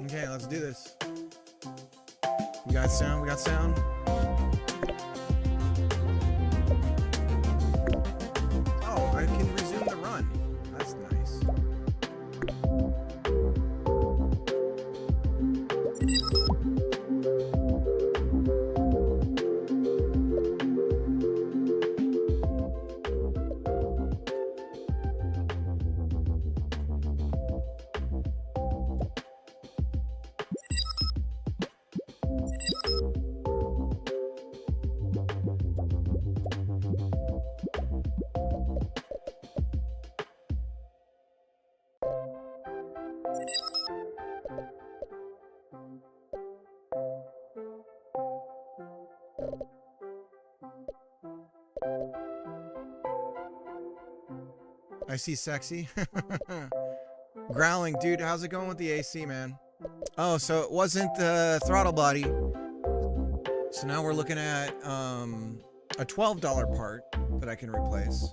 Okay, let's do this. We got sound, we got sound. Oh, I can resume the run. That's nice. I see sexy. Growling, dude, how's it going with the AC, man? Oh, so it wasn't the throttle body. So now we're looking at a $12 part that I can replace.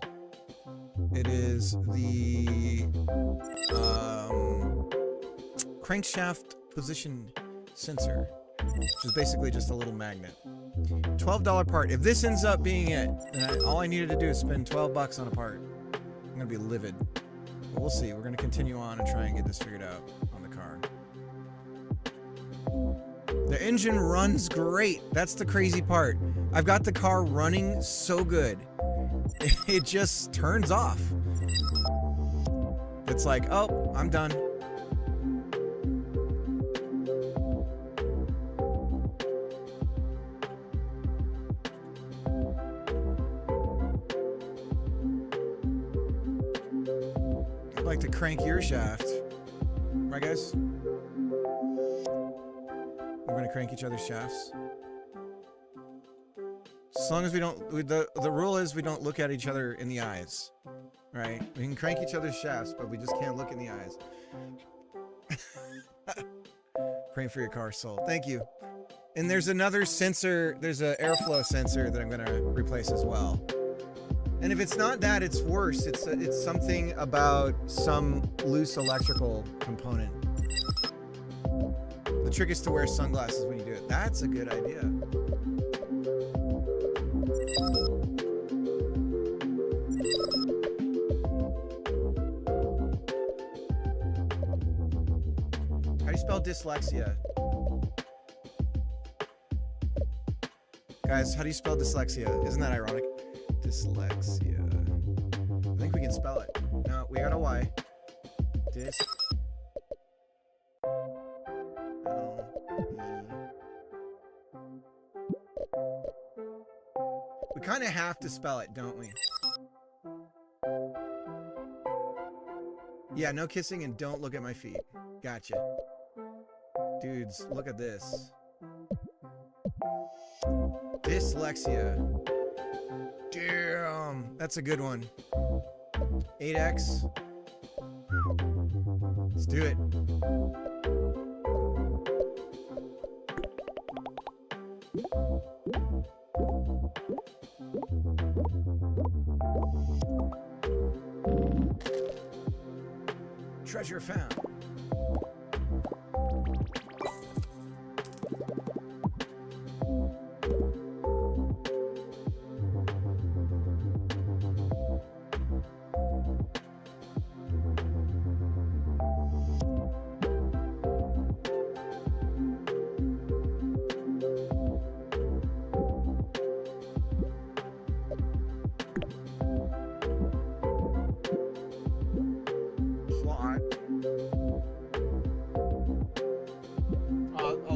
It is the crankshaft position sensor, which is basically just a little magnet. $12 part. If this ends up being it, then all I needed to do is spend 12 bucks on a part. I'm gonna be livid. But we'll see. We're gonna continue on and try and get this figured out on the car. The engine runs great. That's the crazy part. I've got the car running so good. It just turns off. It's like, oh, I'm done. I'd like to crank your shaft. Right, guys? We're gonna crank each other's shafts. As long as we don't, the rule is we don't look at each other in the eyes, right? We can crank each other's shafts, but we just can't look in the eyes. Praying for your car, soul. Thank you. And there's another sensor, there's an airflow sensor that I'm gonna replace as well. And if it's not that, it's worse. It's something about some loose electrical component. The trick is to wear sunglasses when you do it. That's a good idea. How do you spell dyslexia? Guys, how do you spell dyslexia? Isn't that ironic? Dyslexia. I think we can spell it. No, we got a Y. Dys. We kind of have to spell it, don't we? Yeah, no kissing and don't look at my feet. Gotcha. Dudes, look at this. Dyslexia. Damn, that's a good one. 8X. Let's do it. Treasure found.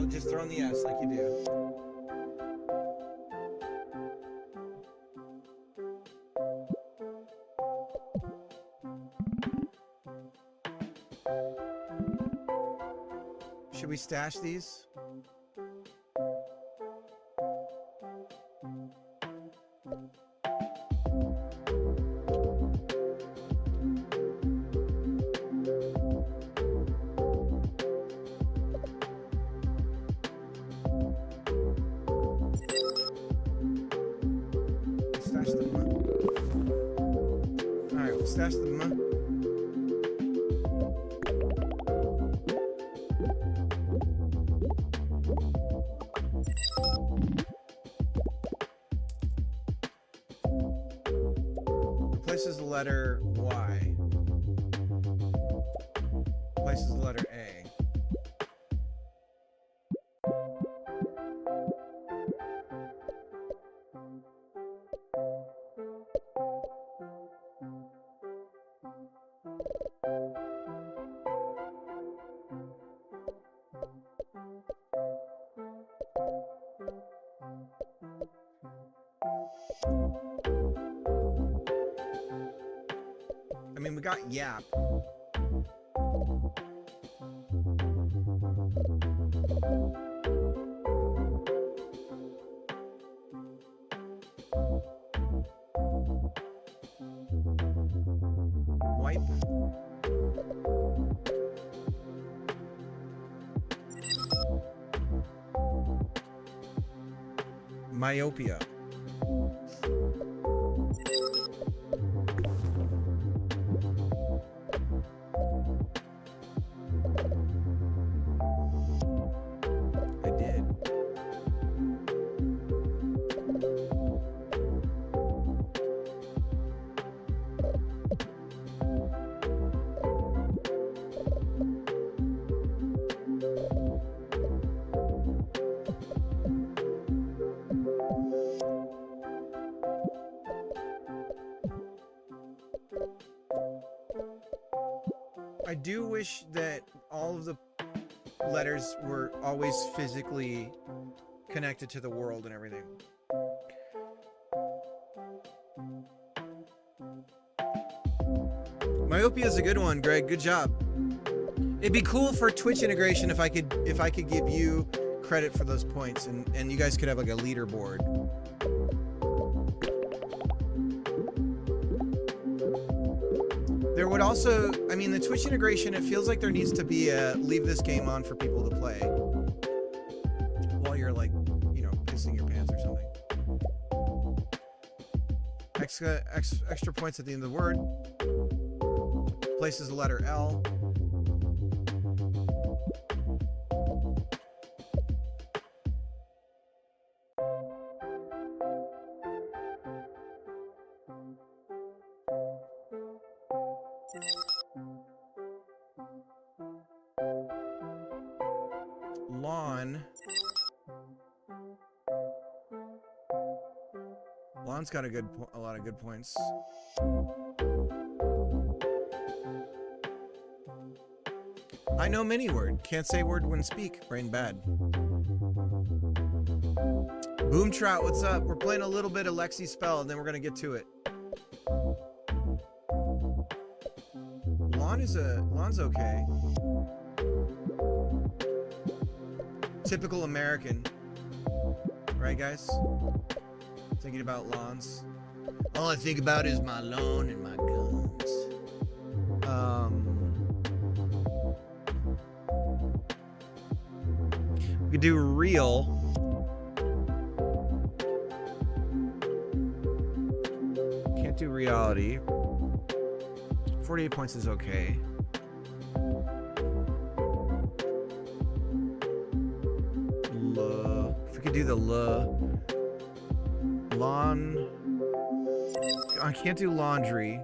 Just throw in the S like you do. Should we stash these? Stash them Stash the money. Replaces the letter Y. Replaces the letter A. I mean, we got yap. Wipe. Myopia. I did. I do wish that all of the letters were always physically connected to the world and everything. Myopia is a good one, Greg. Good job. It'd be cool for Twitch integration if I could give you credit for those points and you guys could have like a leaderboard. There would also, I mean, the Twitch integration, it feels like there needs to be a leave this game on for people to play while you're like, you know, pissing your pants or something. Extra points at the end of the word. Places the letter L. Lawn. Lawn's got a lot of good points. I know many word. Can't say word when speak. Brain bad. Boom Trout, what's up? We're playing a little bit of Lexi Spell and then we're gonna get to it. Lawn's okay. Typical American. Right, guys? Thinking about lawns. All I think about is my lawn and my guns. We could do real. Can't do reality. 48 points is okay. If we could do the lawn. I can't do laundry.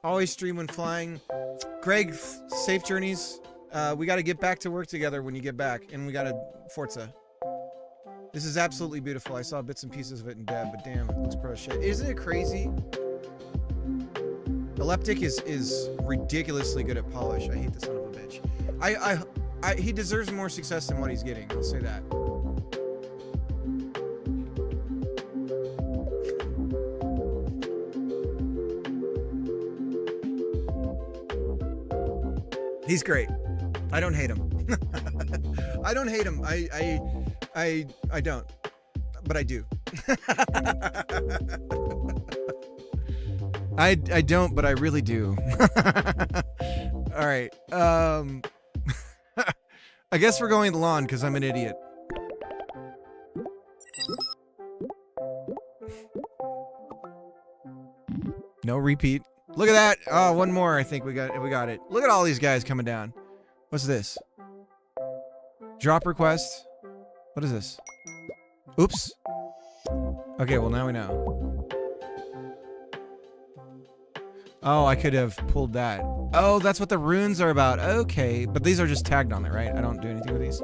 Always stream when flying. Greg, safe journeys. We got to get back to work together when you get back, and we got to Forza. This is absolutely beautiful. I saw bits and pieces of it in Deb, but damn, it looks pro shit. Isn't it crazy? Eleptic is ridiculously good at polish. I hate the son of a bitch. He deserves more success than what he's getting. I'll say that. He's great. I don't hate him. I don't hate him. I don't, but I do. I don't, but I really do. All right. I guess we're going lawn because I'm an idiot. No repeat. Look at that. Oh, one more. I think we got it. Look at all these guys coming down. What's this? Drop request. What is this? Oops. Okay, well now we know. Oh, I could have pulled that. Oh, that's what the runes are about. Okay, but these are just tagged on it, right? I don't do anything with these.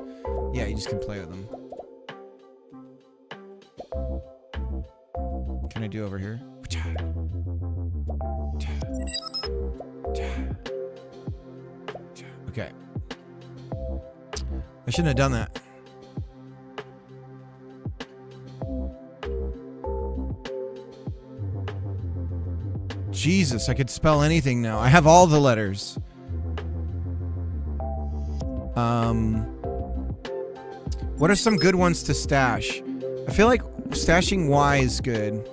Yeah, you just can play with them. Can I do over here? Okay. I shouldn't have done that. Jesus, I could spell anything now. I have all the letters. What are some good ones to stash? I feel like stashing Y is good.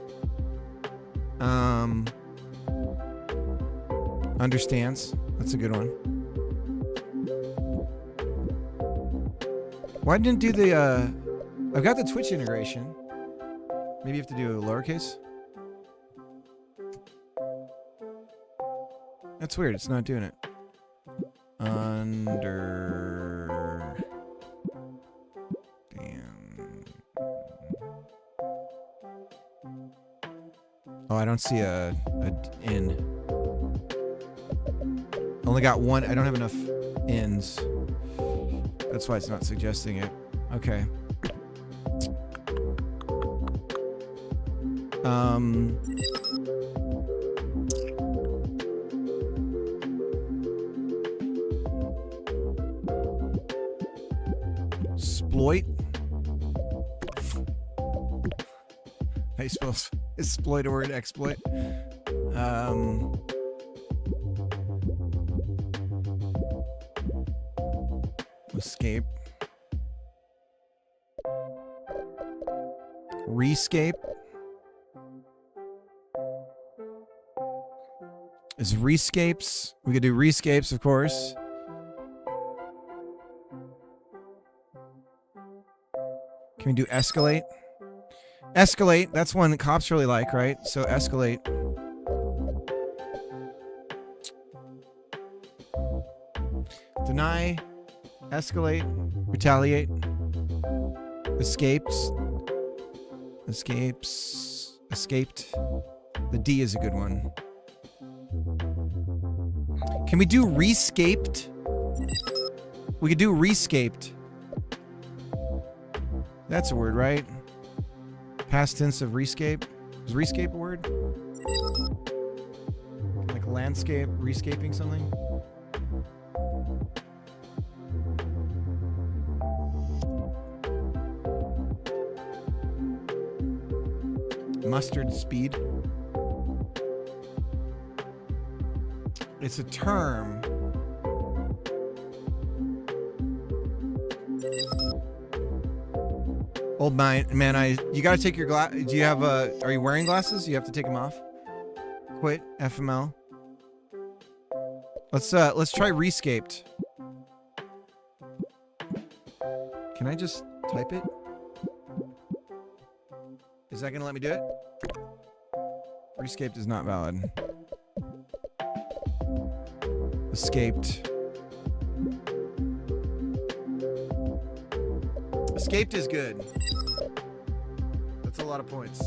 Understands. That's a good one. Why didn't do the, I've got the Twitch integration. Maybe you have to do a lowercase. That's weird. It's not doing it. Under. Damn. Oh, I don't see a in. Only got one. I don't have enough ins. That's why it's not suggesting it. Okay. Exploit. I suppose exploit a word, exploit. Escape. Rescape. Is rescapes. We could do rescapes, of course. Can we do escalate? Escalate, that's one that cops really like, right? So escalate. Deny, escalate, retaliate, escapes, escaped. The D is a good one. Can we do rescaped? We could do rescaped. That's a word, right? Past tense of rescape. Is rescape a word? Like landscape, rescaping something? Mustard speed. It's a term. Old man, you gotta take your do you have are you wearing glasses? You have to take them off. Quit, FML. Let's try rescaped. Can I just type it? Is that gonna let me do it? Rescaped is not valid. Escaped. Escaped is good. That's a lot of points.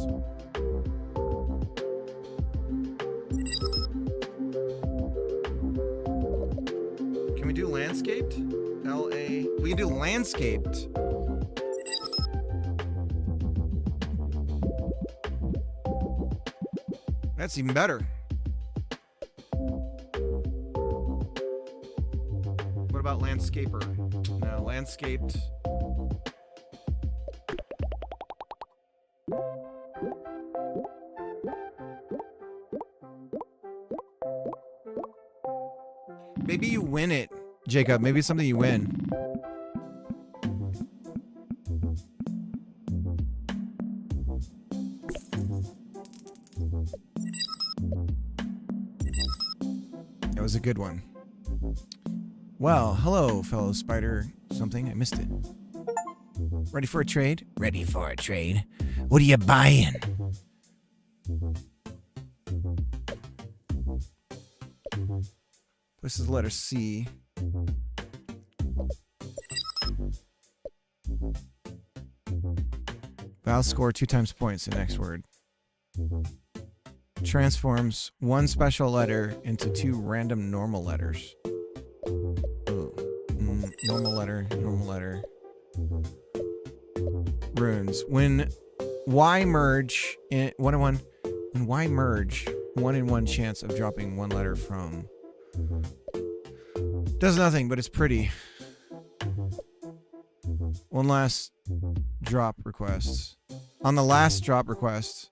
Can we do landscaped? L-A... We can do landscaped. That's even better. What about landscaper? No, landscaped. Maybe you win it, Jacob. Maybe it's something you win. That was a good one. Well, hello, fellow spider something. I missed it. Ready for a trade? Ready for a trade. What are you buying? This is letter C. Vowel score 2 times points the next word. Transforms one special letter into 2 random normal letters. Normal letter, normal letter. Runes. When Y merge in 1-in-1, when Y merge, 1-in-1 chance of dropping one letter from. Does nothing, but it's pretty. One last drop request. On the last drop request,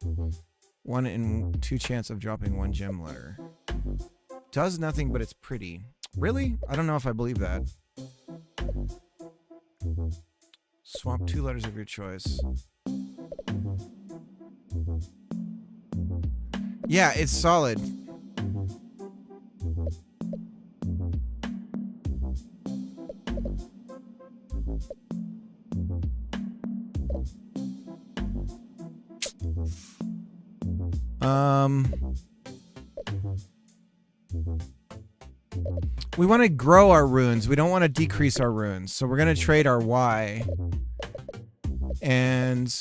1-in-2 chance of dropping 1 gem letter. Does nothing, but it's pretty. Really? I don't know if I believe that. Swap 2 letters of your choice. Yeah, it's solid. We want to grow our runes. We don't want to decrease our runes. So we're going to trade our Y. And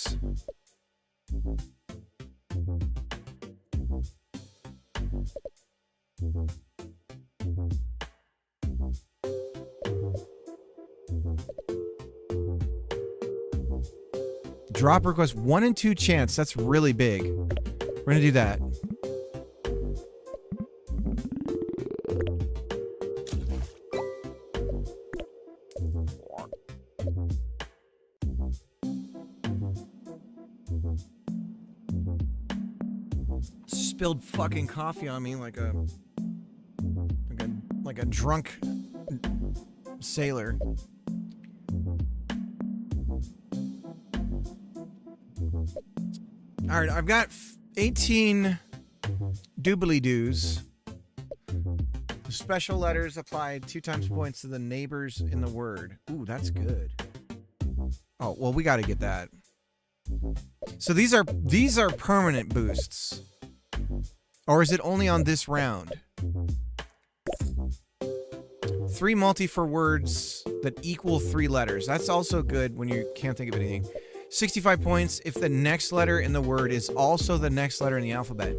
drop request 1-in-2 chance. That's really big. We're going to do that. Spilled fucking coffee on me like a drunk sailor. All right, I've got 18 doobly-doos. Special letters applied 2 times points to the neighbors in the word. Ooh, that's good. Oh, well, we got to get that. So these are permanent boosts. Or is it only on this round? 3 multi for words that equal 3 letters. That's also good when you can't think of anything. 65 points if the next letter in the word is also the next letter in the alphabet.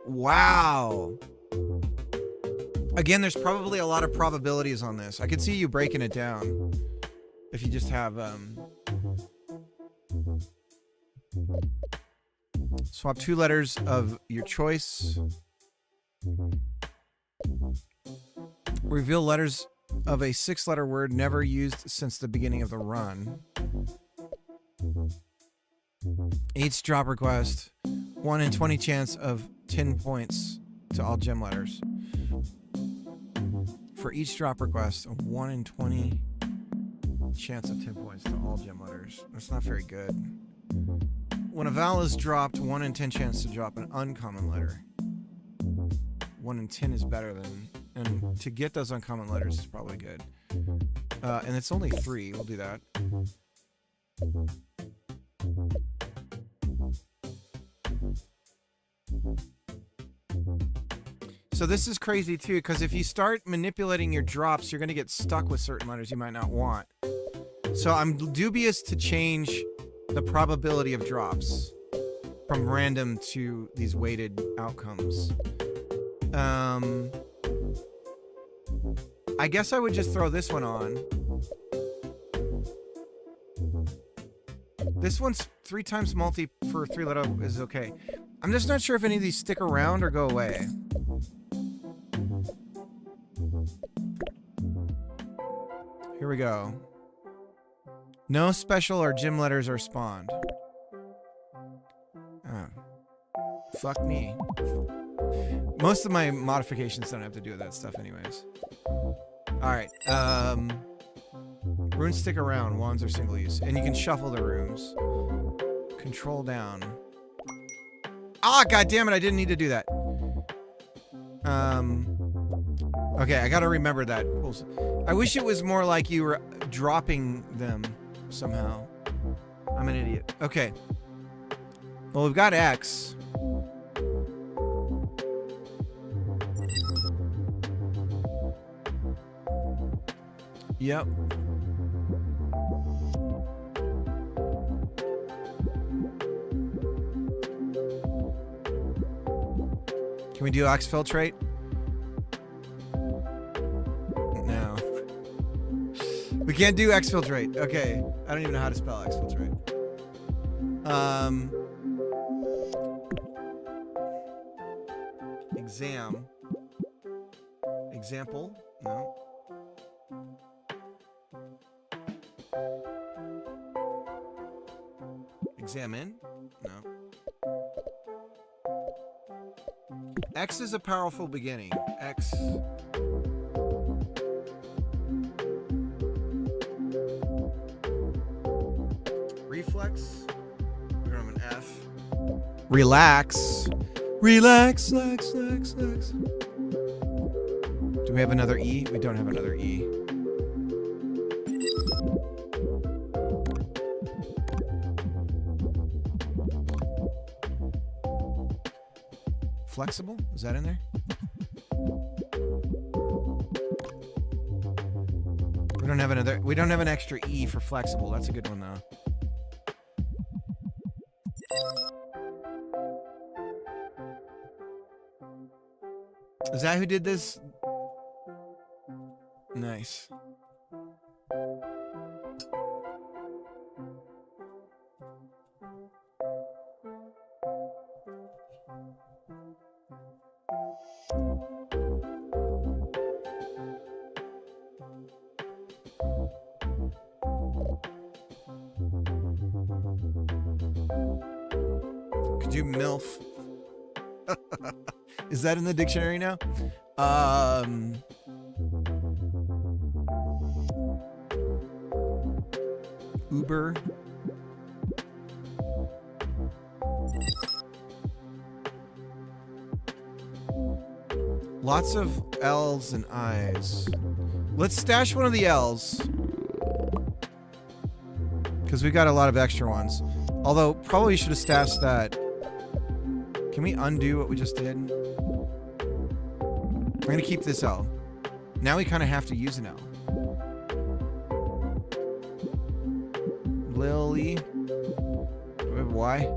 Wow. Again, there's probably a lot of probabilities on this. I could see you breaking it down if you just have swap 2 letters of your choice. Reveal letters of a 6-letter word never used since the beginning of the run. Each drop request, 1-in-20 chance of 10 points to all gem letters. For each drop request, a 1-in-20 chance of 10 points to all gem letters. That's not very good. When a vowel is dropped, 1-in-10 chance to drop an uncommon letter. 1-in-10 is better than, and to get those uncommon letters is probably good. And it's only 3. We'll do that. So this is crazy too, because if you start manipulating your drops, you're going to get stuck with certain letters you might not want. So I'm dubious to change the probability of drops from random to these weighted outcomes. I guess I would just throw this one on. This one's 3 times multi for 3-letter is okay. I'm just not sure if any of these stick around or go away. Here we go. No special or gem letters are spawned. Oh. Fuck me. Most of my modifications don't have to do with that stuff anyways. Alright, runes stick around, wands are single use. And you can shuffle the runes. Control down. Ah, god damn it, I didn't need to do that. Okay, I gotta remember that. I wish it was more like you were dropping them somehow. I'm an idiot. Okay. Well, we've got X. Yep. Can we do exfiltrate? No. We can't do exfiltrate. Okay. I don't even know how to spell exfiltrate. Exam. Example? No. Examine? No. X is a powerful beginning. X. Reflex. We don't have an F. Relax. Relax, relax, relax, relax. Do we have another E? We don't have another E. Flexible? Is that in there? We don't have another. We don't have an extra E for flexible. That's a good one though. Is that who did this? Nice. Could you MILF? Is that in the dictionary now? Uber. Lots of L's and I's. Let's stash one of the L's. Because we got a lot of extra ones. Although, probably should have stashed that. Can we undo what we just did? I'm going to keep this L. Now we kind of have to use an L. Lily. Do we have Y?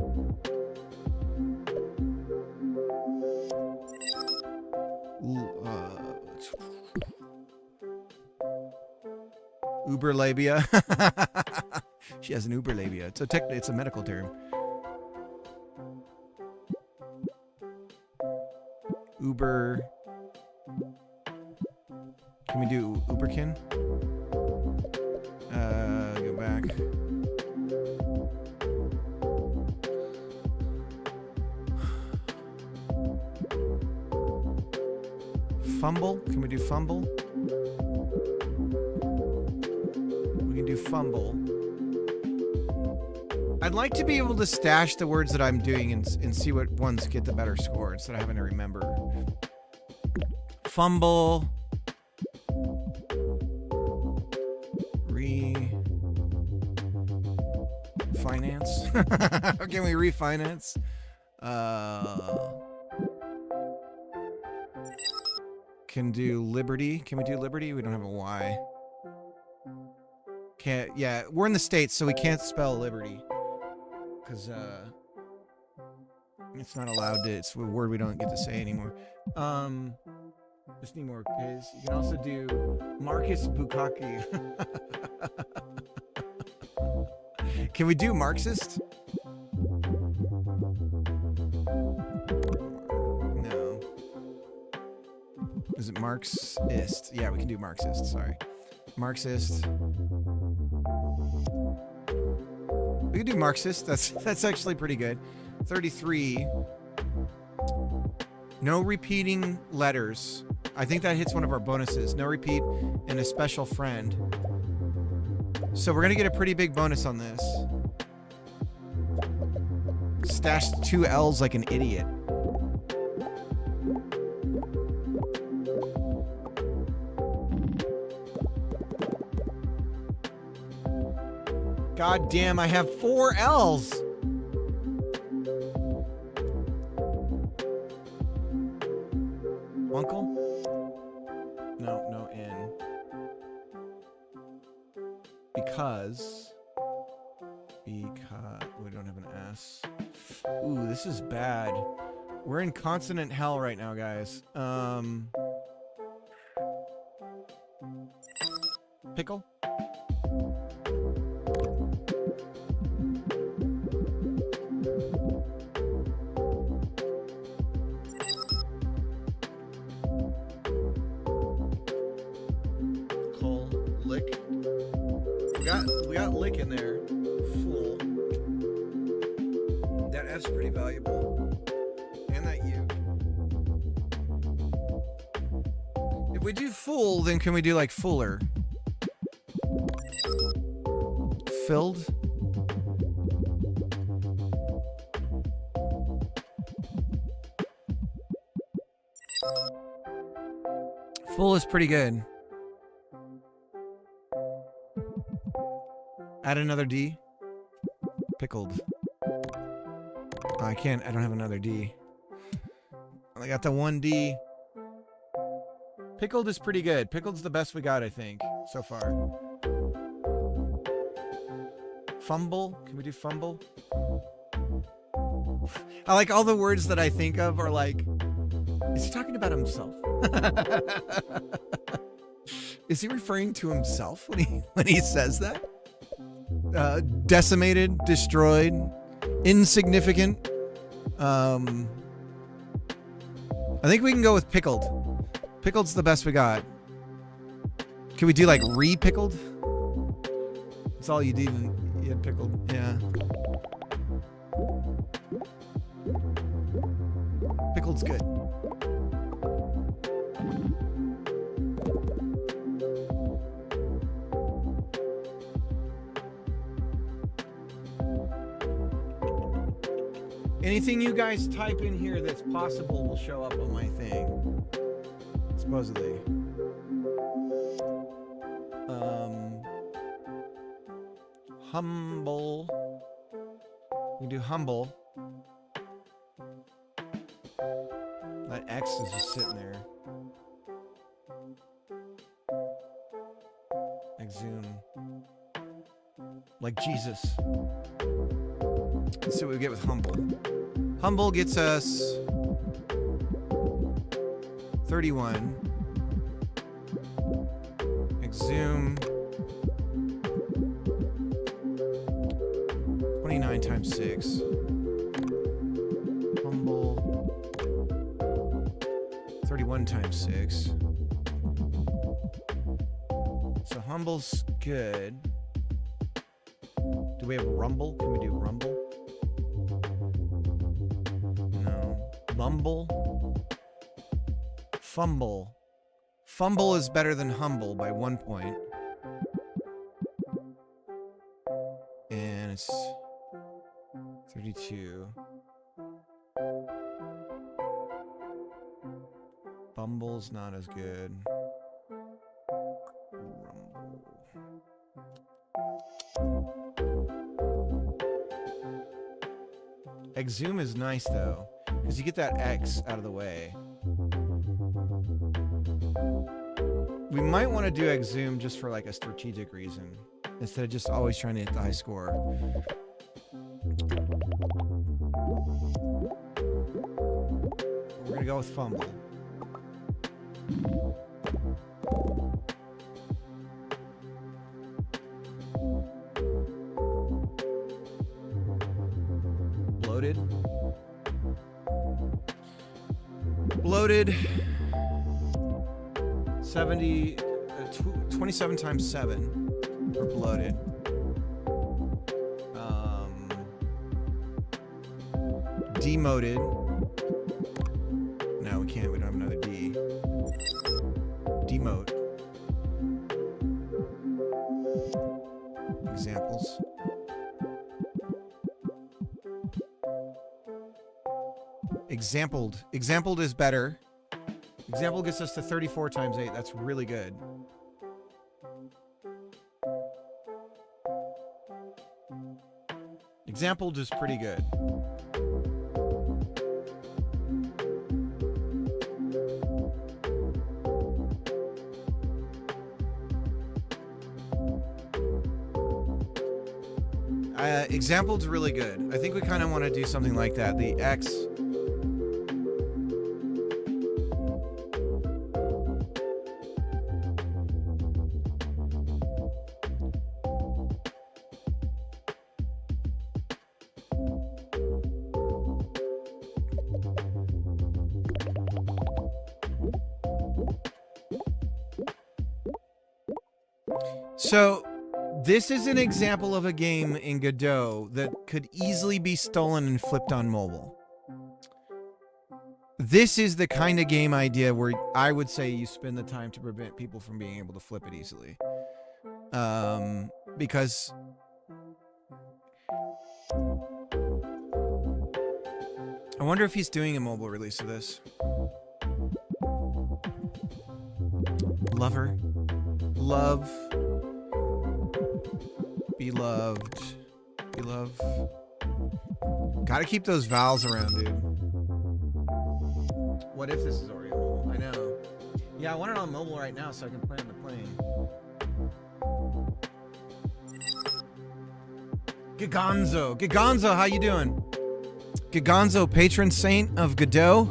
Uber labia. She has an Uber labia. It's a medical term. Uber. Can we do Uberkin? Go back. Fumble? Can we do fumble? We can do fumble. I'd like to be able to stash the words that I'm doing and see what ones get the better score instead of having to remember. Fumble. Finance. Can we refinance? Can do liberty. Can we do liberty? We don't have a Y. Can't. Yeah, we're in the States, so we can't spell liberty. Because it's not allowed to. It's a word we don't get to say anymore. Just need more K's. You can also do Marcus Bukaki. Can we do Marxist? No. Is it Marxist? Yeah, we can do Marxist. Sorry. Marxist. We can do Marxist. That's actually pretty good. 33. No repeating letters. I think that hits one of our bonuses. No repeat and a special friend. So we're gonna get a pretty big bonus on this. Stashed 2 L's like an idiot. God damn, I have 4 L's. Uncle? No, no N. Because we don't have an S. Ooh, this is bad. We're in consonant hell right now, guys. Pickle? Cole, lick. We got lick in there. Fool. That F's pretty valuable. And that U. If we do fool, then can we do like fuller? Filled? Full is pretty good. Add another D. Pickled. Oh, I can't. I don't have another D. I got the one D. Pickled is pretty good. Pickled's the best we got, I think, so far. Fumble? Can we do fumble? I like all the words that I think of are like, is he talking about himself? Is he referring to himself when he says that? Decimated, destroyed, insignificant. I think we can go with pickled. Pickled's the best we got. Can we do like re-pickled? That's all you need. Yeah, pickled. Yeah. Pickled's good. Anything you guys type in here that's possible will show up on my thing. Supposedly. Humble. We do humble. That X is just sitting there. Exhume. Like Jesus. Let's see what we get with humble. Humble gets us 31. Exhume 29 times 6. Humble 31 times 6. So humble's good. Do we have rumble? Can we do rumble? No. Bumble. Fumble. Fumble is better than humble by 1 point. And it's 32. Bumble's not as good. Rumble. Exhume is nice though, because you get that X out of the way. We might want to do exhume just for like a strategic reason, instead of just always trying to hit the high score. We're gonna go with fumble. Bloated. Bloated. 27 times 7 for bloated. Demoted. No, we can't. We don't have another D. Demote. Examples. Exampled. Exampled is better. Example gets us to 34 times 8. That's really good. Exampled is pretty good. Example's really good. I think we kind of want to do something like that. The X. So, this is an example of a game in Godot that could easily be stolen and flipped on mobile. This is the kind of game idea where I would say you spend the time to prevent people from being able to flip it easily. Because I wonder if he's doing a mobile release of this. Lover. Love. Beloved. Beloved. Gotta keep those vowels around, dude. What if this is already on mobile? I know. Yeah, I want it on mobile right now so I can play on the plane. Giganzo. Giganzo, how you doing? Giganzo, patron saint of Godot.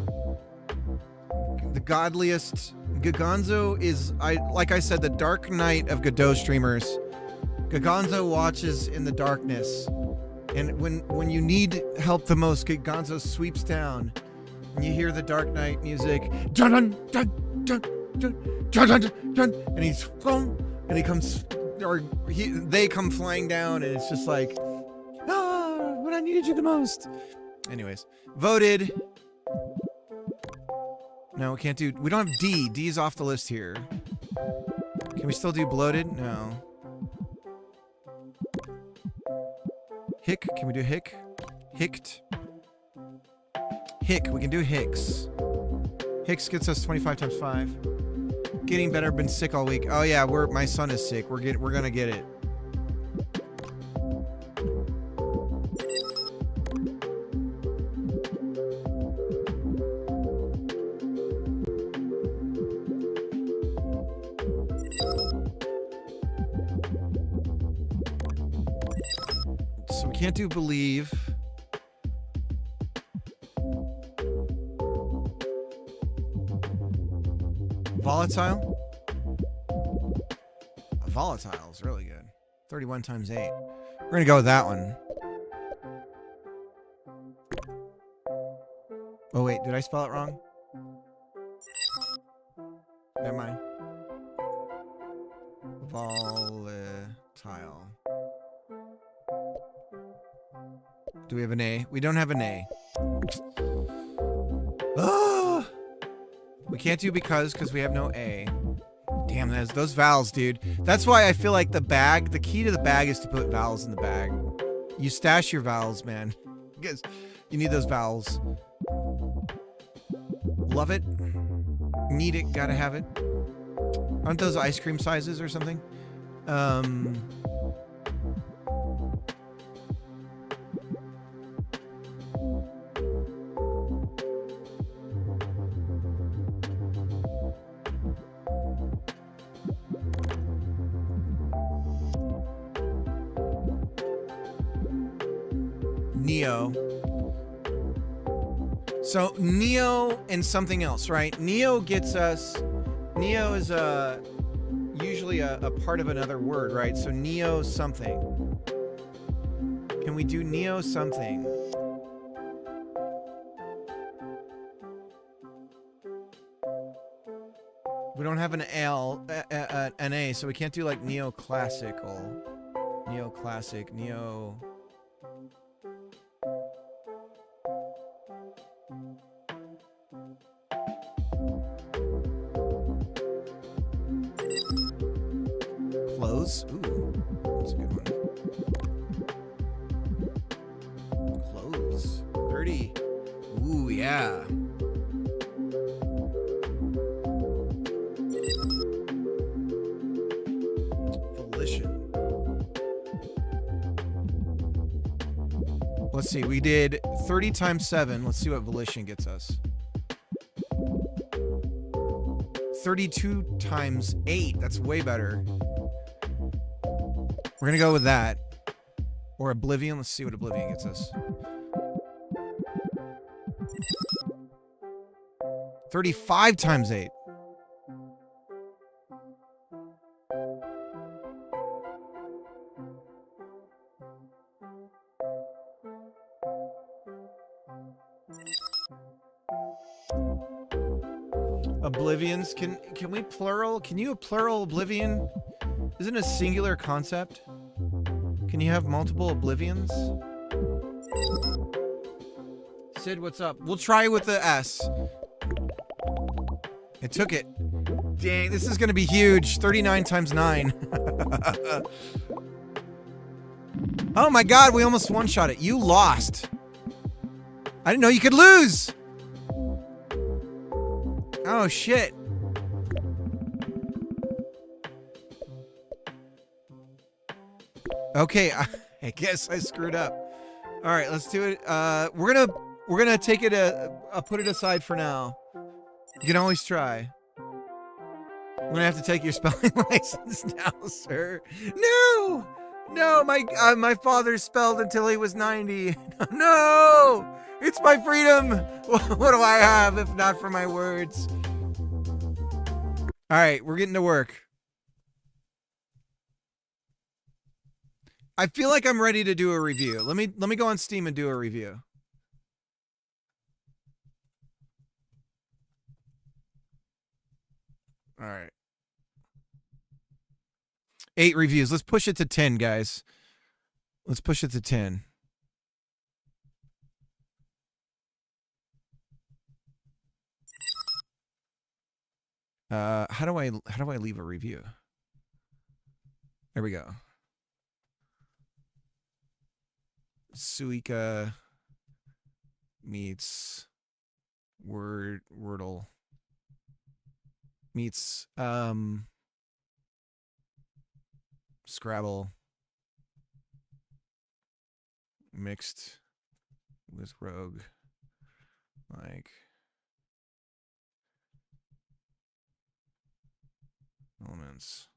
The godliest. Giganzo is, like I said, the dark knight of Godot streamers. Giganzo watches in the darkness, and when you need help the most, Giganzo sweeps down, and you hear the Dark Knight music, dun dun dun dun dun dun dun dun, and he's and he comes, or they come flying down, and it's just like, when I needed you the most. Anyways, voted. No, we can't do. We don't have D. D is off the list here. Can we still do bloated? No. Hick, can we do Hick? Hicked. Hick, we can do Hicks. Hicks gets us 25 times 5. Getting better, been sick all week. Oh yeah, my son is sick. We're gonna get it. Can't do believe. Volatile? Volatile is really good. 31 times 8. We're gonna go with that one. Oh wait, did I spell it wrong? Never mind. Volatile. Do we have an A? We don't have an A. Ah! We can't do because we have no A. Damn, those vowels, dude. That's why I feel like the key to the bag is to put vowels in the bag. You stash your vowels, man. Because you need those vowels. Love it. Need it. Gotta have it. Aren't those ice cream sizes or something? Neo. So Neo and something else, right? Neo gets us. Neo is usually a part of another word, right? So Neo something. Can we do Neo something? We don't have an L, an A, so we can't do like neoclassical. Neoclassic, neo. Close. Ooh, that's a good one. Close. 30. Ooh, yeah. Let's see, we did 30 times 7. Let's see what volition gets us. 32 times 8. That's way better. We're going to go with that. Or Oblivion. Let's see what Oblivion gets us. 35 times 8. Oblivions. Can we plural? Can you plural Oblivion? Isn't it a singular concept? Can you have multiple Oblivions? Sid, what's up? We'll try with the S. I took it. Dang, this is gonna be huge. 39 times 9. Oh my god, we almost one-shot it. You lost. I didn't know you could lose. Oh shit. Okay, I guess I screwed up. All right, let's do it. We're gonna take it. Put it aside for now. You can always try. I'm gonna have to take your spelling license now, sir. No, no, my father spelled until he was 90. No, it's my freedom. What do I have if not for my words? All right, we're getting to work. I feel like I'm ready to do a review. Let me go on Steam and do a review. All right. 8 reviews. Let's push it to 10, guys. Let's push it to 10. How do I leave a review? There we go. Suika meets Wordle meets Scrabble mixed with Rogue, like elements.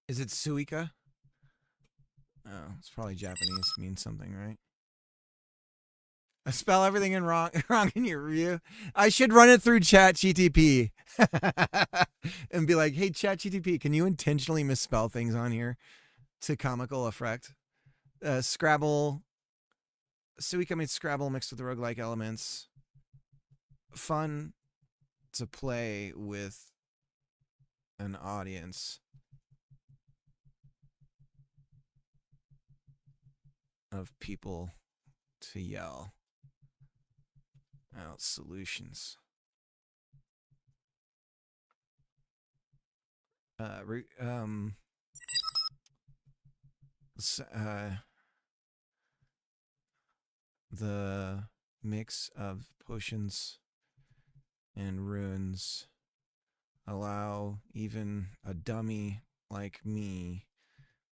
Is it Suika? Oh, it's probably Japanese. Means something, right? I spell everything in wrong in your review. I should run it through ChatGTP and be like, "Hey, ChatGTP, can you intentionally misspell things on here to comical effect?" Scrabble, Suika means Scrabble mixed with roguelike elements. Fun to play with an audience of people to yell out solutions. The mix of potions and runes allow even a dummy like me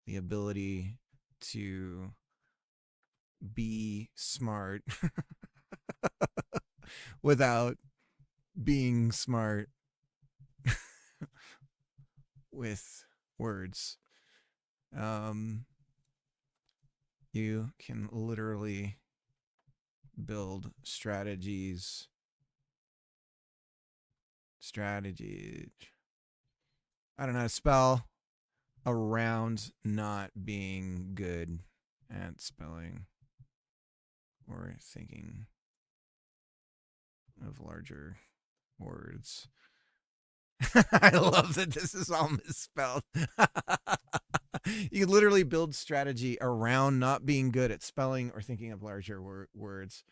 the ability to be smart without being smart with words. You can literally build strategies. I don't know how to spell around not being good at spelling or thinking of larger words. I love that this is all misspelled. You literally build strategy around not being good at spelling or thinking of larger words.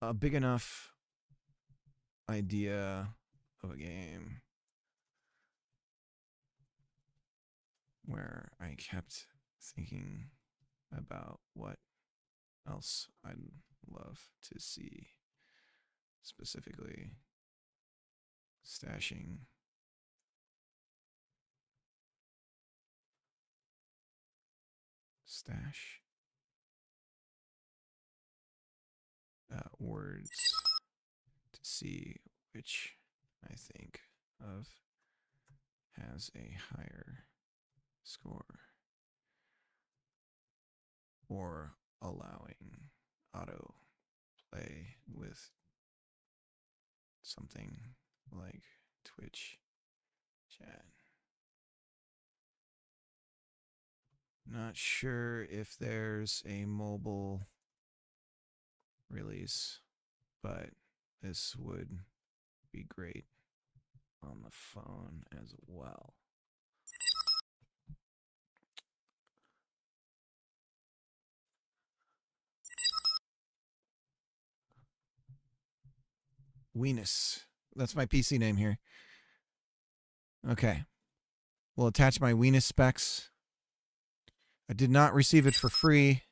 A big enough idea of a game where I kept thinking about what else I'd love to see specifically Stashing. Stash. Words to see which I think of has a higher score. Or allowing auto play with something like Twitch chat. Not sure if there's a mobile release, but this would be great on the phone as well. Weenus. That's my PC name here. Okay. We'll attach my Weenus specs. I did not receive it for free.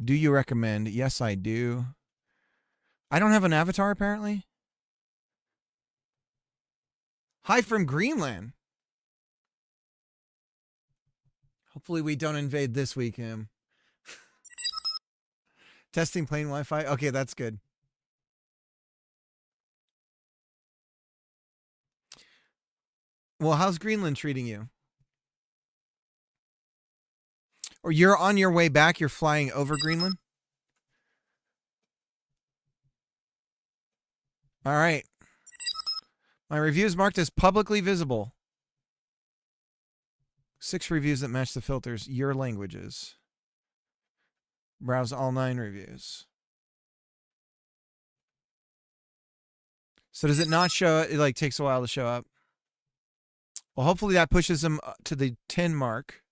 Do you recommend? Yes, I do. I don't have an avatar, apparently. Hi from Greenland. Hopefully we don't invade this week, Em. Testing plain Wi-Fi. Okay, that's good. Well, how's Greenland treating you? Or you're on your way back, you're flying over Greenland? All right. My review is marked as publicly visible. 6 reviews that match the filters. Your languages. Browse all 9 reviews. So does it not show? It like takes a while to show up. Well, hopefully that pushes them to the 10 mark.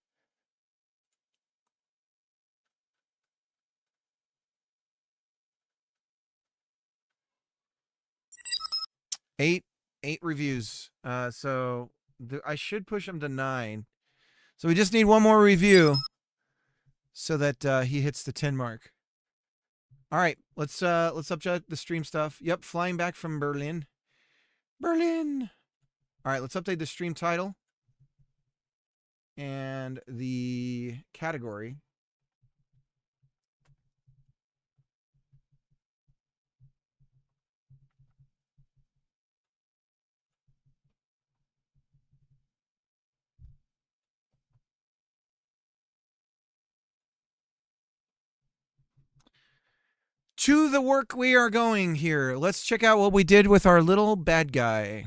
Eight reviews. So I should push him to 9. So we just need one more review so that he hits the 10 mark. All right, let's update the stream stuff. Yep, flying back from Berlin. Berlin. All right, let's update the stream title and the category. To the work we are going here. Let's check out what we did with our little bad guy.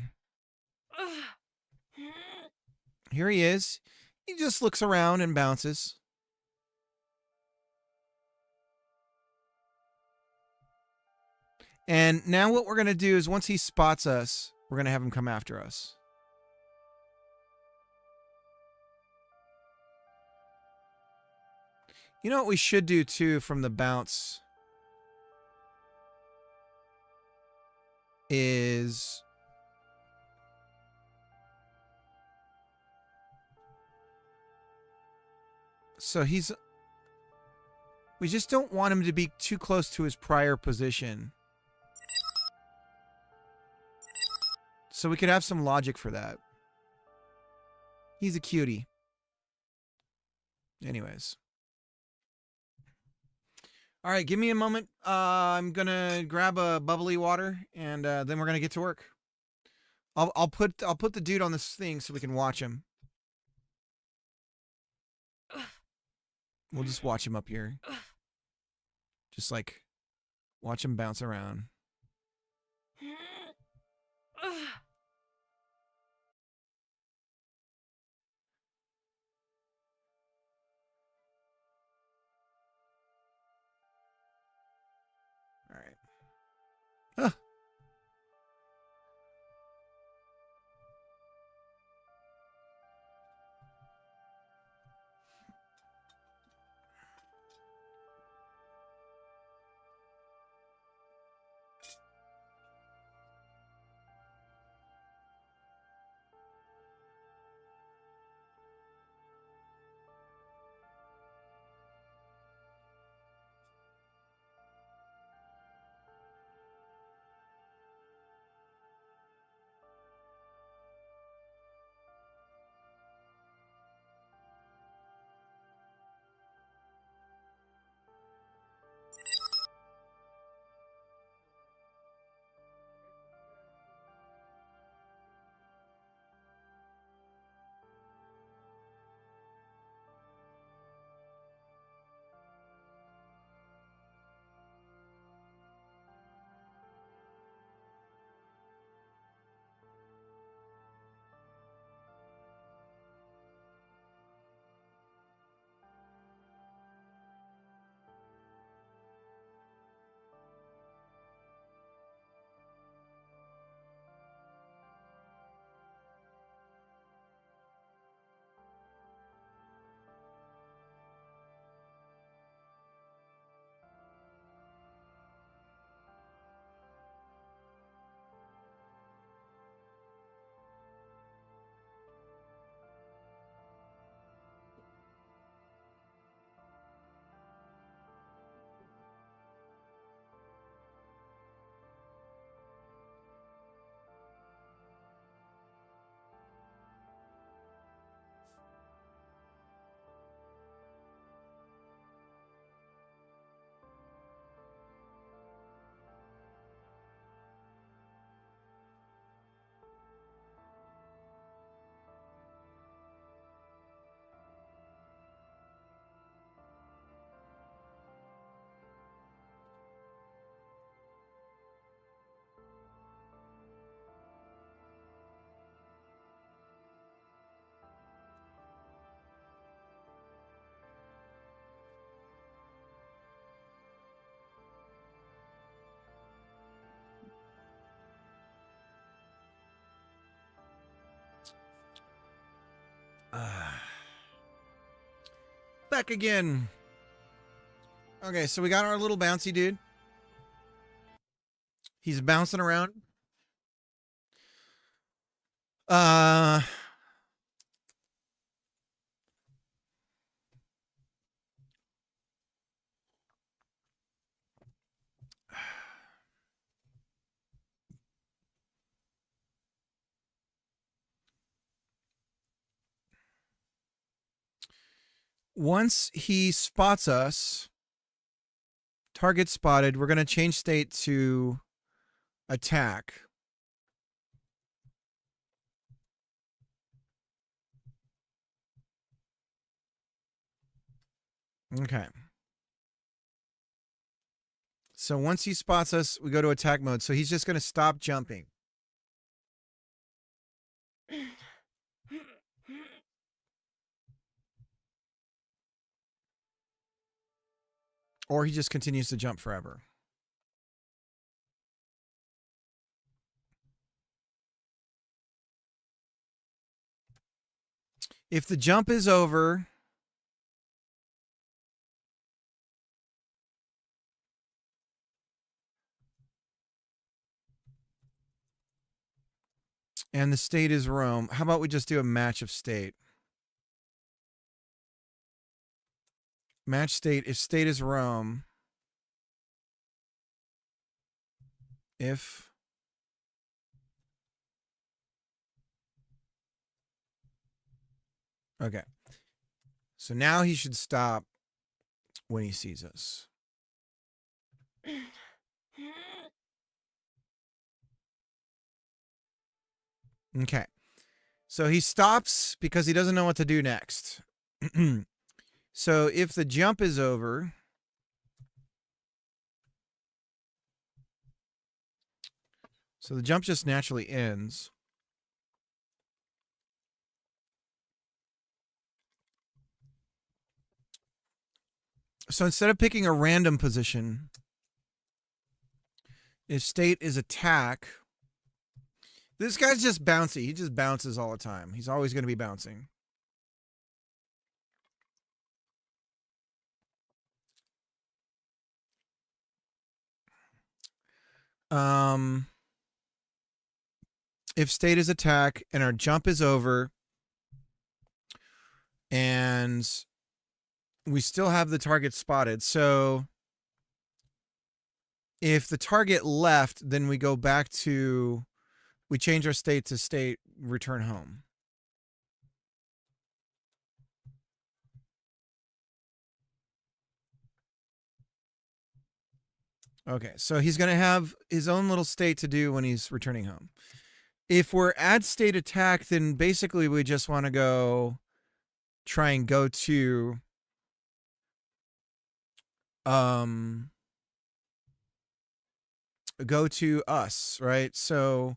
Here he is. He just looks around and bounces. And now what we're going to do is once he spots us, we're going to have him come after us. You know what we should do too from the bounce is so we just don't want him to be too close to his prior position. So we could have some logic for that. He's a cutie. Anyways. All right, give me a moment. I'm gonna grab a bubbly water, and then we're gonna get to work. I'll put the dude on this thing so we can watch him. We'll just watch him up here. Just like watch him bounce around. All right. Ah. back again. Okay, so we got our little bouncy dude. He's bouncing around. Once he spots us, target spotted, we're going to change state to attack. Okay. So once he spots us, we go to attack mode. So he's just going to stop jumping. Or he just continues to jump forever. If the jump is over, and the state is roam, how about we just do a match of state? Match state, if state is roam, if okay. So now he should stop when he sees us. Okay. So he stops because he doesn't know what to do next. So if the jump is over, so the jump just naturally ends. So instead of picking a random position, if state is attack, this guy's just bouncy. He just bounces all the time. He's always going to be bouncing. If state is attack and our jump is over and we still have the target spotted. So if the target left, then we go back to, we change our state to state return home. Okay, so he's going to have his own little state to do when he's returning home. If we're at state attack, then basically we just want to go try and go to us, right? So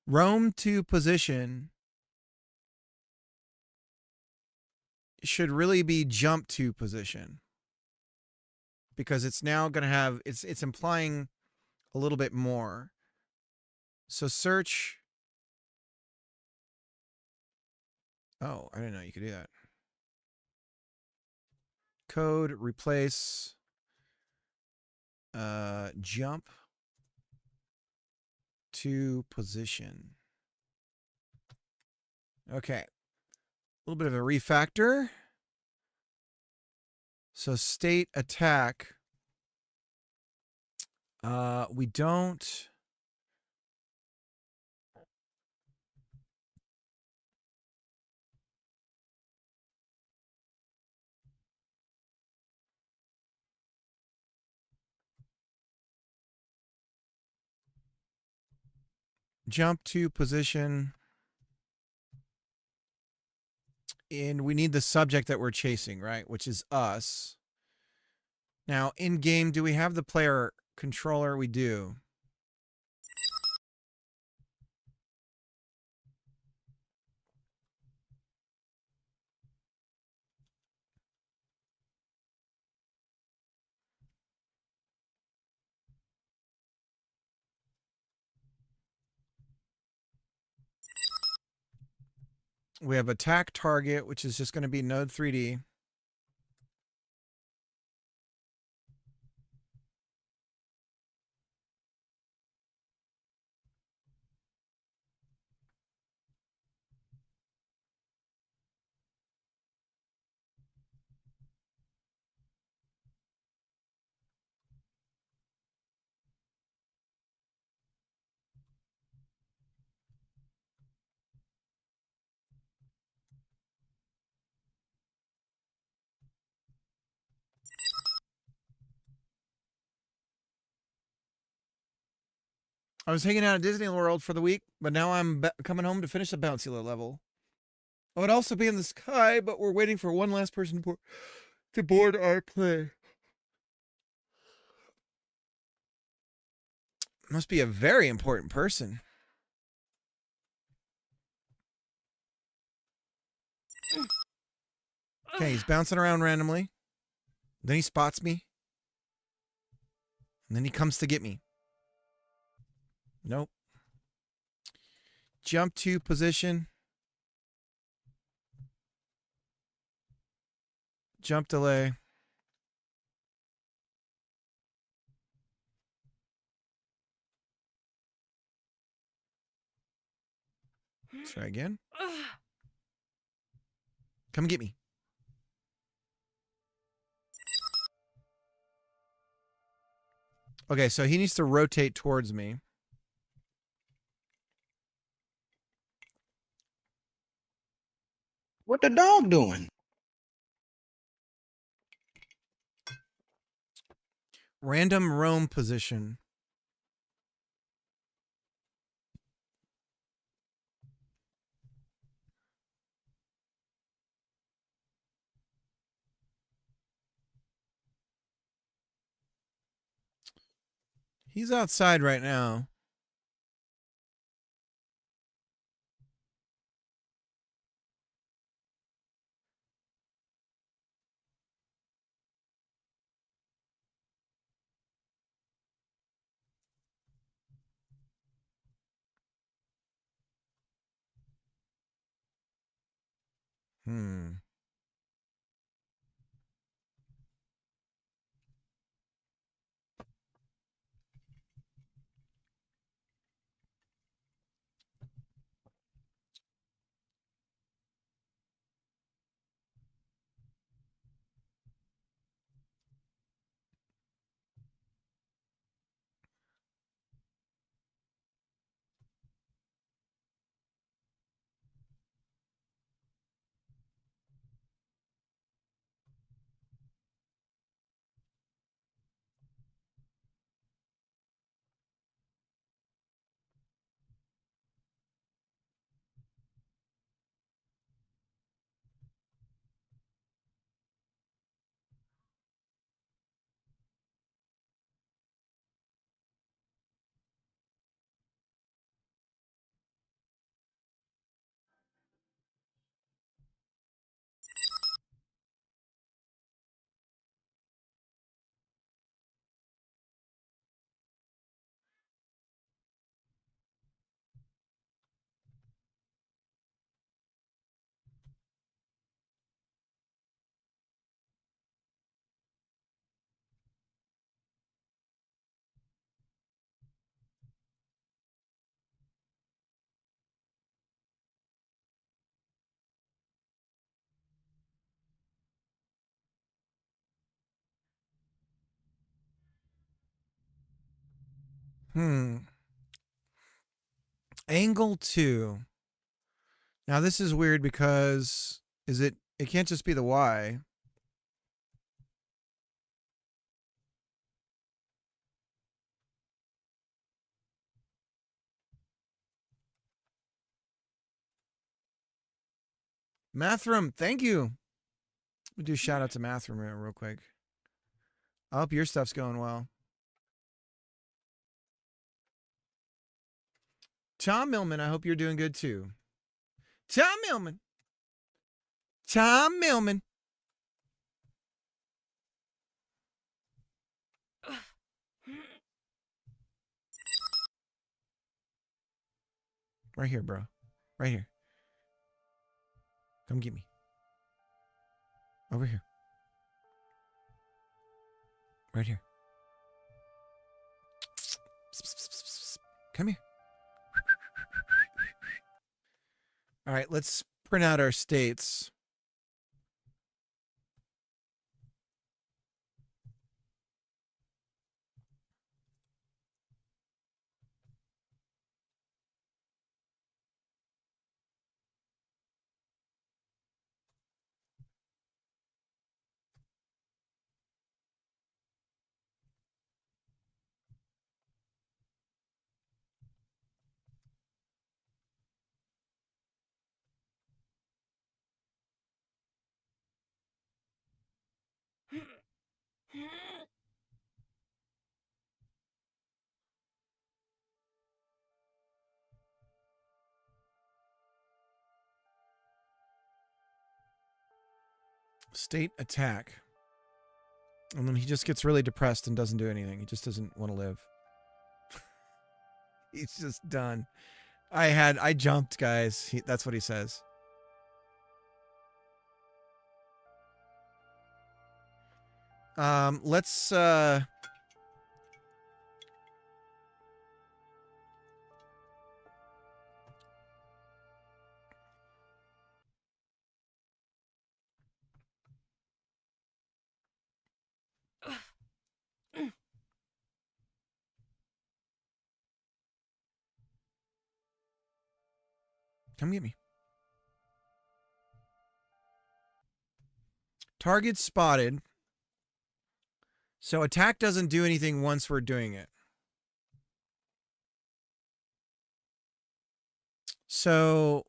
roam to position should really be jump to position, because it's now going to have, it's implying a little bit more. So search. Oh, I didn't know you could do that. Code, replace, jump to position. Okay. A little bit of a refactor. So state attack. We don't. Jump to position. And we need the subject that we're chasing, right? Which is us. Now, in game, do we have the player controller? We do. We have attack target, which is just going to be node 3D. I was hanging out at Disney World for the week, but now I'm coming home to finish the bouncy level. I would also be in the sky, but we're waiting for one last person to board our plane. Must be a very important person. Okay, he's bouncing around randomly. Then he spots me. And then he comes to get me. Nope. Jump to position. Jump delay. Try again. Come get me. Okay, so he needs to rotate towards me. What the dog doing? Random roam position. He's outside right now. Hmm. Hmm. Angle 2. Now this is weird because it can't just be the Y. Mathram, thank you. We do shout out to Mathram real quick. I hope your stuff's going well. Tom Millman, I hope you're doing good too. Tom Millman. Tom Millman. Right here, bro. Right here. Come get me. Over here. Right here. Come here. All right, let's print out our states. State attack. And then he just gets really depressed and doesn't do anything. He just doesn't want to live. He's just done. I jumped, guys. That's what he says. Let's come get me. Target spotted. So attack doesn't do anything once we're doing it. So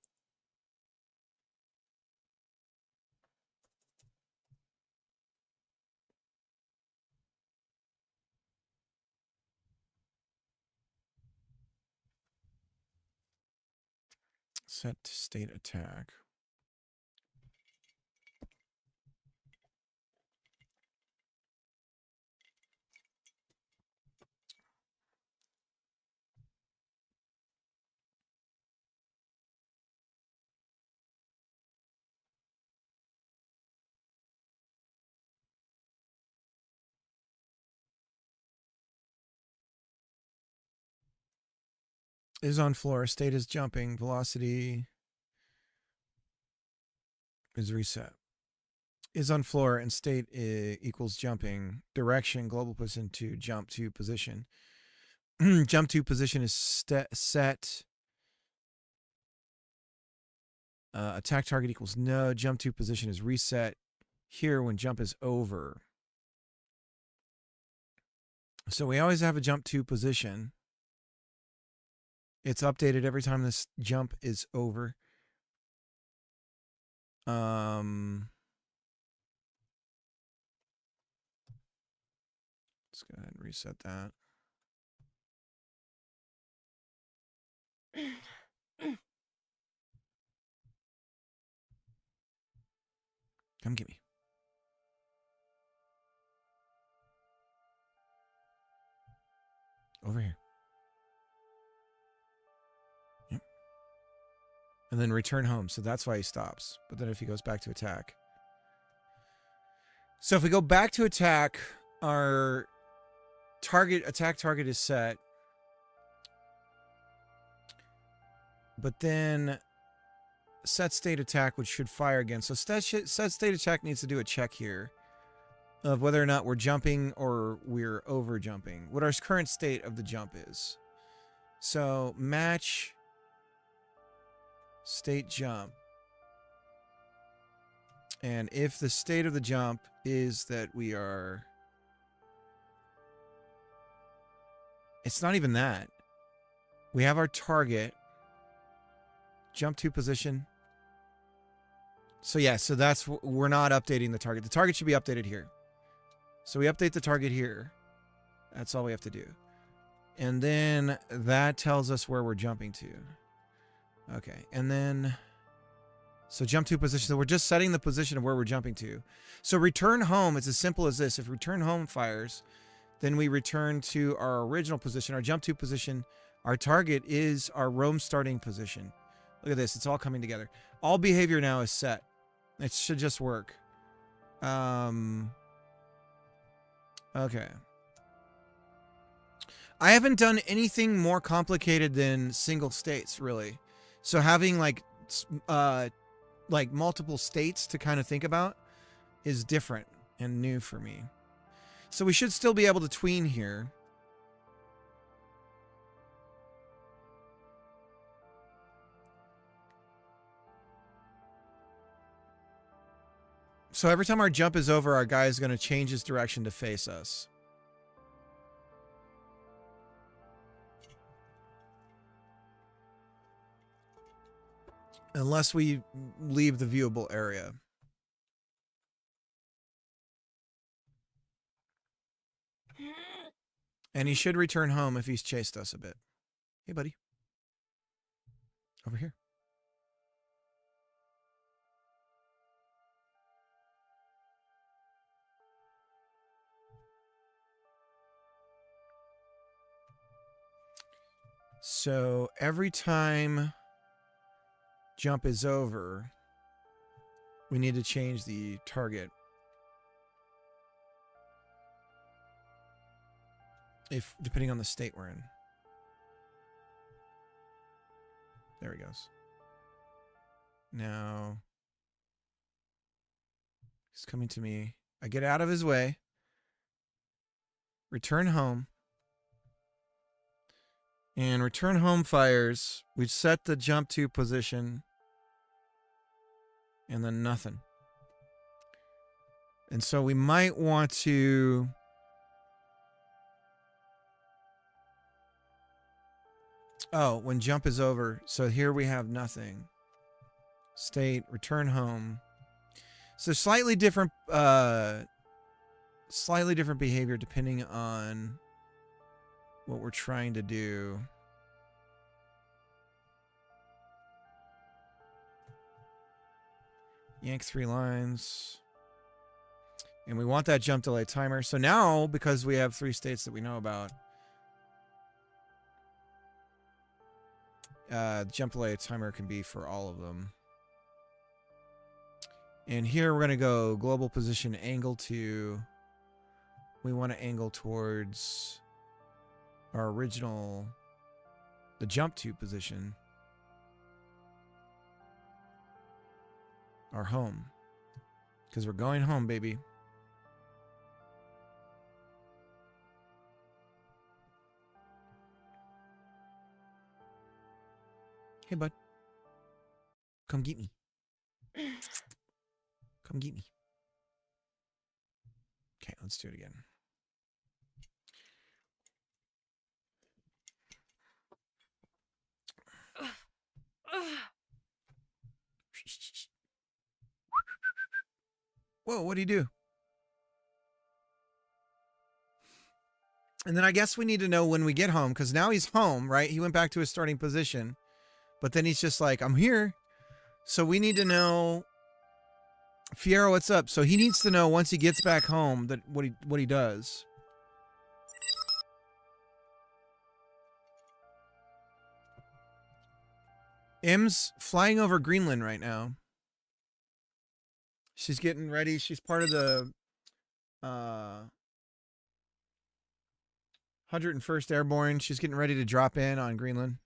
set to state attack. Is on floor. State is jumping. Velocity is reset. Is on floor and state equals jumping. Direction, global position to jump to position. Jump to position is set. Attack target equals no. Jump to position is reset here when jump is over. So we always have a jump to position. It's updated every time this jump is over. Let's go ahead and reset that. Come get me. Over here. Yep. And then return home. So that's why he stops. But then if he goes back to attack. So if we go back to attack, our attack target is set. But then set state attack, which should fire again. So set state attack needs to do a check here of whether or not we're jumping or we're over jumping. What our current state of the jump is. So match state jump. And if the state of the jump is that we are... It's not even that. We have our target. Jump to position. So yeah, so that's... We're not updating the target. The target should be updated here. So we update the target here. That's all we have to do. And then that tells us where we're jumping to. Okay, and then... So jump to position. So we're just setting the position of where we're jumping to. So return home, it's as simple as this. If return home fires, then we return to our original position, our jump to position. Our target is our roam starting position. Look at this. It's all coming together. All behavior now is set. It should just work. Okay. I haven't done anything more complicated than single states, really. So having like multiple states to kind of think about is different and new for me. So we should still be able to tween here. So every time our jump is over, our guy is going to change his direction to face us. Unless we leave the viewable area. And he should return home if he's chased us a bit. Hey, buddy. Over here. So every time jump is over, we need to change the target. If depending on the state we're in. There he goes. Now he's coming to me. I get out of his way. Return home. And return home fires. We set the jump to position. And then nothing. And so we might want to... Oh, when jump is over. So here we have nothing. State, return home. So slightly different behavior depending on what we're trying to do. Yank 3 lines. And we want that jump delay timer. So now, because we have 3 states that we know about, jump delay timer can be for all of them. And here we're going to go global position angle to... We want to angle towards our original... The jump to position. Our home. Because we're going home, baby. Hey, bud. Come get me. Come get me. Okay, let's do it again. Whoa, what'd he do? And then I guess we need to know when we get home, because now he's home, right? He went back to his starting position. But then he's just like, I'm here. So we need to know... Fiero, what's up? So he needs to know once he gets back home that what he does. M's flying over Greenland right now. She's getting ready. She's part of the 101st Airborne. She's getting ready to drop in on Greenland.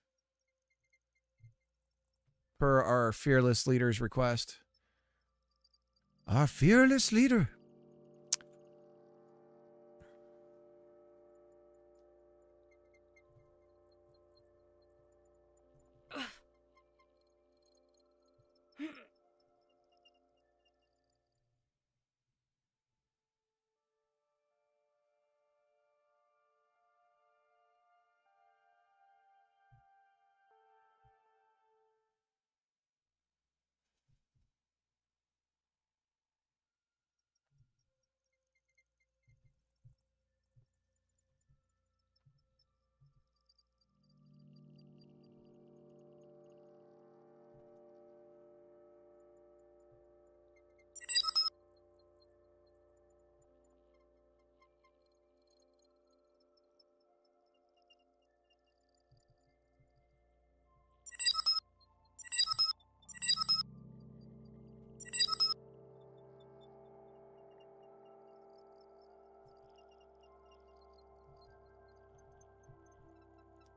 Per our fearless leader's request. Our fearless leader.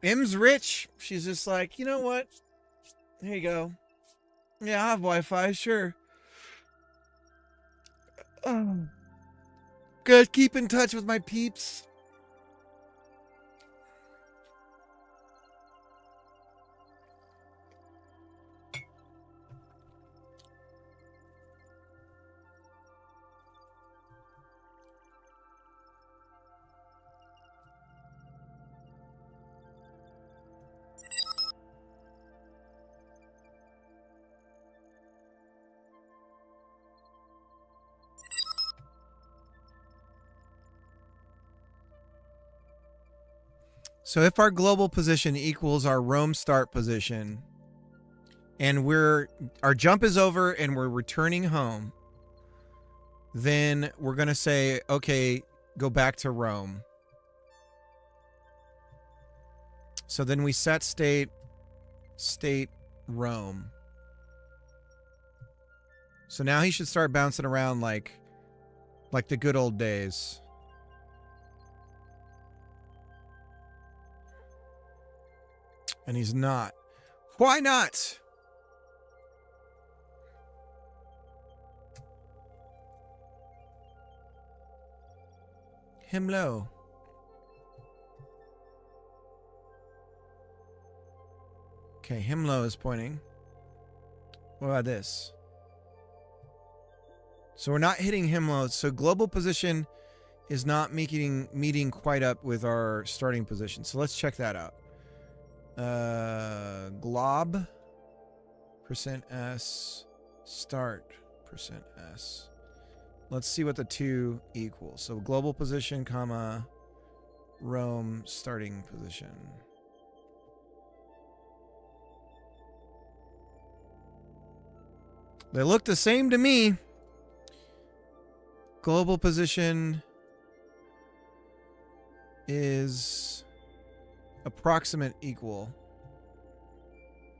M's rich. She's just like, you know what? Here you go. Yeah, I have Wi-Fi, sure. Good, keep in touch with my peeps. So if our global position equals our Rome start position, and our jump is over and we're returning home, then we're going to say, okay, go back to Rome. So then we set state Rome. So now he should start bouncing around like the good old days. And he's not. Why not? Him low. Okay, him low is pointing. What about this? So we're not hitting him low. So global position is not meeting quite up with our starting position. So let's check that out. Glob %s start %s. Let's see what the two equal. So global position, comma, Rome starting position. They look the same to me. Global position is approximate equal.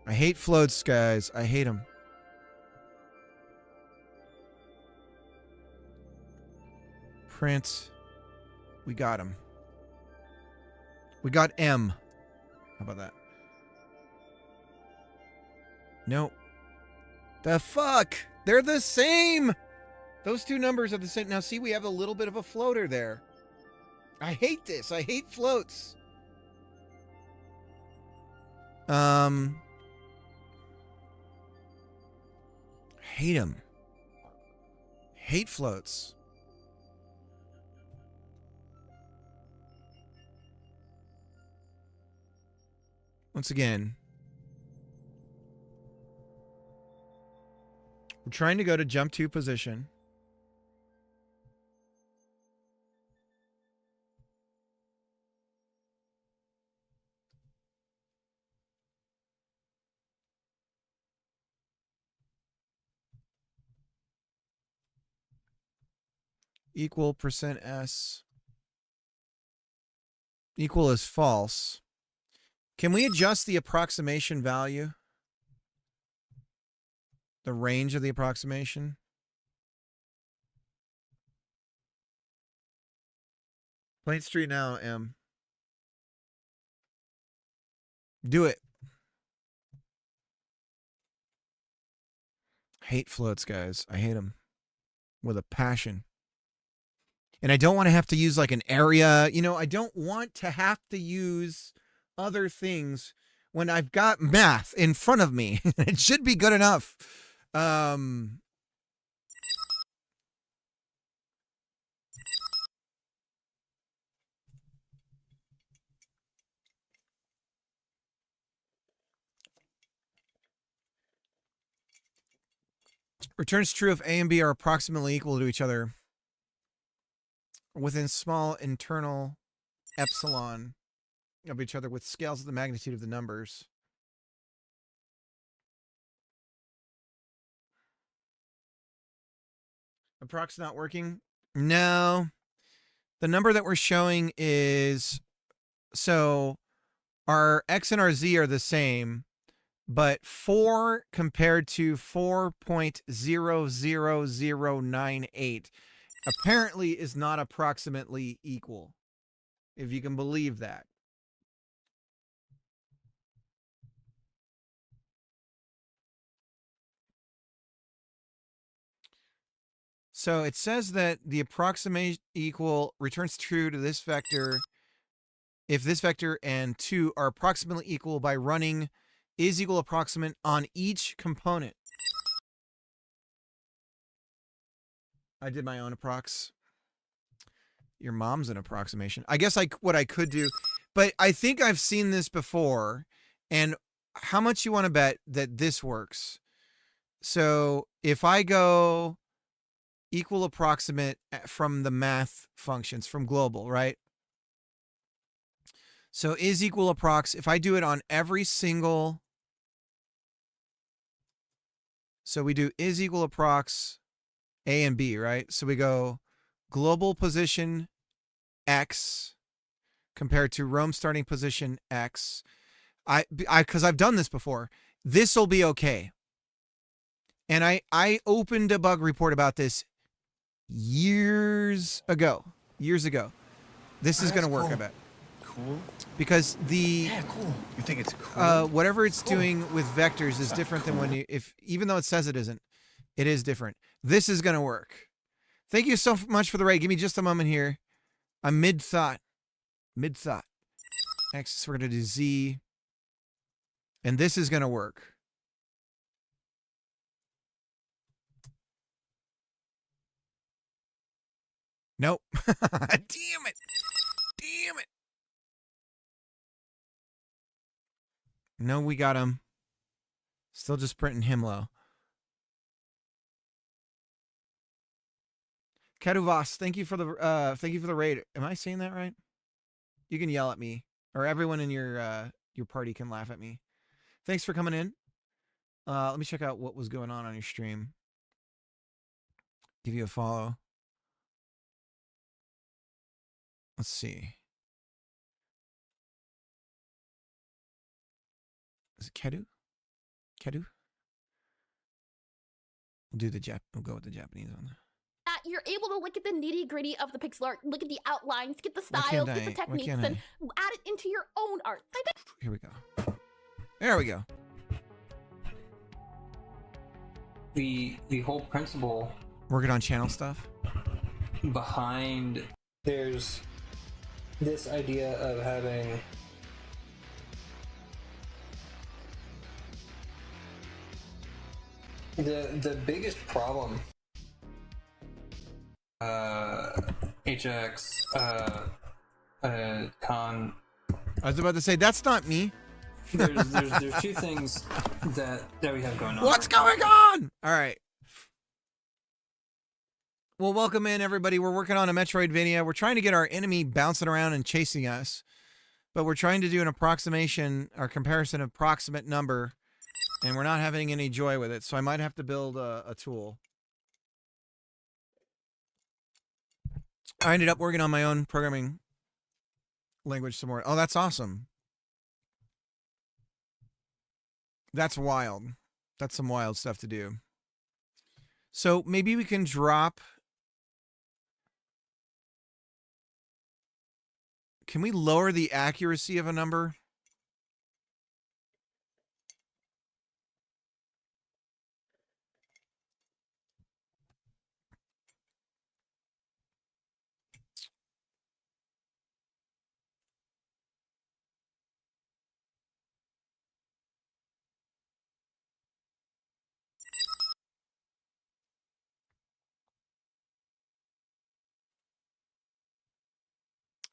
I hate floats, guys. I hate them. Print. We got him. We got M. How about that? Nope. The fuck? They're the same! Those two numbers are the same. Now, see, we have a little bit of a floater there. I hate this. I hate floats. Hate them. Hate floats. Once again, we're trying to go to jump to position. Equal %s. Equal is false. Can we adjust the approximation value? The range of the approximation? Plain Street now, M. Do it. Hate floats, guys. I hate them with a passion. And I don't want to have to use like an area. You know, I don't want to have to use other things when I've got math in front of me. It should be good enough. Returns true if A and B are approximately equal to each other within small internal epsilon of each other with scales of the magnitude of the numbers. Approx not working? No. The number that we're showing is, so our X and our Z are the same, but 4 compared to 4.00098 apparently is not approximately equal, if you can believe that. So it says that the approximate equal returns true to this vector if this vector and 2 are approximately equal by running is equal approximate on each component. I did my own approx. Your mom's an approximation. I guess what I could do, but I think I've seen this before. And how much you want to bet that this works? So if I go equal approximate from the math functions from global, right? So is equal approx, if I do it on every single, so we do is equal approx A and B, right? So we go global position X compared to Rome starting position X. Because I've done this before. This will be okay. And I opened a bug report about this years ago. This is going to work, cool. I bet. Cool? Because Yeah, cool. You think it's cool? whatever it's doing with vectors is different than when even though it says it isn't, it is different. This is going to work. Thank you so much for the raid. Give me just a moment here. I'm mid-thought. X, we're going to do Z. And this is going to work. Nope. Damn it. No, we got him. Still just printing Himlo. Keduvas, thank you for the raid. Am I saying that right? You can yell at me, or everyone in your party can laugh at me. Thanks for coming in. Let me check out what was going on your stream. Give you a follow. Let's see. Is it Kedu? We'll go with the Japanese one. You're able to look at the nitty gritty of the pixel art, look at the outlines, get the styles, get the techniques, and add it into your own art. Here we go. There we go. The whole principle working on channel stuff behind there's this idea of having the biggest problem HX con. I was about to say that's not me. there's two things that we have going on. What's going on? All right. Well, welcome in everybody. We're working on a Metroidvania. We're trying to get our enemy bouncing around and chasing us, but we're trying to do an approximation or comparison of approximate number, and we're not having any joy with it. So I might have to build a tool. I ended up working on my own programming language some more. Oh, that's awesome. That's wild. That's some wild stuff to do. So maybe we can drop. Can we lower the accuracy of a number?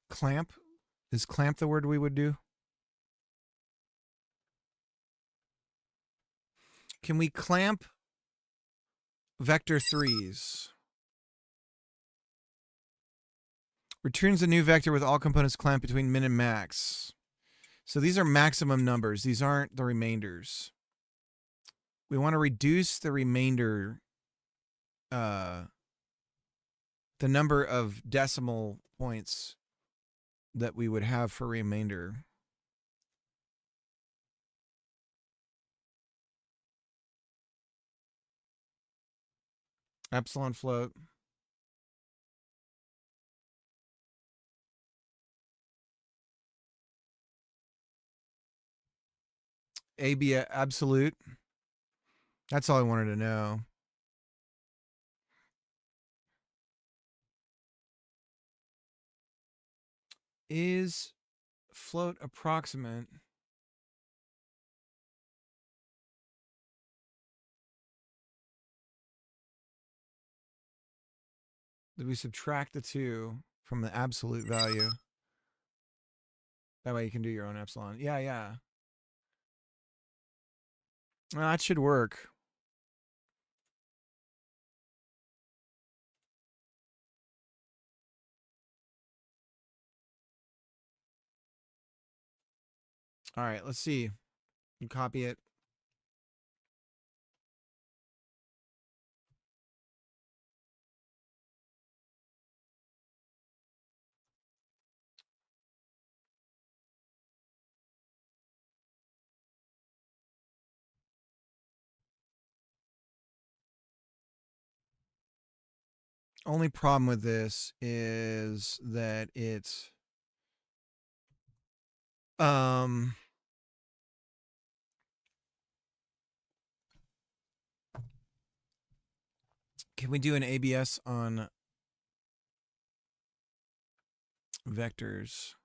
Clamp? Is clamp the word we would do? Can we clamp vector 3s? Returns a new vector with all components clamped between min and max. So these are maximum numbers. These aren't the remainders. We want to reduce the remainder, the number of decimal points that we would have for remainder. Epsilon float. A be absolute. That's all I wanted to know. Is float approximate? Did we subtract the 2 from the absolute value? That way you can do your own epsilon. Yeah. Well, that should work. All right, let's see. You copy it. Only problem with this is that it's can we do an ABS on vectors?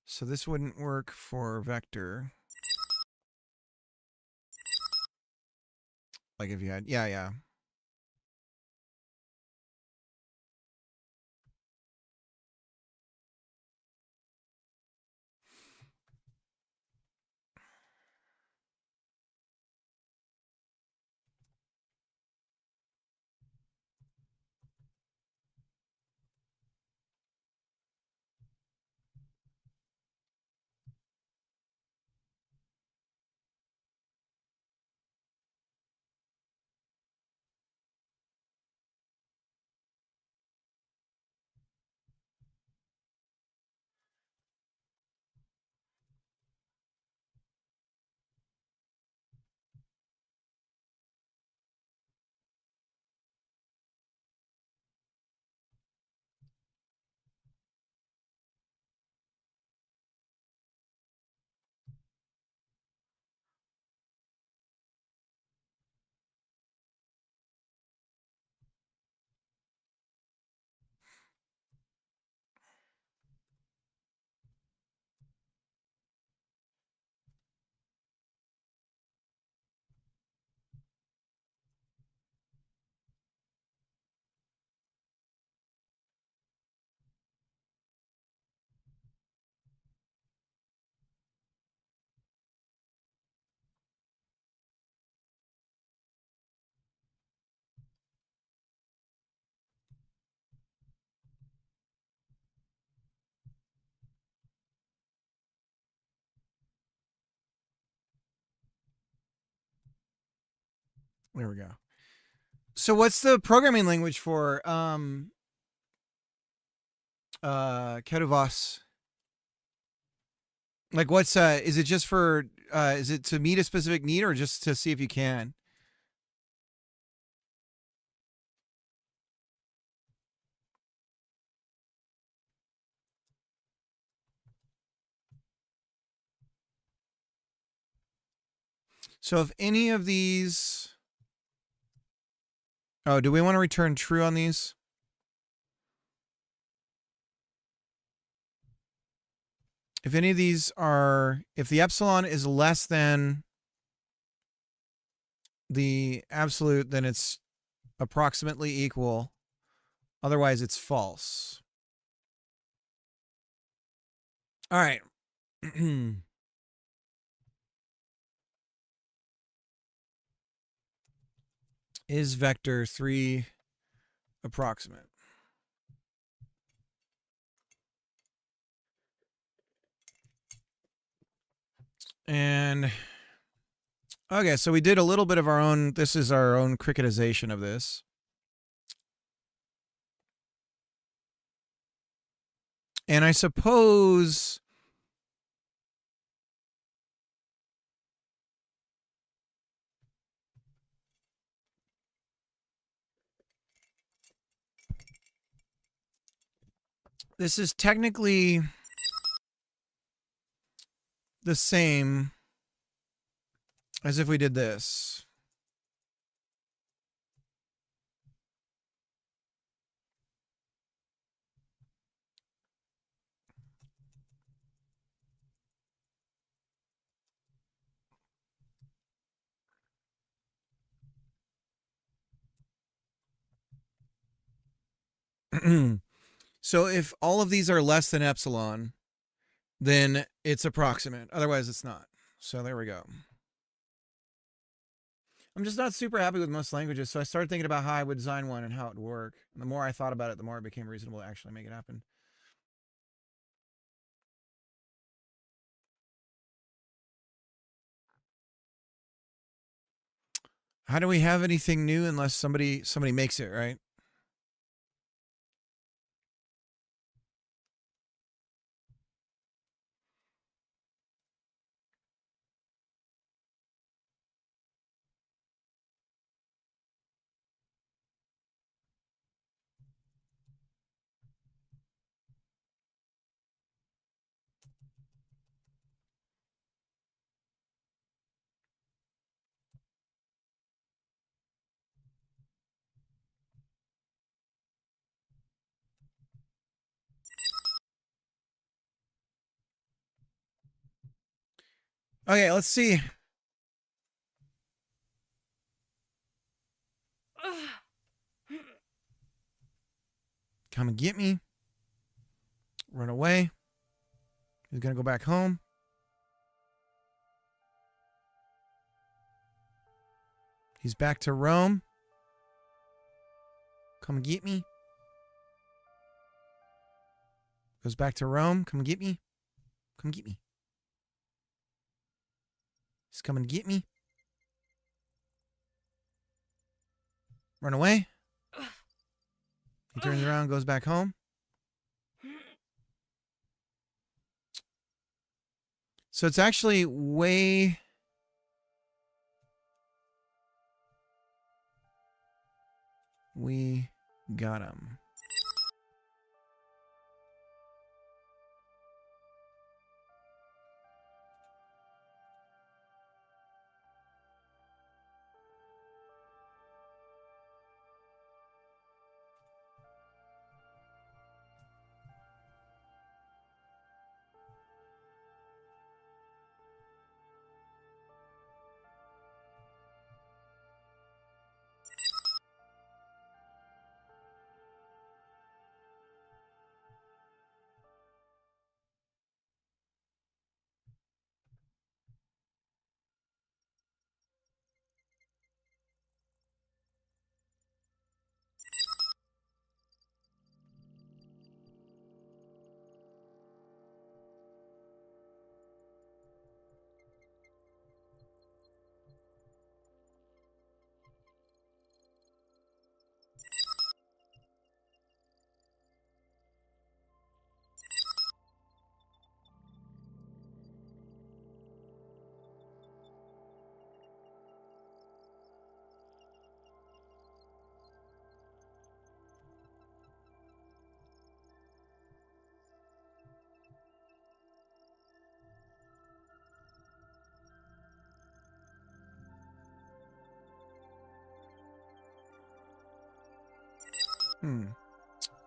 So this wouldn't work for vector. Like if you had, yeah. There we go. So what's the programming language for Keruvas? Like what's is it just for is it to meet a specific need or just to see if you can? So if any of these, oh, do we want to return true on these? If any of these are, if the epsilon is less than the absolute, then it's approximately equal. Otherwise, it's false. All right. Is vector 3 approximate? And okay, so we did a little bit of our own, this is our own cricketization of this. And I suppose this is technically the same as if we did this. So if all of these are less than epsilon, then it's approximate. Otherwise, it's not. So there we go. I'm just not super happy with most languages, so I started thinking about how I would design one and how it would work. And the more I thought about it, the more it became reasonable to actually make it happen. How do we have anything new unless somebody makes it, right? Okay, let's see. Come and get me. Run away. He's gonna go back home. He's back to Rome. Come and get me. Goes back to Rome. Come and get me. Come get me. He's coming to get me. Run away. He turns around, goes back home. So it's actually way... We got him.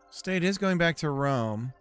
State is going back to Rome.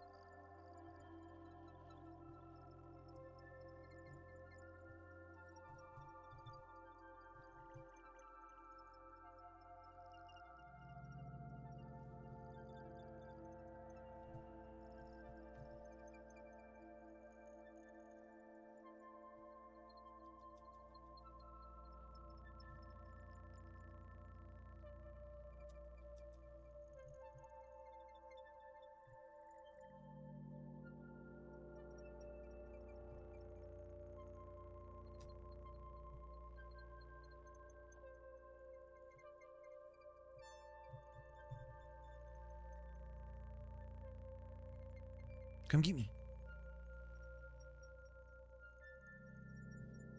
Come get me.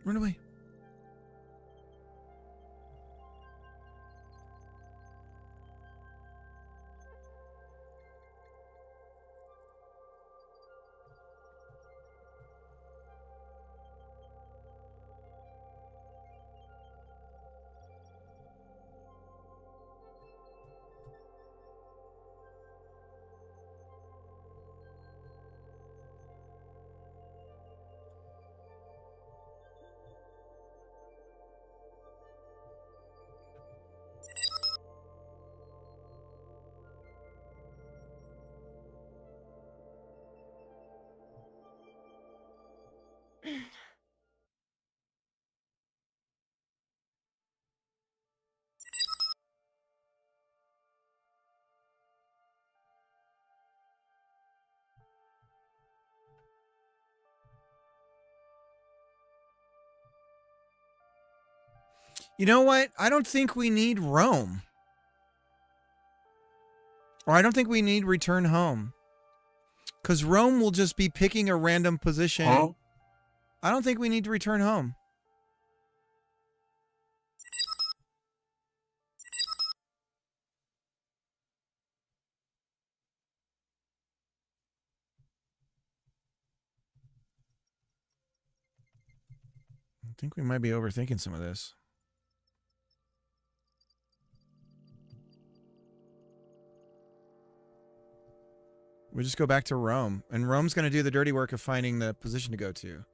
Run away. You know what? I don't think we need Rome. Or I don't think we need return home. Because Rome will just be picking a random position. Huh? I don't think we need to return home. I think we might be overthinking some of this. We just go back to Rome. And Rome's going to do the dirty work of finding the position to go to.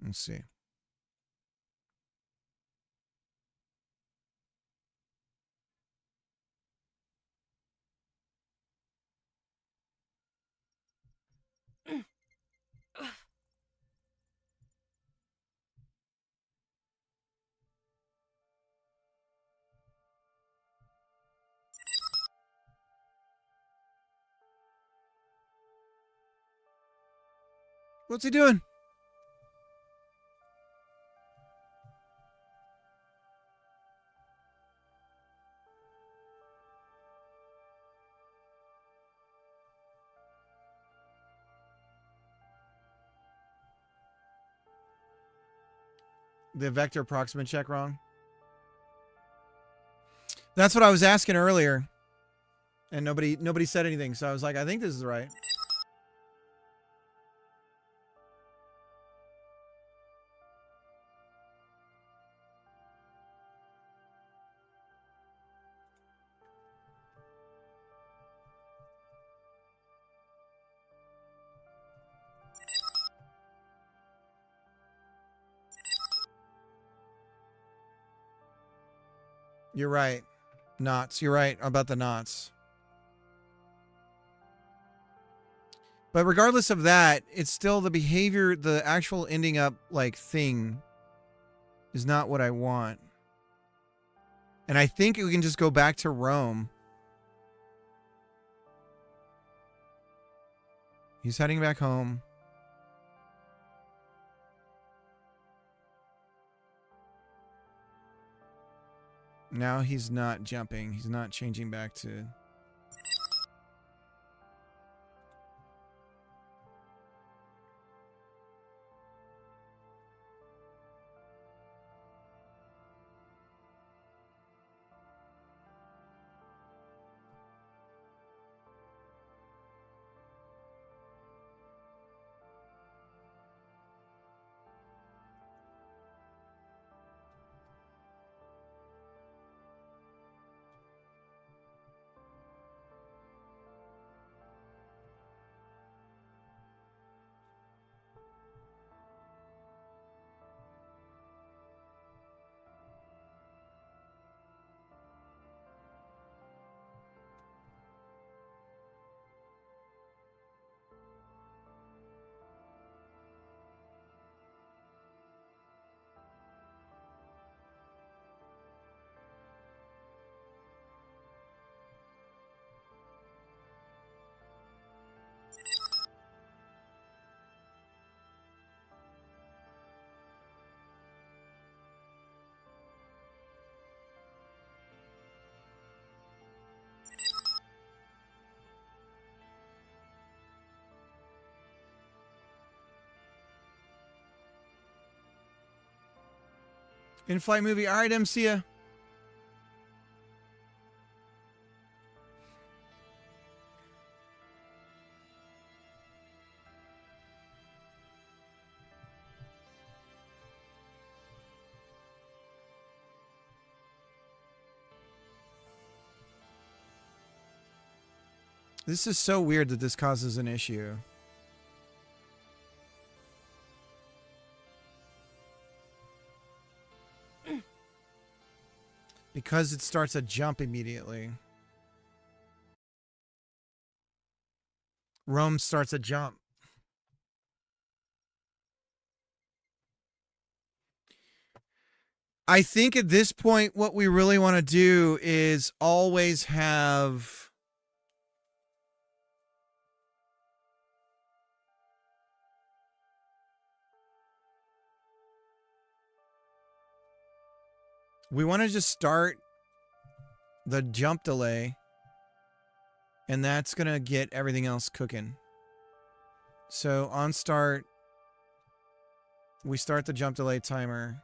Let's see. What's he doing? The vector approximate check wrong? That's what I was asking earlier. And nobody said anything, so I was like, I think this is right. You're right. Knots. You're right about the knots. But regardless of that, it's still the behavior, the actual ending up like thing is not what I want. And I think we can just go back to Rome. He's heading back home. Now he's not jumping. He's not changing back to... In-flight movie. All right, see ya. This is so weird that this causes an issue. Because it starts a jump immediately. Rome starts a jump. I think at this point, what we really want to do is always have... We want to just start the jump delay, and that's going to get everything else cooking. So on start, we start the jump delay timer.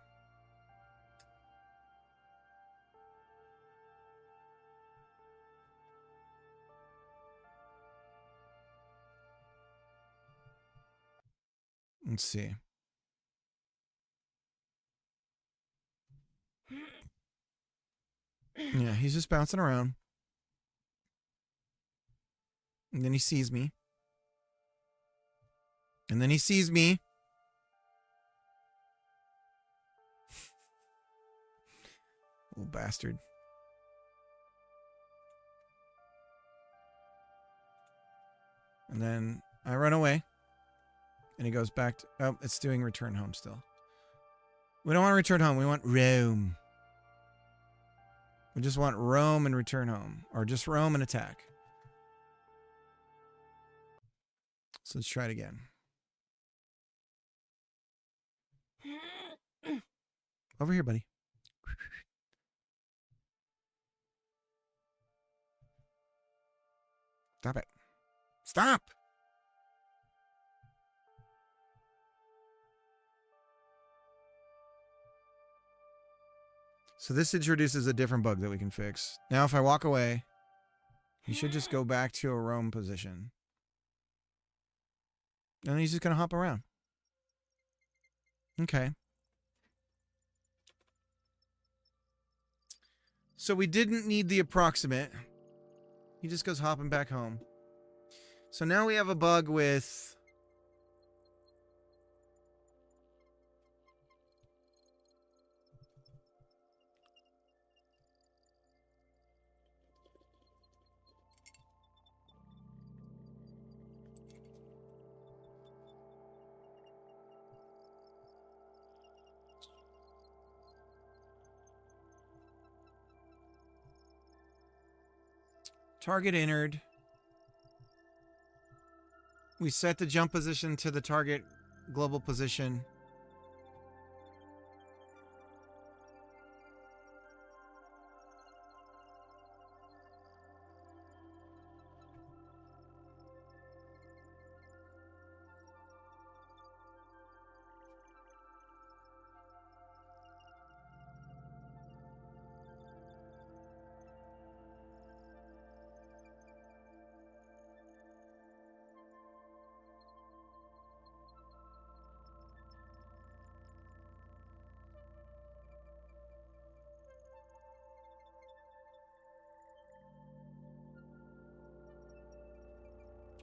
Let's see. Yeah, he's just bouncing around. And then he sees me. And then he sees me. Little bastard. And then I run away. And he goes back to... Oh, it's doing return home still. We don't want to return home. We want roam. We just want roam and return home. Or just roam and attack. So let's try it again. Over here, buddy. Stop it. Stop! So this introduces a different bug that we can fix. Now if I walk away, he should just go back to a roam position. And he's just going to hop around. Okay. So we didn't need the approximate. He just goes hopping back home. So now we have a bug with... Target entered. We set the jump position to the target global position.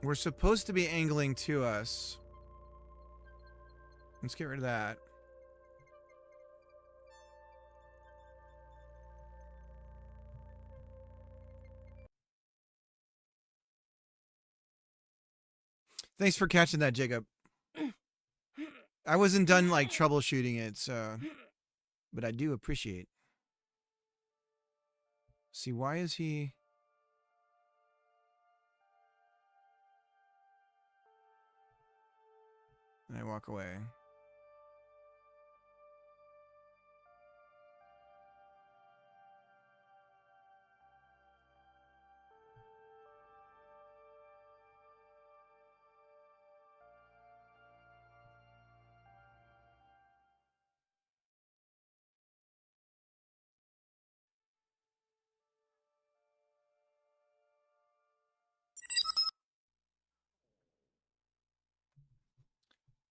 We're supposed to be angling to us. Let's get rid of that. Thanks for catching that, Jacob. I wasn't done like troubleshooting it, so but I do appreciate. See, why is he... And I walk away.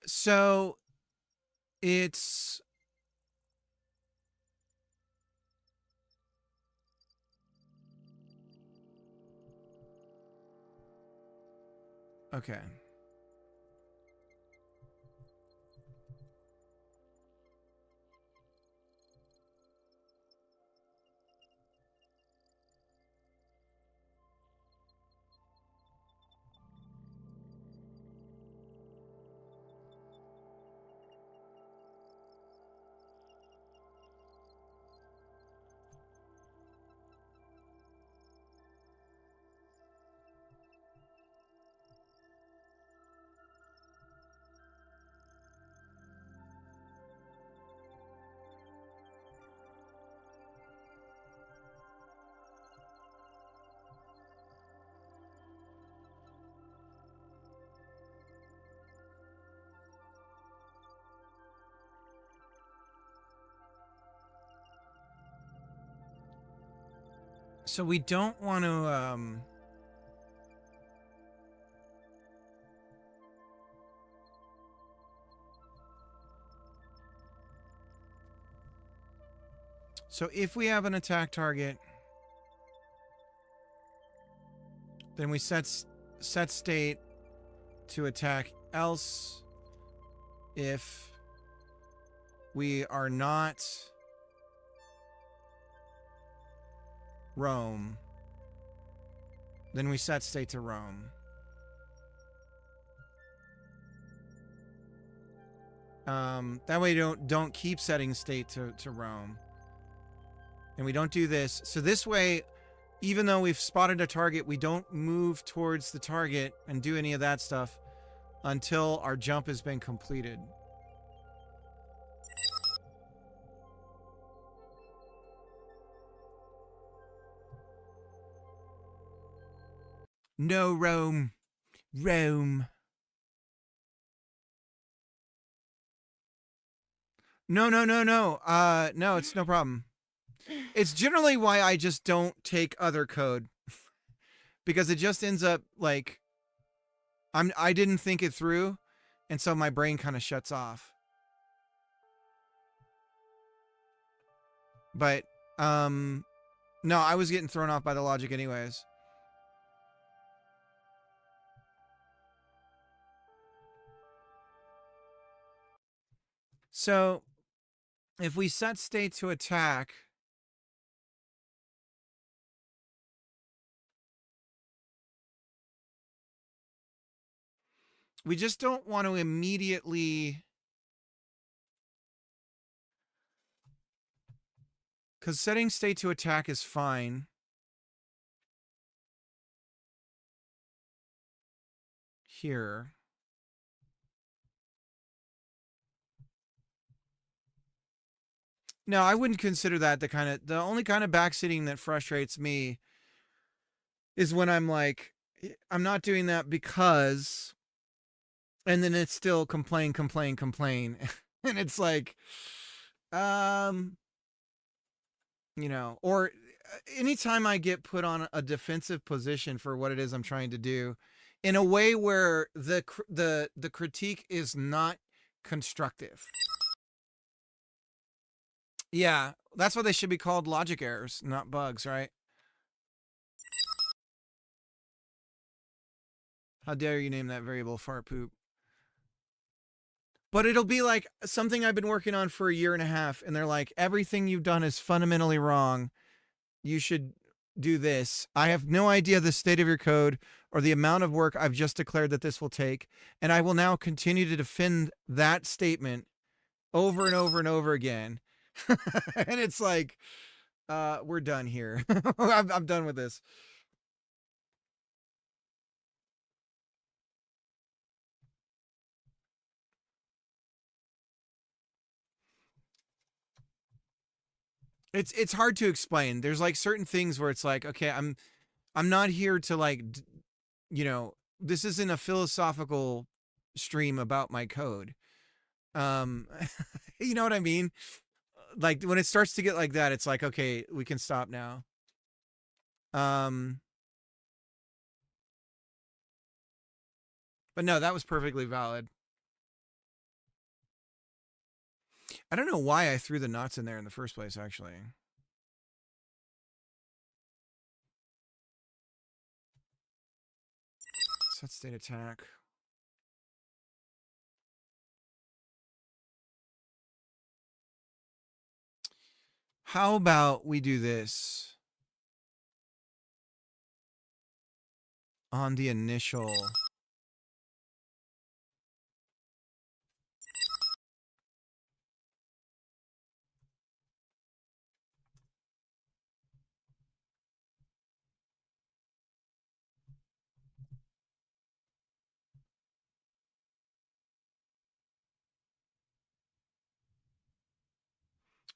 So it's okay. So we don't want to so if we have an attack target, then we set state to attack, else if we are not Rome. Then we set state to Rome. That way you don't keep setting state to Rome. And we don't do this. So this way, even though we've spotted a target, we don't move towards the target and do any of that stuff until our jump has been completed. No, Rome. Rome. No. No, it's no problem. It's generally why I just don't take other code. Because it just ends up like I didn't think it through, and so my brain kind of shuts off. But no, I was getting thrown off by the logic anyways. So, if we set state to attack, we just don't want to immediately, because setting state to attack is fine. Here. No, I wouldn't consider that the only kind of backseating that frustrates me is when I'm like, I'm not doing that because, and then it's still complain. And it's like, you know, or anytime I get put on a defensive position for what it is I'm trying to do in a way where the critique is not constructive. Yeah, that's why they should be called logic errors, not bugs, right? How dare you name that variable fart poop? But it'll be like something I've been working on for a year and a half, and they're like, everything you've done is fundamentally wrong. You should do this. I have no idea the state of your code or the amount of work I've just declared that this will take, and I will now continue to defend that statement over and over and over again. And it's like, we're done here. I'm done with this. It's hard to explain. There's like certain things where it's like, okay, I'm not here to like, you know, this isn't a philosophical stream about my code. You know what I mean? Like when it starts to get like that, it's like, okay, we can stop now. But no, that was perfectly valid. I don't know why I threw the knots in there in the first place, actually. Set state attack. How about we do this on the initial?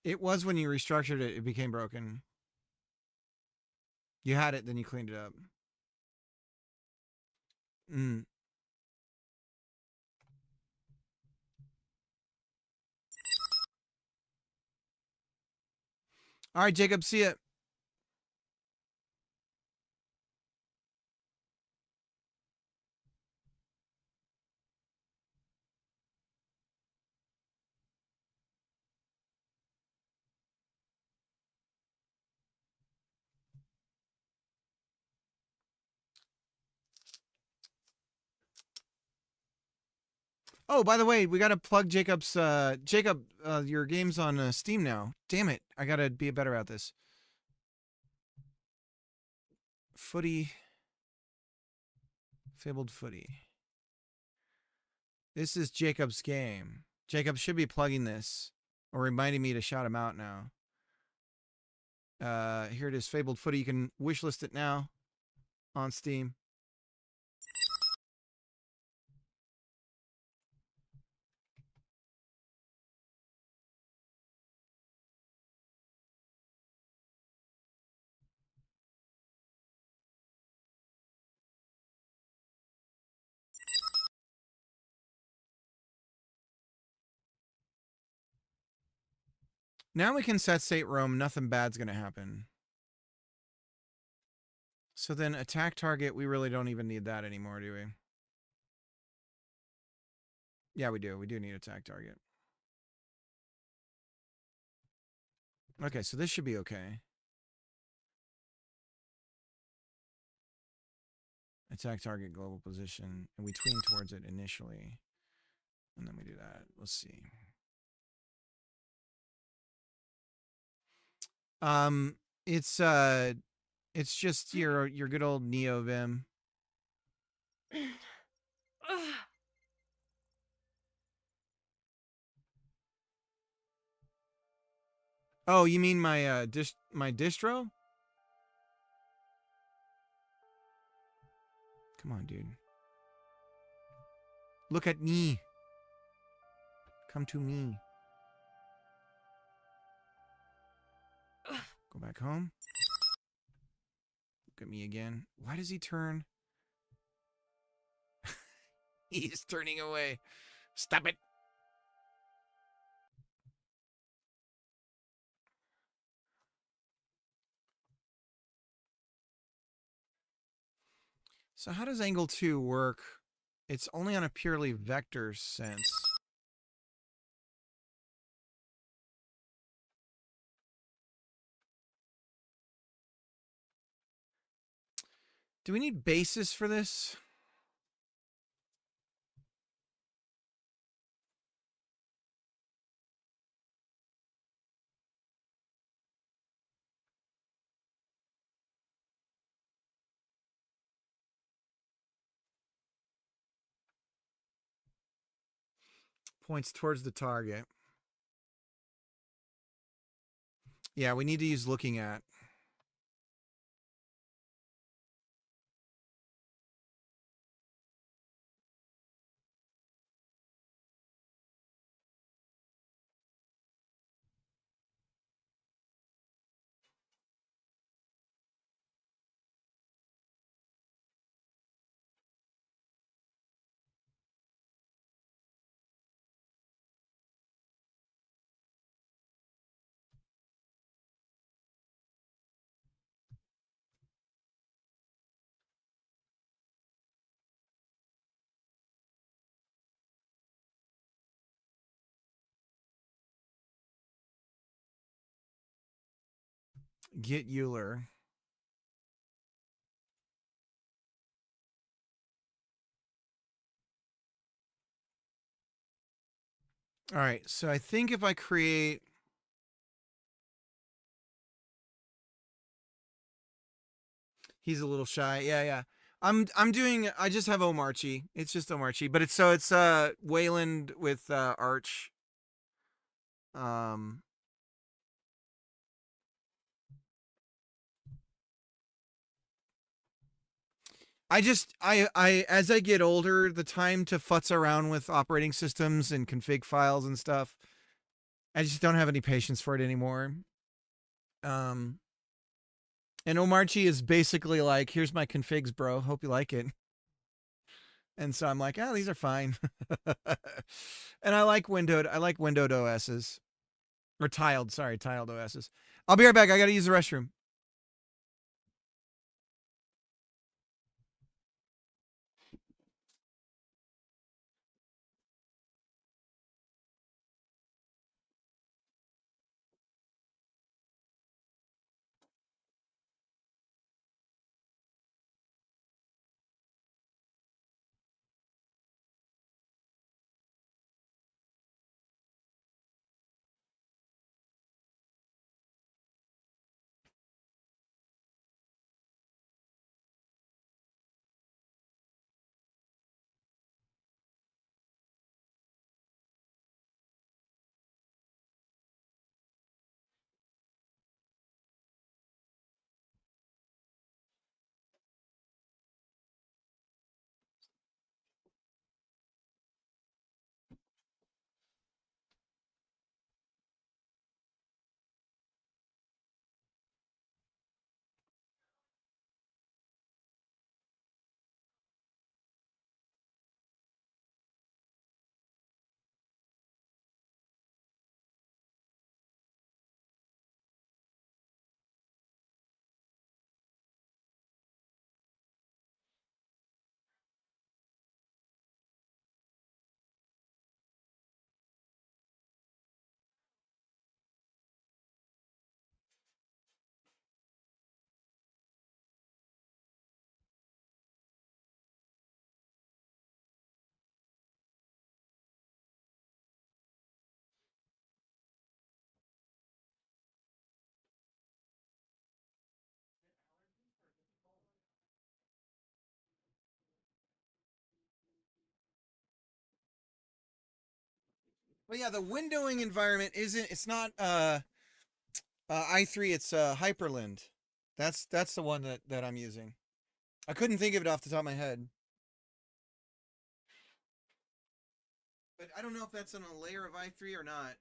It was when you restructured it, it became broken. You had it, then you cleaned it up. All right, Jacob, see ya. Oh, by the way, we got to plug Jacob's, Jacob, your game's on Steam now. Damn it. I got to be better at this. Footy. Fabled Footy. This is Jacob's game. Jacob should be plugging this or reminding me to shout him out now. Here it is, Fabled Footy. You can wishlist it now on Steam. Now we can set state roam. Nothing bad's going to happen. So then attack target, we really don't even need that anymore, do we? Yeah, we do. We do need attack target. Okay, so this should be okay. Attack target global position. And we tween towards it initially. And then we do that. Let's see. It's just your good old Neo Vim. Oh, you mean my my distro? Come on, dude. Look at me. Come to me. Go back home. Look at me again. Why does he turn? He's turning away. Stop it. So how does angle 2 work? It's only on a purely vector sense. Do we need basis for this? Points towards the target. Yeah, we need to use looking at. Get Euler. All right, so I think if I create... He's a little shy. Yeah. I'm doing... I just have Omarchi. It's just Omarchi. But it's Wayland with Arch. I as I get older, the time to futz around with operating systems and config files and stuff, I just don't have any patience for it anymore. And Omarchi is basically like, here's my configs, bro. Hope you like it. And so I'm like, these are fine. And I like windowed OSs. Or tiled OSs. I'll be right back. I gotta use the restroom. But yeah, the windowing environment it's not i3, it's Hyperland. That's the one that I'm using. I couldn't think of it off the top of my head. But I don't know if that's on a layer of i3 or not.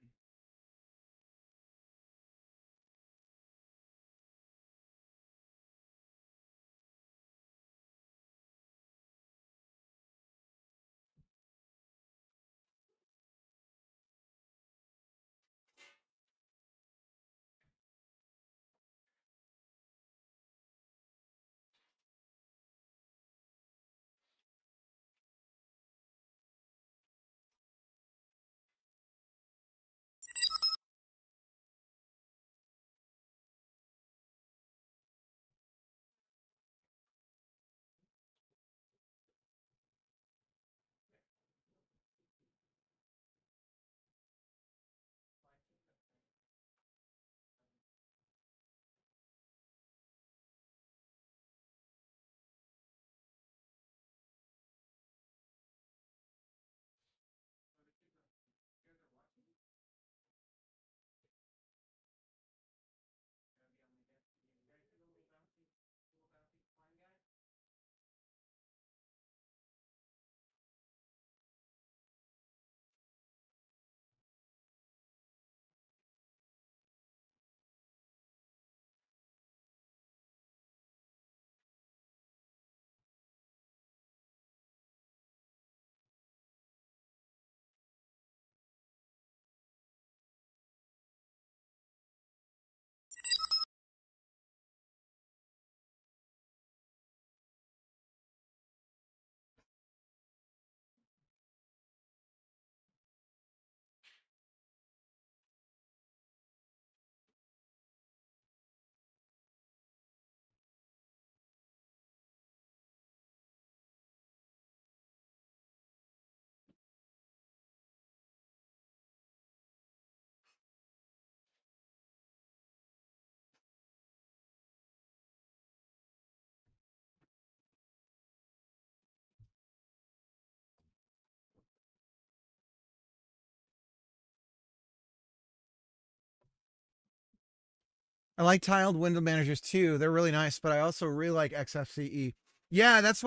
I like tiled window managers too. They're really nice, but I also really like XFCE. Yeah, that's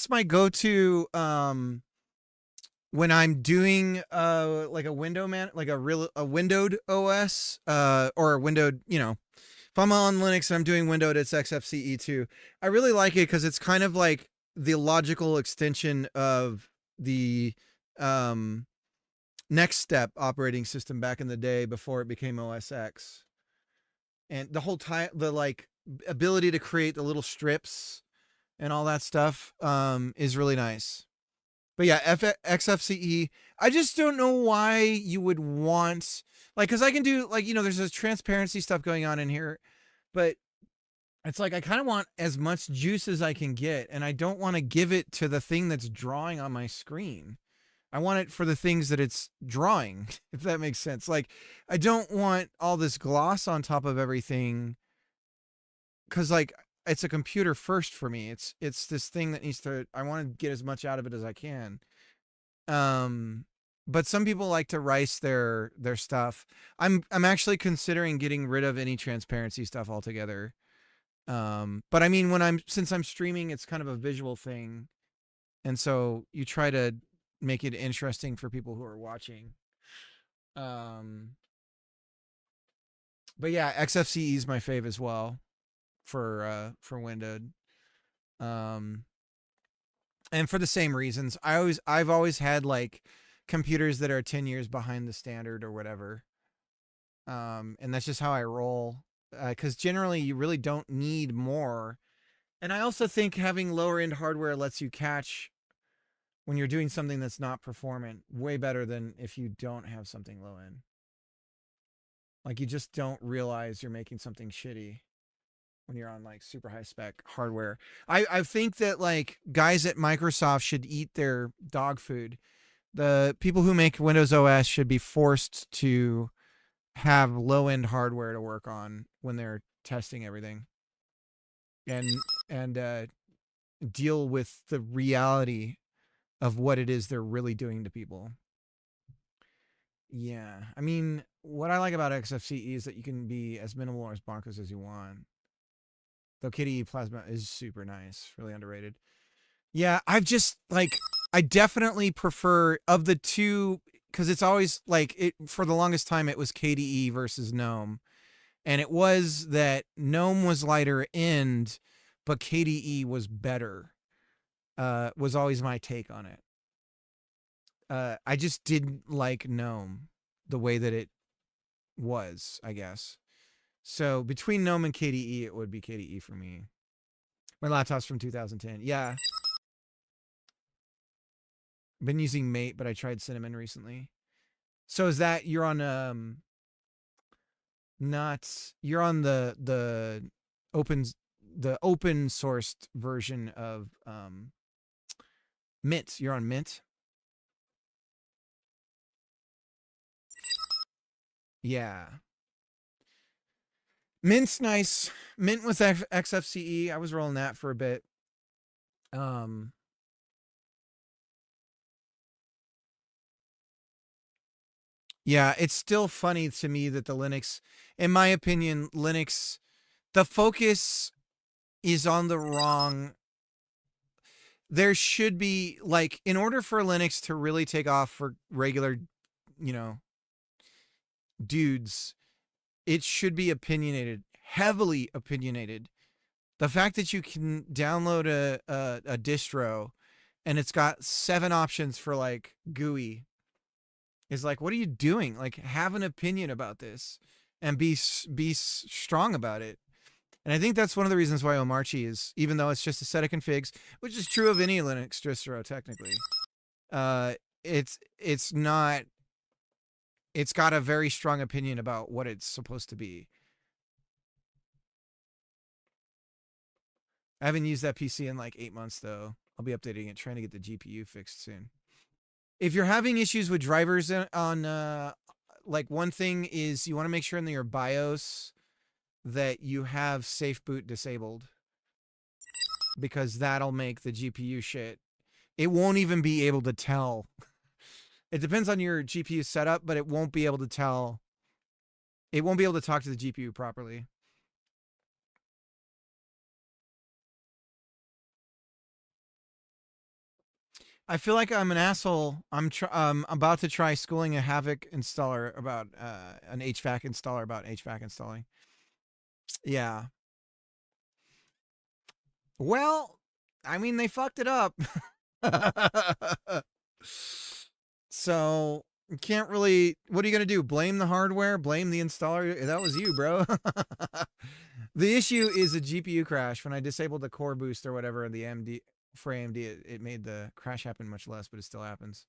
my go-to when I'm doing like a window man, like a windowed OS or a windowed, if I'm on Linux and I'm doing windowed, it's XFCE too. I really like it because it's kind of like the logical extension of the next step operating system back in the day before it became OS X. And the whole time, the like ability to create the little strips and all that stuff is really nice. But yeah, XFCE, I just don't know why you would want, like, because I can do, like, there's this transparency stuff going on in here, but it's like I kind of want as much juice as I can get, and I don't want to give it to the thing that's drawing on my screen. I want it for the things that it's drawing, if that makes sense. Like, I don't want all this gloss on top of everything, because, like, it's a computer first for me. It's this thing that needs to, I want to get as much out of it as I can. But some people like to rice their stuff. I'm actually considering getting rid of any transparency stuff altogether. But I mean, since I'm streaming, it's kind of a visual thing, and so you try to make it interesting for people who are watching. But yeah, XFCE is my fave as well for windowed. And for the same reasons, I've always had like computers that are 10 years behind the standard or whatever. And that's just how I roll. Because generally you really don't need more. And I also think having lower end hardware lets you catch when you're doing something that's not performant way better than if you don't have something low end. Like, you just don't realize you're making something shitty when you're on like super high spec hardware. I think that like guys at Microsoft should eat their dog food. The people who make Windows OS should be forced to have low end hardware to work on when they're testing everything, and deal with the reality of what it is they're really doing to people. Yeah, I mean, what I like about XFCE is that you can be as minimal or as bonkers as you want. Though KDE Plasma is super nice, really underrated. Yeah, I've just like I definitely prefer of the two because it's always like it for the longest time it was KDE versus GNOME, and it was that GNOME was lighter end, but KDE was better. Was always my take on it. I just didn't like GNOME the way that it was, I guess. So between GNOME and KDE, it would be KDE for me. My laptop's from 2010. Yeah. Been using Mate, but I tried Cinnamon recently. So is that you're on not you're on the open sourced version of Mint. You're on Mint? Yeah. Mint's nice. Mint with XFCE. I was rolling that for a bit. Yeah, it's still funny to me that the Linux, in my opinion, Linux, the focus is on the wrong. There should be, like, in order for Linux to really take off for regular, dudes, it should be opinionated, heavily opinionated. The fact that you can download a distro and it's got 7 options for, like, GUI is like, what are you doing? Like, have an opinion about this and be strong about it. And I think that's one of the reasons why Omarchi is, even though it's just a set of configs, which is true of any Linux distro technically, it's not. It's got a very strong opinion about what it's supposed to be. I haven't used that PC in like 8 months though. I'll be updating it, trying to get the GPU fixed soon. If you're having issues with drivers on, like one thing is you want to make sure in your BIOS that you have safe boot disabled, because that'll make the GPU shit. It won't even be able to tell. It depends on your GPU setup, but it won't be able to tell. It won't be able to talk to the GPU properly. I feel like I'm an asshole. I'm about to try schooling a Havoc installer about an HVAC installer about HVAC installing. Yeah. Well, I mean, they fucked it up. So you can't really. What are you gonna do? Blame the hardware? Blame the installer? That was you, bro. The issue is a GPU crash. When I disabled the core boost or whatever, the AMD for AMD, it made the crash happen much less, but it still happens.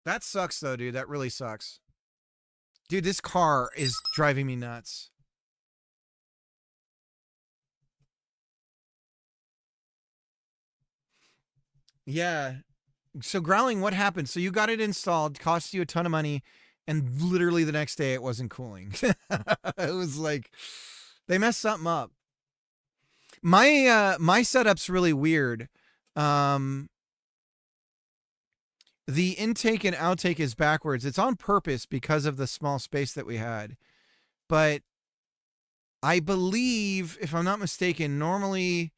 That sucks though, dude. That really sucks. Dude, this car is driving me nuts. Yeah. So Growling, what happened? So you got it installed, cost you a ton of money, and literally the next day it wasn't cooling. It was like they messed something up. My setup's really weird. The intake and outtake is backwards. It's on purpose because of the small space that we had. But I believe, if I'm not mistaken, normally,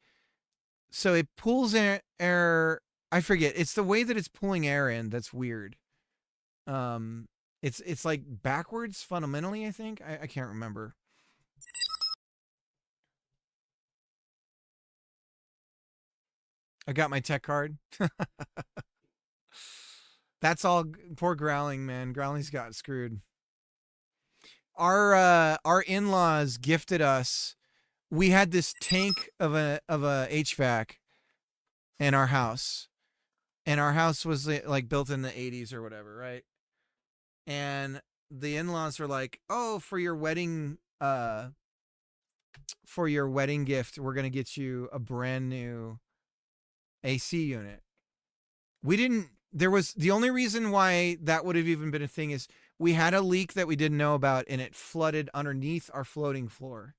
so it pulls air. I forget. It's the way that it's pulling air in that's weird. It's like backwards fundamentally, I think. I can't remember. I got my tech card. That's all. Poor Growling, man. Growling's got screwed. Our in-laws gifted us. We had this tank of a HVAC in our house, and our house was like built in the 80s or whatever, right? And the in-laws were like, "Oh, for your wedding gift, we're gonna get you a brand new AC unit." We didn't. There was the only reason why that would have even been a thing is we had a leak that we didn't know about, and it flooded underneath our floating floor.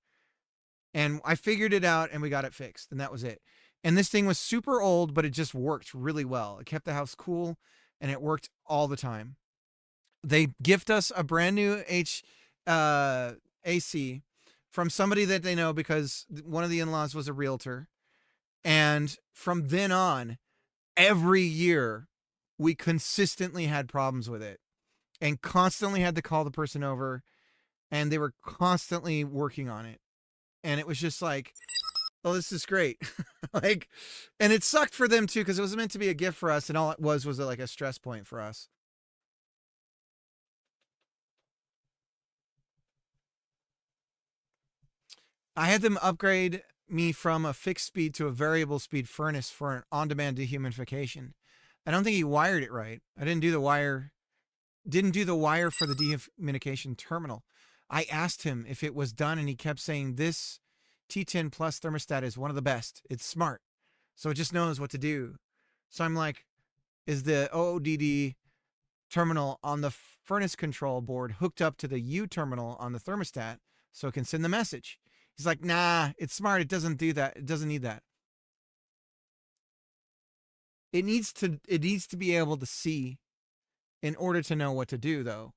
And I figured it out, and we got it fixed, and that was it. And this thing was super old, but it just worked really well. It kept the house cool, and it worked all the time. They gift us a brand new AC from somebody that they know because one of the in-laws was a realtor. And from then on, every year, we consistently had problems with it and constantly had to call the person over, and they were constantly working on it. And it was just like, oh, this is great. Like, and it sucked for them too, because it was meant to be a gift for us, and all it was like a stress point for us. I had them upgrade me from a fixed speed to a variable speed furnace for an on-demand dehumidification. I don't think he wired it right. I didn't do the wire for the dehumidification terminal. I asked him if it was done, and he kept saying this T10 Plus thermostat is one of the best. It's smart, so it just knows what to do. So I'm like, is the OODD terminal on the furnace control board hooked up to the U terminal on the thermostat so it can send the message? He's like, nah, it's smart. It doesn't do that. It doesn't need that. It needs to be able to see in order to know what to do, though.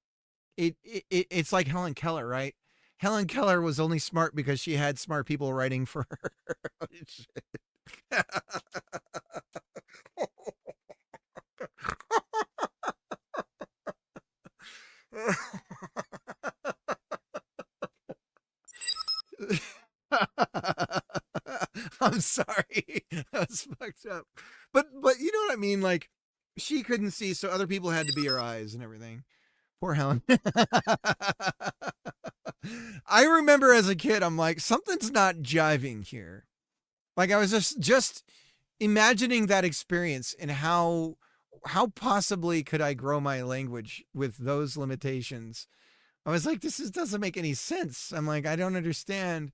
It's like Helen Keller, right? Helen Keller was only smart because she had smart people writing for her. I'm sorry. That was fucked up. But you know what I mean? Like, she couldn't see, so other people had to be her eyes and everything. Poor Helen. I remember as a kid, I'm like, something's not jiving here. Like, I was just imagining that experience and how possibly could I grow my language with those limitations. I was like, this doesn't make any sense. I'm like, I don't understand.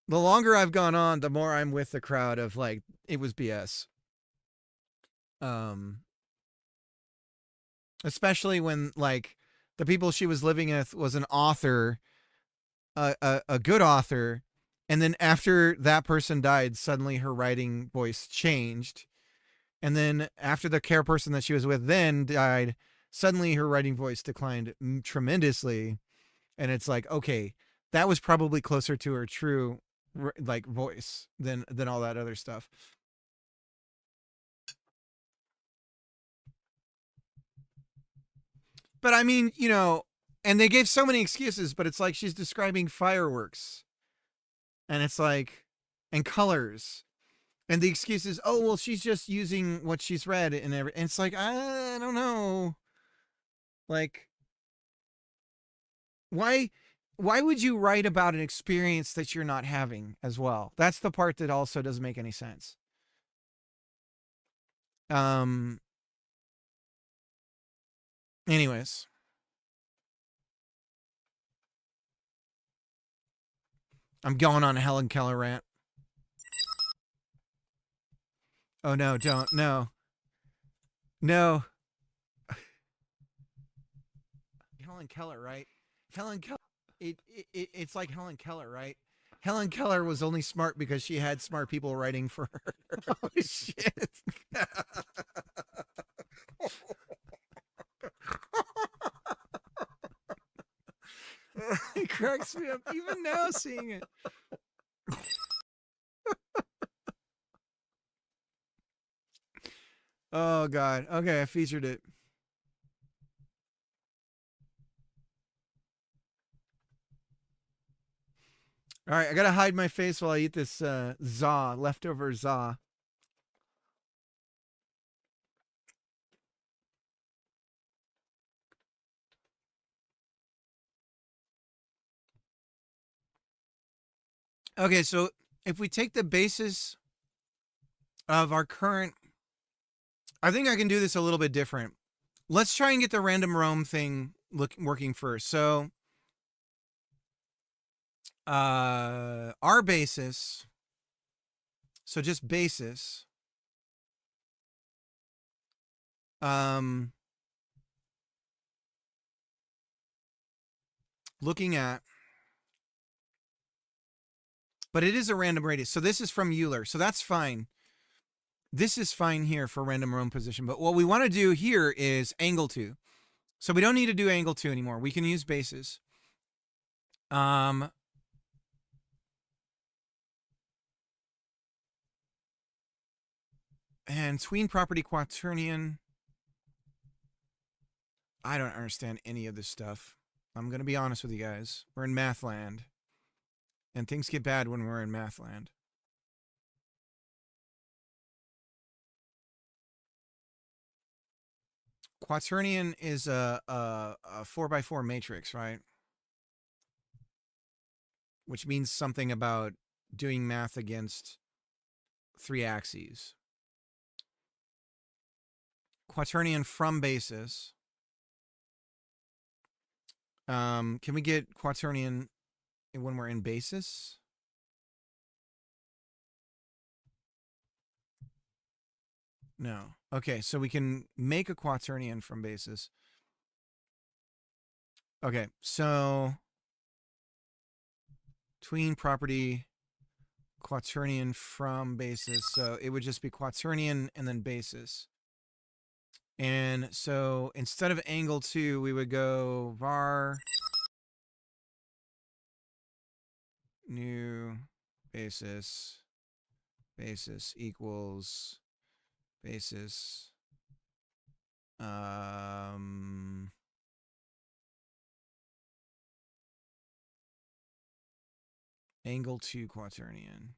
The longer I've gone on, the more I'm with the crowd of like, it was BS. Especially when like the people she was living with was an author, a good author, and then after that person died, suddenly her writing voice changed, and then after the care person that she was with then died, suddenly her writing voice declined tremendously, and it's like, okay, that was probably closer to her true like voice than all that other stuff. But I mean, you know, and they gave so many excuses, but it's like she's describing fireworks. And it's like, and colors. And the excuse is, oh, well, she's just using what she's read and everything. And it's like, I don't know. Like, why would you write about an experience that you're not having as well? That's the part that also doesn't make any sense. Anyways. I'm going on a Helen Keller rant. Oh no, don't. No. No. Helen Keller, right? Helen Keller. It's like Helen Keller, right? Helen Keller was only smart because she had smart people writing for her. Oh shit. It cracks me up even now seeing it. Oh god. Okay, I featured it. All right, I gotta hide my face while I eat this leftover za. Okay, so if we take the basis of our current, I think I can do this a little bit different. Let's try and get the random roam thing working first. So, our basis, so just basis, looking at But it is a random radius. So this is from Euler. So that's fine. This is fine here for random room position. But what we want to do here is angle 2. So we don't need to do angle 2 anymore. We can use bases. And tween property quaternion. I don't understand any of this stuff. I'm going to be honest with you guys. We're in math land. And things get bad when we're in math land. Quaternion is a 4x4 matrix, right? Which means something about doing math against 3 axes. Quaternion from basis. Can we get quaternion when we're in basis? No. Okay, so we can make a quaternion from basis. Okay, so tween property quaternion from basis. So it would just be quaternion and then basis. And so instead of angle 2, we would go var new basis equals basis angle 2 quaternion.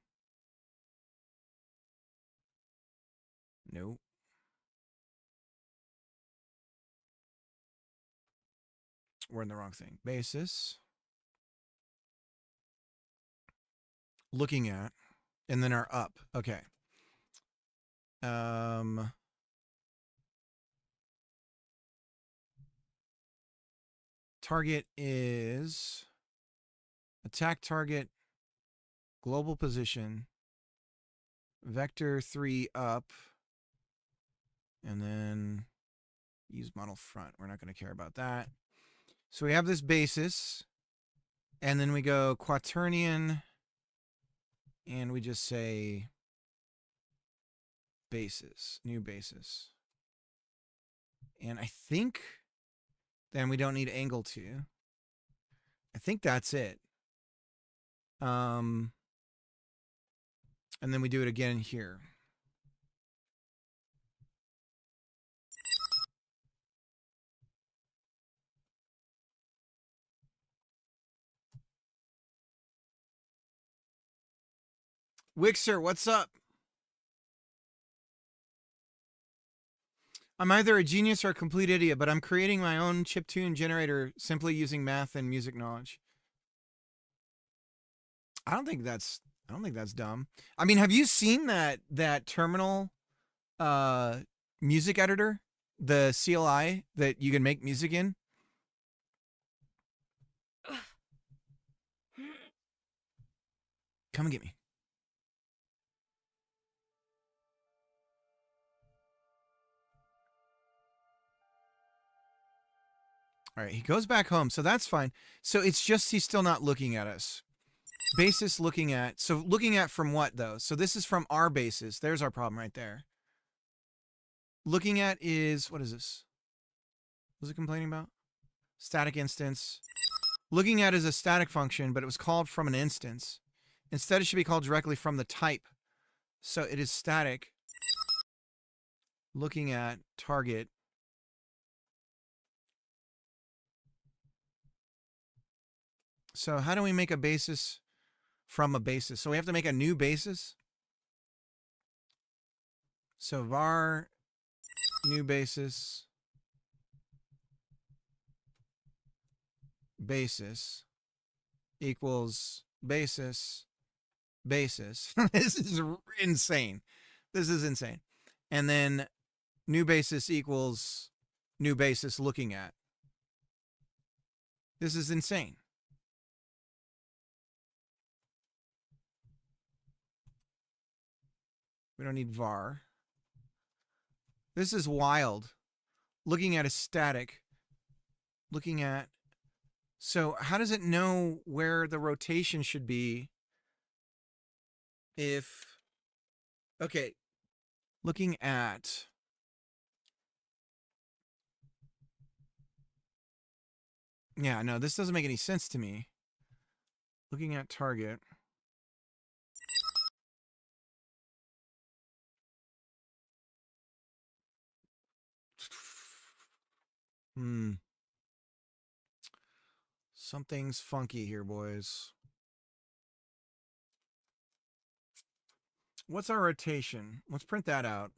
Nope. We're in the wrong thing. Basis. Looking at. And then our up. Okay. Target is attack target, global position, vector 3 up, and then use model front. We're not going to care about that. So we have this basis, and then we go quaternion, and we just say basis, new basis. And I think then we don't need angle 2. I think that's it. And then we do it again here. Wixer, what's up? I'm either a genius or a complete idiot, but I'm creating my own chiptune generator simply using math and music knowledge. I don't think that's dumb. I mean, have you seen that terminal music editor, the CLI that you can make music in? Come and get me. All right, he goes back home, so that's fine. So it's just he's still not looking at us. Basis looking at. So looking at from what, though? So this is from our basis. There's our problem right there. Looking at is, what is this? What was it complaining about? Static instance. Looking at is a static function, but it was called from an instance. Instead, it should be called directly from the type. So it is static. Looking at target. So how do we make a basis from a basis? So we have to make a new basis. So var new basis equals basis. This is insane. This is insane. And then new basis equals new basis looking at. This is insane. We don't need var. This is wild. Looking at is static. Looking at. So how does it know where the rotation should be if okay, looking at yeah, no, this doesn't make any sense to me. Looking at Target. Something's funky here, boys. What's our rotation? Let's print that out.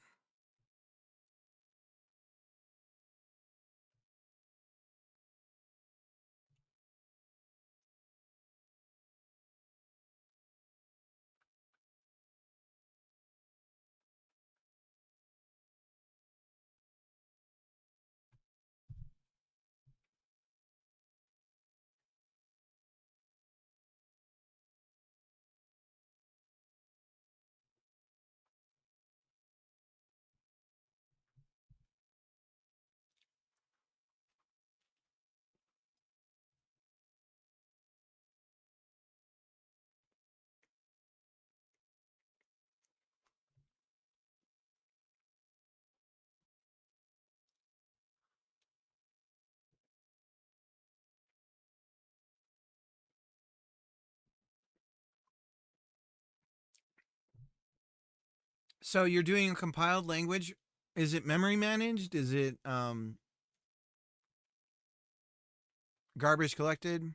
So you're doing a compiled language. Is it memory managed? Is it garbage collected?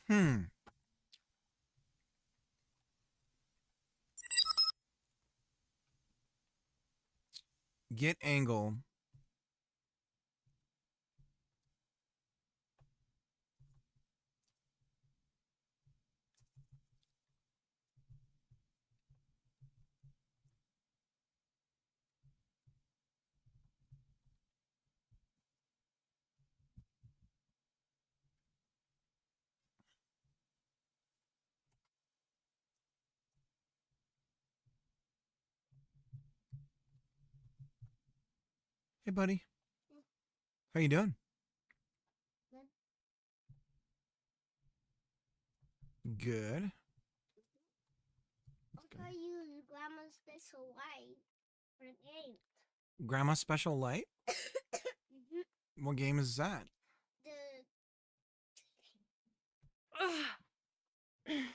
Hmm. Get angle. Hey, buddy. How you doing? Good. I use Grandma's special light for the game. Grandma's Special Light? What game is that? The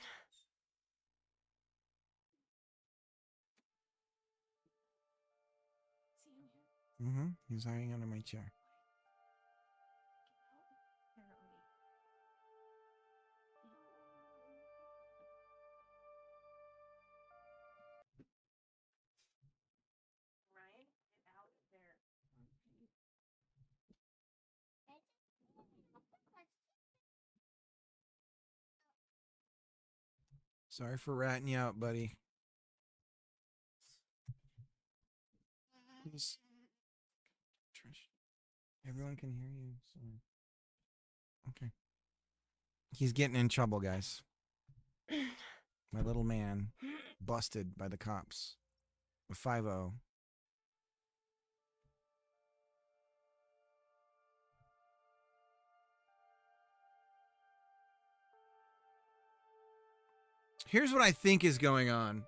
He's hiding under my chair. Sorry for ratting you out, buddy. Please. Trish. Everyone can hear you. So. Okay. He's getting in trouble, guys. My little man busted by the cops. With 5-0. Here's what I think is going on.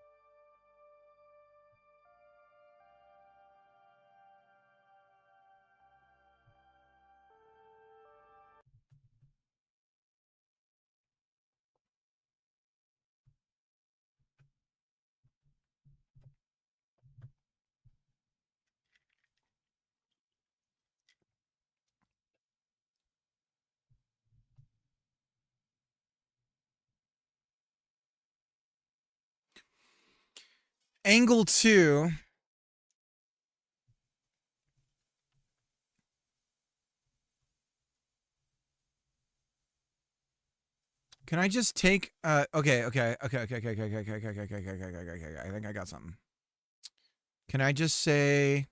Angle 2. Can I just take okay. I think I got something. Can I just say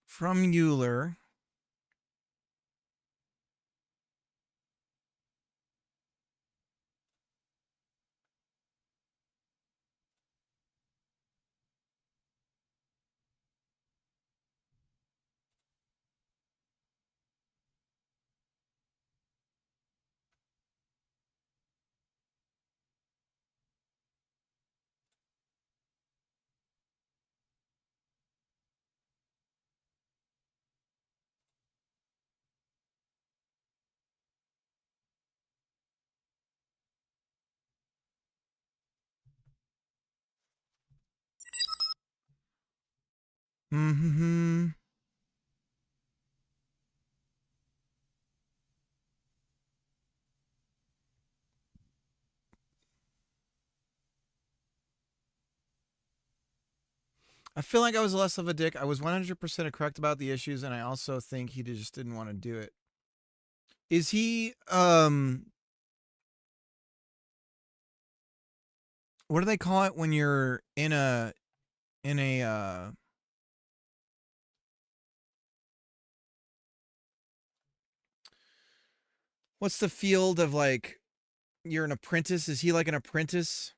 from Euler. I feel like I was less of a dick. I was 100% correct about the issues, and I also think he just didn't want to do it. Is he what do they call it when you're in a what's the field of, like, you're an apprentice? Is he like an apprentice?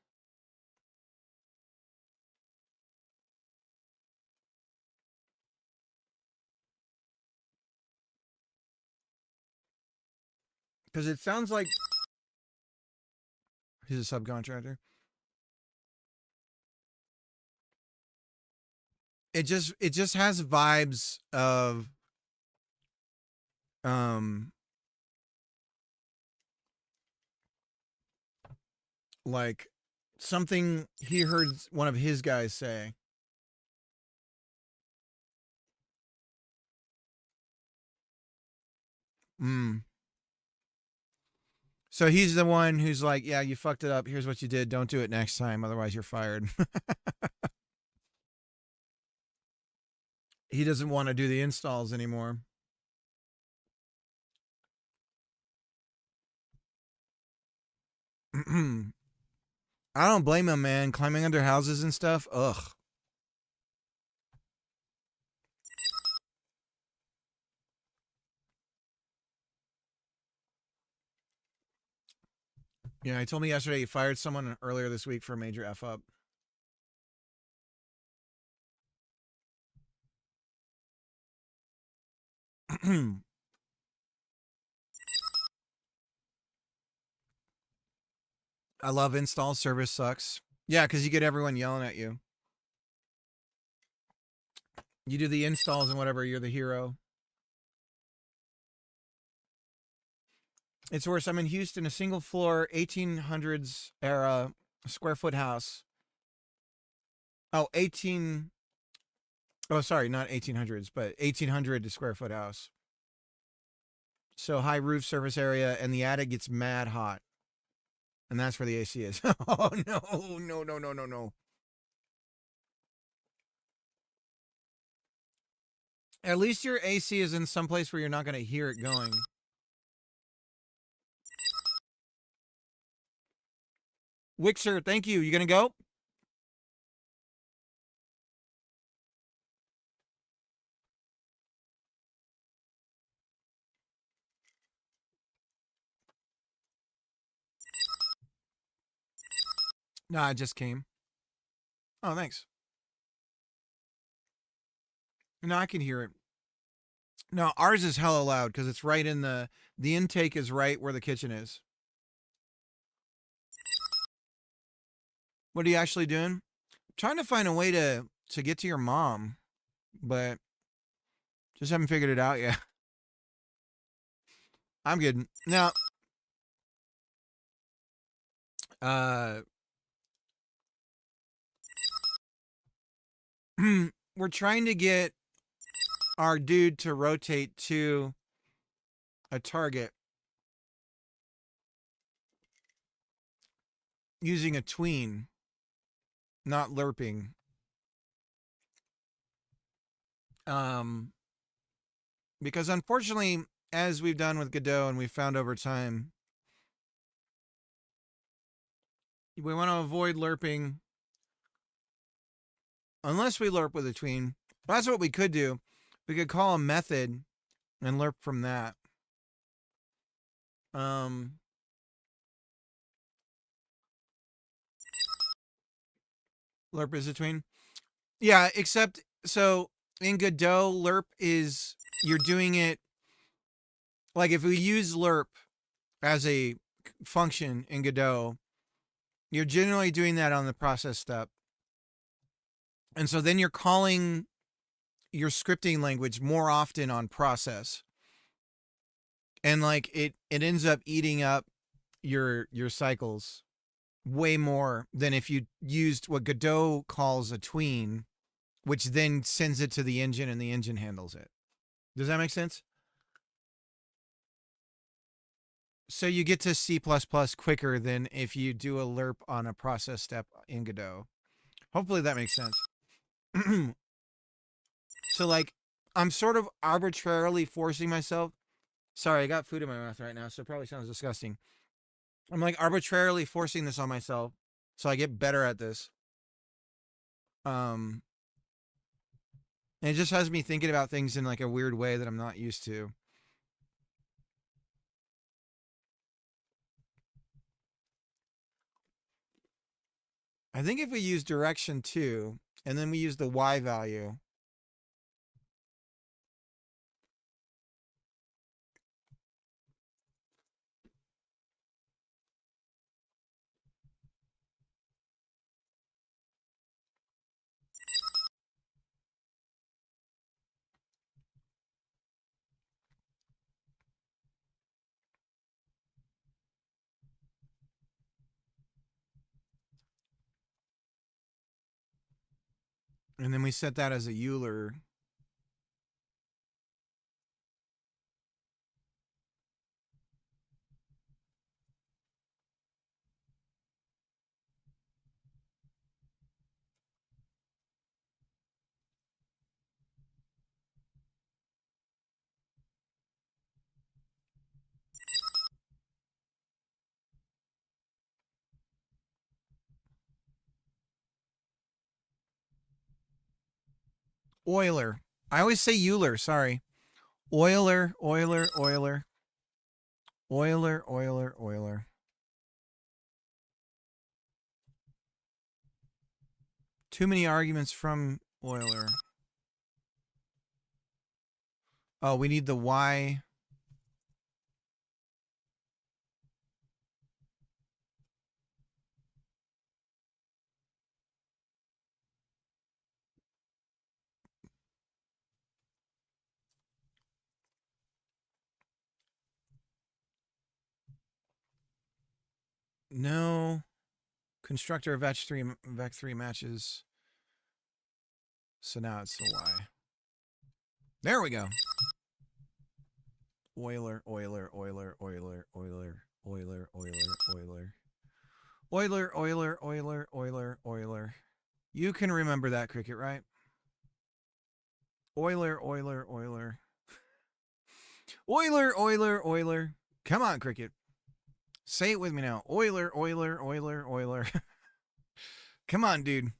Because it sounds like he's a subcontractor. It just has vibes of like something he heard one of his guys say. So he's the one who's like, yeah, you fucked it up. Here's what you did. Don't do it next time. Otherwise, you're fired. He doesn't want to do the installs anymore. I don't blame him, man. Climbing under houses and stuff. Ugh. Yeah, he told me yesterday he fired someone earlier this week for a major F up. I love install service sucks. Yeah, because you get everyone yelling at you. You do the installs and whatever, you're the hero. It's worse. I'm in Houston, a single floor, 1800s era, square foot house. Oh, 18. Oh, sorry, not 1800s, but 1800 square foot house. So high roof surface area, and the attic gets mad hot. And that's where the AC is. Oh, no. At least your AC is in some place where you're not going to hear it going. Wixer, thank you. You going to go? No, I just came. Oh, thanks. No, I can hear it. No, ours is hella loud because it's right in the intake is right where the kitchen is. What are you actually doing? Trying to find a way to get to your mom, but just haven't figured it out yet. I'm good. Now, we're trying to get our dude to rotate to a target using a tween, not lerping. Because unfortunately, as we've done with Godot and we've found over time, we want to avoid lerping unless we lerp with a tween. But that's what we could do. We could call a method and lerp from that. Lerp is a tween. Yeah, except so in Godot, lerp is you're doing it like if we use lerp as a function in Godot, you're generally doing that on the process step. And so then you're calling your scripting language more often on process. And like it ends up eating up your cycles way more than if you used what Godot calls a tween, which then sends it to the engine and the engine handles it. Does that make sense? So you get to C++ quicker than if you do a lerp on a process step in Godot. Hopefully that makes sense. So like I'm sort of arbitrarily forcing myself. Sorry, I got food in my mouth right now, so it probably sounds disgusting. I'm like arbitrarily forcing this on myself so I get better at this. And it just has me thinking about things in like a weird way that I'm not used to. I think if we use direction 2 and then we use the Y value, and then we set that as a Euler. Euler. I always say Euler, sorry. Euler, Euler, Euler. Euler, Euler, Euler. Too many arguments from Euler. Oh, we need the Y. No. Constructor of vec3 matches. So now it's the Y. There we go. Euler, Euler, Euler, Euler, Euler, Euler, Euler, Euler. Euler, Euler, Euler, Euler, Euler. You can remember that, Cricket, right? Euler, Euler, Euler. Euler, Euler, Euler. Come on, Cricket. Say it with me now. Euler, Euler, Euler, Euler. Come on, dude.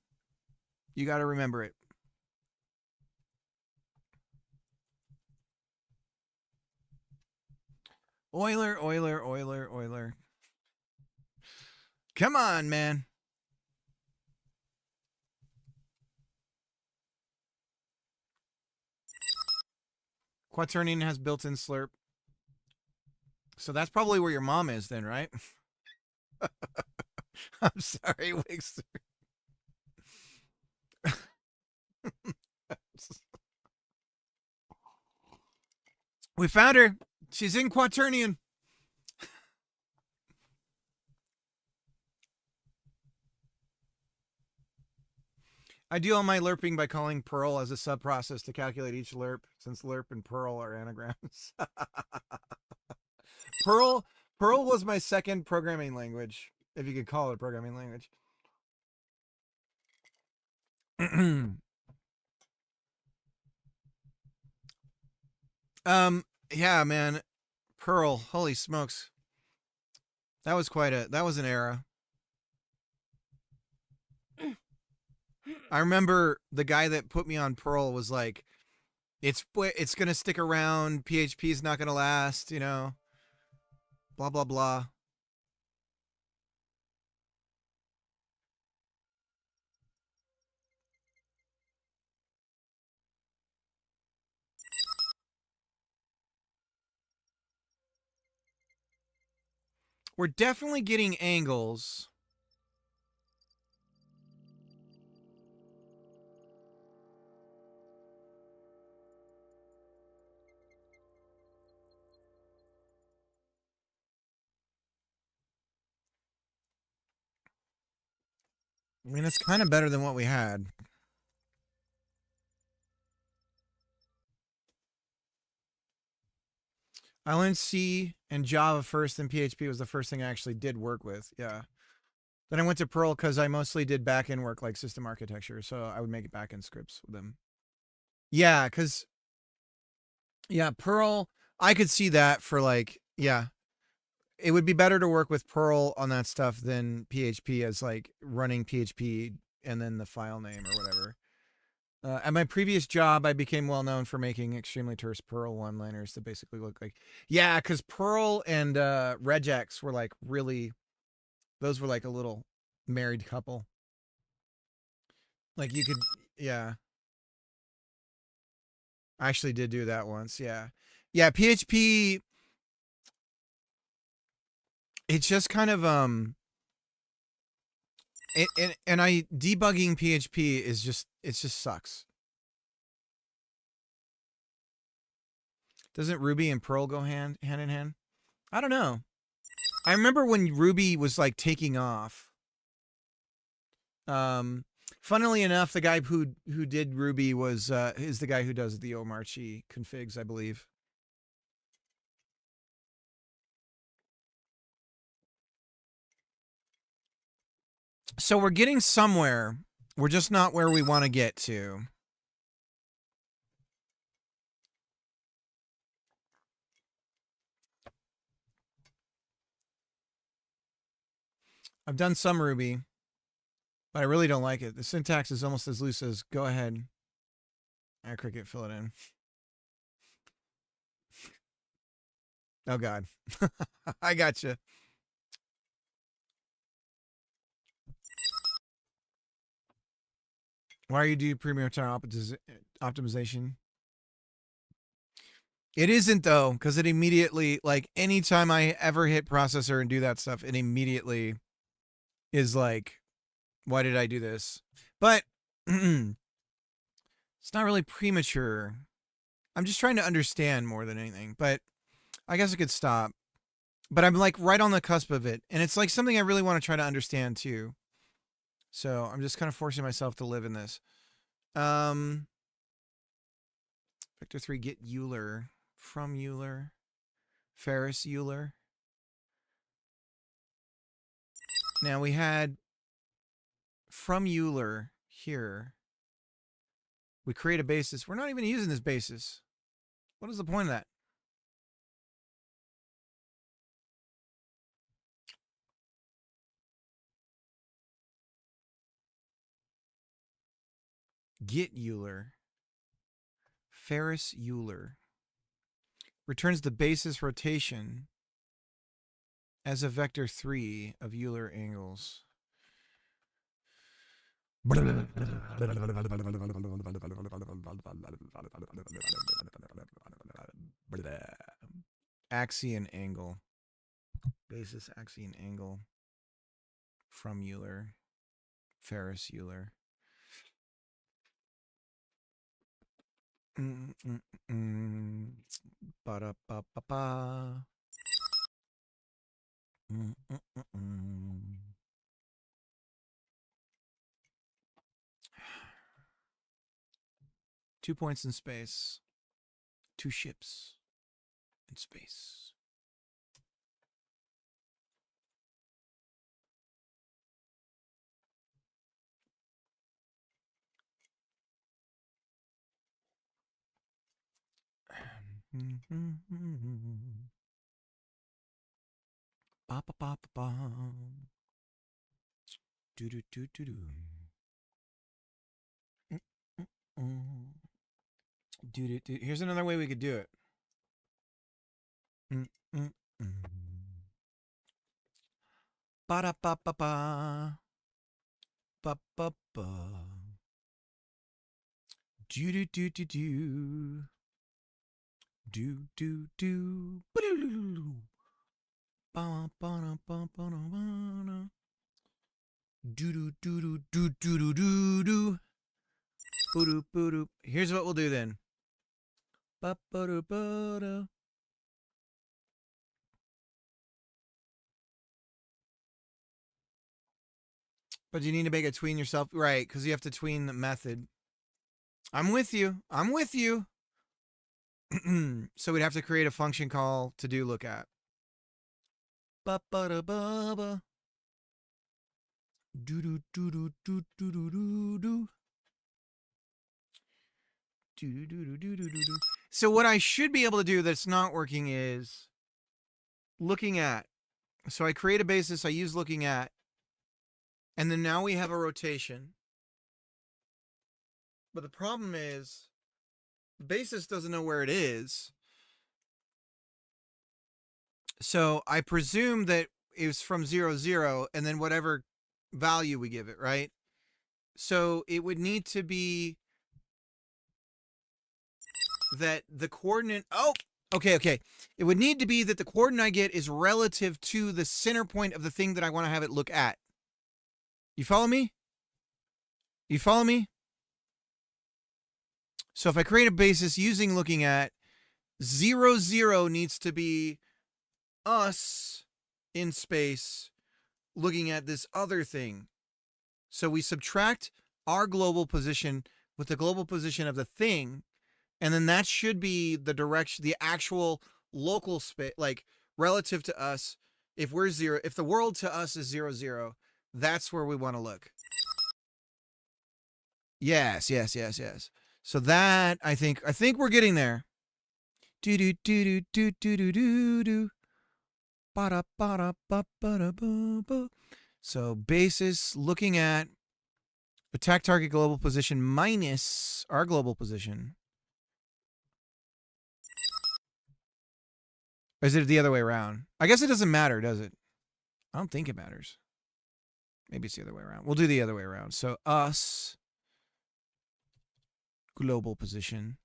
You got to remember it. Euler, Euler, Euler, Euler. Come on, man. Quaternion has built-in slurp. So that's probably where your mom is then, right? I'm sorry, Wixer. We found her. She's in Quaternion. I do all my lerping by calling Perl as a subprocess to calculate each lerp, since lerp and Perl are anagrams. Perl was my second programming language, if you could call it a programming language. Yeah, man. Perl, holy smokes. That was an era. I remember the guy that put me on Perl was like, it's going to stick around, PHP's not going to last, you know. Blah, blah, blah. We're definitely getting angles. I mean, it's kind of better than what we had. I learned C and Java first, and PHP was the first thing I actually did work with. Yeah. Then I went to Perl because I mostly did back-end work like system architecture, so I would make back-end scripts with them. Yeah, because, yeah, Perl, I could see that for like, yeah. It would be better to work with Perl on that stuff than PHP as like running PHP and then the file name or whatever. At my previous job, I became well known for making extremely terse Perl one-liners that basically look like, yeah, because Perl and regex were like really, those were like a little married couple. Like you could, yeah. I actually did do that once, yeah. Yeah, PHP, it's just kind of, and debugging PHP is just, it just sucks. Doesn't Ruby and Perl go hand in hand? I don't know. I remember when Ruby was like taking off. Funnily enough, the guy who did Ruby was is the guy who does the Omarchi configs, I believe. So we're getting somewhere. We're just not where we want to get to. I've done some Ruby, but I really don't like it. The syntax is almost as loose as go ahead. Cricket, fill it in. Oh God, I gotcha. Why are you doing premium time optimization? It isn't though, because it immediately, like, anytime I ever hit processor and do that stuff, it immediately is like, why did I do this? But it's not really premature. I'm just trying to understand more than anything, but I guess I could stop. But I'm like right on the cusp of it. And it's like something I really want to try to understand too. So I'm just kind of forcing myself to live in this. Vector 3, get Euler. From Euler. Ferris Euler. Now we had from Euler here. We create a basis. We're not even using this basis. What is the point of that? Get Euler. Ferris Euler. Returns the basis rotation as a vector 3 of Euler angles. Axion angle. Basis axion angle from Euler. Ferris Euler. Ba-da-ba-ba-ba. 2 points in space. 2 ships in space. Ba ba ba ba ba. Do do do do do. Do do do. Here's another way we could do it. Ba da ba ba ba. Ba ba ba. Do do do do do. Do do do. Ba ba ba ba ba. Do do do do do do do do do. Boo boo. Here's what we'll do then. Ba ba da ba da. But you need to make it tween yourself, right? Because you have to tween the method. I'm with you. I'm with you. So we'd have to create a function call to do look at. Ba ba da ba ba. Do do do do do do do do do. Do do do do do do do. So what I should be able to do that's not working is looking at. So I create a basis. I use looking at. And then now we have a rotation. But the problem is the basis doesn't know where it is. So I presume that it's from 0, 0, and then whatever value we give it, right? So it would need to be that the coordinate... Oh, okay. It would need to be that the coordinate I get is relative to the center point of the thing that I want to have it look at. You follow me? You follow me? So if I create a basis using looking at, 0, 0 needs to be us in space looking at this other thing. So we subtract our global position with the global position of the thing, and then that should be the direction, the actual local space, like relative to us. If we're 0, if the world to us is 0, 0, that's where we want to look. Yes. So that I think we're getting there. Do do do do do do do do. Ba ba ba ba ba ba. So basis looking at Attack target global position minus our global position. Or is it the other way around? I guess it doesn't matter, does it? I don't think it matters. Maybe it's the other way around. We'll do the other way around. So us, global position,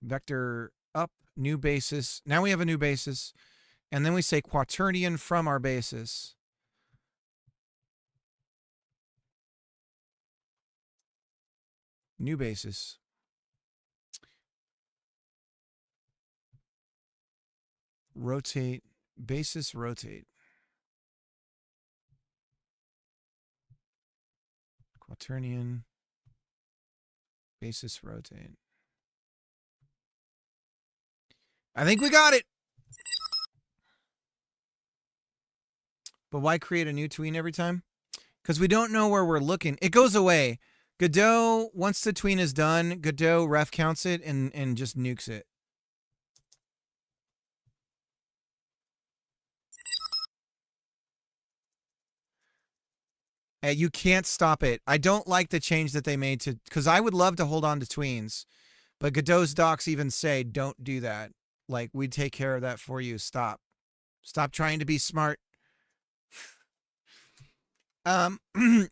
vector up, new basis. Now we have a new basis. And then we say quaternion from our basis. New basis. Rotate, basis, rotate. Quaternion, basis, rotate. I think we got it. But why create a new tween every time? Because we don't know where we're looking. It goes away. Godot, once the tween is done, Godot ref counts it and just nukes it. You can't stop it. I don't like the change that they made to, because I would love to hold on to tweens, but Godot's docs even say, don't do that. Like, we take care of that for you. Stop. Stop trying to be smart.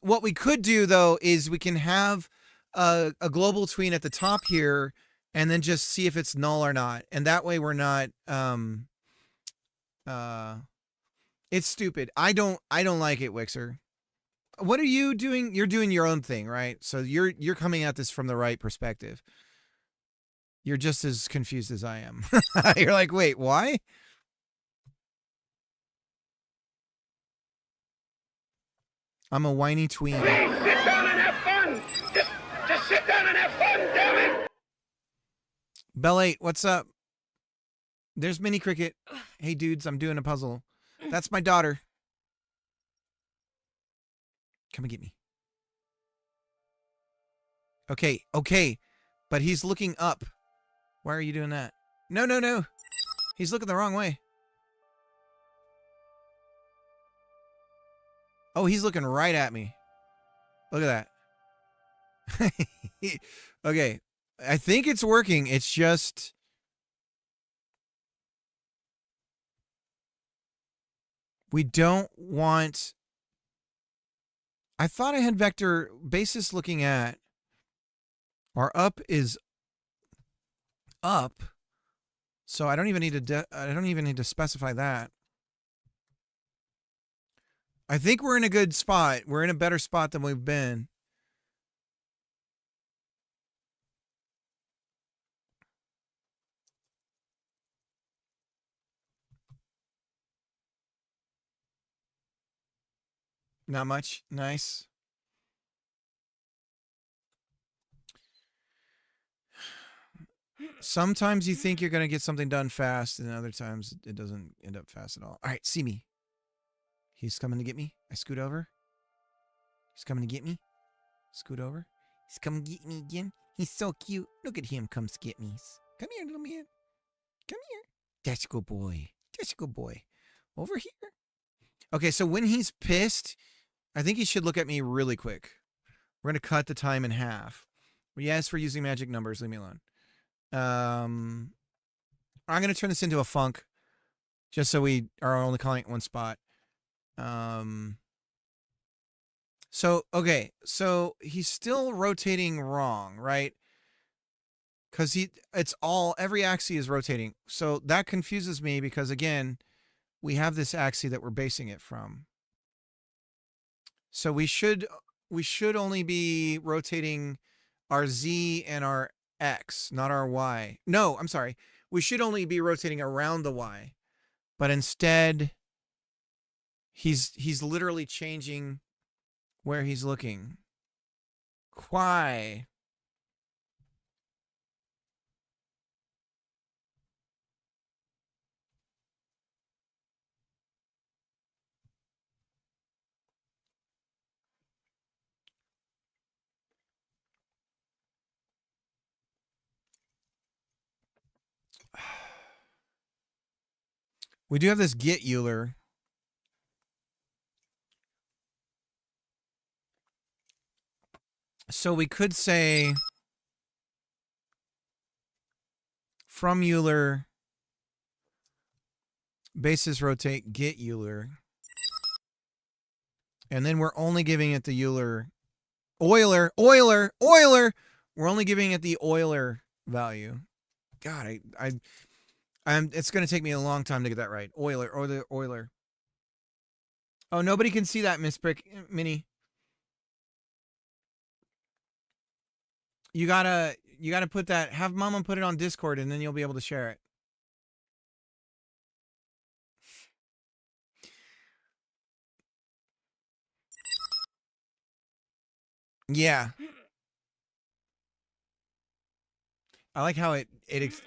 What we could do, though, is we can have a global tween at the top here and then just see if it's null or not. And that way we're not, it's stupid. I don't like it, Wixer. What are you doing? You're doing your own thing, right? So you're coming at this from the right perspective. You're just as confused as I am. You're like, wait, why? I'm a whiny tween. Please sit down and have fun. Just sit down and have fun, damn it. Bell 8, what's up? There's Mini Cricket. Hey, dudes, I'm doing a puzzle. That's my daughter. Come and get me. Okay. But he's looking up. Why are you doing that? No. He's looking the wrong way. Oh, he's looking right at me. Look at that. Okay. I think it's working. It's just... we don't want... I thought I had vector basis looking at. Our up is up. So I don't even need to specify that. I think we're in a good spot. We're in a better spot than we've been. Not much. Nice. Sometimes you think you're going to get something done fast, and other times it doesn't end up fast at all. All right, see me. He's coming to get me. I scoot over. He's coming to get me. Scoot over. He's coming to get me again. He's so cute. Look at him comes to get me. Come here, little man. Come here. That's a good boy. That's a good boy. Over here. Okay, so when he's pissed, I think he should look at me really quick. We're going to cut the time in half. Yes, for using magic numbers. Leave me alone. I'm going to turn this into a funk just so we are only calling it one spot. Okay, so he's still rotating wrong, right? Because every axis is rotating. So that confuses me because, again, we have this axis that we're basing it from. So we should only be rotating our Z and our X, not our Y. No, I'm sorry. We should only be rotating around the Y. But instead, he's literally changing where he's looking. Why? We do have this get Euler. So we could say from Euler, basis rotate, get Euler. And then we're only giving it the Euler. Euler. We're only giving it the Euler value. God, it's going to take me a long time to get that right. Euler. Oh, nobody can see that, Miss Brick Minnie. You gotta put that. Have Mama put it on Discord, and then you'll be able to share it. Yeah. I like how it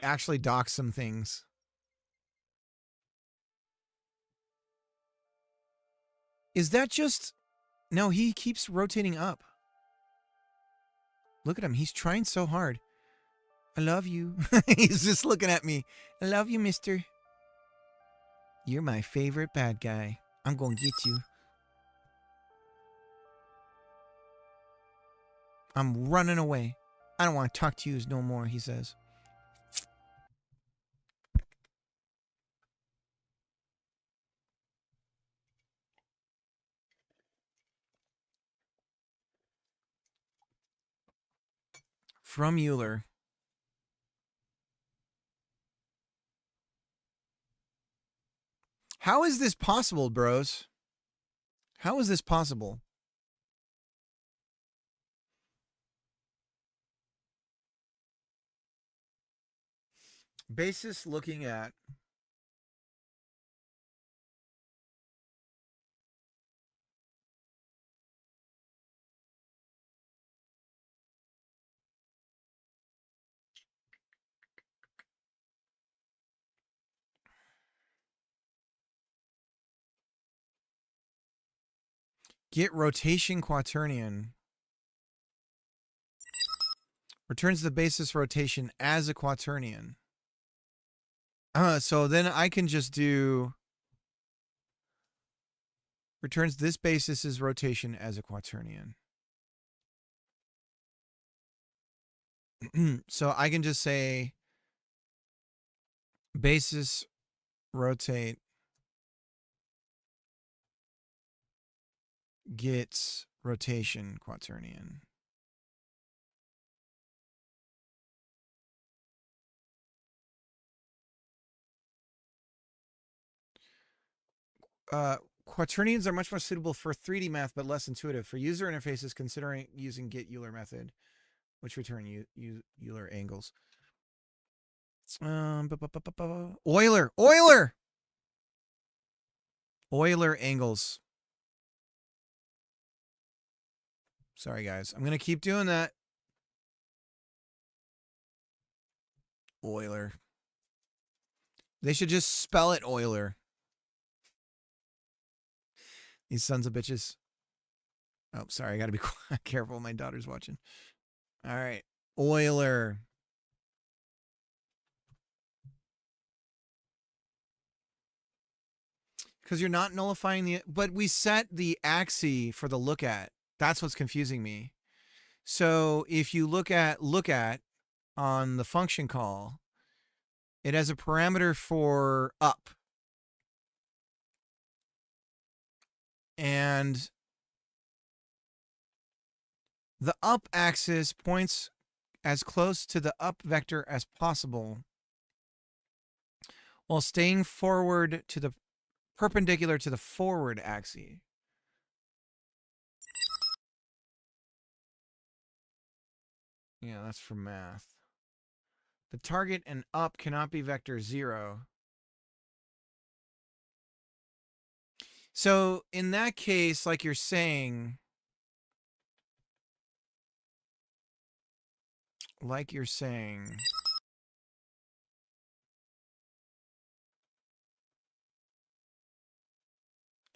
actually docks some things. Is that just... No, he keeps rotating up. Look at him. He's trying so hard. I love you. He's just looking at me. I love you, mister. You're my favorite bad guy. I'm going to get you. I'm running away. I don't want to talk to you no more, he says. From Euler. How is this possible, bros? How is this possible? Basis looking at get rotation quaternion. Returns the basis rotation as a quaternion. So then I can just do returns this basis's rotation as a quaternion. So I can just say basis rotate gets rotation quaternion. Quaternions are much more suitable for 3D math, but less intuitive. For user interfaces, considering using get Euler method, which return Euler angles. Euler angles. Sorry, guys. I'm going to keep doing that. Euler. They should just spell it Euler. These sons of bitches. Oh, sorry. I got to be careful. My daughter's watching. All right. Euler. Because you're not nullifying the... But we set the axis for the look at. That's what's confusing me. So if you look at on the function call, it has a parameter for up. And the up axis points as close to the up vector as possible while staying forward to the perpendicular to the forward axis. Yeah, that's for math. The target and up cannot be vector 0. So in that case, like you're saying,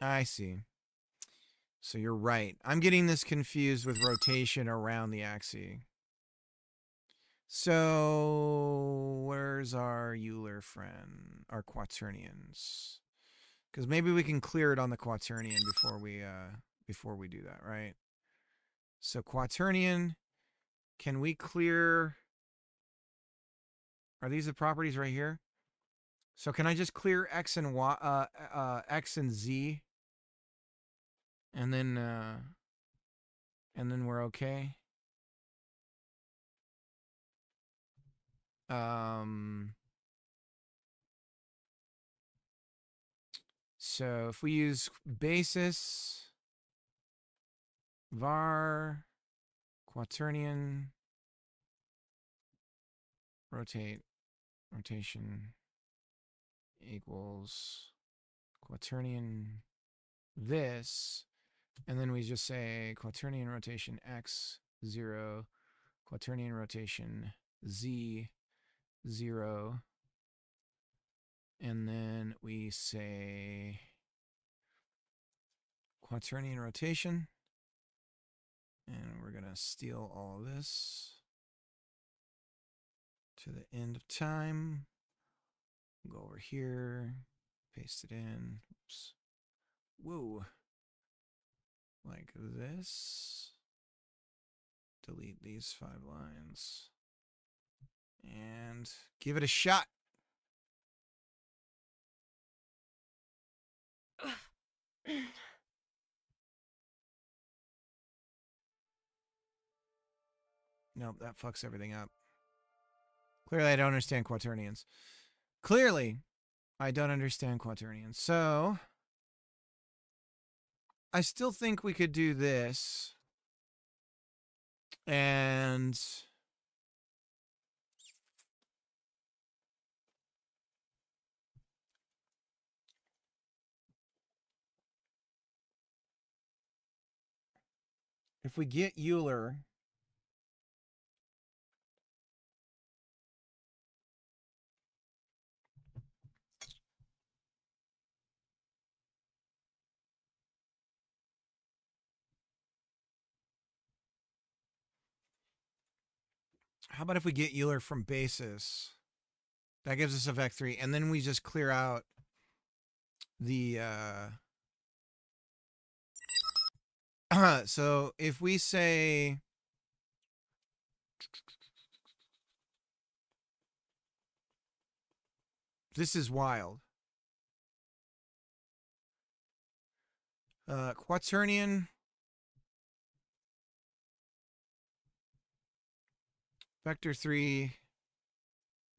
I see. So you're right. I'm getting this confused with rotation around the axis. So where's our Euler friend? Our quaternions. Because maybe we can clear it on the quaternion before we do that, right? So quaternion, can we clear... Are these the properties right here? So can I just clear X and Y, X and Z? And then we're okay. So if we use basis, var, quaternion, rotation equals quaternion this, and then we just say quaternion rotation X 0, quaternion rotation Z 0, and then we say quaternion rotation, and we're gonna steal all of this to the end of time. Go over here, paste it in. Oops. Whoa. Like this. Delete these 5 lines. And give it a shot. Nope, that fucks everything up. Clearly, I don't understand quaternions. Clearly, I don't understand quaternions. So, I still think we could do this. And if we get Euler, how about if we get Euler from basis? That gives us a vec3, and then we just clear out the so if we say this is wild. Quaternion vector 3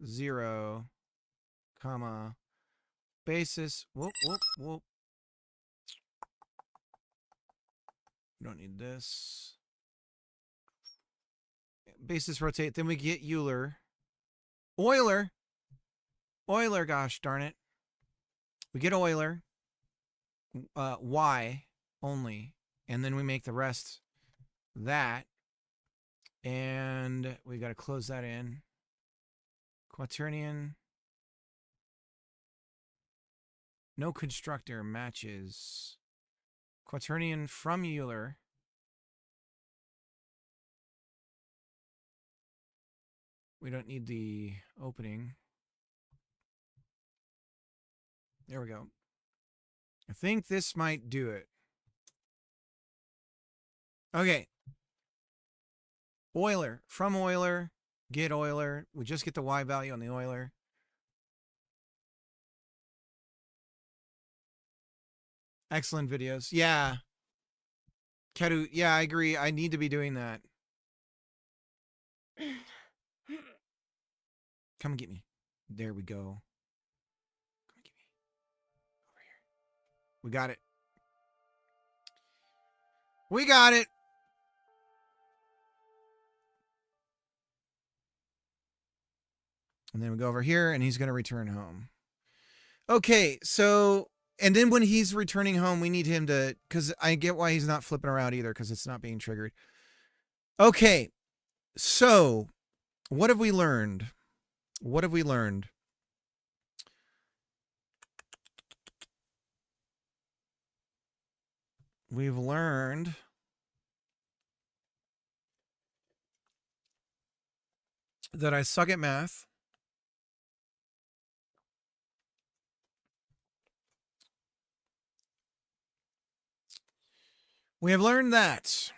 0 comma basis whoop. We don't need this. Basis rotate, then we get Euler. Euler, gosh darn it. We get Euler. Y only. And then we make the rest that. And we got to close that in. Quaternion. No constructor matches. Quaternion from Euler. We don't need the opening. There we go. I think this might do it. Okay. Euler. From Euler. Get Euler. We just get the Y value on the Euler. Excellent videos. Yeah. Kedu, yeah, I agree. I need to be doing that. Come and get me. There we go. Come and get me. Over here. We got it. We got it. And then we go over here, and he's going to return home. Okay, so, and then when he's returning home, we need him to, because I get why he's not flipping around either, because it's not being triggered. Okay, so, what have we learned? What have we learned? We've learned that I suck at math. We have learned that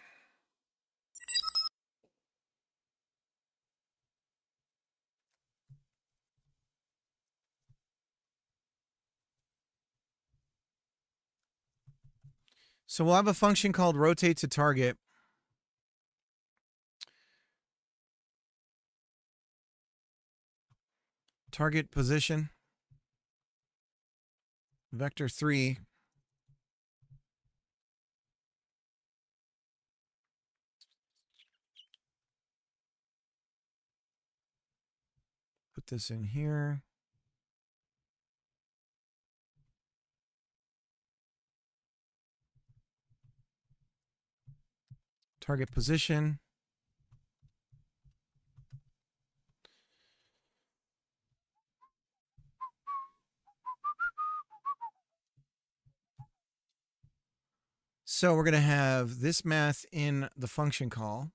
So we'll have a function called rotate to target. Target position. Vector 3. Put this in here. Target position. So we're going to have this math in the function call.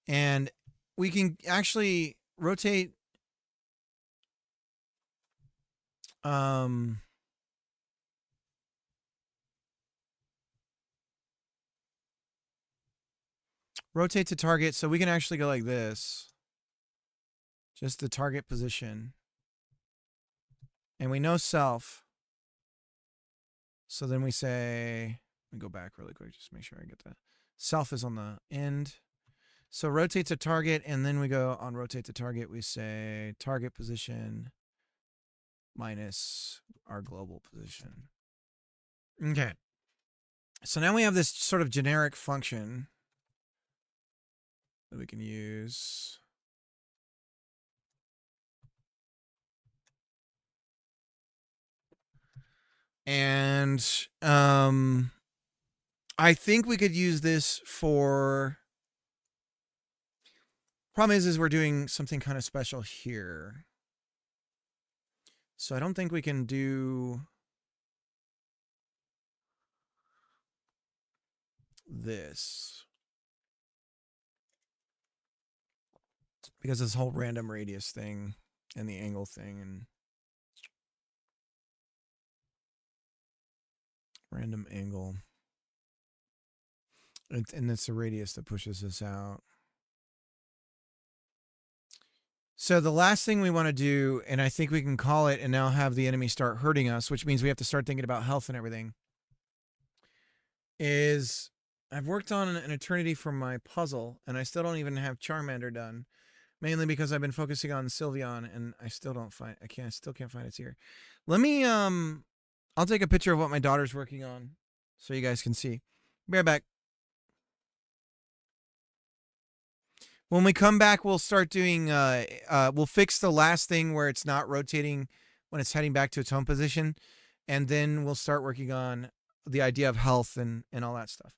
And we can actually rotate rotate to target, so we can actually go like this. Just the target position. And we know self. So then we say, let me go back really quick, just make sure I get that. Self is on the end. So rotate to target, and then we go on rotate to target, we say target position minus our global position. Okay. So now we have this sort of generic function that we can use. And I think we could use this for... Problem is we're doing something kind of special here. So I don't think we can do this. Because this whole random radius thing and the angle thing and random angle. And it's the radius that pushes us out. So the last thing we want to do, and I think we can call it and now have the enemy start hurting us, which means we have to start thinking about health and everything, is I've worked on an eternity for my puzzle, and I still don't even have Charmander done, mainly because I've been focusing on Sylveon, and I still still can't find its here. Let me, I'll take a picture of what my daughter's working on so you guys can see. Be right back. When we come back, we'll start doing, we'll fix the last thing where it's not rotating when it's heading back to its home position. And then we'll start working on the idea of health and all that stuff.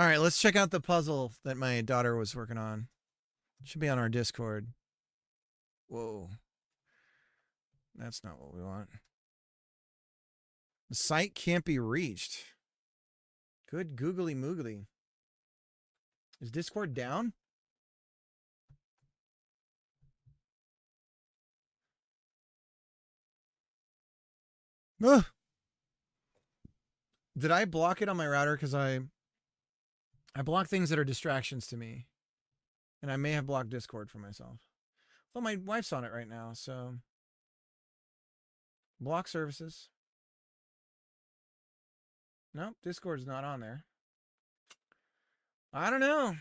All right, let's check out the puzzle that my daughter was working on. Should be on our Discord. Whoa. That's not what we want. The site can't be reached. Good googly moogly. Is Discord down? Ugh. Did I block it on my router? Because I block things that are distractions to me. And I may have blocked Discord for myself. Well, my wife's on it right now, so. Block services. Nope, Discord's not on there. I don't know.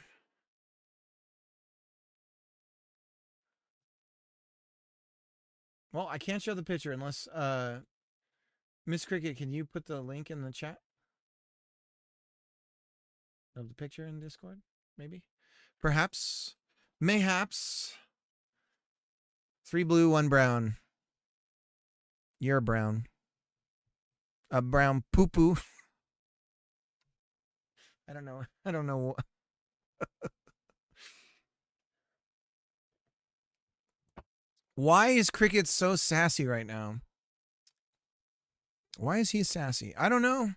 Well, I can't show the picture unless, Miss Cricket, can you put the link in the chat? Of the picture in Discord, maybe? Perhaps. Mayhaps. 3 blue, 1 brown. You're brown. A brown poo-poo. I don't know. I don't know. Why is Cricket so sassy right now? Why is he sassy? I don't know.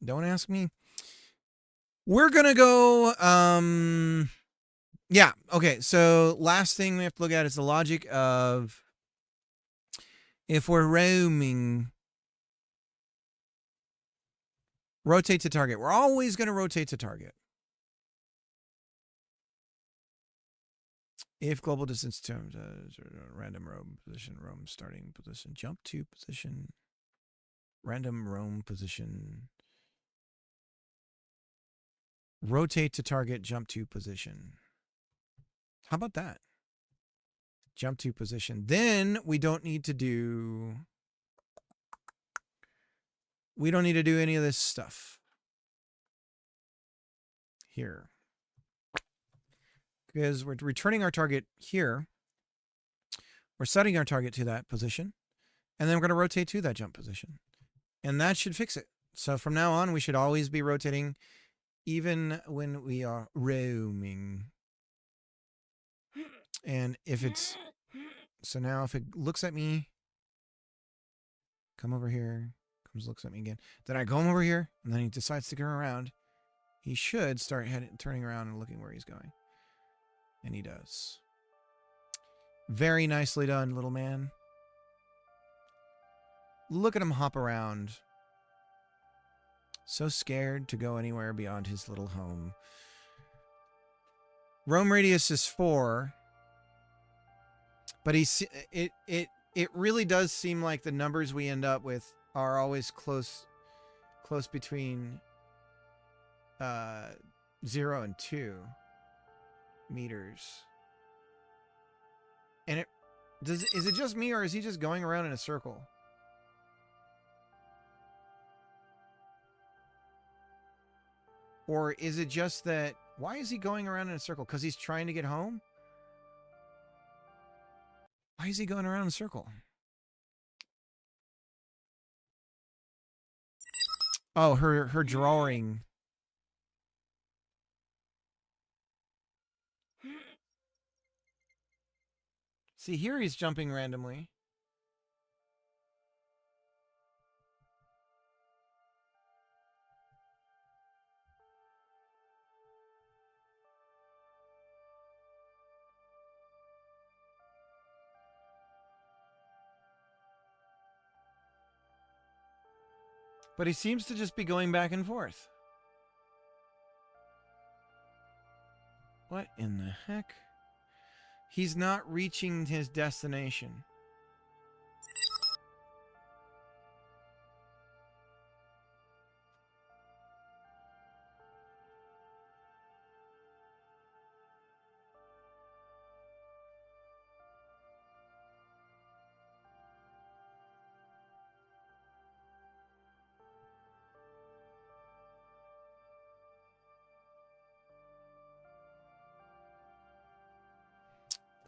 Don't ask me. We're gonna go, yeah, okay, so last thing we have to look at is the logic of if we're roaming, rotate to target. We're always gonna rotate to target. If global distance terms, random roam position, roam starting position, jump to position, random roam position, rotate to target, jump to position. How about that? Jump to position. Then we don't need to do any of this stuff here. Because we're returning our target here. We're setting our target to that position. And then we're going to rotate to that jump position. And that should fix it. So from now on, we should always be rotating even when we are roaming. And if it's... So now if it looks at me, come over here, comes looks at me again. Then I go over here, and then he decides to go around. He should start turning around and looking where he's going. And he does. Very nicely done, little man. Look at him hop around. So scared to go anywhere beyond his little home. Roam radius is 4. But it really does seem like the numbers we end up with are always close between 0 and 2 meters. And is it just me, or is he just going around in a circle? Or is it just that, why is he going around in a circle? Because he's trying to get home? Why is he going around in a circle? Oh, her drawing. See, here he's jumping randomly. But he seems to just be going back and forth. What in the heck? He's not reaching his destination.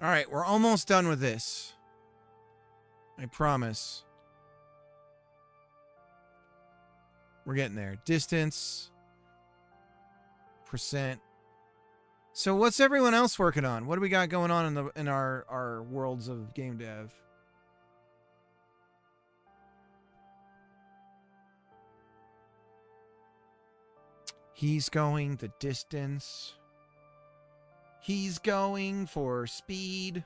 All right, we're almost done with this. I promise. We're getting there. Distance. percent. So what's everyone else working on? What do we got going on in our worlds of game dev? He's going the distance. He's going for speed.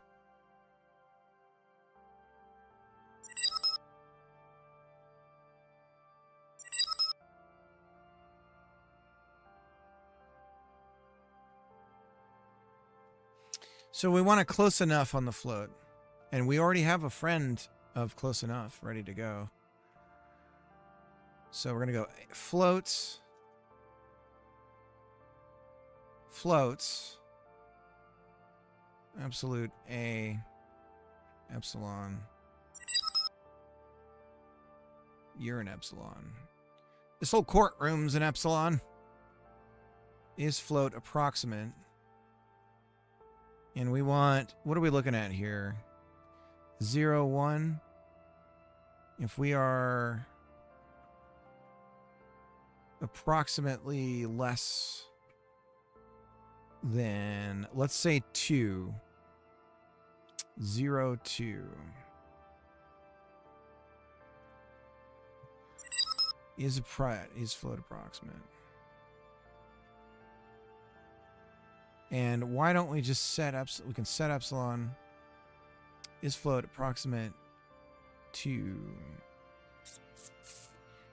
So we want a close enough on the float. And we already have a friend of close enough ready to go. So we're going to go floats. Floats. Absolute A. Epsilon. You're an epsilon. This whole courtroom's an epsilon. Is float approximate. And we want, what are we looking at here? 0, 1. If we are approximately less than, let's say 2. 0, 2. Is float approximate. And why don't we just set epsilon? We can set epsilon. Is float approximate to.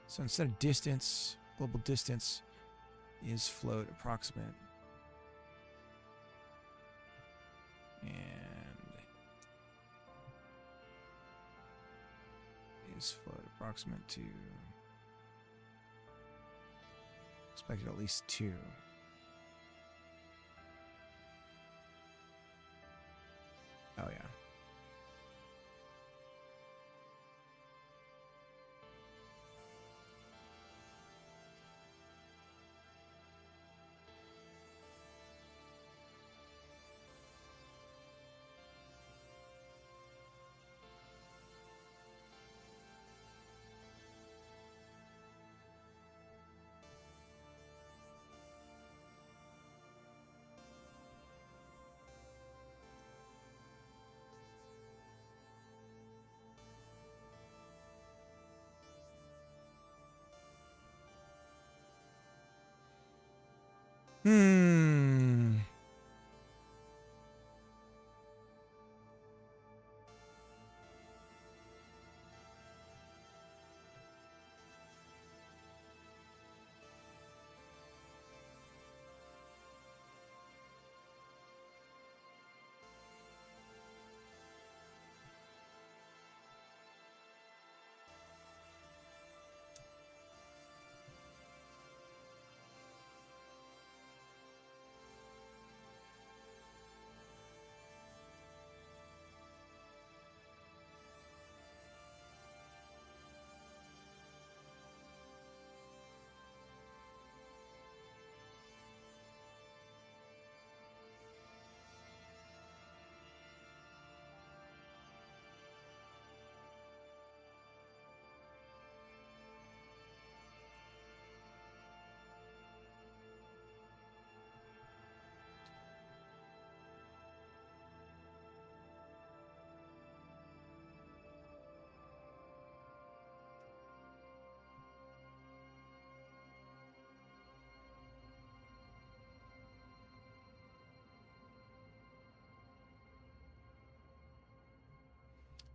So instead of distance, global distance is float approximate. And is float approximate to. Expected at least 2. Oh, yeah. Hmm.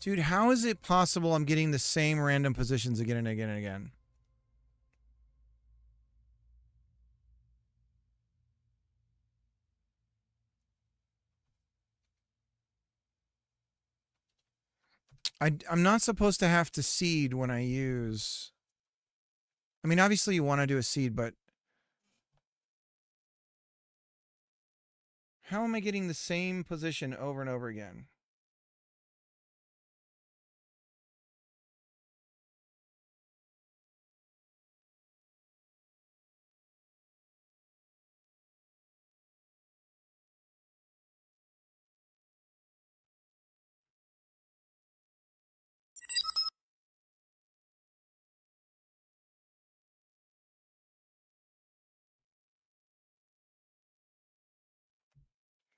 Dude, how is it possible I'm getting the same random positions again and again and again? I'm not supposed to have to seed when I use... I mean, obviously you want to do a seed, but... How am I getting the same position over and over again?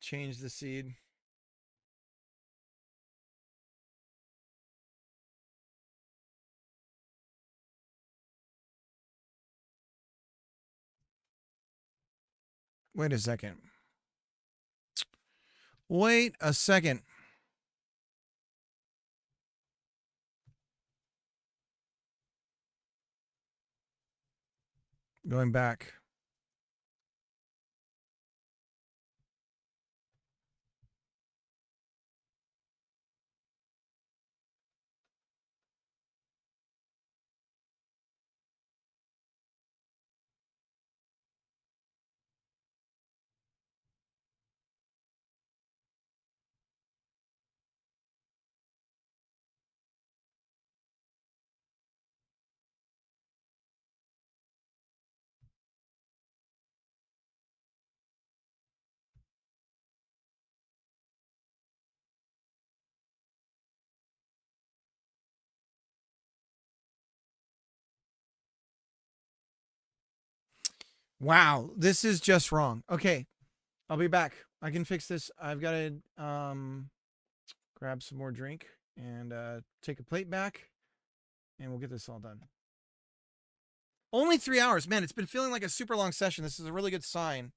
change the seed. Wait a second. Wait a second. Going back. Wow, this is just wrong. Okay, I'll be back. I can fix this. I've got to grab some more drink and take a plate back, and we'll get this all done. Only 3 hours. Man, it's been feeling like a super long session. This is a really good sign.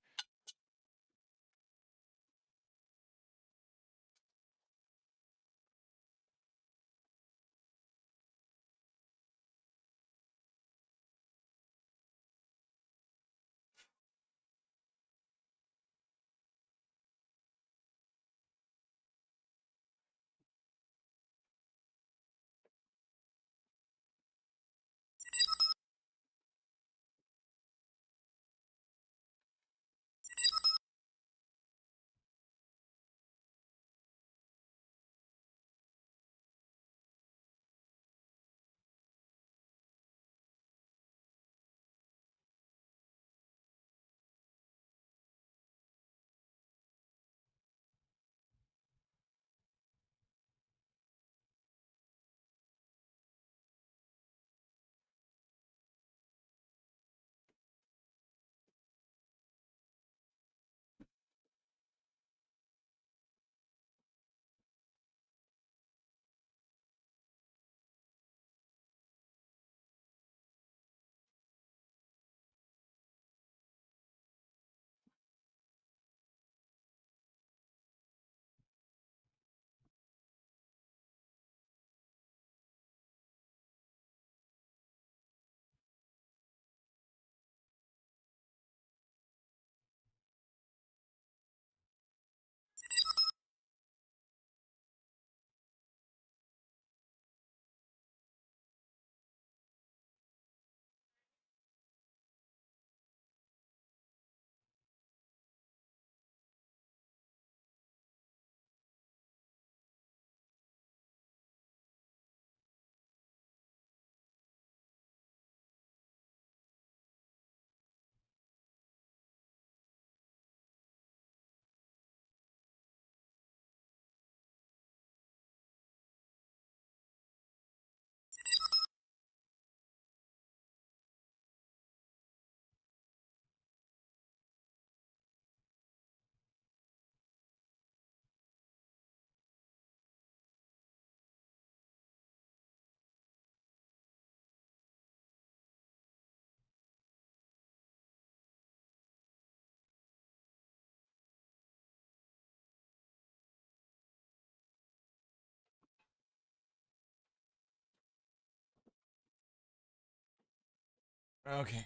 Okay.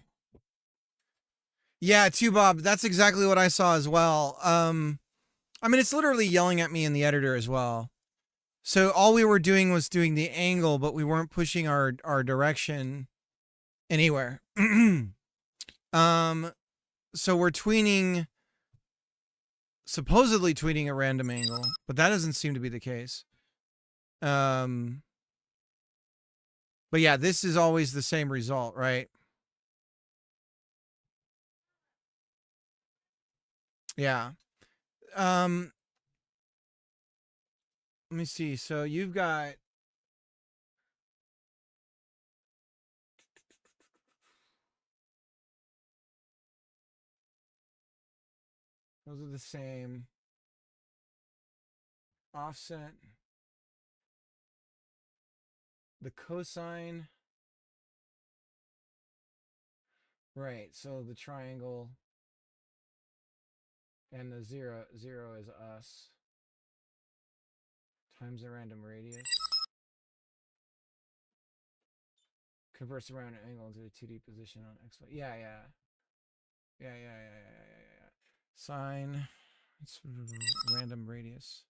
Yeah, too, Bob. That's exactly what I saw as well. I mean, it's literally yelling at me in the editor as well. So all we were doing was doing the angle, but we weren't pushing our direction anywhere. So we're supposedly tweening a random angle, but that doesn't seem to be the case. But yeah, this is always the same result, right? Yeah. Let me see. So you've got those are the same. offset the cosine. Right, so the triangle and the zero is us times the random radius. Converts the round angle into a 2D position on XY. Yeah. Sine. It's random radius.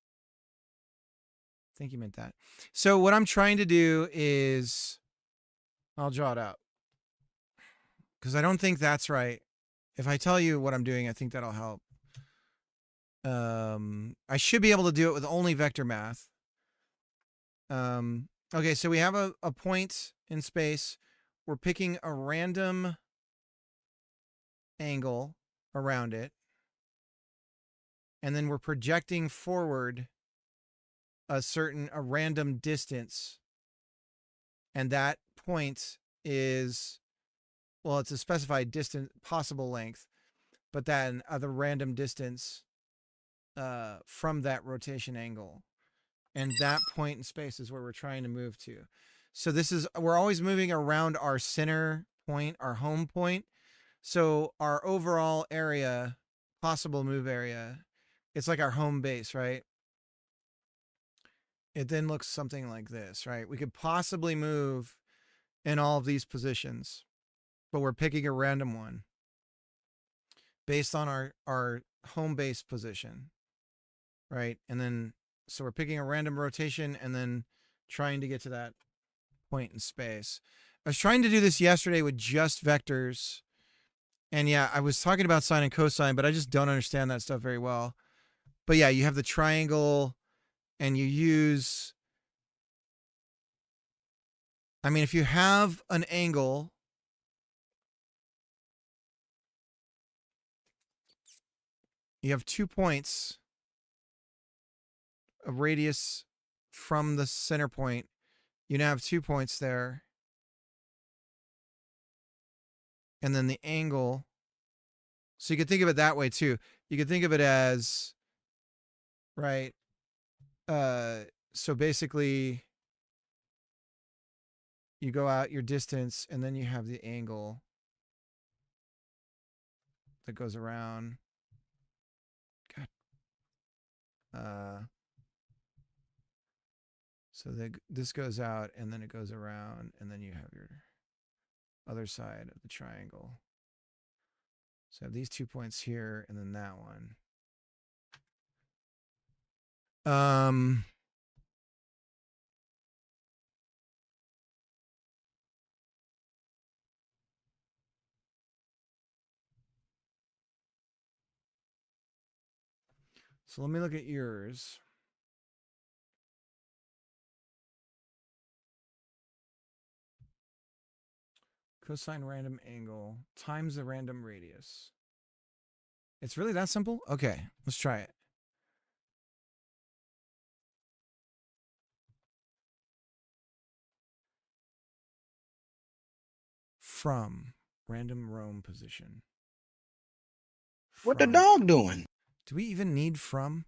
I think you meant that. So what I'm trying to do is, I'll draw it out. Because I don't think that's right. If I tell you what I'm doing, I think that'll help. I should be able to do it with only vector math. Okay, so we have a point in space. We're picking a random angle around it. And then we're projecting forward a random distance. And that point is, well, it's a specified distance, possible length, but then the random distance from that rotation angle. And that point in space is where we're trying to move to. So we're always moving around our center point, our home point. So our overall area, possible move area, it's like our home base, right? It then looks something like this, right? We could possibly move in all of these positions, but we're picking a random one based on our home base position, right? And then, so we're picking a random rotation and then trying to get to that point in space. I was trying to do this yesterday with just vectors. And yeah, I was talking about sine and cosine, but I just don't understand that stuff very well. But yeah, you have the triangle and you use, I mean, if you have an angle, you have 2 points, a radius from the center point. You now have 2 points there. And then the angle. So you could think of it that way too. You could think of it as, right? So basically, you go out your distance and then you have the angle that goes around. God. So this goes out and then it goes around and then you have your other side of the triangle. So I have these 2 points here and then that one. So let me look at yours. Cosine random angle times the random radius. It's really that simple? Okay, let's try it. From random roam position. What the dog doing? Do we even need from?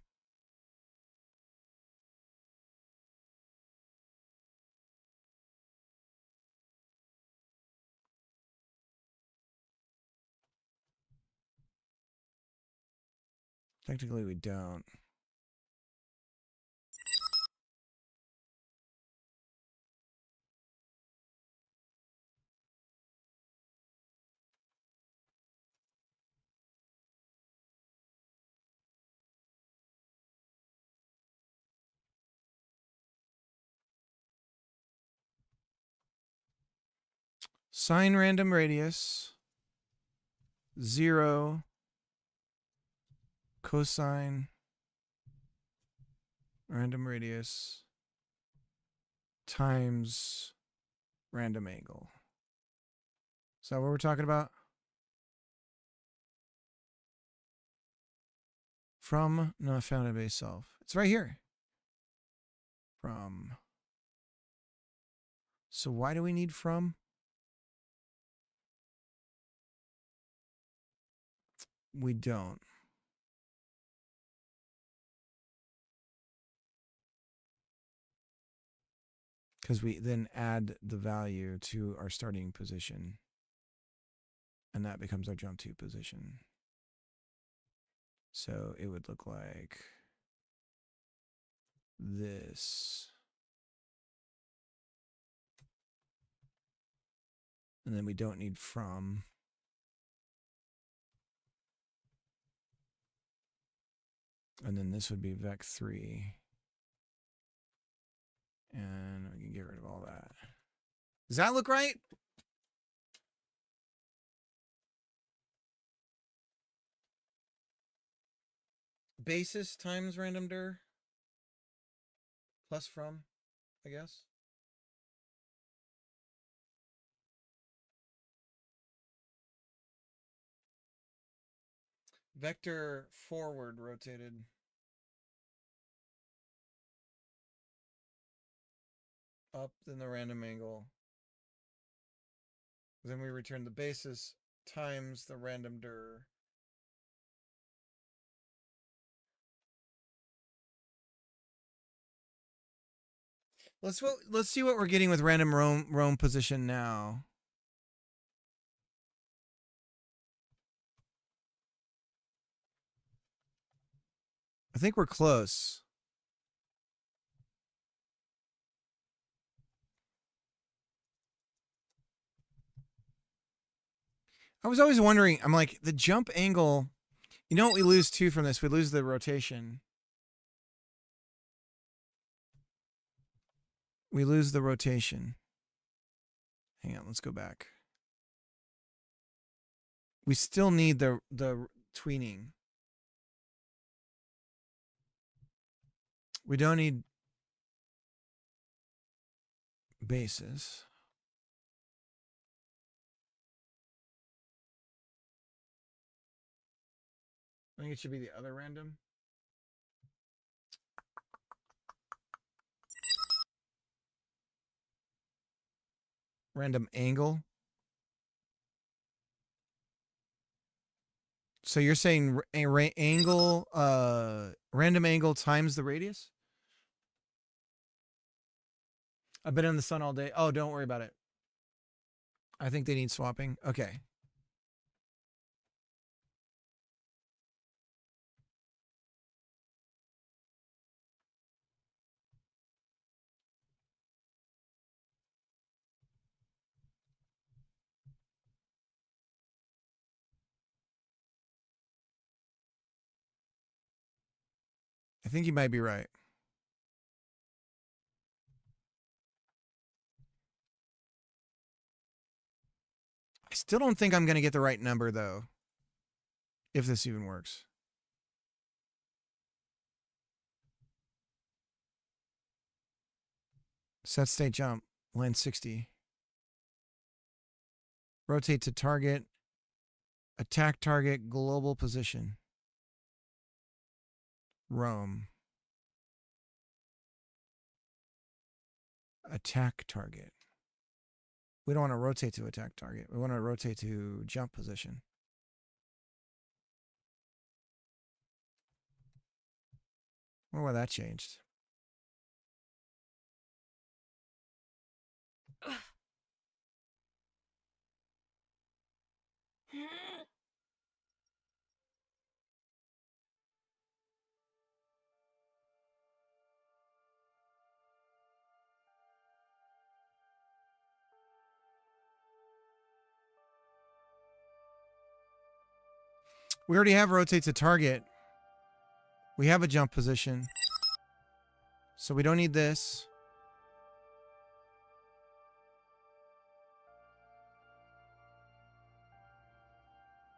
Technically, we don't. Sine random radius, 0, cosine random radius times random angle. Is that what we're talking about? From, no, I found it by itself. It's right here. From. So why do we need from? We don't. Because we then add the value to our starting position. And that becomes our jump to position. So it would look like this. And then we don't need from. And then this would be vec3. And we can get rid of all that. Does that look right? Basis times random dir plus from, I guess. Vector forward rotated. Up in the random angle. Then we return the basis times the random dir. Let's see what we're getting with random roam position now. I think we're close. I was always wondering, I'm like, the jump angle, you know what we lose too from this? We lose the rotation. We lose the rotation. Hang on, let's go back. We still need the tweening. We don't need bases. I think it should be the other random. Random angle. So you're saying angle, random angle times the radius? I've been in the sun all day. Oh, don't worry about it. I think they need swapping. Okay. I think you might be right. I still don't think I'm going to get the right number, though. If this even works. Set state jump. Land 60. Rotate to target. Attack target. Global position. Roam. Attack target. We don't want to rotate to attack target. We want to rotate to jump position. I wonder why that changed. We already have rotate to target. We have a jump position. So we don't need this.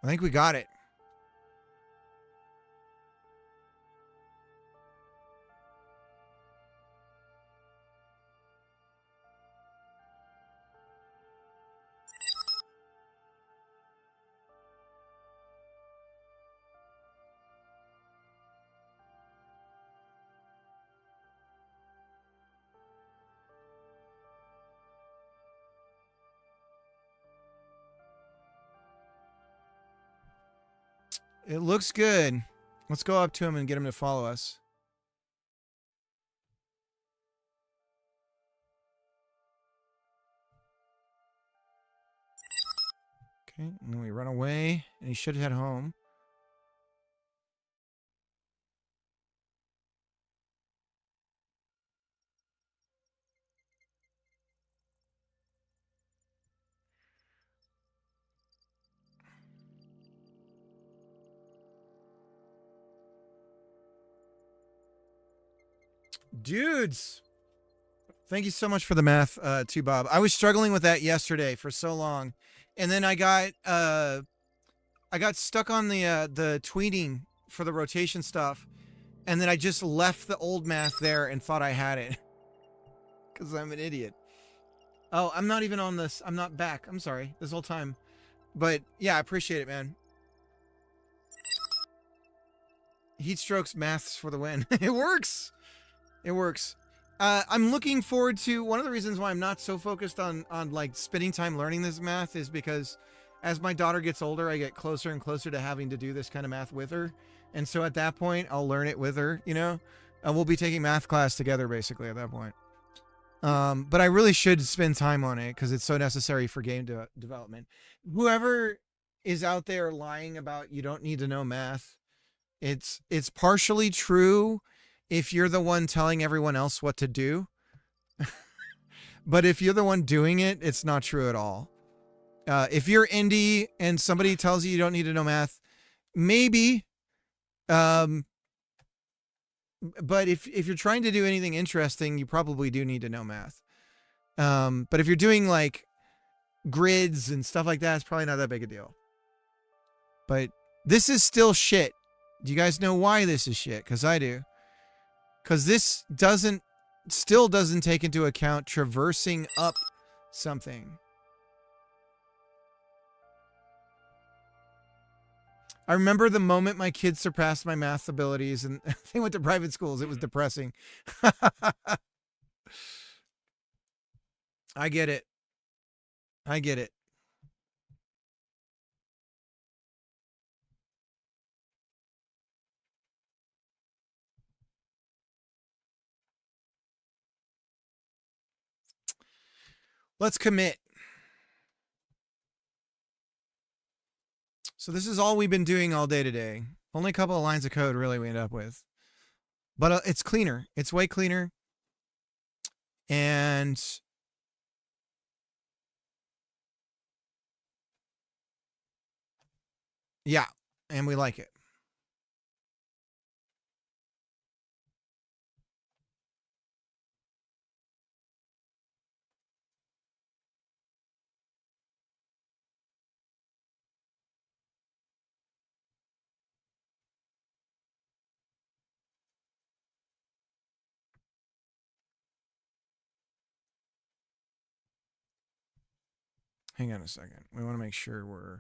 I think we got it. It looks good. Let's go up to him and get him to follow us. Okay, and then we run away, and he should head home. Dudes, thank you so much for the math, too, Bob. I was struggling with that yesterday for so long, and then I got stuck on the tweeting for the rotation stuff, and then I just left the old math there and thought I had it because I'm an idiot. Oh, I'm not even on this. I'm not back. I'm sorry this whole time, but yeah, I appreciate it, man. Heat strokes maths for the win. It works. It works. I'm looking forward to, one of the reasons why I'm not so focused on like spending time learning this math is because as my daughter gets older, I get closer and closer to having to do this kind of math with her. And so at that point, I'll learn it with her, you know, and we'll be taking math class together basically at that point. But I really should spend time on it because it's so necessary for game development. Whoever is out there lying about you don't need to know math, it's partially true if you're the one telling everyone else what to do. But if you're the one doing it, it's not true at all. If you're indie and somebody tells you don't need to know math, maybe. But if you're trying to do anything interesting, you probably do need to know math. But if you're doing like grids and stuff like that, it's probably not that big a deal. But this is still shit. Do you guys know why this is shit? Because I do. Because this still doesn't take into account traversing up something. I remember the moment my kids surpassed my math abilities and they went to private schools. It was depressing. I get it. I get it. Let's commit. So this is all we've been doing all day today. Only a couple of lines of code really we end up with. But it's cleaner. It's way cleaner. And yeah, and we like it. Hang on a second. We want to make sure we're...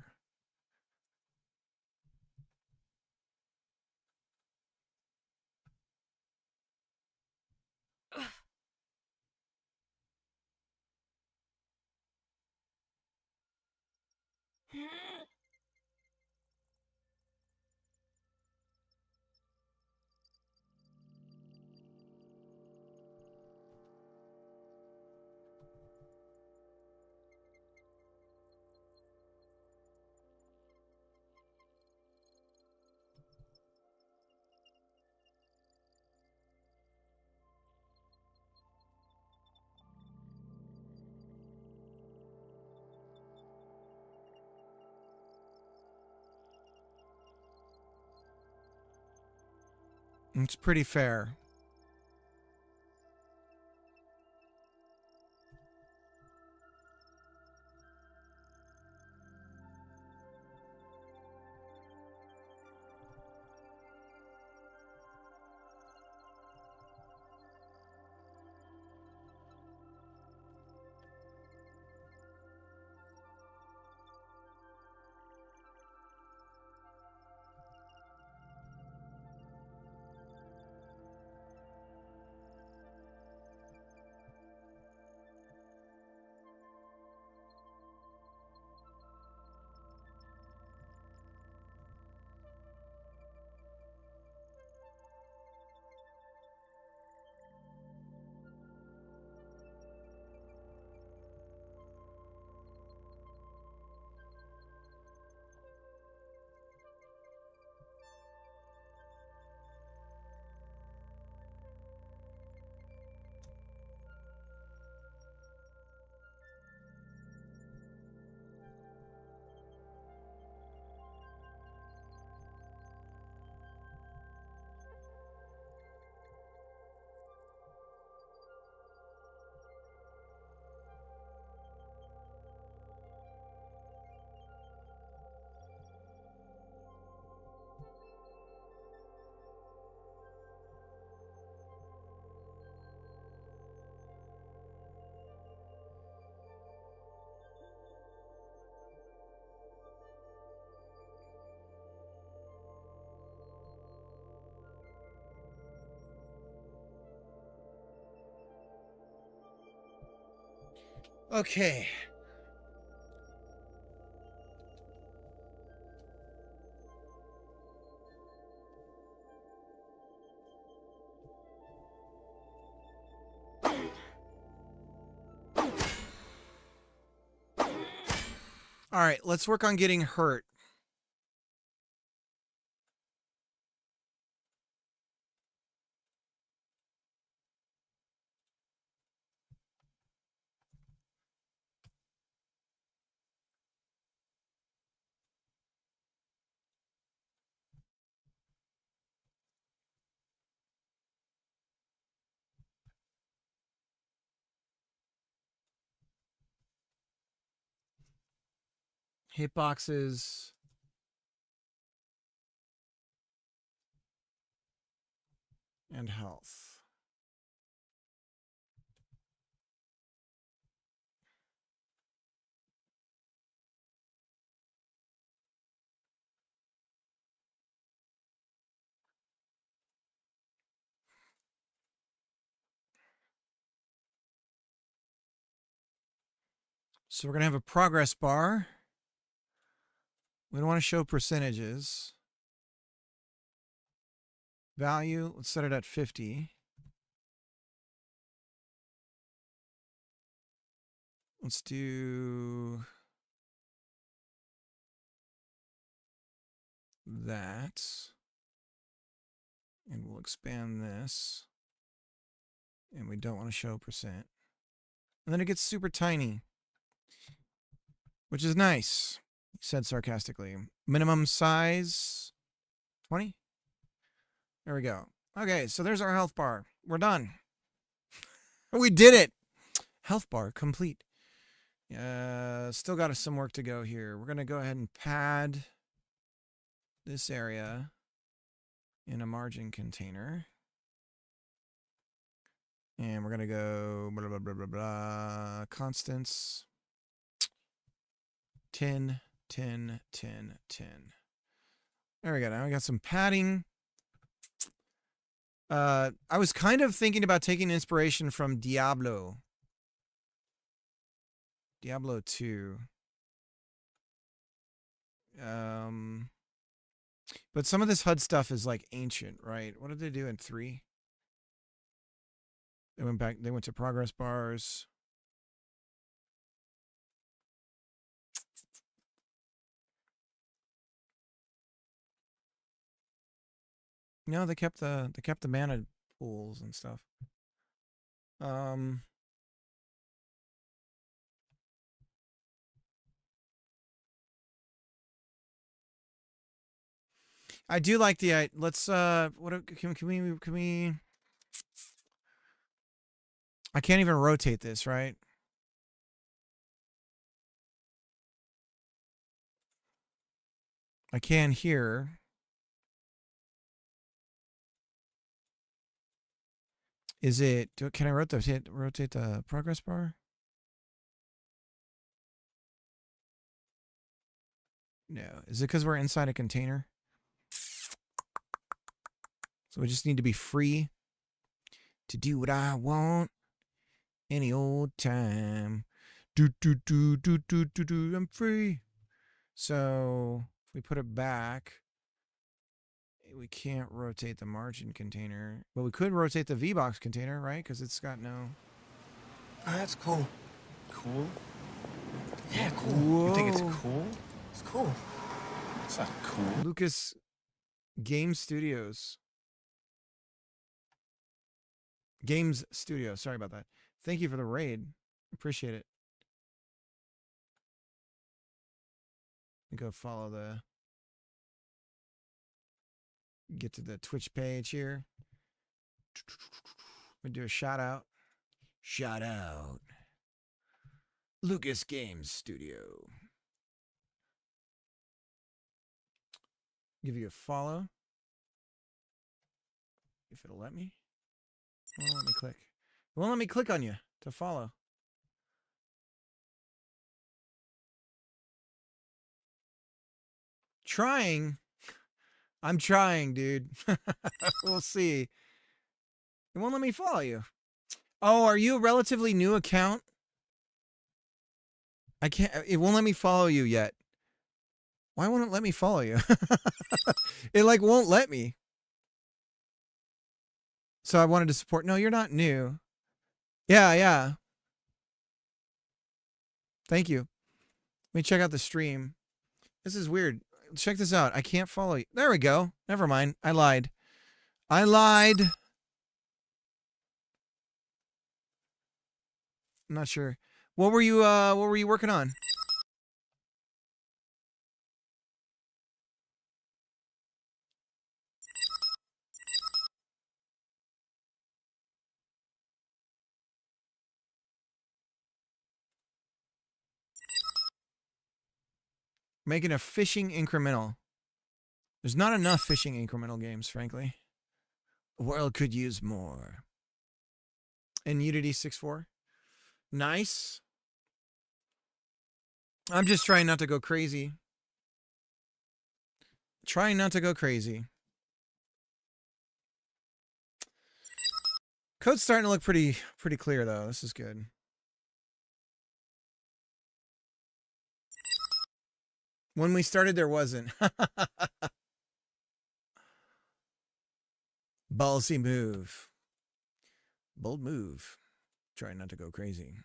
It's pretty fair. Okay. All right, let's work on getting hurt. Hitboxes. And health. So we're going to have a progress bar. We don't want to show percentages. Value, let's set it at 50. Let's do that. And we'll expand this. And we don't want to show percent. And then it gets super tiny, which is nice, he said sarcastically. Minimum size, 20? There we go. Okay, so there's our health bar. We're done. We did it. Health bar complete. Still got some work to go here. We're going to go ahead and pad this area in a margin container. And we're going to go blah, blah, blah, blah, blah. Constants. 10, 10, 10, 10. There we go. Now we got some padding. I was kind of thinking about taking inspiration from Diablo 2. But some of this HUD stuff is like ancient, right? What did they do in 3? They went back, they went to progress bars. No, they kept the mana pools and stuff. I do like the let's what can we I can't even rotate this, right? I can here. Is it can I rotate the progress bar? No. Is it because we're inside a container? So we just need to be free to do what I want any old time. I'm free. So if we put it back, we can't rotate the margin container. But we could rotate the V-Box container, right? Because it's got no... Oh, that's cool. Cool? Yeah, cool. Whoa. You think it's cool? It's cool. It's not cool. Lucas Games Studios. Games Studio. Sorry about that. Thank you for the raid. Appreciate it. Go follow the... Get to the Twitch page here. We do a shout out. Shout out. Lucas Games Studio. Give you a follow. If it'll let me. It won't let me click. It won't let me click on you to follow. Trying. I'm trying, dude. We'll see. It won't let me follow you. Oh, are you a relatively new account? I can't. It won't let me follow you yet. Why won't it let me follow you? It like won't let me. So I wanted to support. No, you're not new. Yeah. Thank you. Let me check out the stream. This is weird. Check this out. I can't follow you. There we go. Never mind. I lied. I'm not sure. What were you working on? Making a fishing incremental. There's not enough fishing incremental games, frankly. The world could use more. In Unity 6.4. Nice. I'm just trying not to go crazy. Trying not to go crazy. Code's starting to look pretty clear, though. This is good. When we started, there wasn't. Ballsy move. Bold move. Trying not to go crazy.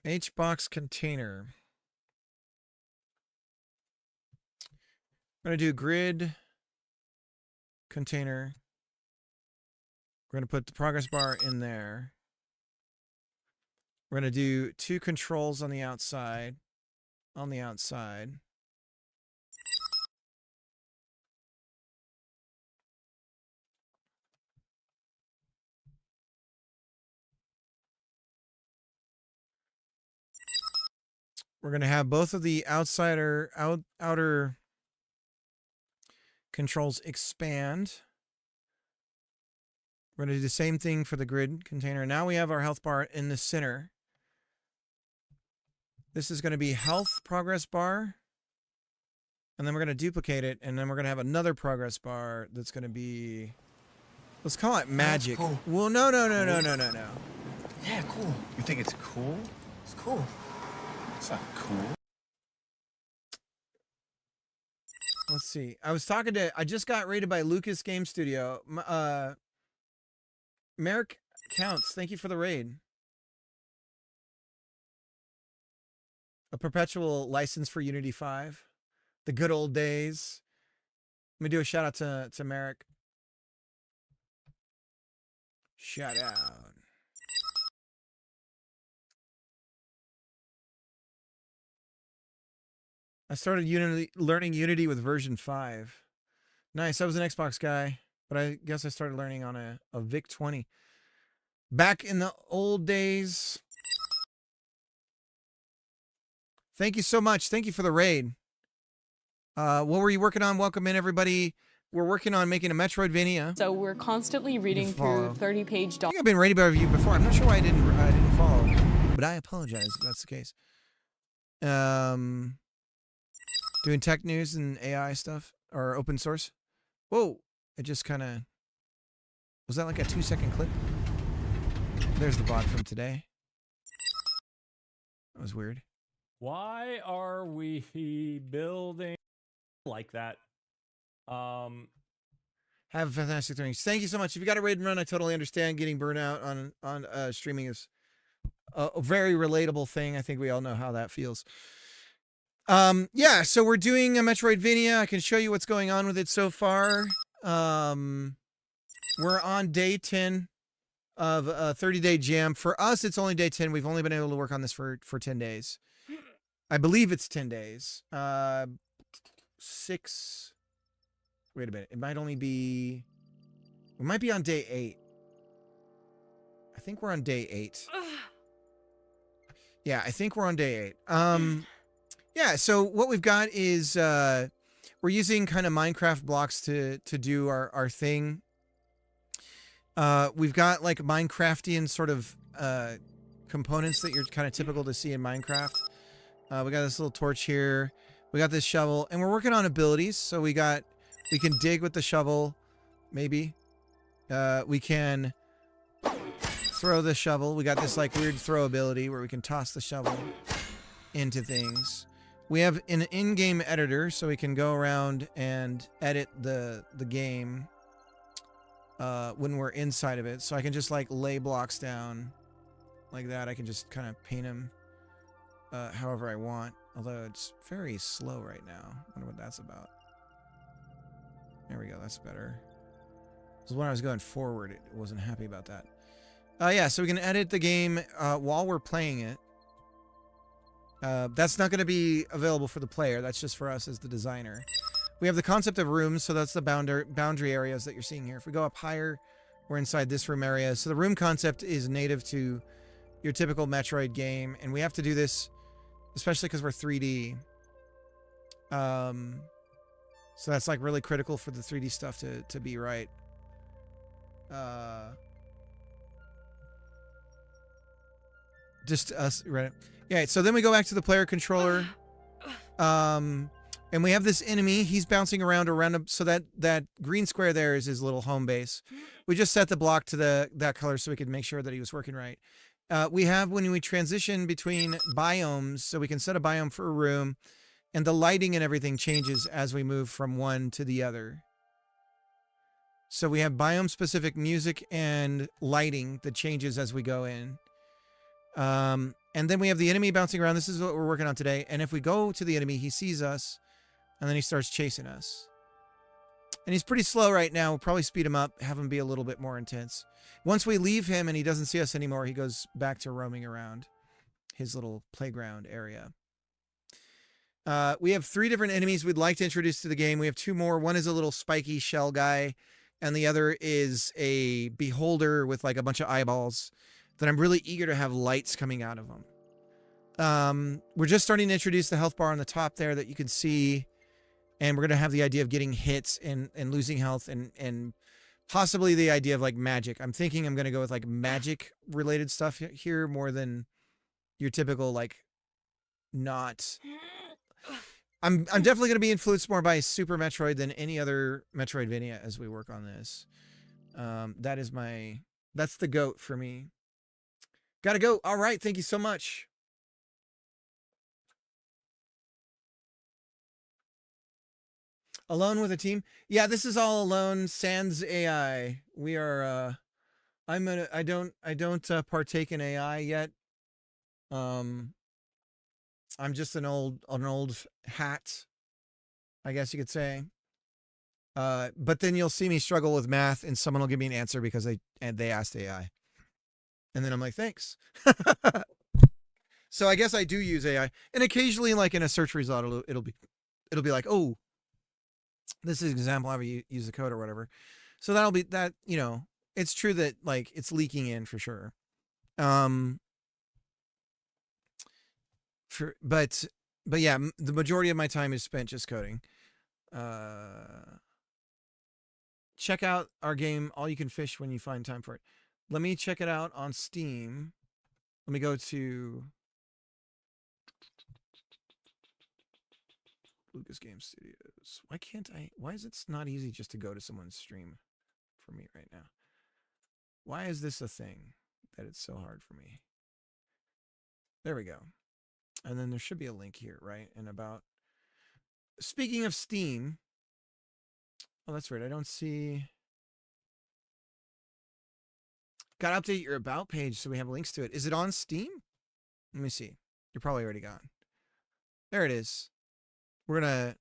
HBox container. I'm going to do grid container. We're going to put the progress bar in there. We're going to do 2 controls on the outside. On the outside. We're going to have both of the outer controls expand. We're going to do the same thing for the grid container. Now we have our health bar in the center. This is going to be health progress bar. And then we're going to duplicate it. And then we're going to have another progress bar that's going to be... Let's call it magic. Cool. Well, no. Yeah, cool. You think it's cool? It's cool. It's not cool. Let's see. I just got rated by Lucas Game Studio. Merrick Counts, thank you for the raid. A perpetual license for Unity 5. The good old days. Let me do a shout out to Merrick. Shout out. I started learning Unity with version 5. Nice. I was an Xbox guy, but I guess I started learning on a VIC-20. Back in the old days. Thank you so much. Thank you for the raid. What were you working on? Welcome in, everybody. We're working on making a Metroidvania. So we're constantly reading through 30-page I think I've been rated by you before. I'm not sure why I didn't follow, but I apologize if that's the case. Doing tech news and AI stuff or open source. Whoa! It just kind of was that like a 2-second clip? There's the bot from today. That was weird. Why are we building like that? Have a fantastic thing. Thank you so much. If you got a raid and run, I totally understand. Getting burnt out on streaming is a very relatable thing. I think we all know how that feels. Yeah, so we're doing a Metroidvania. I can show you what's going on with it so far. We're on day 10 of a 30-day jam. For us, it's only day 10. We've only been able to work on this for 10 days. I believe it's 10 days. 6. Wait a minute. It might only be... We might be on day 8. I think we're on day 8. Yeah, I think we're on day 8. Yeah, so what we've got is we're using kind of Minecraft blocks to do our thing. We've got like Minecraftian sort of components that you're kind of typical to see in Minecraft. We got this little torch here. We got this shovel, and we're working on abilities. So we can dig with the shovel, maybe. We can throw the shovel. We got this like weird throw ability where we can toss the shovel into things. We have an in-game editor, so we can go around and edit the game when we're inside of it. So I can just like lay blocks down like that. I can just kind of paint them however I want. Although it's very slow right now. I wonder what that's about. There we go. That's better. Because when I was going forward, it wasn't happy about that. Yeah, so we can edit the game while we're playing it. That's not going to be available for the player. That's just for us as the designer. We have the concept of rooms, so that's the boundary areas that you're seeing here. If we go up higher, we're inside this room area. So the room concept is native to your typical Metroid game, and we have to do this, especially because we're 3D. So that's like really critical for the 3D stuff to be right. Just us, right? Yeah, so then we go back to the player controller. And we have this enemy. He's bouncing around. So that green square there is his little home base. We just set the block to that color so we could make sure that he was working right. We have when we transition between biomes, so we can set a biome for a room, and the lighting and everything changes as we move from one to the other. So we have biome-specific music and lighting that changes as we go in. And then we have the enemy bouncing around. This is what we're working on today. And if we go to the enemy, he sees us, and then he starts chasing us. And he's pretty slow right now. We'll probably speed him up, have him be a little bit more intense. Once we leave him and he doesn't see us anymore, he goes back to roaming around his little playground area. We have 3 different enemies we'd like to introduce to the game. We have 2 more. One is a little spiky shell guy, and the other is a beholder with like a bunch of eyeballs that I'm really eager to have lights coming out of them. We're just starting to introduce the health bar on the top there that you can see, and we're going to have the idea of getting hits and losing health and possibly the idea of like magic. I'm thinking I'm going to go with like magic related stuff here more than your typical like not... I'm definitely going to be influenced more by Super Metroid than any other Metroidvania as we work on this. That's the GOAT for me. Gotta go. All right. Thank you so much. Alone with a team. Yeah, this is all alone. Sans AI. We are, I don't partake in AI yet. I'm just an old hat, I guess you could say. But then you'll see me struggle with math and someone will give me an answer because they asked AI. And then I'm like, thanks. So I guess I do use AI. And occasionally, like in a search result, it'll be like, oh, this is an example how we use the code or whatever. So that'll be that, you know, it's true that like it's leaking in for sure. But yeah, the majority of my time is spent just coding. Check out our game, All You Can Fish, when you find time for it. Let me check it out on Steam. Let me go to Lucas Game Studios. Why is it not easy just to go to someone's stream for me right now? Why is this a thing that it's so hard for me? There we go. And then there should be a link here, right? And about... Speaking of Steam... Oh, that's right. I don't see... Got to update your About page so we have links to it. Is it on Steam? Let me see. You're probably already gone. There it is. We're gonna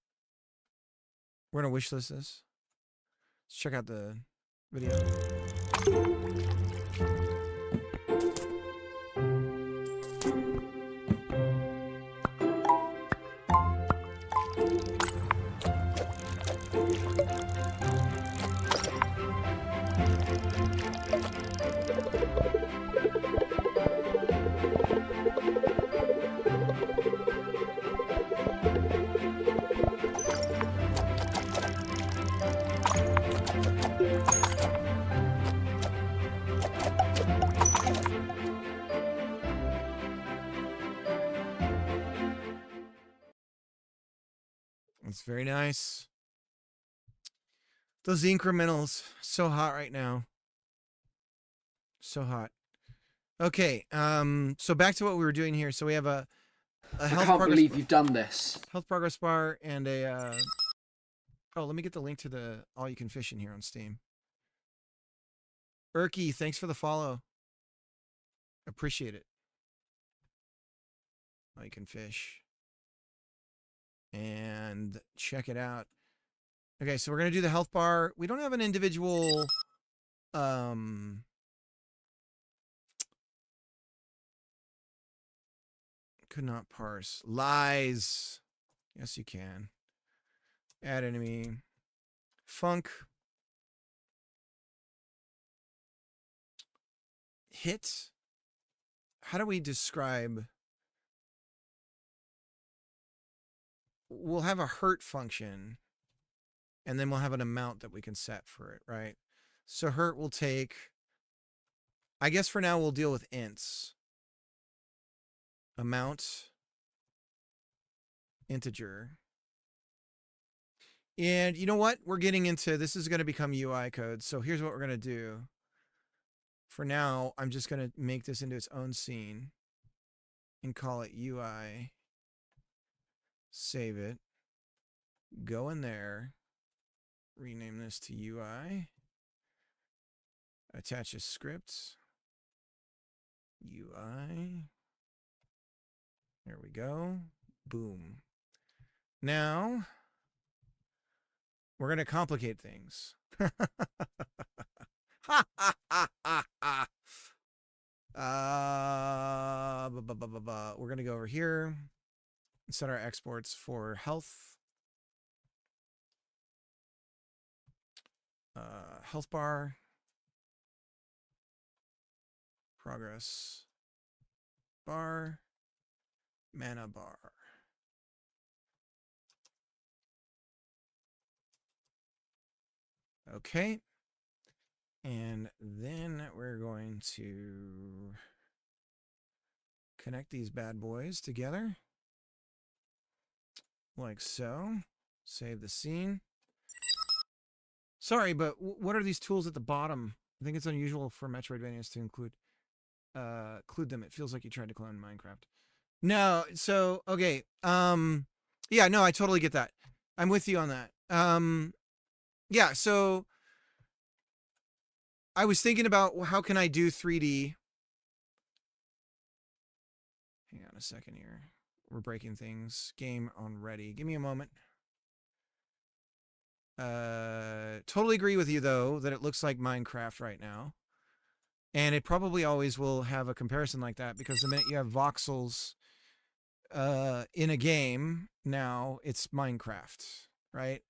wishlist this. Let's check out the video. It's very nice. Those incrementals, so hot right now. So hot. Okay, so back to what we were doing here. So we have a I health can't progress believe you've done this. health progress bar and a oh, let me get the link to the all you can fish in here on Steam. Erky, thanks for the follow. Appreciate it. All you can fish. And check it out. Okay, so we're gonna do the health bar. We don't have an individual could not parse. Lies. Yes, you can. Add enemy. Funk. Hit. How do we describe? We'll have a hurt function. And then we'll have an amount that we can set for it, right? So hurt will take, I guess for now we'll deal with ints. Amount, integer. And you know what? We're getting into, this is going to become UI code. So here's what we're going to do. For now, I'm just going to make this into its own scene and call it UI. Save it. Go in there. Rename this to UI. Attach a script. UI. There we go. Boom. Now, we're going to complicate things. We're going to go over here and set our exports for health. Health bar. Progress bar. Mana bar. Okay. And then we're going to connect these bad boys together. Like so. Save the scene. Sorry, but what are these tools at the bottom? I think it's unusual for Metroidvanias to include them. It feels like you tried to clone Minecraft. No, so okay. Yeah, no, I totally get that. I'm with you on that. Yeah, so I was thinking about how can I do 3D. Hang on a second here. We're breaking things. Game on ready. Give me a moment. Totally agree with you though that it looks like Minecraft right now. And it probably always will have a comparison like that because the minute you have voxels in a game, now it's Minecraft, right?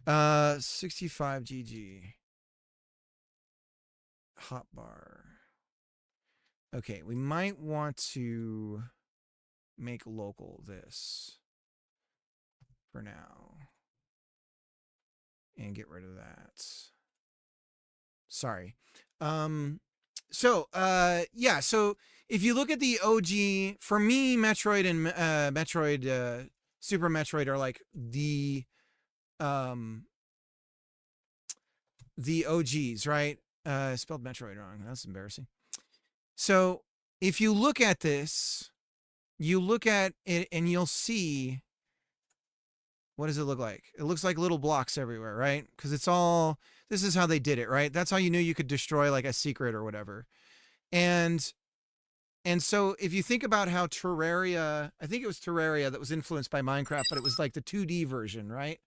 65 GG. Hotbar. Okay, we might want to make local this for now. And get rid of that. Sorry. Yeah, so if you look at the OG, for me, Metroid and Super Metroid are like the OGs, right? Spelled Metroid wrong. That's embarrassing. So if you look at this, you look at it and you'll see, what does it look like? It looks like little blocks everywhere, right? Because it's all, this is how they did it, right? That's how you knew you could destroy like a secret or whatever. And so if you think about how Terraria, I think it was Terraria that was influenced by Minecraft, but it was like the 2D version, right?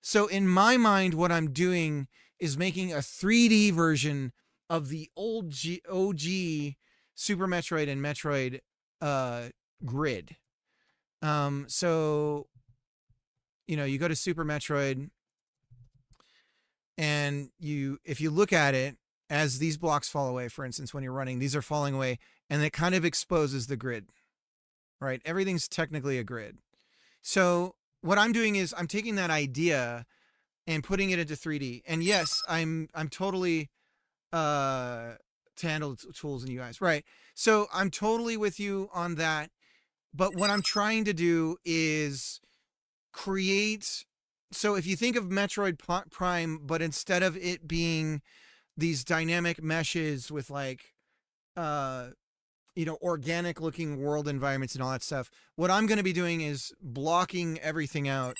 So in my mind, what I'm doing is making a 3D version of the old OG Super Metroid and Metroid grid. So, you know, you go to Super Metroid and if you look at it, as these blocks fall away, for instance, when you're running, these are falling away and it kind of exposes the grid, right? Everything's technically a grid. So what I'm doing is I'm taking that idea and putting it into 3D. And yes, I'm totally to handle tools and UIs, right? So I'm totally with you on that. But what I'm trying to do is create. So if you think of Metroid Prime, but instead of it being these dynamic meshes with like you know, organic looking world environments and all that stuff. What I'm going to be doing is blocking everything out.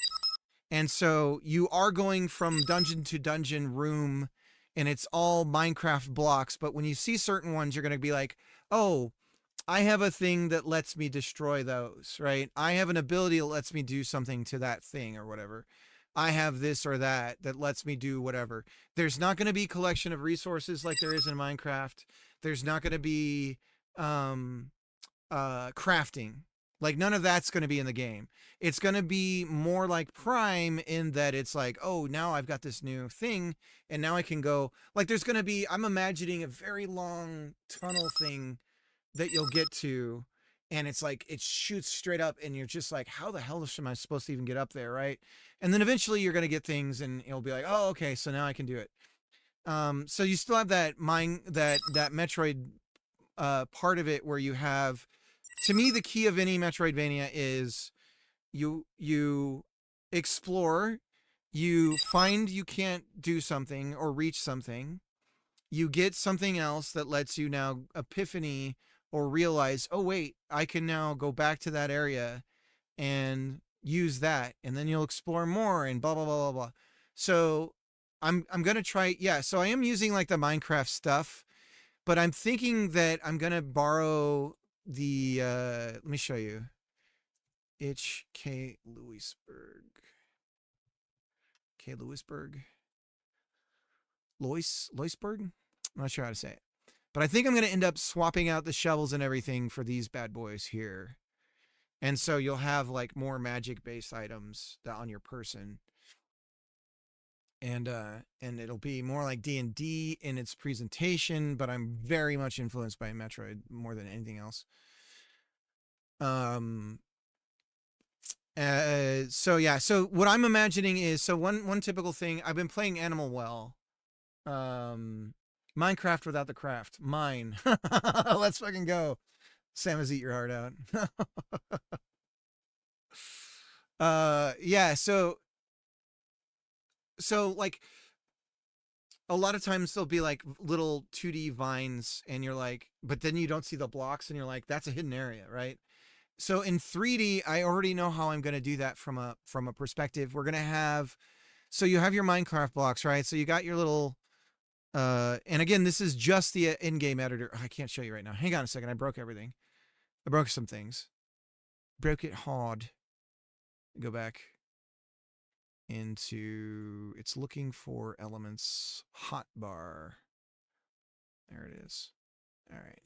And so you are going from dungeon to dungeon room, and it's all Minecraft blocks. But when you see certain ones, you're going to be like, oh, I have a thing that lets me destroy those, right? I have an ability that lets me do something to that thing or whatever. I have this or that that lets me do whatever. There's not going to be a collection of resources like there is in Minecraft. There's not going to be crafting. Like none of that's going to be in the game. It's going to be more like Prime in that it's like, oh, now I've got this new thing and now I can go, like there's going to be, I'm imagining a very long tunnel thing that you'll get to, and it's like it shoots straight up and you're just like, how the hell am I supposed to even get up there, right? And then eventually you're going to get things and it'll be like, oh, okay, so now I can do it. So you still have that that Metroid part of it where you have, to me, the key of any Metroidvania is you explore, you find you can't do something or reach something, you get something else that lets you now epiphany or realize, oh wait, I can now go back to that area and use that, and then you'll explore more and blah blah blah blah blah. So I'm gonna try, yeah. So I am using like the Minecraft stuff, but I'm thinking that I'm gonna borrow the let me show you. K. Lewisburg. Loisburg? I'm not sure how to say it. But I think I'm going to end up swapping out the shovels and everything for these bad boys here. And so you'll have like more magic-based items on your person. And it'll be more like D&D in its presentation, but I'm very much influenced by Metroid more than anything else. So yeah, so what I'm imagining is, so one typical thing, I've been playing Animal Well. Minecraft without the craft. Mine. Let's fucking go. Samus, eat your heart out. Yeah, so like a lot of times there'll be like little 2D vines and you're like, but then you don't see the blocks and you're like, that's a hidden area, right? So in 3D, I already know how I'm going to do that from a perspective. We're going to have, so you have your Minecraft blocks, right? So you got your little, and again, this is just the in-game editor. Oh, I can't show you right now. Hang on a second. I broke everything. I broke some things. Broke it hard. Go back into, it's looking for elements, hotbar. There it is. All right.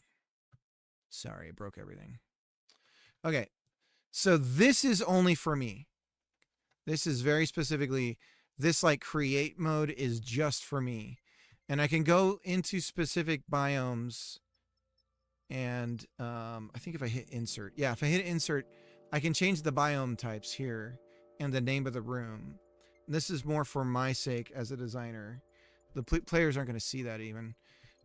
Sorry, I broke everything. Okay. So this is only for me. This is very specifically, this like create mode is just for me. And I can go into specific biomes and I think if I hit insert, yeah, if I hit insert, I can change the biome types here and the name of the room. And this is more for my sake as a designer. The players aren't going to see that even.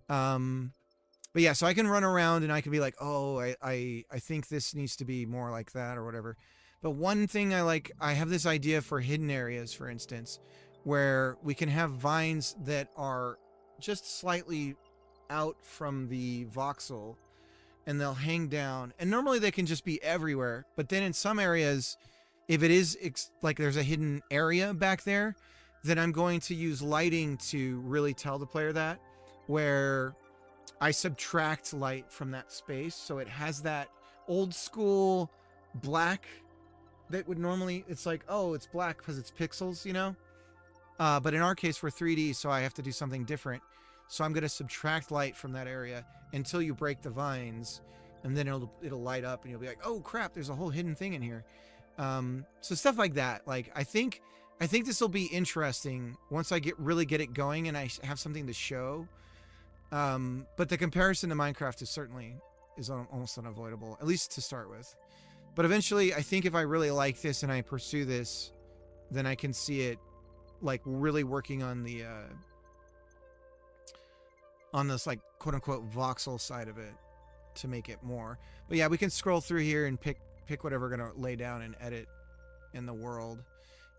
But yeah, so I can run around and I can be like, oh, I think this needs to be more like that or whatever. But one thing I have this idea for hidden areas, for instance, where we can have vines that are just slightly out from the voxel and they'll hang down. And normally they can just be everywhere. But then in some areas, if it is like there's a hidden area back there, then I'm going to use lighting to really tell the player that, where I subtract light from that space. So it has that old school black that would normally, it's like, oh, it's black because it's pixels, you know? But in our case, we're 3D, so I have to do something different. So I'm going to subtract light from that area until you break the vines, and then it'll light up, and you'll be like, oh crap, there's a whole hidden thing in here. So stuff like that. Like I think this will be interesting once I really get it going and I have something to show. But the comparison to Minecraft is almost unavoidable, at least to start with. But eventually, I think if I really like this and I pursue this, then I can see it like really working on the on this like quote unquote voxel side of it to make it more. But yeah, we can scroll through here and pick whatever we're gonna lay down and edit in the world.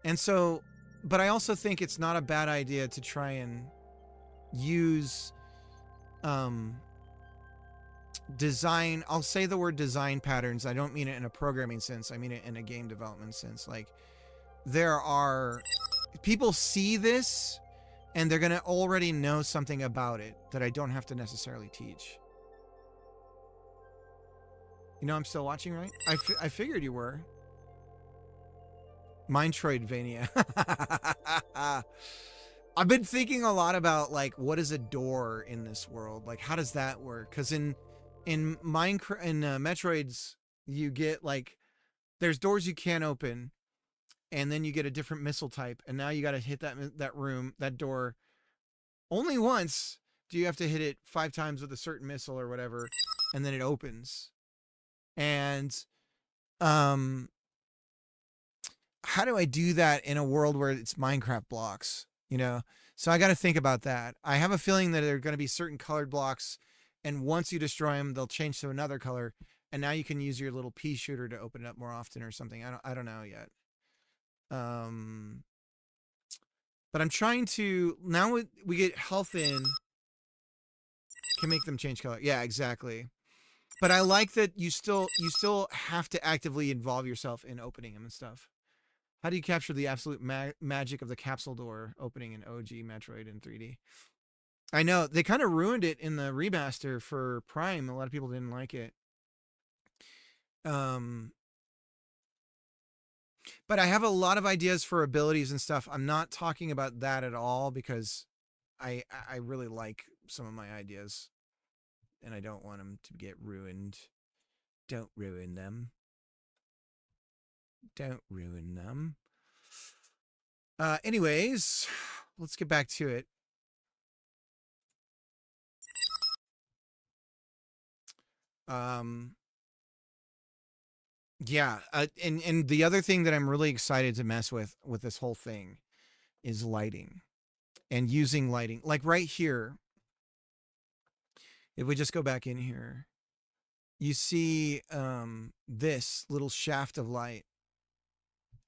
And so, but I also think it's not a bad idea to try and use design, I'll say the word design patterns. I don't mean it in a programming sense. I mean it in a game development sense. Like, there are people see this and they're going to already know something about it that I don't have to necessarily teach. You know, I'm still watching, right? I figured you were. Metroidvania. I've been thinking a lot about, like, what is a door in this world? Like, how does that work? Because in Minecraft, in Metroids, you get, like, there's doors you can't open, and then you get a different missile type, and now you got to hit that door only once. Do you have to hit it 5 times with a certain missile or whatever, and then it opens. And how do I do that in a world where it's Minecraft blocks? You know, so I got to think about that. I have a feeling that there are going to be certain colored blocks, and once you destroy them, they'll change to another color, and now you can use your little pea shooter to open it up more often or something. I don't know yet. But I'm trying to, now we get health in, can make them change color. Yeah, exactly. But I like that you still have to actively involve yourself in opening them and stuff. How do you capture the absolute magic of the capsule door opening in OG Metroid in 3D? I know they kind of ruined it in the remaster for Prime. A lot of people didn't like it. But I have a lot of ideas for abilities and stuff. I'm not talking about that at all because I really like some of my ideas, and I don't want them to get ruined. Don't ruin them. Don't ruin them. Anyways, let's get back to it. Yeah, and the other thing that I'm really excited to mess with this whole thing is lighting and using lighting. Like right here, if we just go back in here, you see this little shaft of light.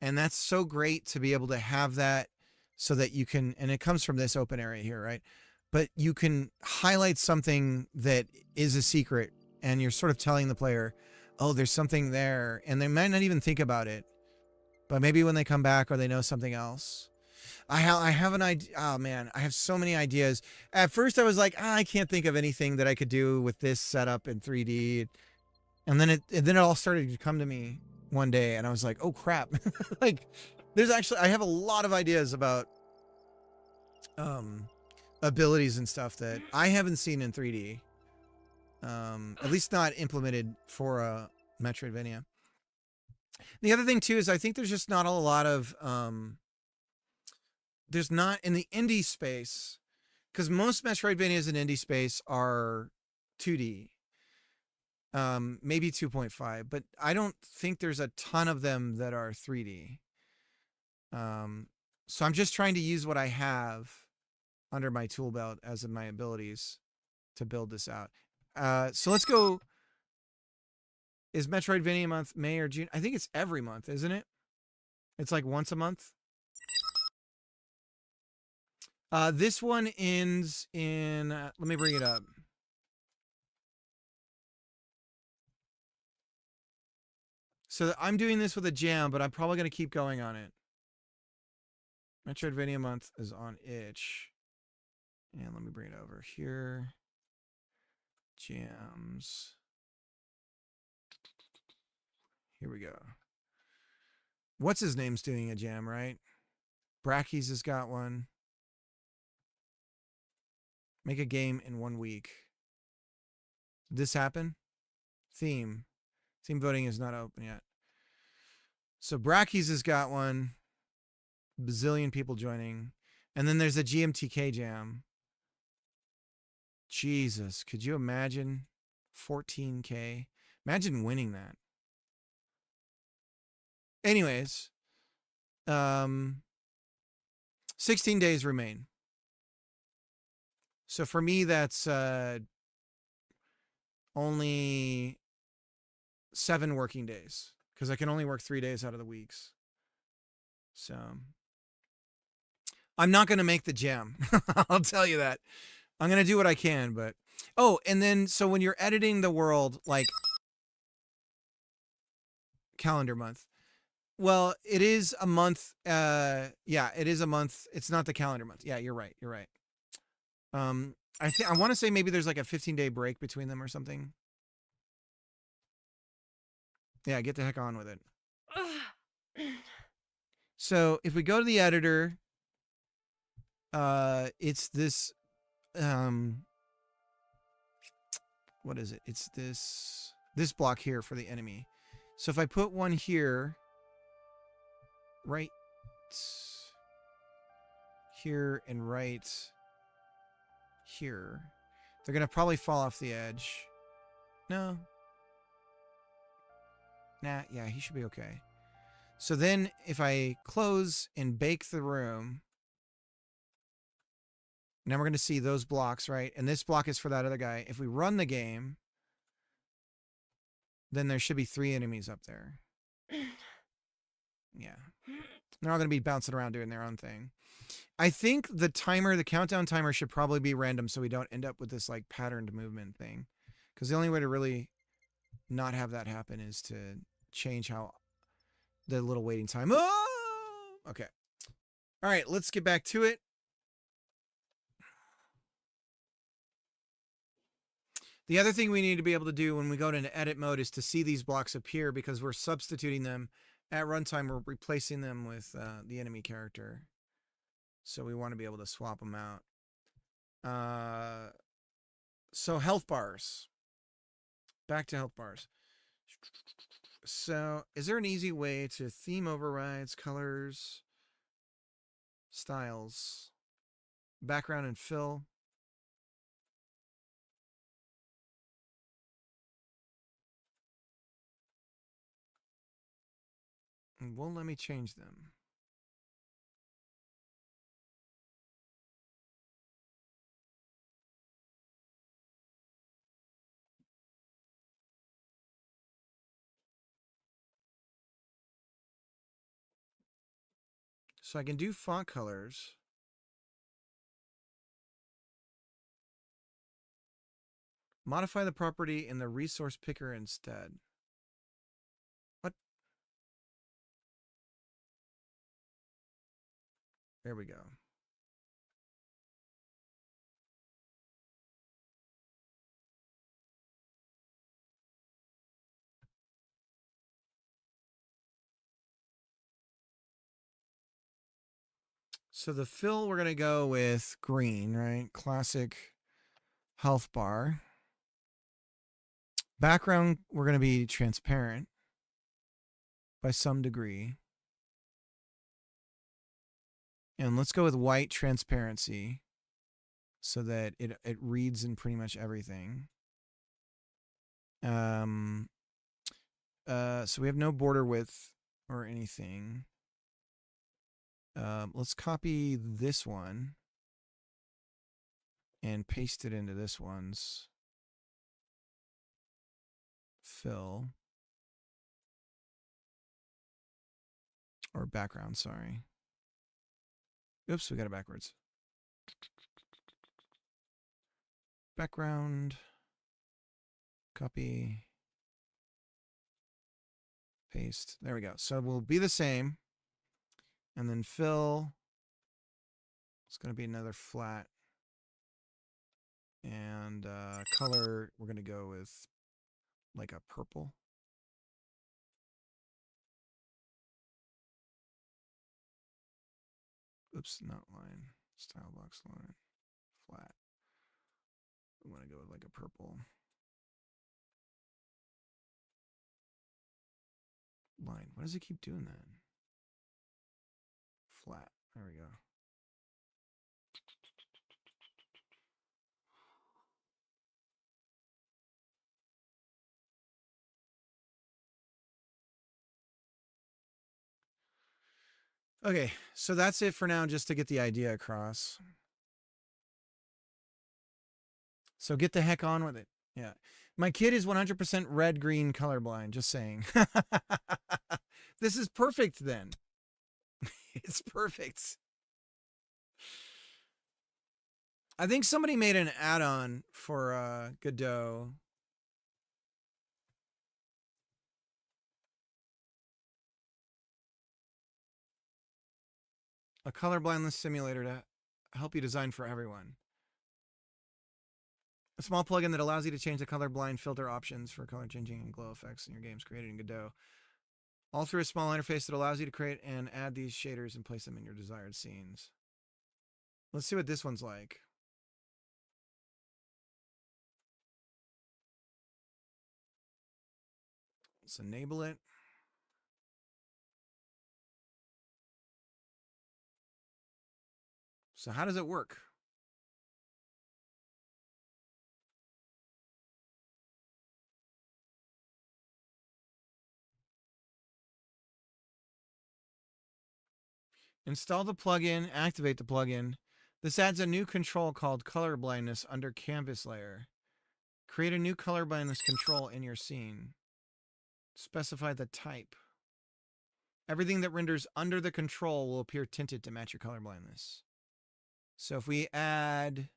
And that's so great to be able to have that so that you can, and it comes from this open area here, right? But you can highlight something that is a secret and you're sort of telling the player, oh, there's something there. And they might not even think about it, but maybe when they come back or they know something else. I have an idea. Oh man, I have so many ideas. At first I was like, I can't think of anything that I could do with this setup in 3D. And then it all started to come to me one day, and I was like, oh crap. Like, I have a lot of ideas about abilities and stuff that I haven't seen in 3D. At least not implemented for a Metroidvania. The other thing too is I think there's just not a lot of there's not in the indie space, because most Metroidvanias in indie space are 2D. Maybe 2.5, but I don't think there's a ton of them that are 3D. So I'm just trying to use what I have under my tool belt as in my abilities to build this out. So let's go. Is Metroidvania month May or June? I think it's every month, isn't it? It's like once a month. This one ends in, let me bring it up. So I'm doing this with a jam, but I'm probably going to keep going on it. Metroidvania month is on itch. And let me bring it over here. Jams. Here we go. What's his name's doing a jam, right? Brackies has got one. Make a game in 1 week. Did this happen? Theme. Team voting is not open yet. So Brackies has got one. Bazillion people joining. And then there's a GMTK jam. Jesus, could you imagine 14K? Imagine winning that. Anyways, 16 days remain. So for me, that's only 7 working days, because I can only work 3 days out of the weeks. So I'm not going to make the jam. I'll tell you that. I'm going to do what I can, but Oh, and then so when you're editing the world, like calendar month. Well, it is a month. Yeah, it is a month. It's not the calendar month. Yeah, you're right. You're right. I want to say maybe there's like a 15-day break between them or something. Yeah, get the heck on with it. So if we go to the editor, it's this, what is it? It's this block here for the enemy. So if I put one here, right here and right here, they're going to probably fall off the edge. No. Nah, yeah, he should be okay. So then if I close and bake the room, now we're going to see those blocks, right? And this block is for that other guy. If we run the game, then there should be 3 enemies up there. Yeah. They're all going to be bouncing around doing their own thing. I think the countdown timer should probably be random so we don't end up with this like patterned movement thing. Because the only way to really not have that happen is to change how the little waiting time. Oh! Okay. All right, let's get back to it. The other thing we need to be able to do when we go into edit mode is to see these blocks appear because we're substituting them at runtime. We're replacing them with the enemy character. So we want to be able to swap them out. So health bars. Back to health bars. So is there an easy way to theme overrides, colors, styles, background and fill? And won't let me change them. So I can do font colors. Modify the property in the resource picker instead. What? There we go. So the fill, we're going to go with green, right? Classic health bar. Background, we're going to be transparent by some degree. And let's go with white transparency so that it reads in pretty much everything. So we have no border width or anything. Let's copy this one and paste it into this one's fill. Or background, sorry. Oops, we got it backwards. Background. Copy. Paste. There we go. So we'll be the same. And then fill. It's going to be another flat. And color, we're going to go with like a purple. Oops, not line. Style box line. Flat. I'm going to go with like a purple. Line. Why does it keep doing that? Flat. There we go. Okay, so that's it for now, just to get the idea across. So get the heck on with it. Yeah. My kid is 100% red-green colorblind, just saying. This is perfect then. It's perfect. I think somebody made an add-on for Godot. A color blindness simulator to help you design for everyone. A small plugin that allows you to change the colorblind filter options for color changing and glow effects in your games created in Godot. All through a small interface that allows you to create and add these shaders and place them in your desired scenes. Let's see what this one's like. Let's enable it. So how does it work? Install the plugin, activate the plugin. This adds a new control called color blindness under canvas layer. Create a new color blindness control in your scene. Specify the type. Everything that renders under the control will appear tinted to match your color blindness. So if we add,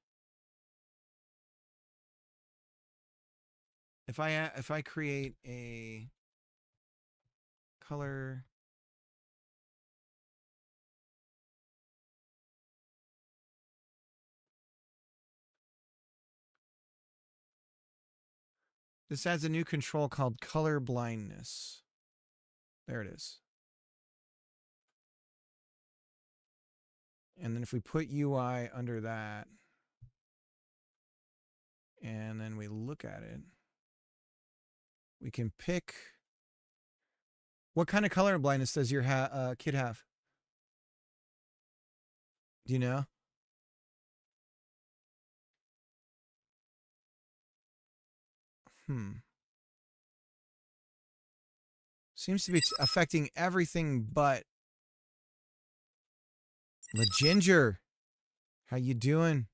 if I create a color this adds a new control called color blindness. There it is. And then if we put UI under that, and then we look at it, we can pick, what kind of color blindness does your kid have? Do you know? Seems to be affecting everything but the ginger. How you doing?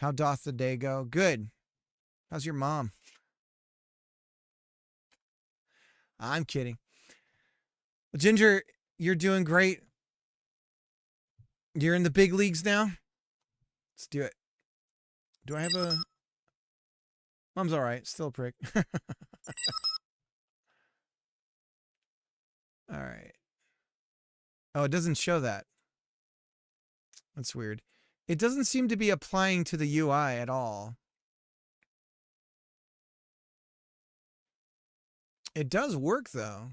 How doth the day go? Good. How's your mom? I'm kidding. Well, Ginger, you're doing great. You're in the big leagues now. Let's do it. Do I have a... Mom's all right. Still a prick. All right. Oh, it doesn't show that. That's weird. It doesn't seem to be applying to the UI at all. It does work, though.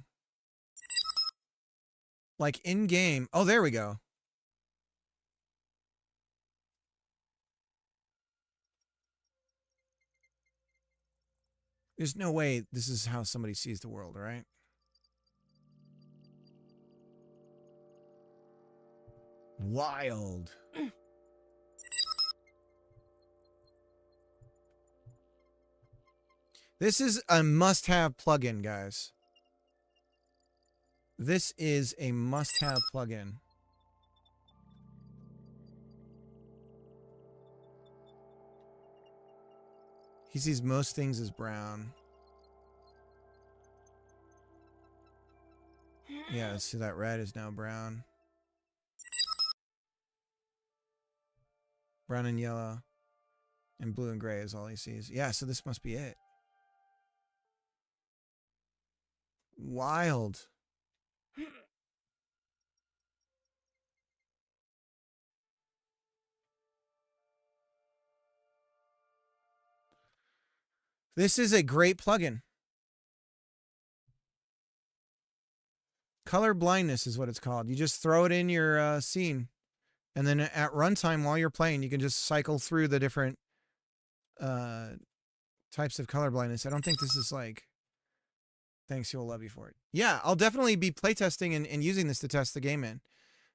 Like in-game. Oh, there we go. There's no way this is how somebody sees the world, right? Wild. This is a must-have plugin, guys. This is a must-have plugin. He sees most things as brown. Yeah, see that red is now brown. Brown and yellow. And blue and gray is all he sees. Yeah, so this must be it. Wild. This is a great plugin. Color blindness is what it's called. You just throw it in your scene. And then at runtime while you're playing, you can just cycle through the different types of color blindness. I don't think this is like... Thanks, you'll love you for it. Yeah, I'll definitely be playtesting and using this to test the game in.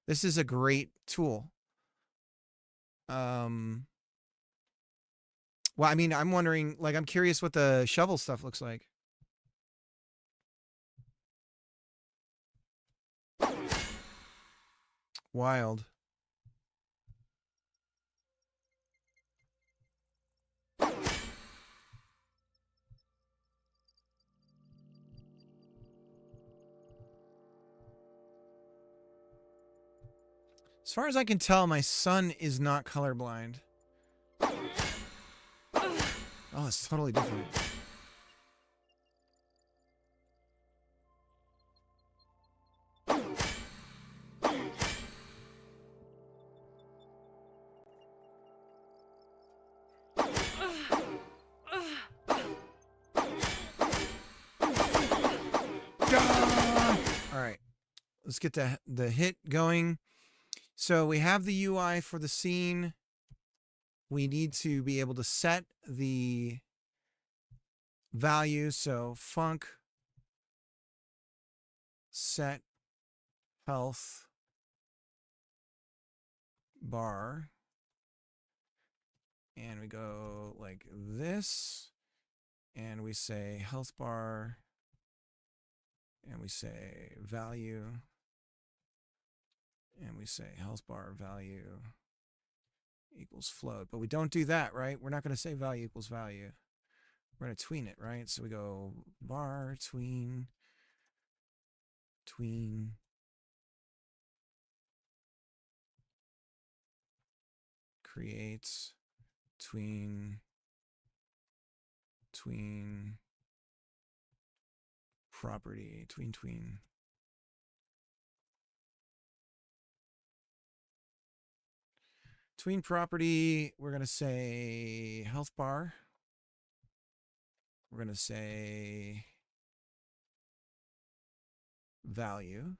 This is a great tool. Well, I mean, I'm wondering, like, I'm curious what the shovel stuff looks like. Wild. As far as I can tell, my son is not colorblind. Oh, it's totally different. All right, let's get the hit going. So we have the UI for the scene. We need to be able to set the value. So func set health bar. And we go like this. And we say health bar. And we say value. And we say health bar value equals float. But we don't do that, right? We're not going to say value equals value. We're going to tween it, right? So we go bar, tween, creates, tween, property, tween. Tween property, we're going to say health bar. We're going to say value.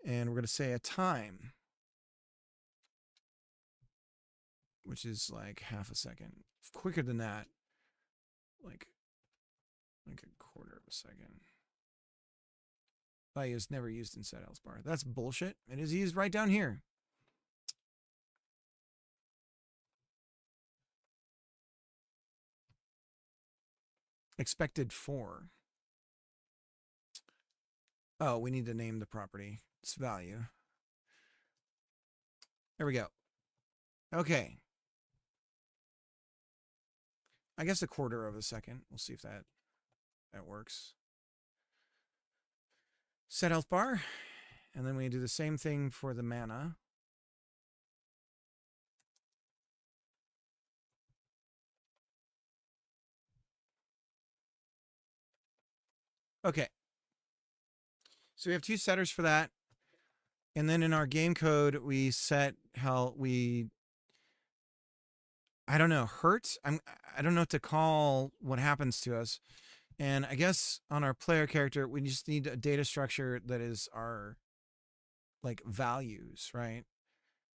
And we're going to say a time, which is like half a second. Quicker than that, like a quarter of a second. Value is never used in set health bar. That's bullshit. It is used right down here. Expected for. Oh, we need to name the property. It's value. There we go. Okay. I guess a quarter of a second. We'll see if that works. Set health bar. And then we do the same thing for the mana. Okay. So we have two setters for that. And then in our game code, we set how we, I don't know, hurt? I don't know what to call what happens to us. And I guess on our player character, we just need a data structure that is our, like, values, right?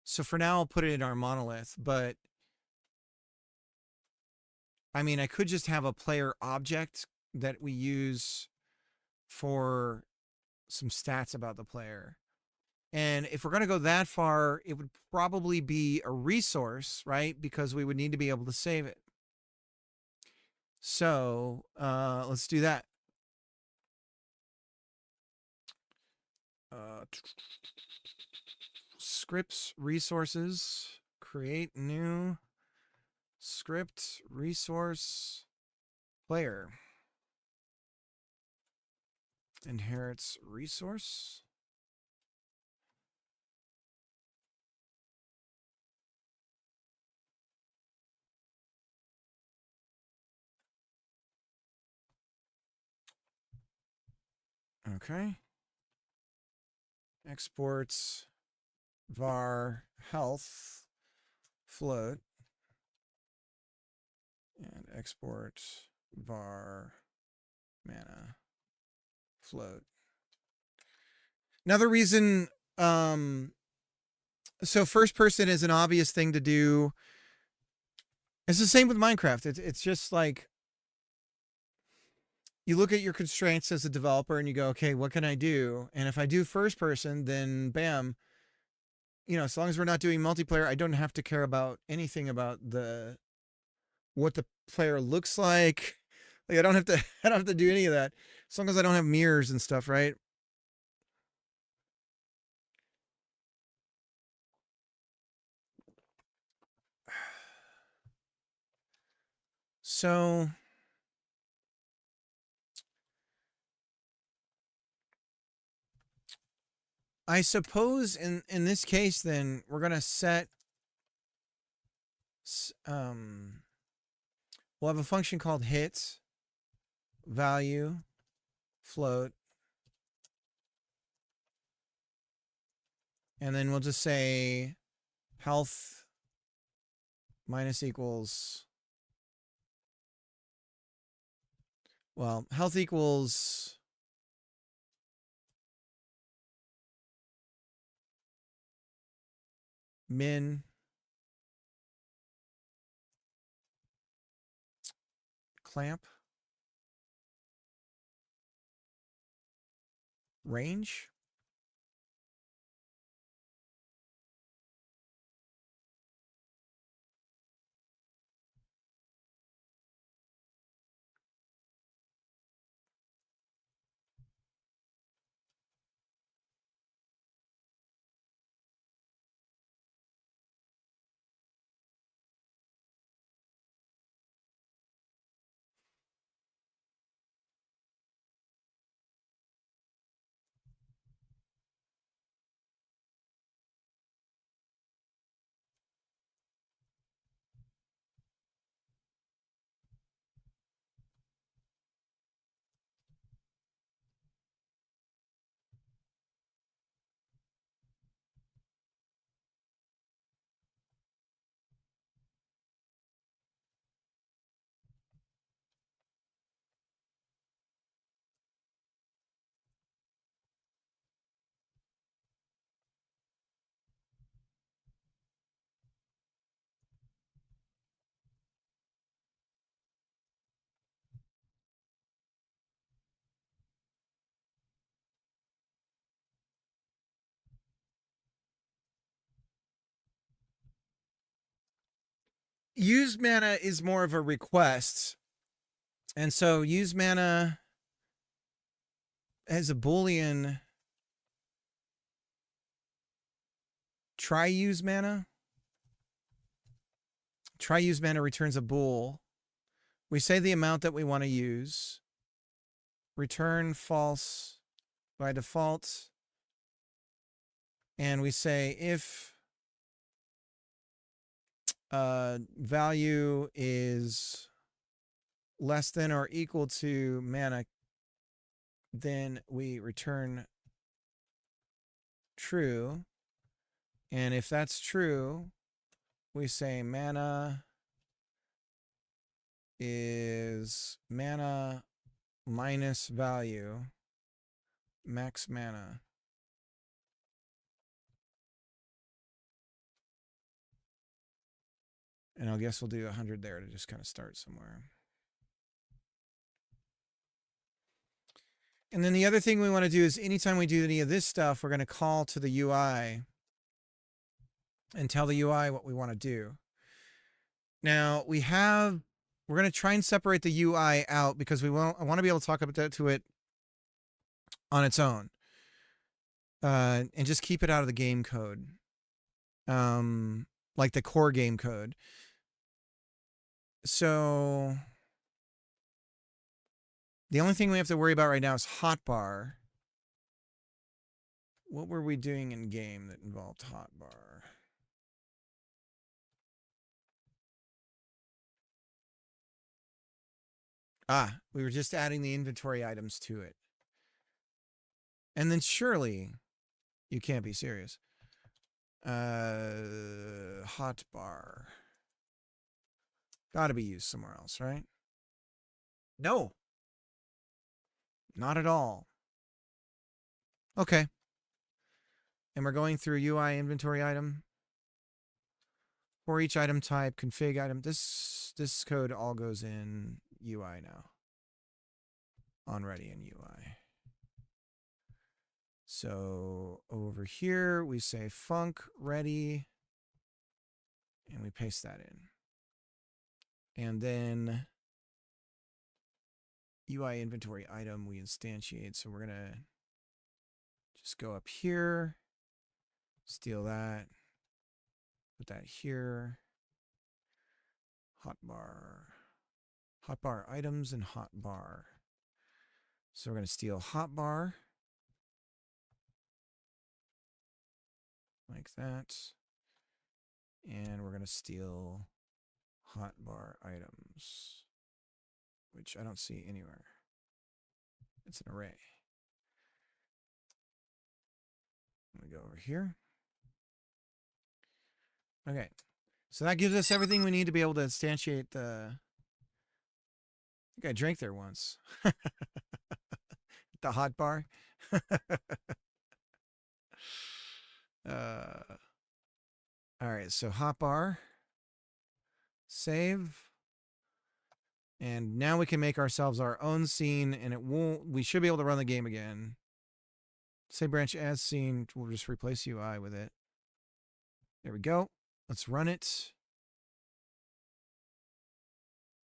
So for now, I'll put it in our monolith, but I mean, I could just have a player object that we use for some stats about the player. And if we're going to go that far, it would probably be a resource, right? Because we would need to be able to save it. So let's do that. Scripts, resources, create new script, resource, player. Inherits resource. Okay. Exports var health float and export var mana float. Another reason, so first person is an obvious thing to do. It's the same with Minecraft. It's just like, you look at your constraints as a developer and you go, okay, what can I do? And if I do first person, then bam, you know, as long as we're not doing multiplayer, I don't have to care about anything about what the player looks like. Like I don't have to do any of that. As long as I don't have mirrors and stuff, right? So I suppose in this case, then we're gonna set. We'll have a function called hit value float, and then we'll just say health minus equals. Well, health equals min clamp range. Use mana is more of a request. And so use mana as a Boolean. Try use mana. Try use mana returns a bool. We say the amount that we want to use. Return false by default. And we say if value is less than or equal to mana, then we return true. And if that's true, we say mana is mana minus value, max mana. And I guess we'll do 100 there to just kind of start somewhere. And then the other thing we want to do is anytime we do any of this stuff, we're going to call to the UI and tell the UI what we want to do. Now we're going to try and separate the UI out because I want to be able to talk about to it on its own. And just keep it out of the game code. Like the core game code. So the only thing we have to worry about right now is hotbar. What were we doing in game that involved hotbar? We were just adding the inventory items to it. And then surely you can't be serious. Hotbar. Gotta be used somewhere else, right? No. Not at all. Okay. And we're going through UI inventory item. For each item type, config item. This code all goes in UI now. On ready in UI. So over here, we say func ready. And we paste that in. And then UI inventory item we instantiate. So we're going to just go up here, steal that, put that here. Hotbar items and hotbar. So we're going to steal hotbar. like that. And we're going to steal hotbar items, which I don't see anywhere. It's an array. I'm going to go over here. Okay. So that gives us everything we need to be able to instantiate the... I think I drank there once. The hot bar. All right, so hotbar. Save. And now we can make ourselves our own scene, and it won't... We should be able to run the game again. Say branch as scene. We'll just replace UI with it. There we go. Let's run it.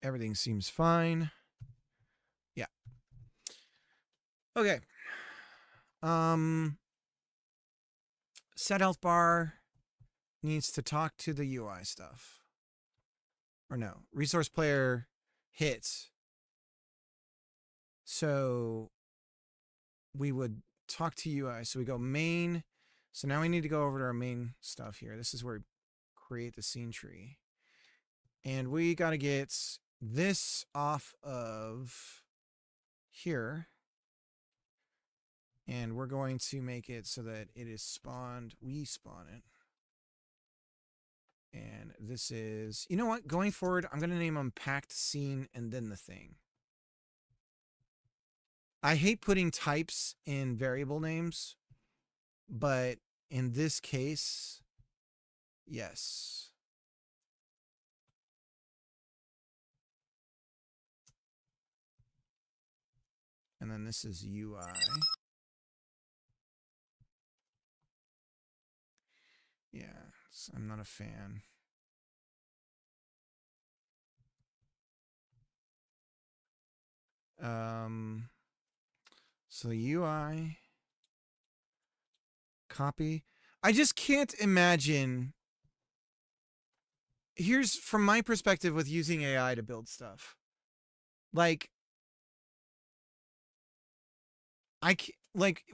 Everything seems fine. Yeah. Okay. Set health bar needs to talk to the UI stuff. Or no, resource player hits. So we would talk to UI. So we go main. So now we need to go over to our main stuff here. This is where we create the scene tree. And we got to get this off of here. And we're going to make it so that it is spawned. We spawn it. And this is, you know what? Going forward, I'm going to name them packed scene and then the thing. I hate putting types in variable names, but in this case, yes. And then this is UI. Yeah, I'm not a fan. So the UI copy. I just can't imagine. Here's from my perspective with using AI to build stuff. Like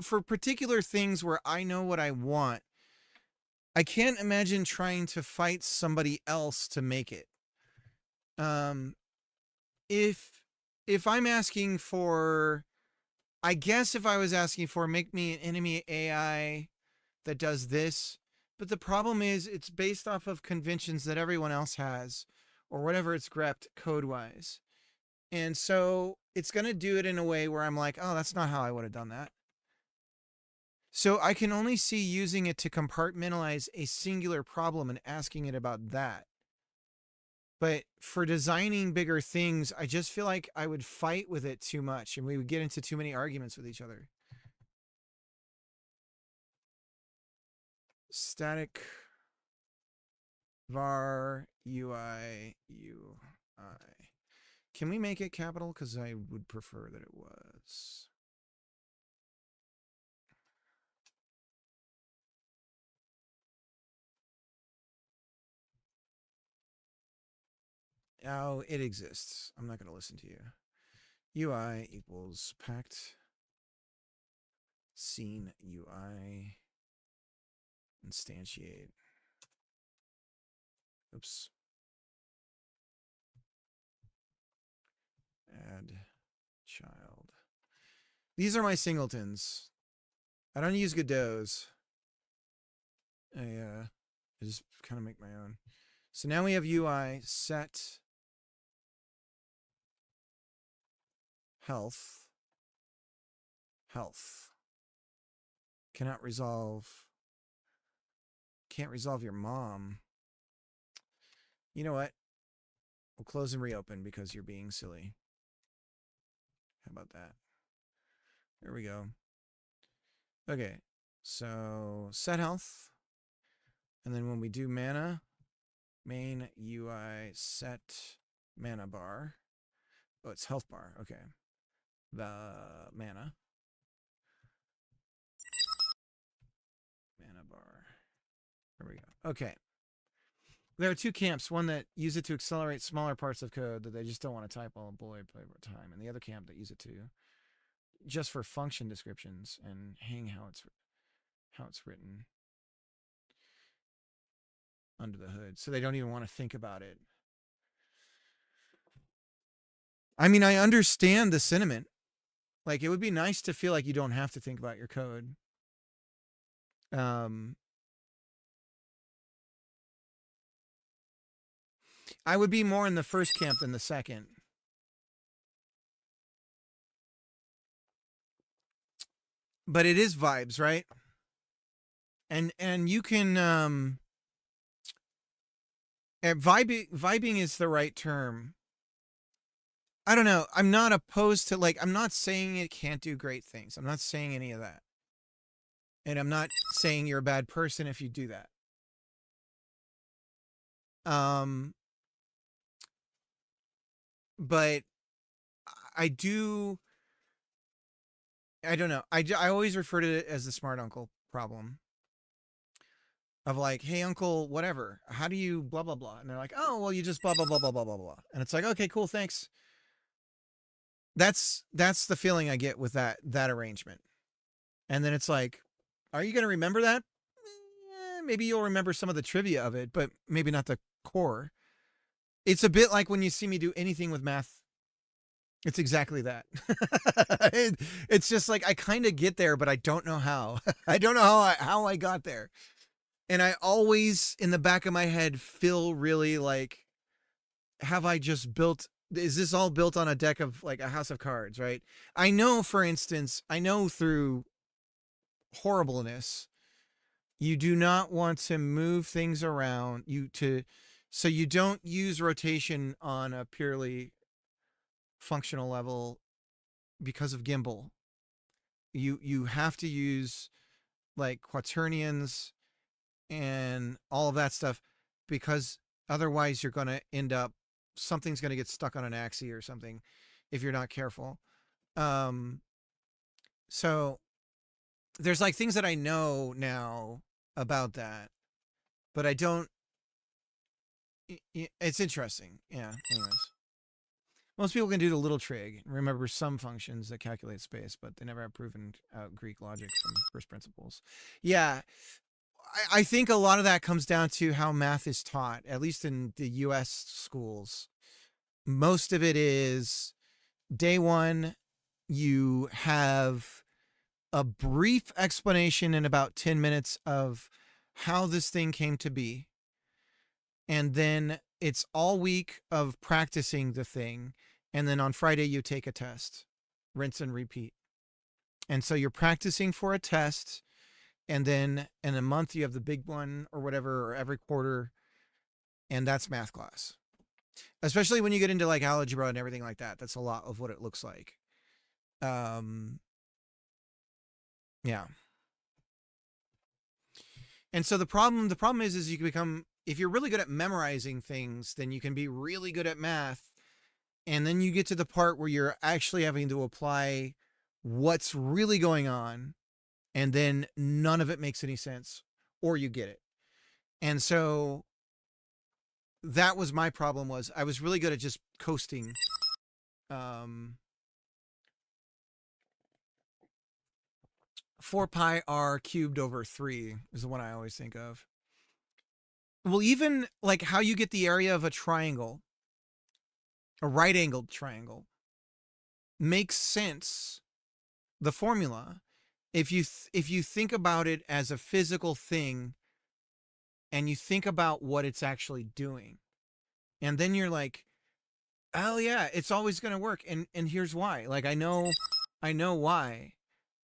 for particular things where I know what I want, I can't imagine trying to fight somebody else to make it. If I'm asking for, I guess if I was asking for make me an enemy AI that does this, but the problem is it's based off of conventions that everyone else has or whatever it's grepped code-wise. And so it's going to do it in a way where I'm like, oh, that's not how I would have done that. So I can only see using it to compartmentalize a singular problem and asking it about that. But for designing bigger things, I just feel like I would fight with it too much and we would get into too many arguments with each other. Static var UI UI. Can we make it capital? Because I would prefer that it was. Oh, it exists. I'm not going to listen to you. UI equals packed scene UI instantiate. Oops. Add child. These are my singletons. I don't use Godot's. I just kind of make my own. So now we have UI set health. Cannot resolve. Can't resolve your mom. You know what? We'll close and reopen because you're being silly. How about that? There we go. Okay. So set health. And then when we do mana, main UI set mana bar. Oh, it's health bar. Okay. The mana. Mana bar. There we go. Okay. There are two camps. One that use it to accelerate smaller parts of code that they just don't want to type all boy over time. And the other camp that use it to just for function descriptions and hang how it's written. under the hood, so they don't even want to think about it. I mean, I understand the sentiment. Like, it would be nice to feel like you don't have to think about your code. I would be more in the first camp than the second. But it is vibes, right? And you can vibing is the right term. I don't know. I'm not opposed to, like, I'm not saying it can't do great things. I'm not saying any of that. And I'm not saying you're a bad person if you do that. But I don't know. I always refer to it as the smart uncle problem. Of like, hey, uncle, whatever. How do you blah, blah, blah? And they're like, oh, well, you just blah, blah, blah, blah, blah, blah, blah. And it's like, okay, cool, thanks. That's the feeling I get with that arrangement. And then it's like, are you going to remember that? Maybe you'll remember some of the trivia of it, but maybe not the core. It's a bit like when you see me do anything with math. It's exactly that. It's just like, I kind of get there, but I don't know how. I don't know how I got there. And I always, in the back of my head, feel really like, have I just built, is this all built on a deck of like a house of cards, right? I know, for instance, through horribleness, you do not want to move things around, so you don't use rotation on a purely functional level because of gimbal. You have to use like quaternions and all of that stuff, because otherwise you're going to end up, something's going to get stuck on an axis or something if you're not careful. So there's like things that I know now about that, but I don't, it's interesting. Yeah. Anyways, most people can do the little trig and remember some functions that calculate space, but they never have proven out Greek logic from first principles. Yeah. I think a lot of that comes down to how math is taught, at least in the US schools. Most of it is day one, you have a brief explanation in about 10 minutes of how this thing came to be. And then it's all week of practicing the thing. And then on Friday, you take a test, rinse and repeat. And so you're practicing for a test. And then in a month, you have the big one or whatever, or every quarter. And that's math class. Especially when you get into like algebra and everything like that. That's a lot of what it looks like. Yeah. And so the problem is you can become, if you're really good at memorizing things, then you can be really good at math. And then you get to the part where you're actually having to apply what's really going on. And then none of it makes any sense, or you get it. And so that was my problem, was I was really good at just coasting. 4 pi r cubed over 3 is the one I always think of. Well, even like how you get the area of a triangle, a right-angled triangle, makes sense, the formula, if you think about it as a physical thing and you think about what it's actually doing. And then you're like, oh yeah, it's always going to work. And here's why. Like, I know why.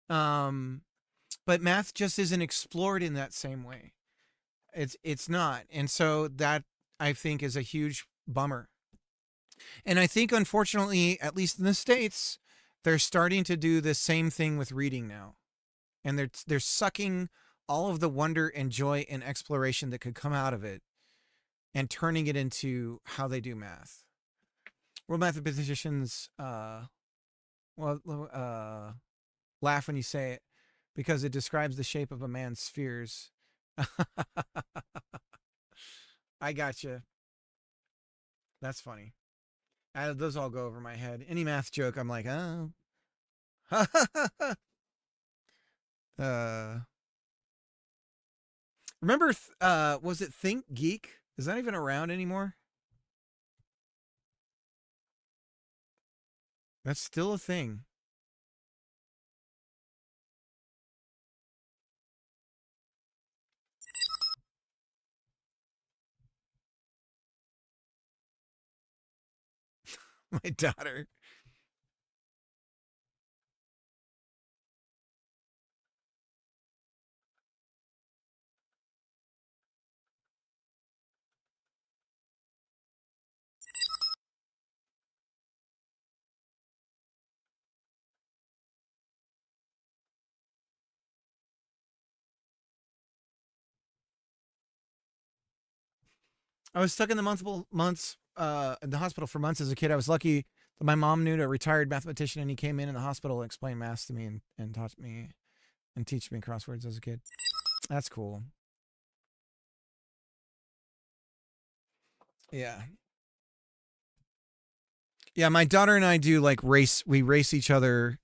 But math just isn't explored in that same way. It's not. And so that, I think, is a huge bummer. And I think, unfortunately, at least in the States, they're starting to do the same thing with reading now. And they're sucking all of the wonder and joy and exploration that could come out of it and turning it into how they do math. World mathematicians laugh when you say it, because it describes the shape of a man's spheres. I gotcha. That's funny. Those all go over my head. Any math joke, I'm like, oh. Remember, was it Think Geek? Is that even around anymore? That's still a thing. My daughter. I was stuck in the multiple months in the hospital for months as a kid. I was lucky that my mom knew a retired mathematician, and he came in the hospital and explained math to me and taught me and teach me crosswords as a kid. That's cool. Yeah. Yeah, my daughter and I do like we race each other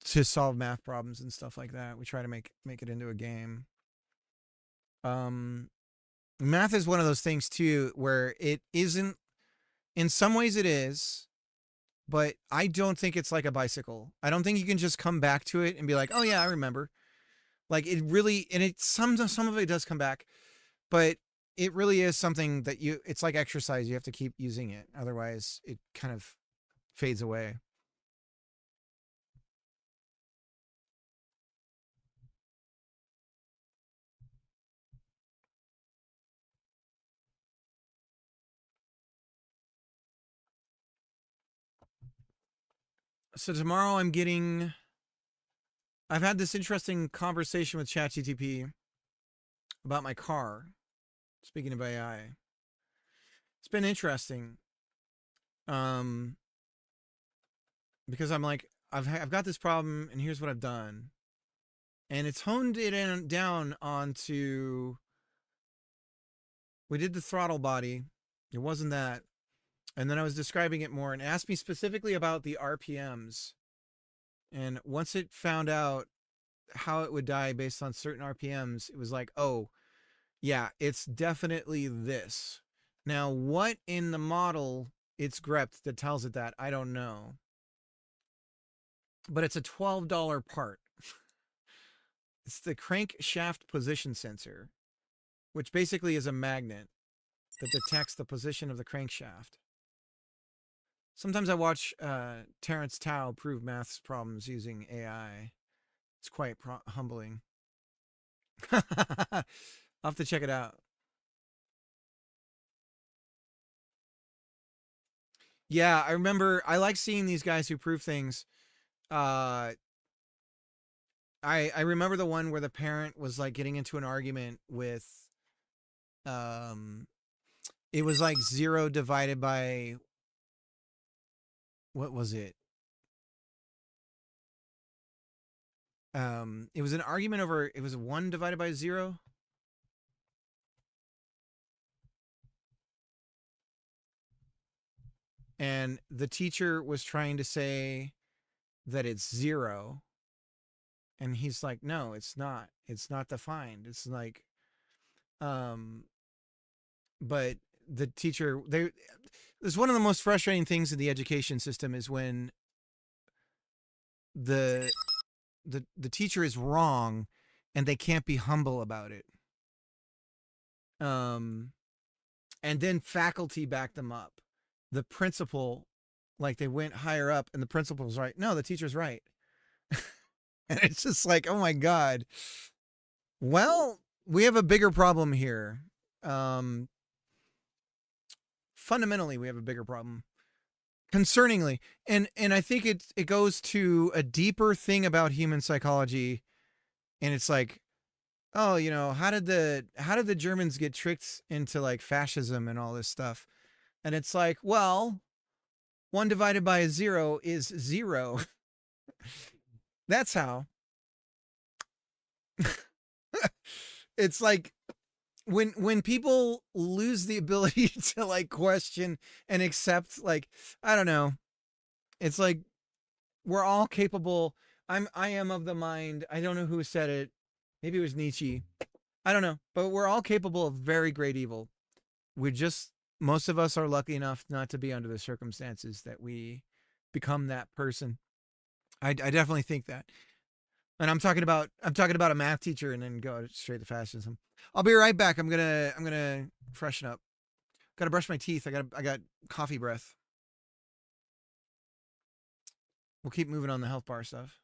to solve math problems and stuff like that. We try to make it into a game. Math is one of those things too where it isn't, in some ways it is, but I don't think it's like a bicycle. I don't think you can just come back to it and be like, "Oh yeah, I remember." Like it really, and some of it does come back, but it really is something that it's like exercise. You have to keep using it. Otherwise it kind of fades away. So tomorrow I've had this interesting conversation with ChatGTP about my car. Speaking of AI, it's been interesting. Because I'm like, I've got this problem, and here's what I've done, and it's honed it down onto. We did the throttle body. It wasn't that, and then I was describing it more, and asked me specifically about the RPMs. And once it found out how it would die based on certain RPMs, it was like, oh, yeah, it's definitely this. Now, what in the model it's grepped that tells it that, I don't know. But it's a $12 part. It's the crankshaft position sensor, which basically is a magnet that detects the position of the crankshaft. Sometimes I watch Terrence Tao prove maths problems using AI. It's quite humbling. I'll have to check it out. Yeah, I remember. I like seeing these guys who prove things. I remember the one where the parent was like getting into an argument with, it was like 0 divided by, what was it? It was an argument over, it was 1 divided by 0. And the teacher was trying to say that it's 0. And he's like, no, it's not. It's not defined. It's like, but the teacher, it's one of the most frustrating things in the education system is when the teacher is wrong and they can't be humble about it. And then faculty back them up. The principal, like they went higher up and the principal's right. No, the teacher's right. And it's just like, oh my God. Well, we have a bigger problem here. Fundamentally, we have a bigger problem. Concerningly. And I think it goes to a deeper thing about human psychology. And it's like, oh, you know, how did the Germans get tricked into like fascism and all this stuff? And it's like, well, 1 divided by 0 is 0. That's how. It's like when people lose the ability to like question and accept, like, I don't know. It's like we're all capable. I am of the mind. I don't know who said it. Maybe it was Nietzsche. I don't know, but we're all capable of very great evil. Most of us are lucky enough not to be under the circumstances that we become that person. I definitely think that. And I'm talking about a math teacher and then go straight to fascism. I'll be right back. I'm gonna freshen up. Gotta brush my teeth. I got coffee breath. We'll keep moving on the health bar stuff.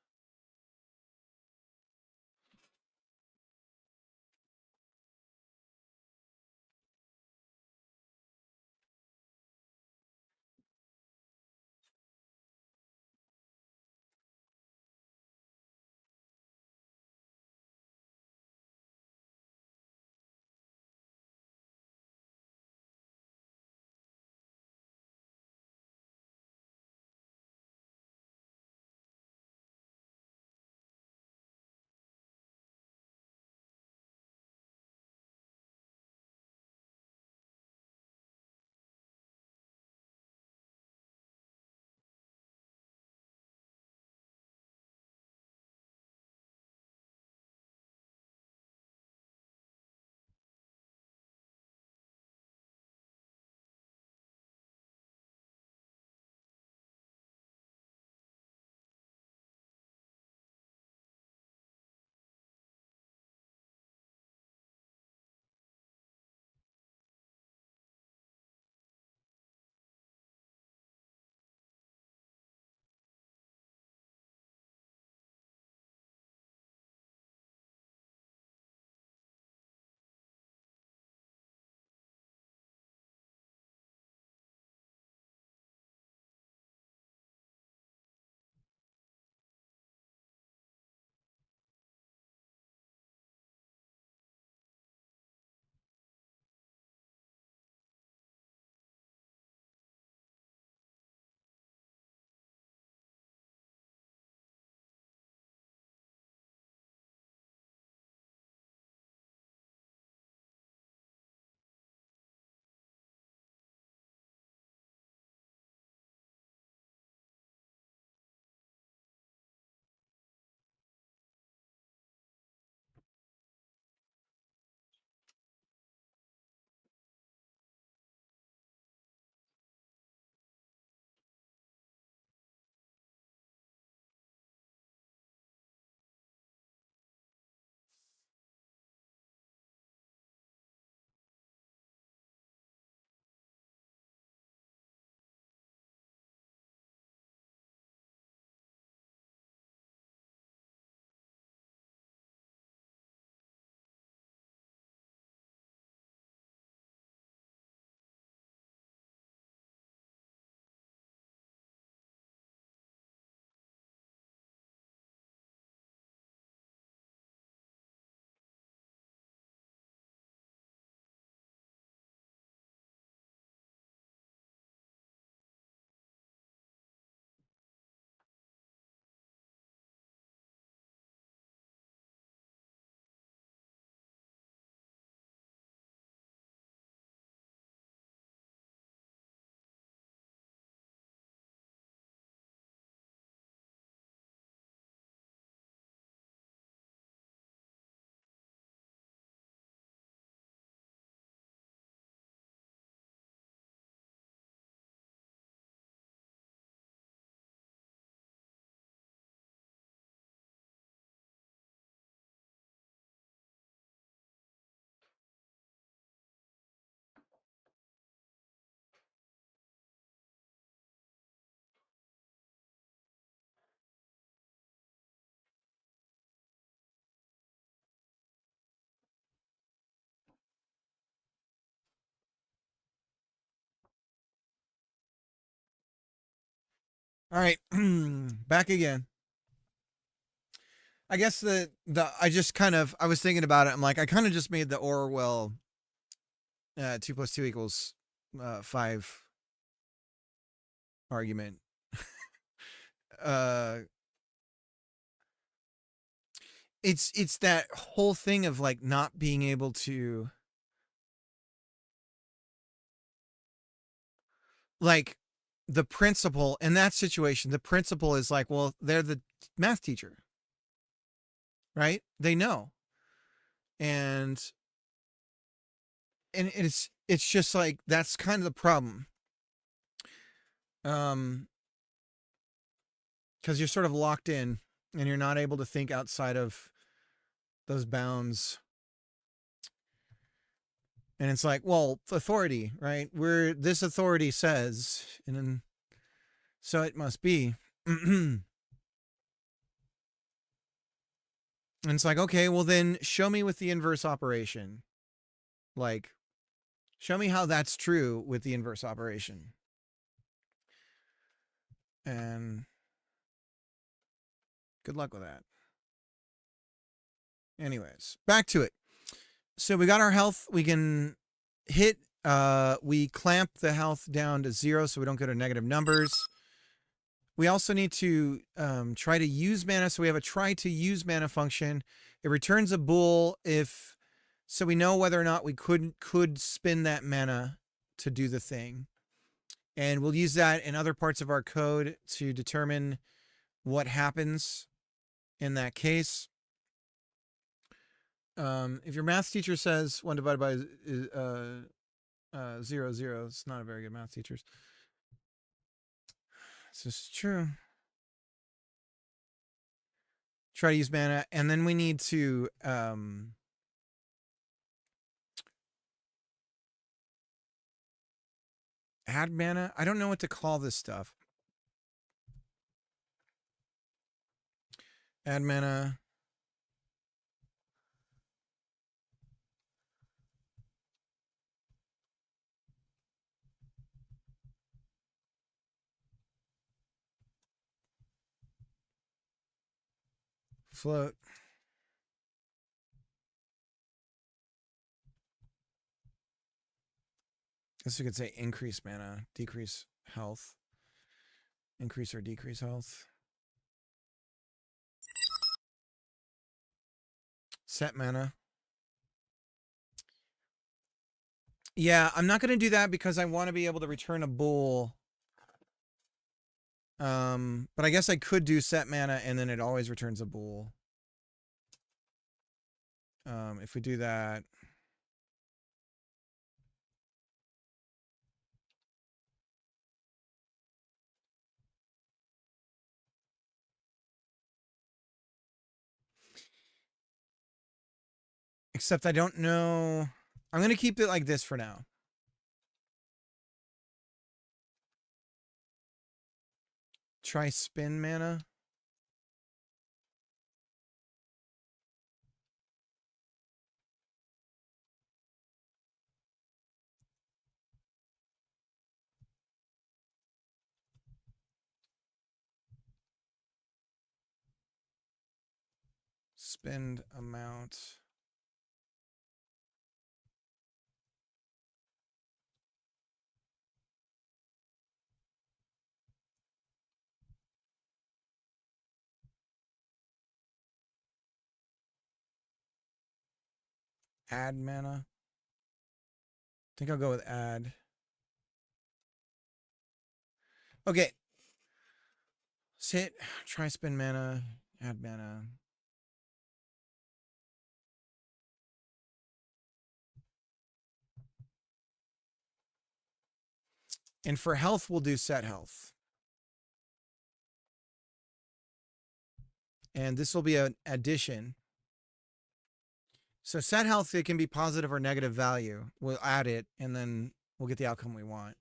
All right, back again. I guess I was thinking about it. I'm like, I kind of just made the Orwell 2 + 2 = 5 argument. It's that whole thing of like not being able to, like, the principal in that situation. The principal is like, well, they're the math teacher, right? They know. And it's just like, that's kind of the problem. Because you're sort of locked in and you're not able to think outside of those bounds. And it's like, well, authority, right? This authority says, and then so it must be. And it's like, okay, well then show me with the inverse operation. Like, show me how that's true with the inverse operation. And good luck with that. Anyways, back to it. So we got our health. We can hit, we clamp the health down to 0 so we don't go to negative numbers. We also need to try to use mana. So we have a try to use mana function. It returns a bool so we know whether or not we could spend that mana to do the thing. And we'll use that in other parts of our code to determine what happens in that case. If your math teacher says 1 divided by 0, 0, it's not a very good math teacher. This is true. Try to use mana, and then we need to add mana. I don't know what to call this stuff. Add mana. Float. I guess you could say increase mana, decrease health. Increase or decrease health. Set mana. Yeah, I'm not going to do that because I want to be able to return a bool. But I guess I could do set mana and then it always returns a bool. If we do that. Except I don't know. I'm going to keep it like this for now. Try spin mana. Spend amount. Add mana. I think I'll go with add. Okay. Let's hit. Try spin mana. Add mana. And for health, we'll do set health. And this will be an addition. So set health, it can be positive or negative value. We'll add it, and then we'll get the outcome we want.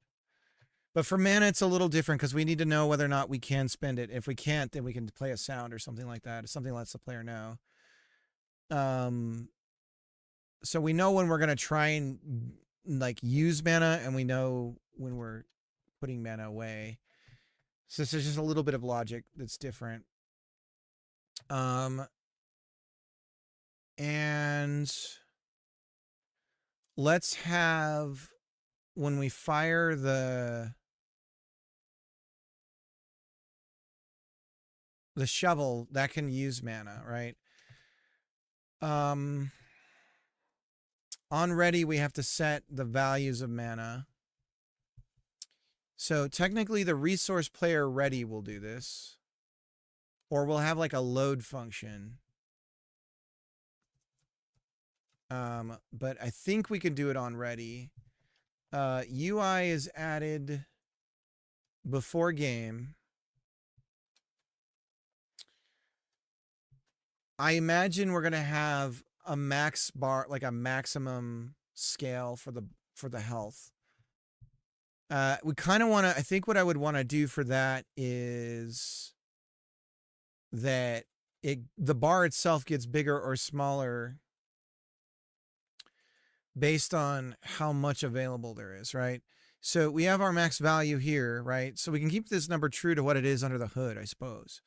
But for mana, it's a little different because we need to know whether or not we can spend it. If we can't, then we can play a sound or something like that. Something lets the player know. So we know when we're going to try and like use mana, and we know when we're putting mana away. So this is just a little bit of logic that's different. And let's have, when we fire the shovel, that can use mana, right? On ready, we have to set the values of mana. So technically the resource player ready will do this. Or we'll have like a load function. But I think we can do it on ready. UI is added before game. I imagine we're gonna have a max bar, like a maximum scale for the health. We kind of want to. I think what I would want to do for that is that the bar itself gets bigger or smaller based on how much available there is, right? So we have our max value here, right? So we can keep this number true to what it is under the hood, I suppose.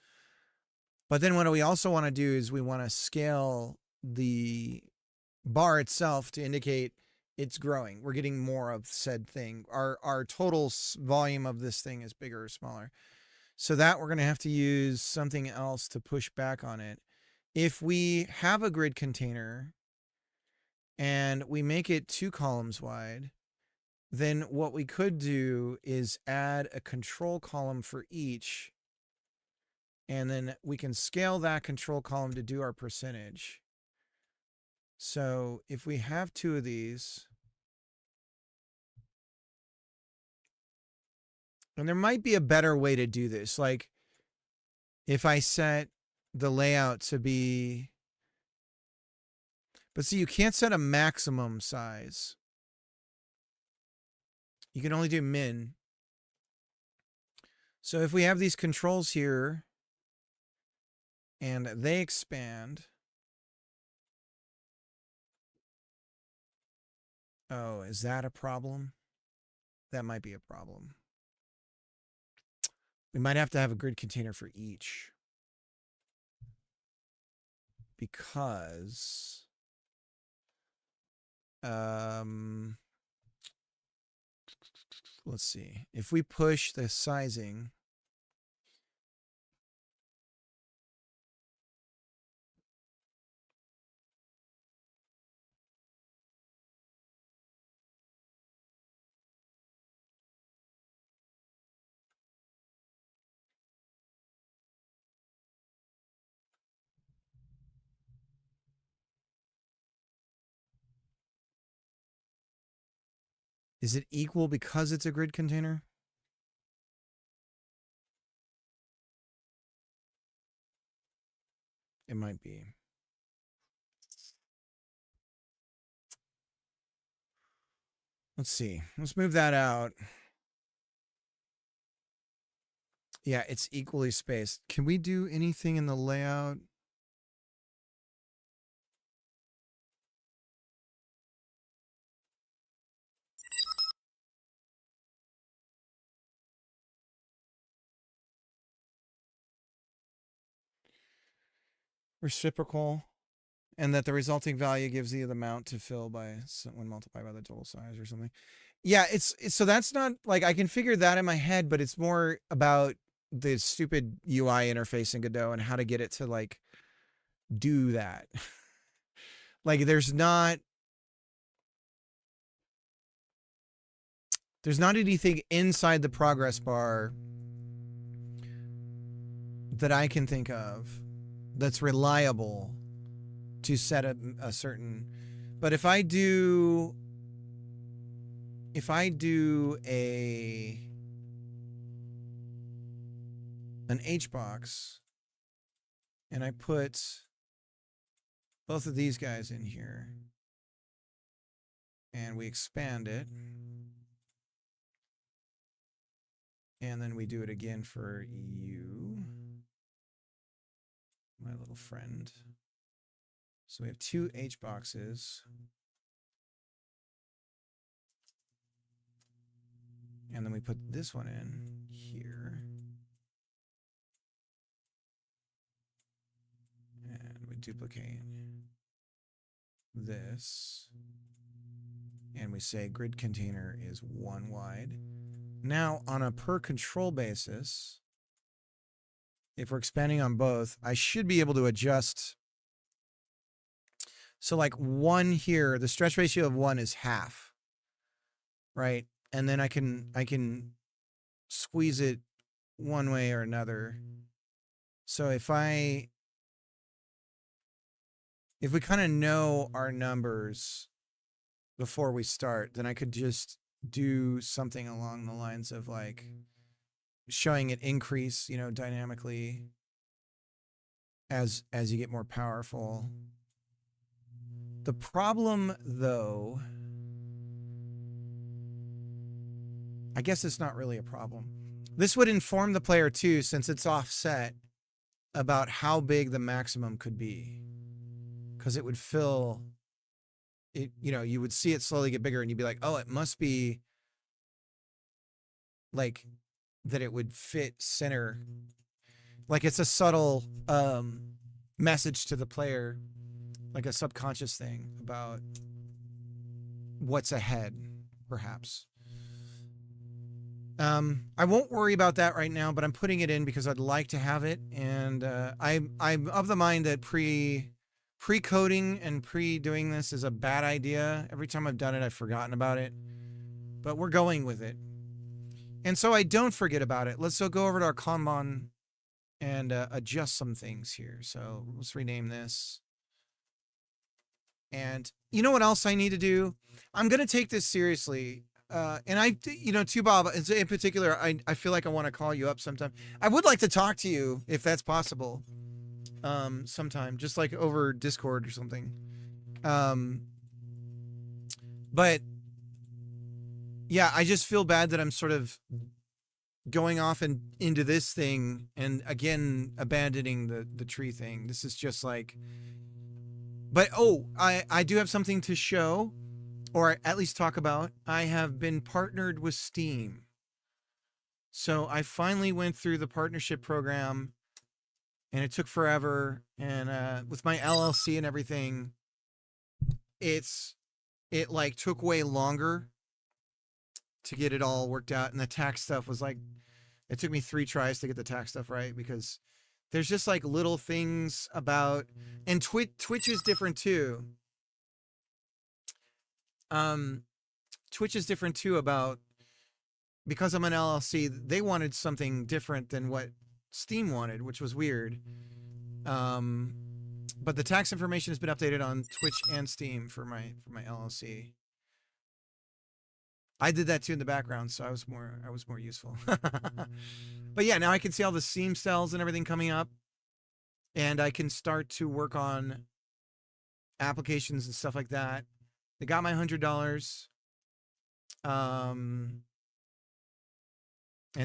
But then what we also want to do is we want to scale the bar itself to indicate it's growing. We're getting more of said thing. Our total volume of this thing is bigger or smaller. So that we're going to have to use something else to push back on it. If we have a grid container and we make it 2 columns wide, then what we could do is add a control column for each. And then we can scale that control column to do our percentage. So if we have 2 of these, and there might be a better way to do this. Like if I set the layout to be, but see, you can't set a maximum size. You can only do min. So if we have these controls here and they expand. Oh, is that a problem? That might be a problem. We might have to have a grid container for each. Because let's see. If we push the sizing, is it equal because it's a grid container? It might be. Let's see. Let's move that out. Yeah, it's equally spaced. Can we do anything in the layout? Reciprocal, and that the resulting value gives you the amount to fill by when multiplied by the total size or something. Yeah, it's so that's not like I can figure that in my head, but it's more about the stupid UI interface in Godot and how to get it to like do that. Like there's not anything inside the progress bar that I can think of that's reliable to set a certain, but if I do an H box and I put both of these guys in here and we expand it, and then we do it again for you, my little friend. So we have 2 H boxes. And then we put this one in here. And we duplicate this. And we say grid container is 1 wide. Now, on a per control basis, if we're expanding on both, I should be able to adjust. So like 1 here, the stretch ratio of 1 is half, right? And then I can squeeze it one way or another. So if I if we kind of know our numbers before we start, then I could just do something along the lines of like showing it increase, you know, dynamically as you get more powerful. The problem, though, I guess it's not really a problem. This would inform the player too, since it's offset, about how big the maximum could be. Because it would fill it, you know, you would see it slowly get bigger and you'd be like, oh, it must be like that it would fit center. Like it's a subtle message to the player, like a subconscious thing about what's ahead, perhaps. I won't worry about that right now, but I'm putting it in because I'd like to have it. And I'm of the mind that pre-coding and pre-doing this is a bad idea. Every time I've done it, I've forgotten about it. But we're going with it. And so I don't forget about it. Let's go over to our Kanban and adjust some things here. So let's rename this. And you know what else I need to do? I'm going to take this seriously. And I, you know, too, Bob, in particular, I feel like I want to call you up sometime. I would like to talk to you if that's possible. Sometime, just like over Discord or something. But yeah, I just feel bad that I'm sort of going off and into this thing and again, abandoning the tree thing. This is just like, but oh, I do have something to show. Or at least talk about. I have been partnered with Steam. So I finally went through the partnership program and it took forever. And with my LLC and everything, it like took way longer to get it all worked out. And the tax stuff was like, it took me 3 tries to get the tax stuff right because there's just like little things about, and Twitch is different too. Twitch is different too about, because I'm an LLC, they wanted something different than what Steam wanted, which was weird. But the tax information has been updated on Twitch and Steam for my LLC. I did that too in the background, so I was more useful. But yeah, now I can see all the Steam sales and everything coming up, and I can start to work on applications and stuff like that. They got my $100. And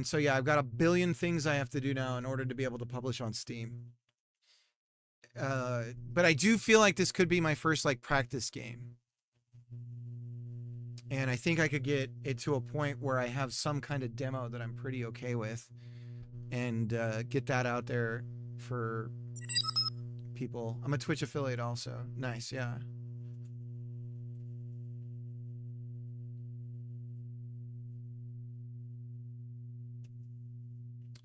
so, yeah, I've got a billion things I have to do now in order to be able to publish on Steam. But I do feel like this could be my first like practice game. And I think I could get it to a point where I have some kind of demo that I'm pretty okay with and get that out there for people. I'm a Twitch affiliate also. Nice, yeah.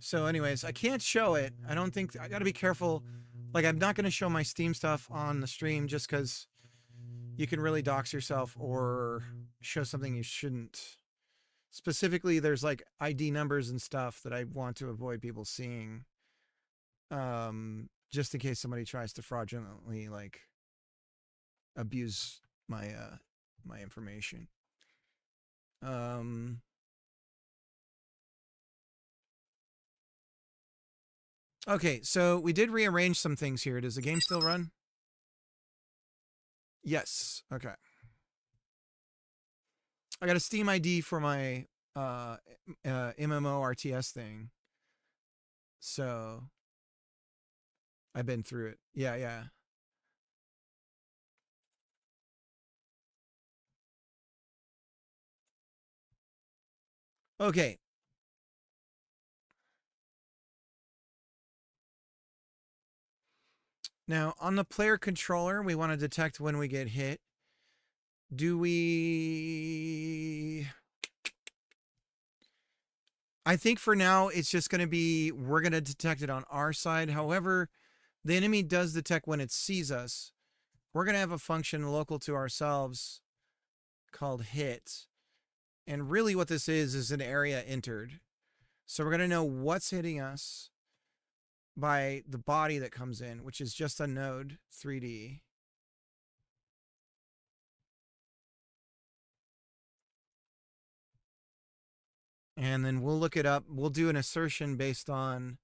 So anyways, I can't show it. I don't think, I gotta be careful. Like I'm not gonna show my Steam stuff on the stream just because you can really dox yourself or show something you shouldn't. Specifically, there's like ID numbers and stuff that I want to avoid people seeing. Just in case somebody tries to fraudulently like abuse my my information. Okay, so we did rearrange some things here. Does the game still run? Yes. Okay. I got a Steam ID for my MMORTS thing. So I've been through it. Yeah, yeah. Okay. Now, on the player controller, we want to detect when we get hit. Do we... I think for now, it's just going to be, we're going to detect it on our side. However, the enemy does detect when it sees us. We're going to have a function local to ourselves called hit. And really what this is an area entered. So we're going to know what's hitting us by the body that comes in, which is just a node 3D. And then we'll look it up. We'll do an assertion based on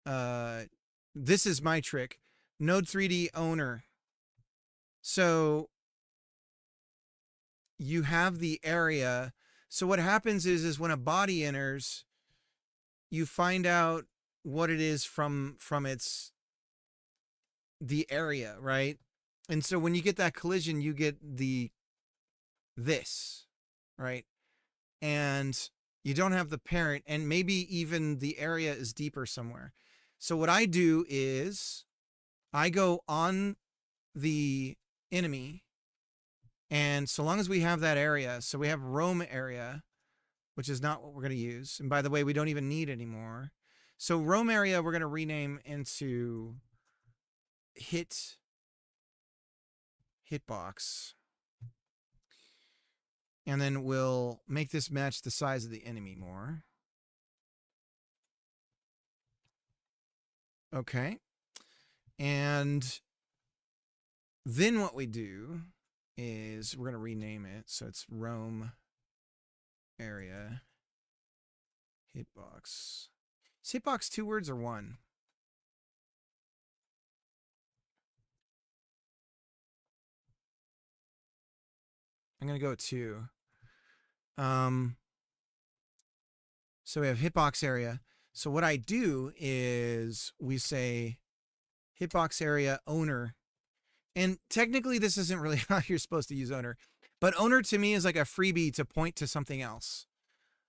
this is my trick. Node 3D owner. So you have the area. So what happens is when a body enters, you find out what it is from the area, right? And so when you get that collision, you get this, right? And you don't have the parent, and maybe even the area is deeper somewhere. So what I do is I go on the enemy, and so long as we have that area, so we have roam area, which is not what we're going to use. And by the way, we don't even need anymore. So roam area, we're going to rename into hitbox. And then we'll make this match the size of the enemy more. Okay. And then what we do is we're going to rename it. So it's roam area hitbox. Is hitbox 2 words or 1? I'm going to go with 2. So we have hitbox area. So what I do is we say hitbox area owner. And technically this isn't really how you're supposed to use owner, but owner to me is like a freebie to point to something else.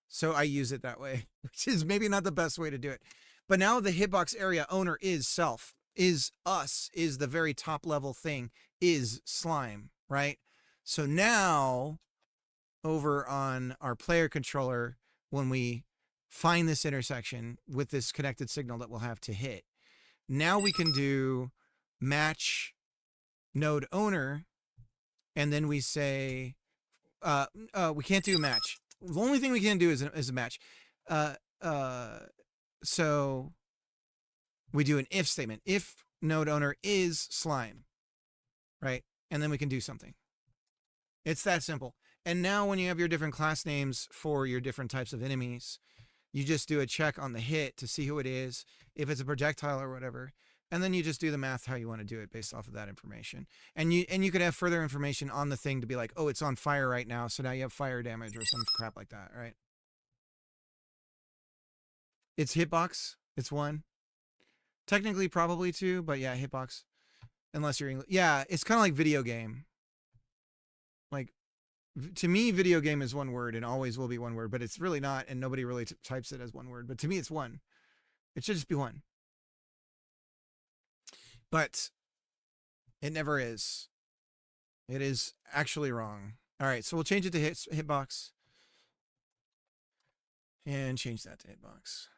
So I use it that way, which is maybe not the best way to do it. But now the hitbox area owner is self, is us, is the very top level thing, is slime, right? So now over on our player controller, when we find this intersection with this connected signal that we'll have to hit, now we can do match node owner, and then we say, we can't do a match. The only thing we can do is a match. So we do an if statement. If node owner is slime, right? And then we can do something. It's that simple. And now when you have your different class names for your different types of enemies, you just do a check on the hit to see who it is, if it's a projectile or whatever. And then you just do the math how you want to do it based off of that information. And you could have further information on the thing to be like, oh, it's on fire right now, so now you have fire damage or some crap like that, right? It's hitbox. It's 1. Technically probably 2, but yeah, hitbox. Unless you're English. Yeah, it's kind of like video game. Like, to me, video game is 1 word and always will be 1 word, but it's really not, and nobody really types it as 1 word. But to me, it's 1. It should just be 1. But it never is. It is actually wrong. All right, so we'll change it to hitbox. And change that to hitbox.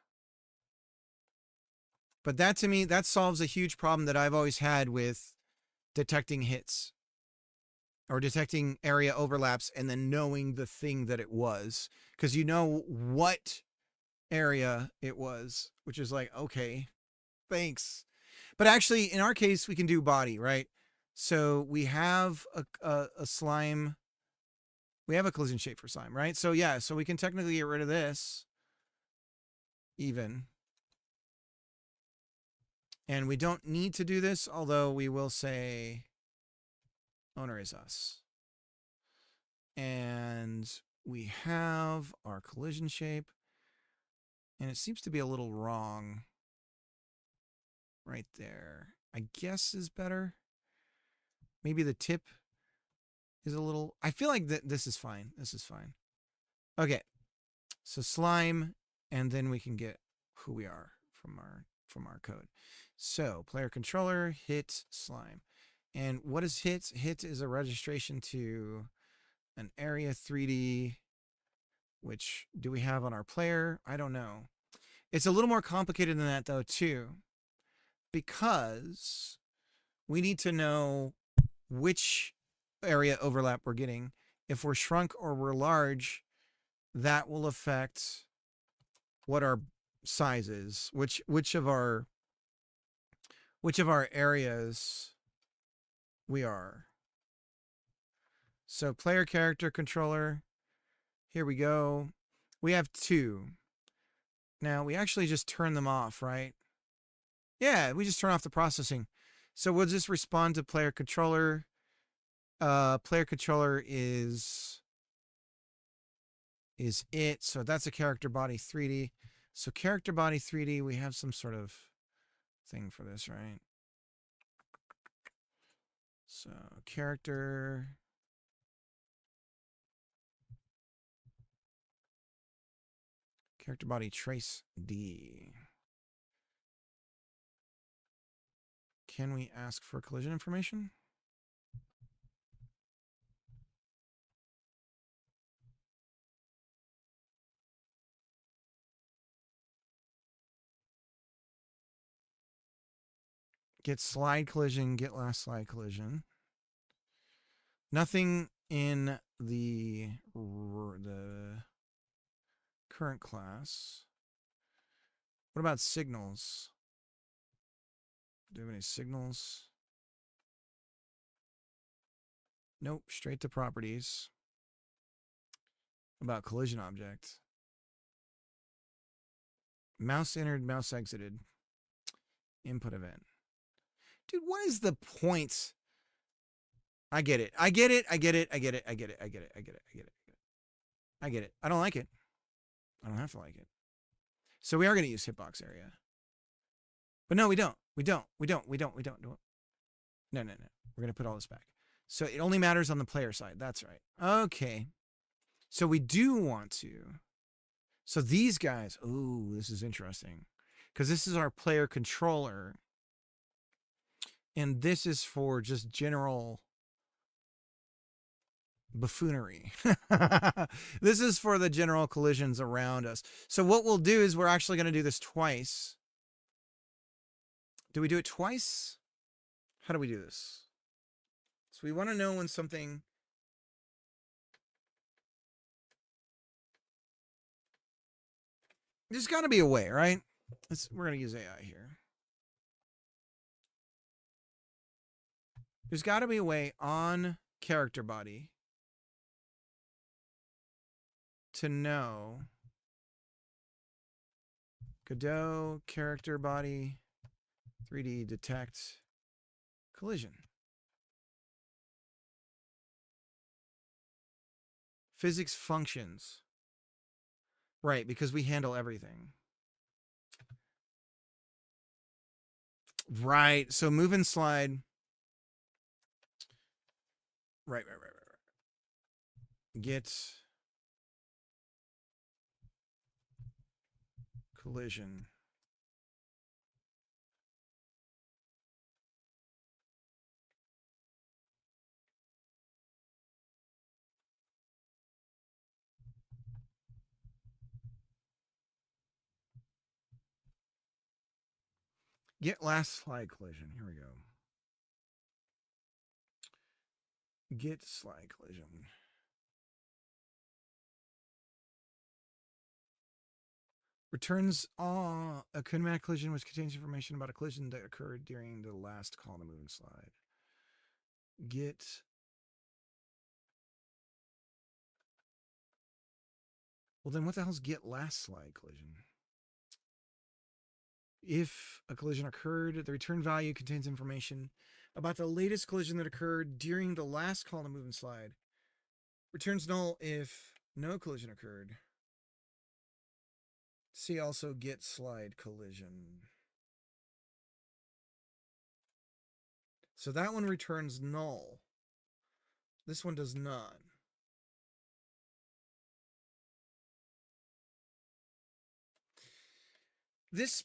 But that, to me, that solves a huge problem that I've always had with detecting hits. Or detecting area overlaps and then knowing the thing that it was. Because you know what area it was, which is like, okay, thanks. But actually, in our case, we can do body, right? So we have a slime. We have a collision shape for slime, right? So yeah, so we can technically get rid of this. Even. And we don't need to do this, although we will say owner is us. And we have our collision shape. And it seems to be a little wrong right there. I guess is better. Maybe the tip is a little, I feel like this is fine. This is fine. Okay. So slime, and then we can get who we are from our code. So player controller, hit slime. And what is hit? Hit is a registration to an area 3D, which do we have on our player? I don't know. It's a little more complicated than that though too, because we need to know which area overlap we're getting. If we're shrunk or we're large, that will affect what our size is, which of our areas we are. So player character controller, Here we go. We have 2. Now, we actually just turn them off, right? Yeah, we just turn off the processing. So we'll just respond to player controller. Player controller is it. So that's a character body 3D. So character body 3D, we have some sort of thing for this, right? So character body trace D. Can we ask for collision information? Get slide collision, get last slide collision. Nothing in the current class. What about signals? Do we have any signals? Nope, straight to properties. About collision object. Mouse entered, mouse exited. Input event. Dude, what is the point? I get it. I get it. I get it. I get it. I get it. I get it. I get it. I get it. I get it. I don't like it. I don't have to like it. So we are going to use hitbox area. But no, we don't. We don't. We don't. We don't. We don't. No, no, no. We're going to put all this back. So it only matters on the player side. That's right. Okay. So we do want to. So these guys. Ooh, this is interesting. Because this is our player controller. And this is for just general buffoonery. This is for the general collisions around us. So what we'll do is we're actually going to do this twice. Do we do it twice? How do we do this? So we want to know when something... There's got to be a way, right? We're going to use AI here. There's got to be a way on character body to know Godot character body 3D detect collision. Physics functions. Right, because we handle everything. Right, so move and slide. Right. Get collision. Get last slide collision. Here we go. Get slide collision. Returns a kinematic collision which contains information about a collision that occurred during the last call on the move and slide. Get well, then what the hell's get last slide collision? If a collision occurred, the return value contains information about the latest collision that occurred during the last call on the move and slide. Returns null if no collision occurred. See also get slide collision. So that one returns null. This one does not. This,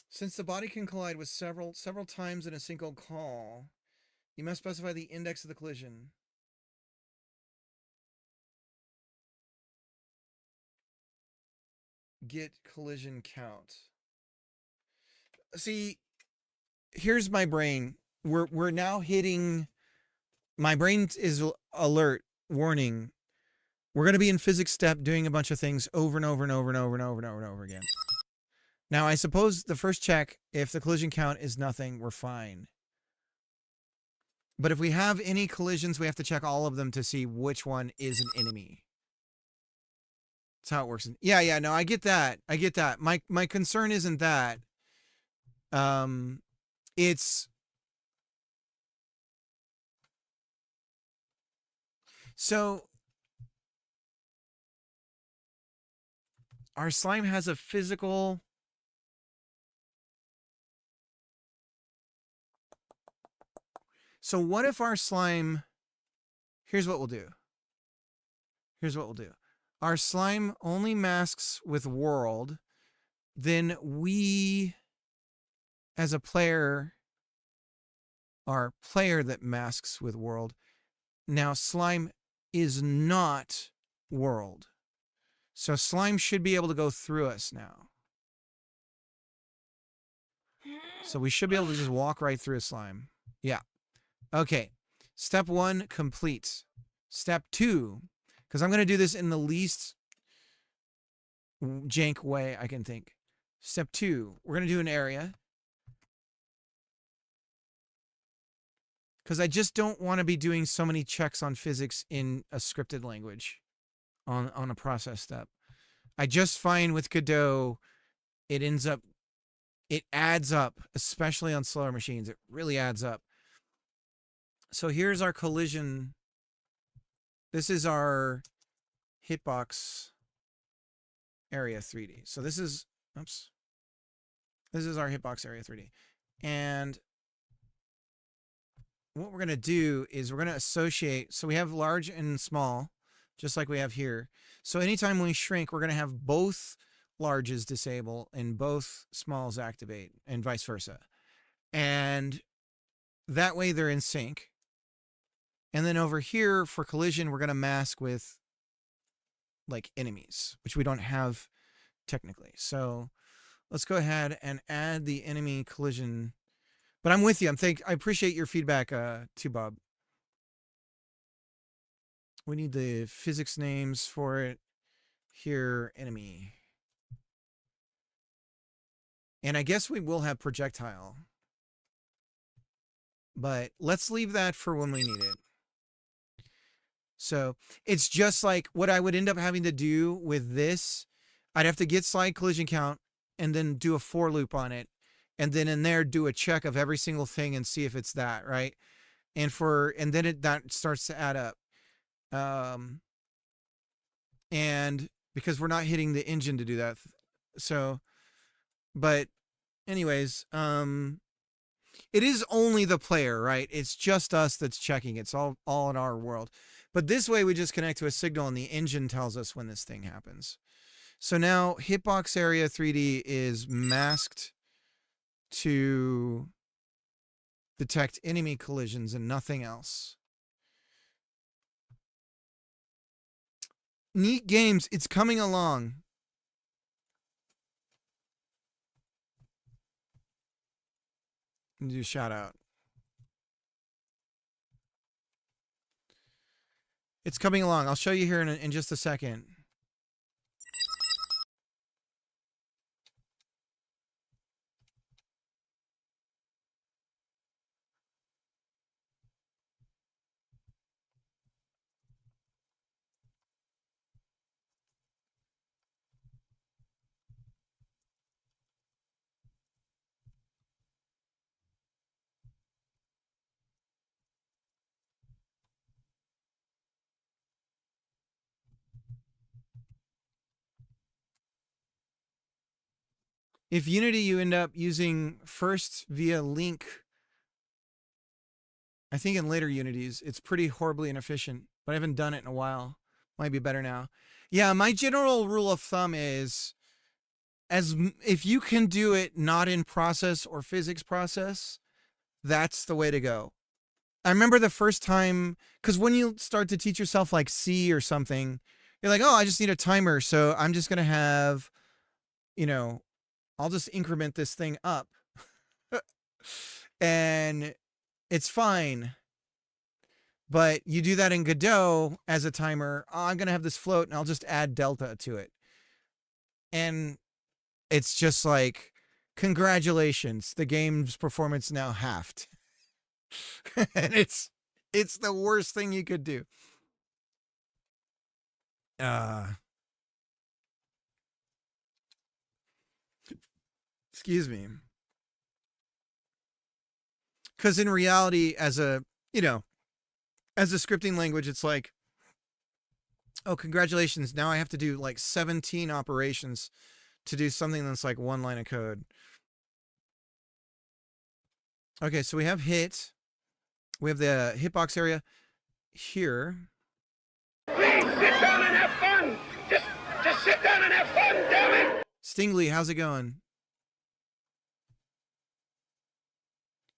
since the body can collide with several times in a single call, you must specify the index of the collision. Get collision count. See, here's my brain. We're now hitting. My brain is alert, warning. We're going to be in physics step doing a bunch of things over and over and over and over and over and over and over again. Now, I suppose the first check, if the collision count is nothing, we're fine. But if we have any collisions, we have to check all of them to see which one is an enemy. That's how it works. Yeah, no, I get that. I get that. My concern isn't that. It's... So... Our slime has a physical... So what if our slime... Here's what we'll do. Here's what we'll do. Our slime only masks with world. Then we, as a player, are player that masks with world. Now slime is not world. So slime should be able to go through us now. So we should be able to just walk right through a slime. Yeah. Okay. Step 1, complete. Step 2, because I'm going to do this in the least jank way I can think. Step 2, we're going to do an area. Because I just don't want to be doing so many checks on physics in a scripted language on a process step. I just find with Godot, it adds up, especially on slower machines. It really adds up. So here's our collision. This is our hitbox area 3D. So this is, oops. This is our hitbox area 3D. And what we're going to do is we're going to associate. So we have large and small, just like we have here. So anytime we shrink, we're going to have both larges disable and both smalls activate and vice versa. And that way they're in sync. And then over here for collision, we're going to mask with like enemies, which we don't have technically. So let's go ahead and add the enemy collision. But I'm with you. I appreciate your feedback too, Bob. We need the physics names for it. Here, enemy. And I guess we will have projectile. But let's leave that for when we need it. So it's just like what I would end up having to do with this. I'd have to get slide collision count and then do a for loop on it. And then in there, do a check of every single thing and see if it's that, right? And then that starts to add up. And because we're not hitting the engine to do that. So, but anyways, it is only the player, right? It's just us that's checking. It's all in our world. But this way we just connect to a signal and the engine tells us when this thing happens. So now hitbox area 3D is masked to detect enemy collisions and nothing else. Neat games. It's coming along. Do a shout out. It's coming along. I'll show you here in just a second. If Unity, you end up using first via link, I think in later Unities, it's pretty horribly inefficient, but I haven't done it in a while. Might be better now. Yeah, my general rule of thumb is if you can do it not in process or physics process, that's the way to go. I remember the first time, because when you start to teach yourself like C or something, you're like, oh, I just need a timer. So I'm just going to have, I'll just increment this thing up and it's fine. But you do that in Godot as a timer. Oh, I'm going to have this float and I'll just add delta to it. And it's just like, congratulations, the game's performance now halved. And it's the worst thing you could do. Excuse me. Because in reality, as a scripting language, it's like, oh, congratulations, now I have to do like 17 operations to do something that's like one line of code. Okay, so we have hit. We have the hitbox area here. Please sit down and have fun. Just sit down and have fun, damn it. Stingley, how's it going?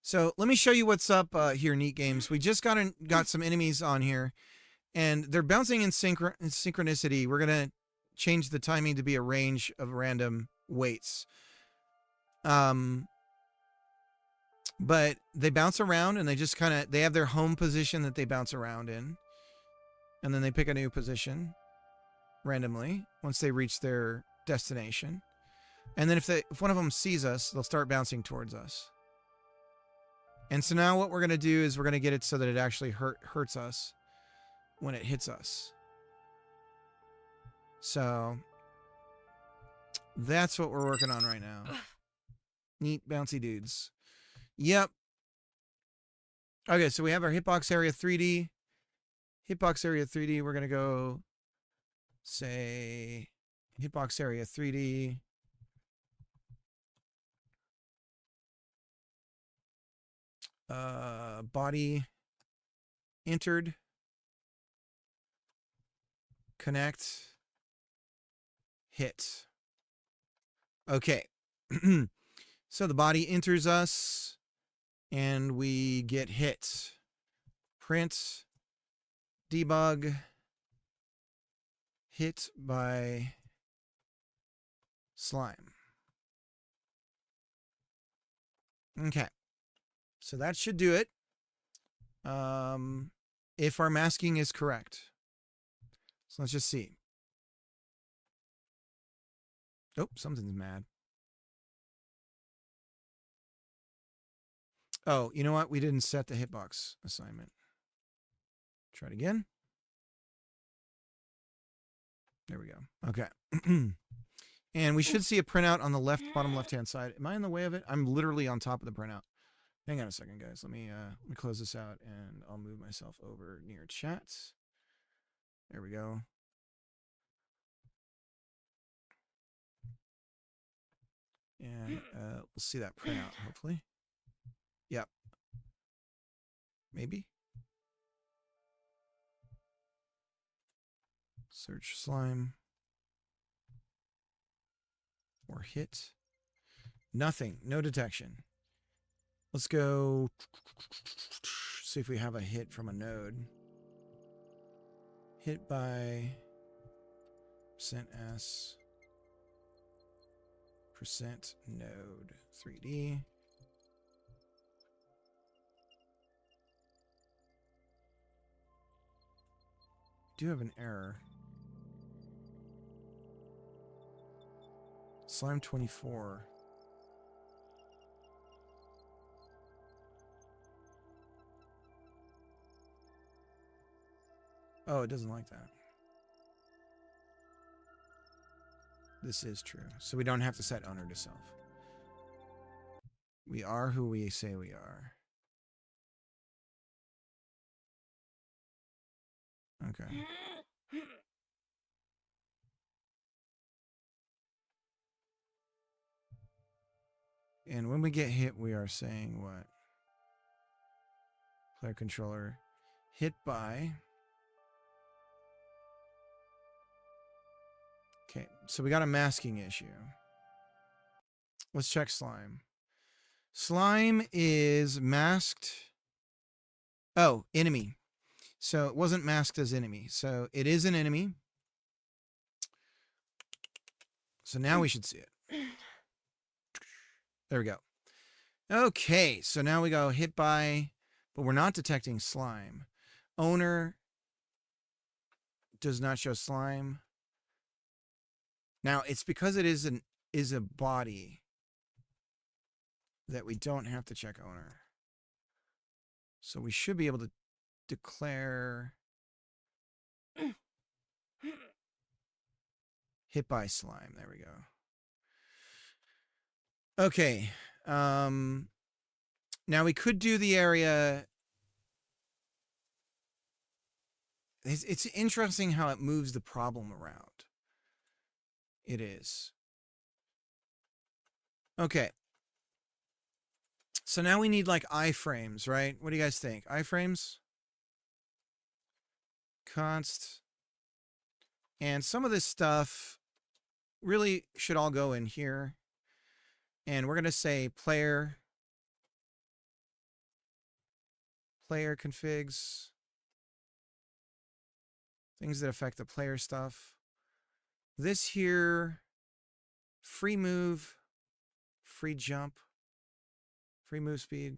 So let me show you what's up here, Neat Games. We just got some enemies on here, and they're bouncing in synchronicity. We're gonna change the timing to be a range of random weights. But they bounce around, and they just they have their home position that they bounce around in, and then they pick a new position randomly once they reach their destination. And then if one of them sees us, they'll start bouncing towards us. And so now what we're going to do is we're going to get it so that it actually hurts us when it hits us. So that's what we're working on right now. Neat bouncy dudes. Yep. Okay, so we have our hitbox area 3D. Hitbox area 3D, we're going to go say hitbox area 3D. Body entered, connect, hit. Okay. So the body enters us and we get hit. Print, debug, hit by slime. Okay. So that should do it. If our masking is correct. So let's just see. Oh, something's mad. Oh, you know what? We didn't set the hitbox assignment. Try it again. There we go. Okay. And we should see a printout on the bottom left-hand side. Am I in the way of it? I'm literally on top of the printout. Hang on a second, guys. Let me close this out, and I'll move myself over near chat. There we go. And we'll see that printout, hopefully. Yep. Maybe. Search slime. Or hit. Nothing. No detection. Let's go see if we have a hit from a node. Hit by %s %node 3D. Do have an error. Slime 24. Oh, it doesn't like that. This is true. So we don't have to set owner to self. We are who we say we are. Okay. And when we get hit, we are saying what? Player controller hit by. Okay, so we got a masking issue. Let's check slime. Slime is masked. Oh, enemy. So it wasn't masked as enemy. So it is an enemy. So now we should see it. There we go. Okay, so now we go hit by, but we're not detecting slime. Owner does not show slime. Now it's because it's is a body that we don't have to check owner. So we should be able to declare hit by slime. There we go. Okay. Now we could do the area. It's interesting how it moves the problem around. It is. Okay. So now we need like iframes, right? What do you guys think? Iframes? Const. And some of this stuff really should all go in here. And we're going to say player configs. Things that affect the player stuff. This here, free move, free jump, free move speed.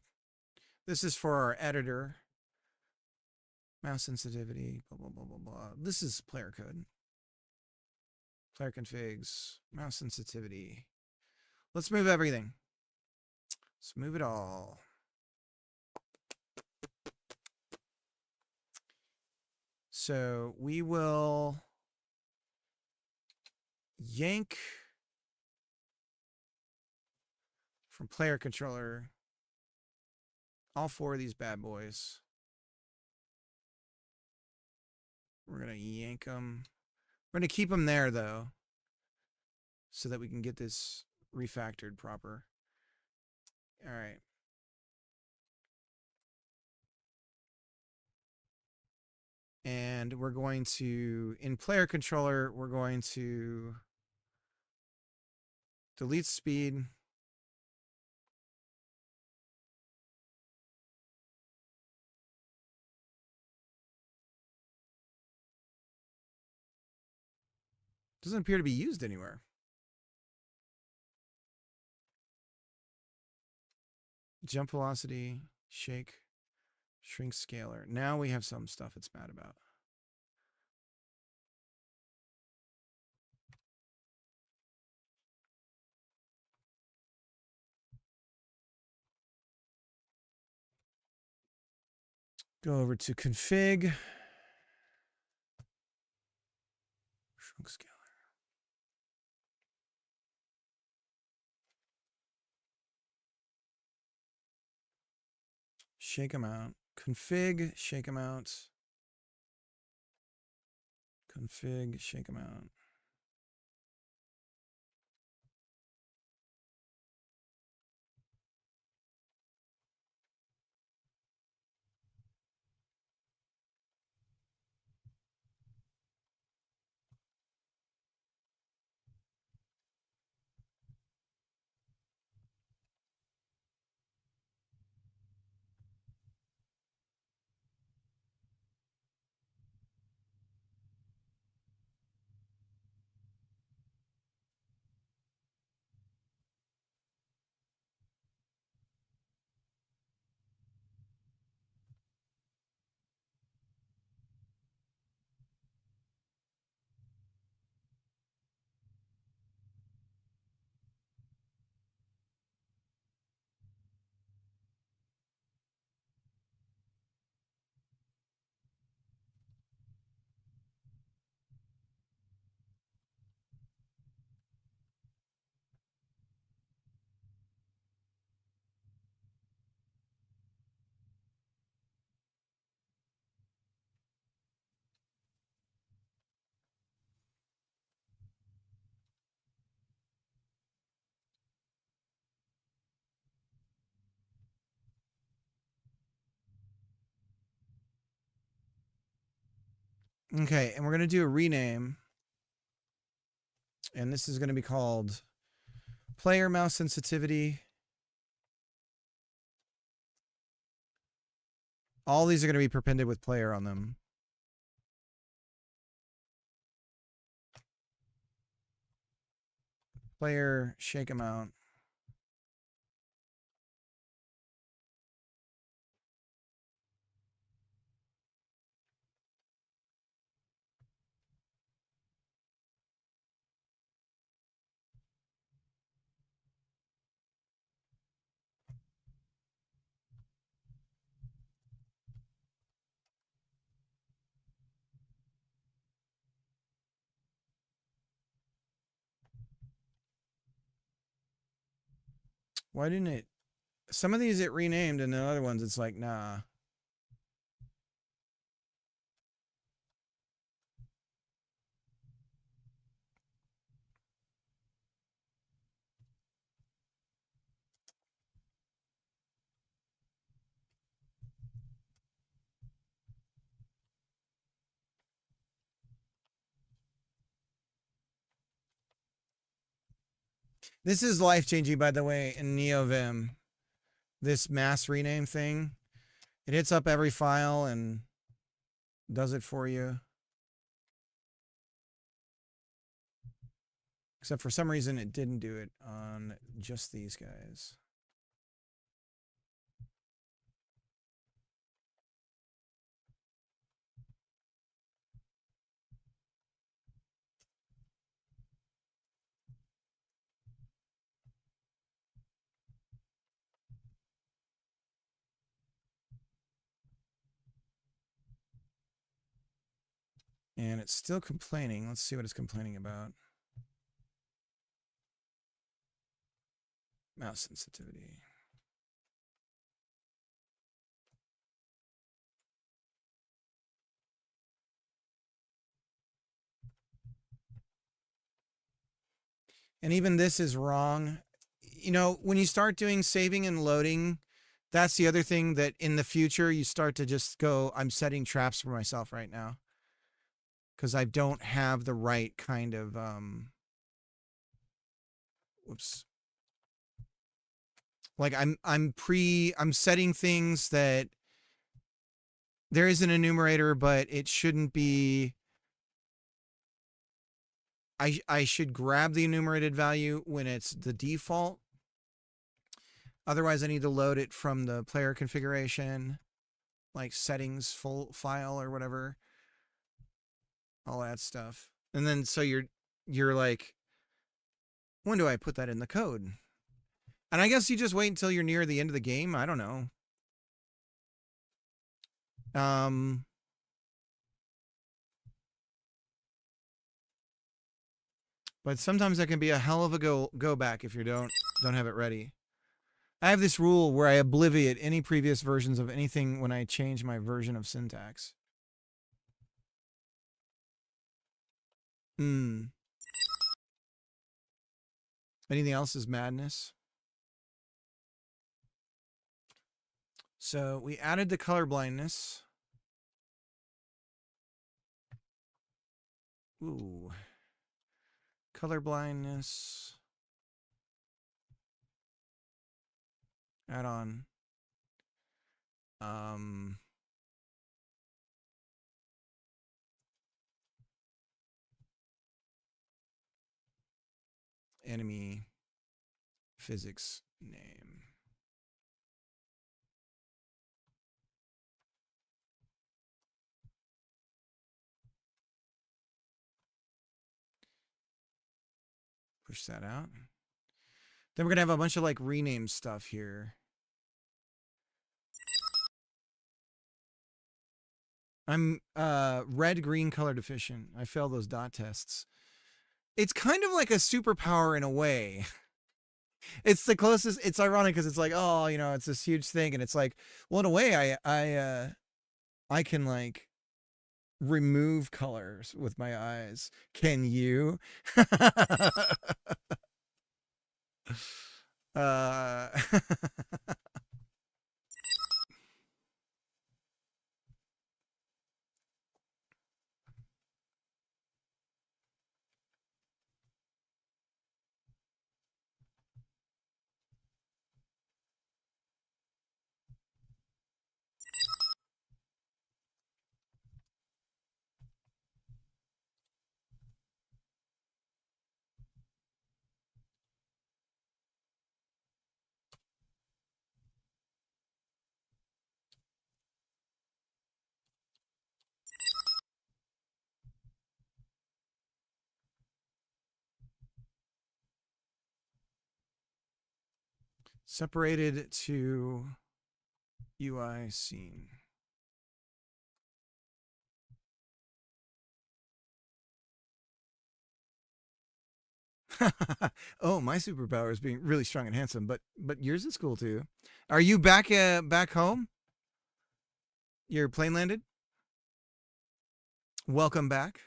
This is for our editor. Mouse sensitivity, blah, blah, blah, blah, blah. This is player code. Player configs, mouse sensitivity. Let's move everything. Let's move it all. So we will yank from player controller all 4 of these bad boys. We're going to yank them. We're going to keep them there, though, so that we can get this refactored proper. All right. And we're going to, in player controller, we're going to delete speed. Doesn't appear to be used anywhere. Jump velocity, shake, shrink scalar. Now we have some stuff it's mad about. Go over to config. Shrunk scalar. Shake amount. Config, shake amount. Config, shake amount. Okay, and we're going to do a rename. And this is going to be called player mouse sensitivity. All these are going to be prepended with player on them. Player shake amount. Why didn't it? Some of these it renamed, and the other ones it's like, nah. This is life-changing, by the way, in NeoVim. This mass rename thing. It hits up every file and does it for you. Except for some reason it didn't do it on just these guys. And it's still complaining. Let's see what it's complaining about. Mouse sensitivity. And even this is wrong. You know, when you start doing saving and loading, that's the other thing that in the future you start to just go, I'm setting traps for myself right now. Because I don't have the right kind of, whoops. Like I'm setting things that there is an enumerator, but it shouldn't be. I should grab the enumerated value when it's the default. Otherwise, I need to load it from the player configuration, like settings full file or whatever. All that stuff. And then so you're like, when do I put that in the code? And I guess you just wait until you're near the end of the game. I don't know. But sometimes that can be a hell of a go back if you don't have it ready. I have this rule where I obliviate any previous versions of anything when I change my version of syntax. Anything else is madness. So we added the color blindness. Ooh. Color blindness. Add on. Enemy physics name. Push that out. Then we're going to have a bunch of like rename stuff here. I'm red-green color deficient. I failed those dot tests. It's kind of like a superpower in a way. It's the closest. It's ironic because it's like, oh, you know, it's this huge thing, and it's like, well, in a way, I can like remove colors with my eyes. Can you? Separated to UI scene. Oh, my superpower is being really strong and handsome, but yours is cool too. Are you back home? Your plane landed? Welcome back.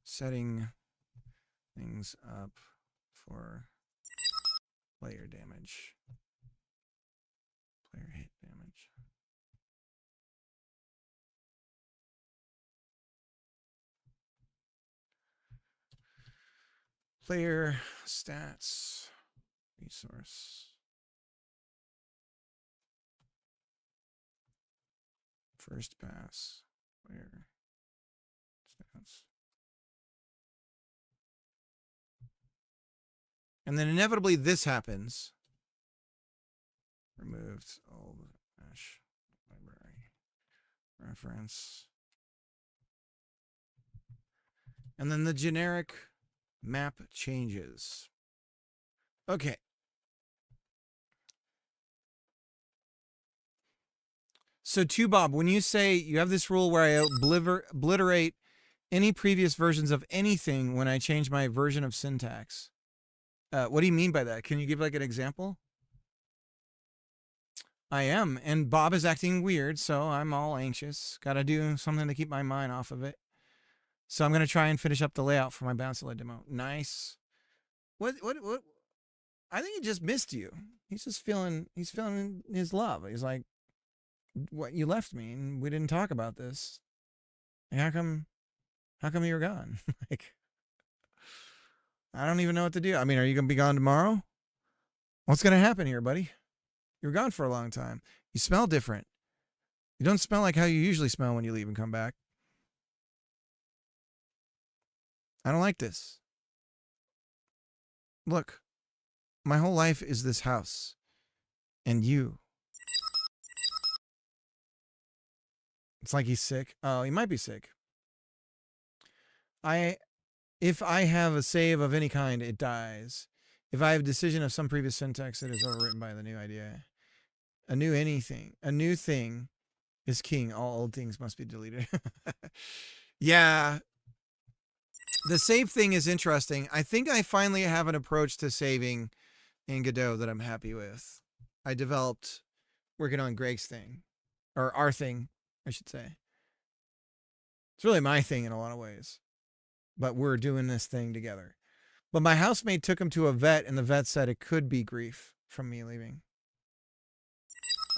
Setting things up for player damage. Player hit damage. Player stats. Resource. First pass. Player stats. And then inevitably this happens. Removed old mesh library reference. And then the generic map changes. Okay. So to Bob, when you say you have this rule where I obliterate any previous versions of anything when I change my version of syntax, what do you mean by that? Can you give like an example? I am, and Bob is acting weird, so I'm all anxious. Got to do something to keep my mind off of it. So I'm going to try and finish up the layout for my Bouncy Light demo. Nice. What? I think he just missed you. He's just feeling his love. He's like, what, you left me and we didn't talk about this. How come you were gone? Like, I don't even know what to do. I mean, are you going to be gone tomorrow? What's going to happen here, buddy? You were gone for a long time. You smell different. You don't smell like how you usually smell when you leave and come back. I don't like this. Look, my whole life is this house. And you. It's like he's sick. Oh, he might be sick. If I have a save of any kind, it dies. If I have a decision of some previous syntax, it is overwritten by the new idea. A new thing is king. All old things must be deleted. Yeah. The save thing is interesting. I think I finally have an approach to saving in Godot that I'm happy with. I developed working on Greg's thing. Or our thing, I should say. It's really my thing in a lot of ways. But we're doing this thing together. But my housemate took him to a vet, and the vet said it could be grief from me leaving.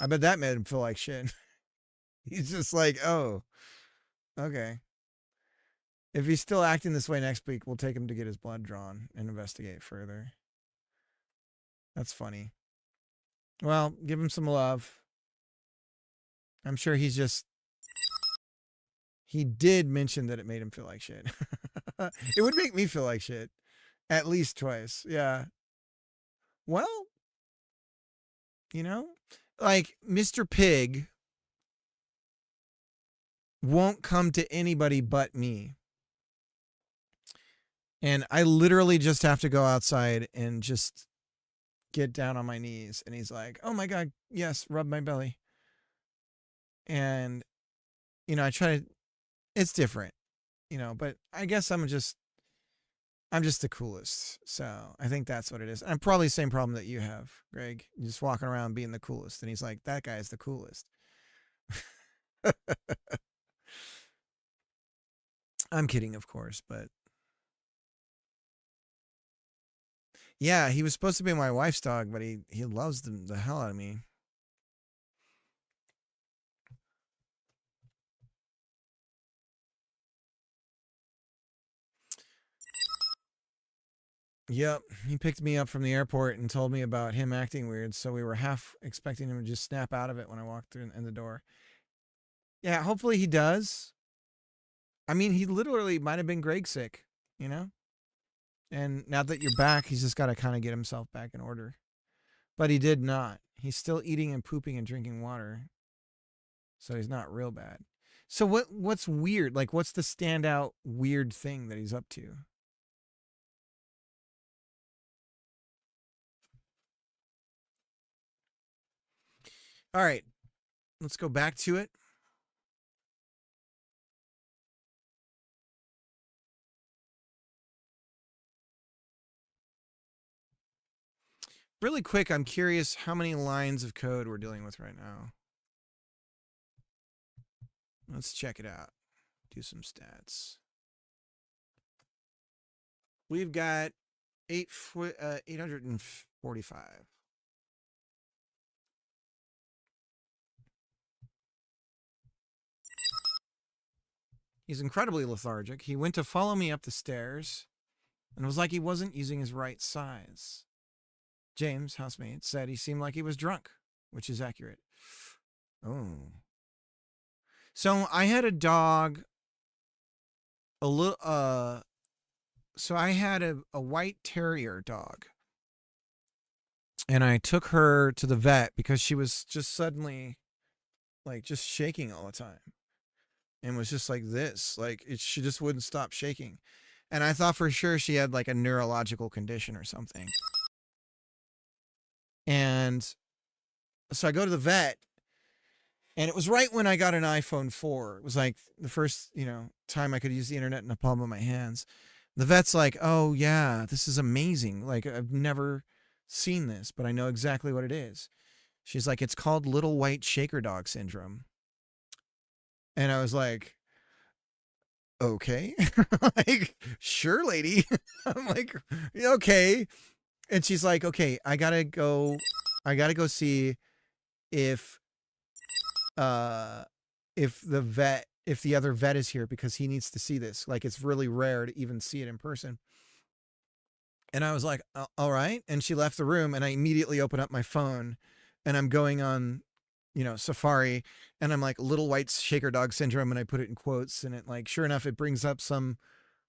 I bet that made him feel like shit. He's just like, oh, okay. If he's still acting this way next week, we'll take him to get his blood drawn and investigate further. That's funny. Well, give him some love. I'm sure he did mention that it made him feel like shit. It would make me feel like shit. At least twice. Yeah. Well, like Mr. Pig won't come to anybody but me. And I literally just have to go outside and just get down on my knees. And he's like, oh my God, yes, rub my belly. And, I try to, it's different, but I guess I'm just the coolest. So I think that's what it is. I'm probably the same problem that you have, Greg. You're just walking around being the coolest. And he's like, that guy's the coolest. I'm kidding, of course, but yeah, he was supposed to be my wife's dog, but he loves the hell out of me. Yep, he picked me up from the airport and told me about him acting weird, so we were half expecting him to just snap out of it when I walked through in the door. Yeah, hopefully he does. I mean, he literally might have been Greg sick, And now that you're back, he's just got to kind of get himself back in order. But he did not. He's still eating and pooping and drinking water. So he's not real bad. So what's weird? Like, what's the standout weird thing that he's up to? All right, let's go back to it. Really quick, I'm curious how many lines of code we're dealing with right now. Let's check it out. Do some stats. We've got 845. He's incredibly lethargic. He went to follow me up the stairs, and it was like he wasn't using his right size. James, housemate, said he seemed like he was drunk, which is accurate. Oh. So I had a dog, so I had a white terrier dog, and I took her to the vet because she was just suddenly, like, just shaking all the time, and was just like this, like she just wouldn't stop shaking, and I thought for sure she had like a neurological condition or something. And so I go to the vet, and it was right when I got an iPhone 4. It was like the first, time I could use the internet in the palm of my hands. The vet's like, "Oh yeah, this is amazing. Like, I've never seen this, but I know exactly what it is." She's like, "It's called little white shaker dog syndrome." And I was like, "Okay." Like, "Sure, lady." I'm like, "Okay." And she's like, "Okay, I gotta go see if the other vet is here, because he needs to see this. Like, it's really rare to even see it in person." And I was like, "All right." And she left the room, and I immediately open up my phone, and I'm going on, Safari, and I'm like, little white shaker dog syndrome, and I put it in quotes, and it, like, sure enough, it brings up some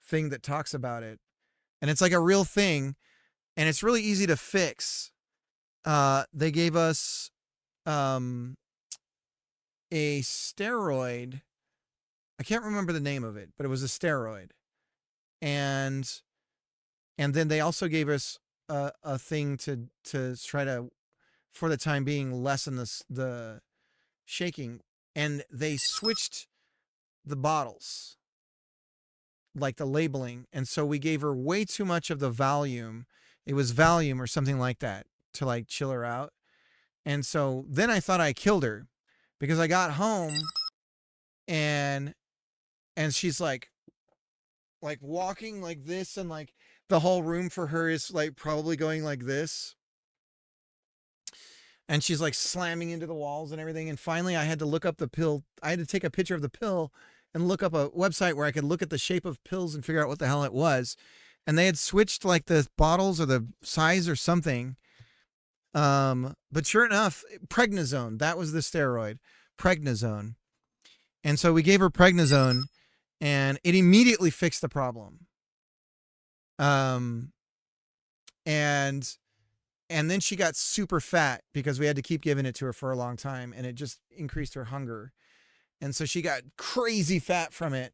thing that talks about it. And it's like a real thing, and it's really easy to fix. They gave us a steroid. I can't remember the name of it, but it was a steroid. And then they also gave us a thing to try to, for the time being, lessen the shaking. And they switched the bottles, like the labeling. And so we gave her way too much of the Valium. It was Valium or something like that, to like chill her out. And so then I thought I killed her, because I got home, and she's like walking like this, and like the whole room for her is like probably going like this. And she's like slamming into the walls and everything. And finally I had to look up the pill. I had to take a picture of the pill and look up a website where I could look at the shape of pills and figure out what the hell it was. And they had switched like the bottles or the size or something. But sure enough, prednisone, that was the steroid, prednisone. And so we gave her prednisone, and it immediately fixed the problem. And then she got super fat because we had to keep giving it to her for a long time, and it just increased her hunger. And so she got crazy fat from it.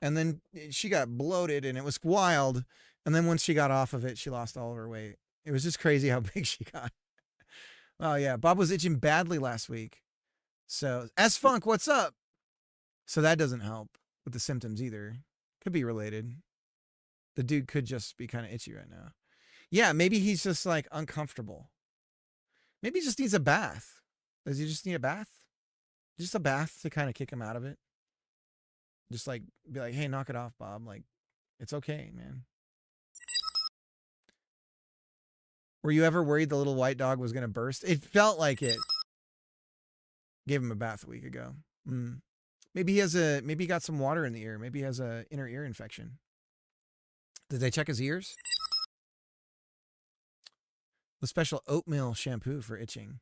And then she got bloated, and it was wild. And then once she got off of it, she lost all of her weight. It was just crazy how big she got. Oh yeah, Bob was itching badly last week. So, S-Funk, what's up? So that doesn't help with the symptoms either. Could be related. The dude could just be kind of itchy right now. Yeah, maybe he's just like uncomfortable. Maybe he just needs a bath. Does he just need a bath? Just a bath to kind of kick him out of it. Just like be like, "Hey, knock it off, Bob. Like, it's okay, man." Were you ever worried the little white dog was going to burst? It felt like it. Gave him a bath a week ago. Maybe he got some water in the ear. Maybe he has a inner ear infection. Did they check his ears? The special oatmeal shampoo for itching.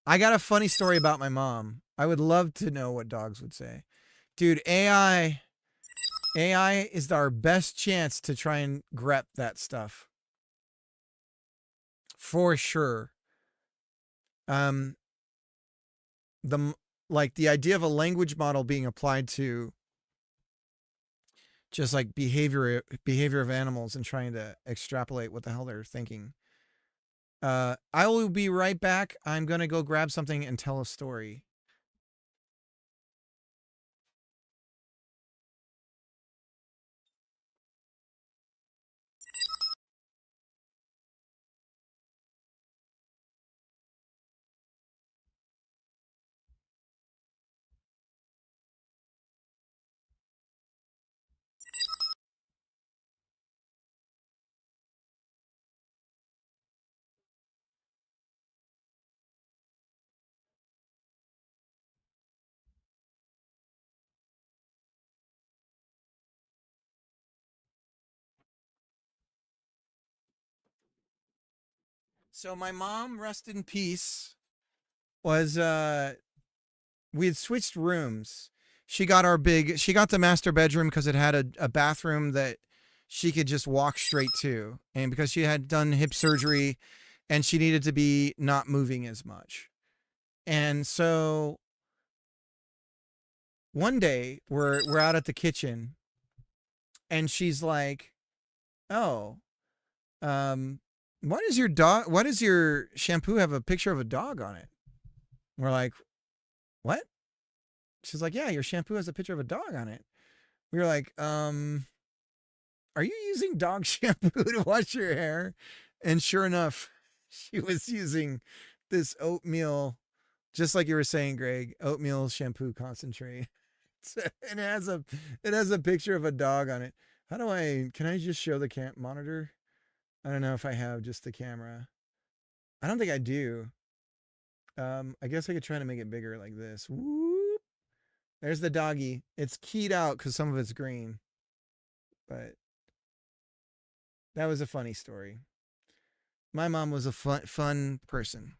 I got a funny story about my mom. I would love to know what dogs would say. Dude, AI is our best chance to try and grep that stuff. For sure. like the idea of a language model being applied to just like behavior of animals and trying to extrapolate what the hell they're thinking. I will be right back. I'm gonna go grab something and tell a story. So my mom, rest in peace, was we had switched rooms. She got the master bedroom because it had a bathroom that she could just walk straight to. And because she had done hip surgery and she needed to be not moving as much. And so one day we're out at the kitchen and she's like, "Oh, why does your shampoo have a picture of a dog on it?" We're like, "What?" She's like, "Yeah, your shampoo has a picture of a dog on it." We were like, "Are you using dog shampoo to wash your hair?" And sure enough, she was using this oatmeal, just like you were saying, Greg, oatmeal shampoo concentrate. And it has a picture of a dog on it. Can I just show the monitor? I don't know if I have just the camera. I don't think I do. I guess I could try to make it bigger like this. Whoop. There's the doggy. It's keyed out because some of it's green. But that was a funny story. My mom was a fun person.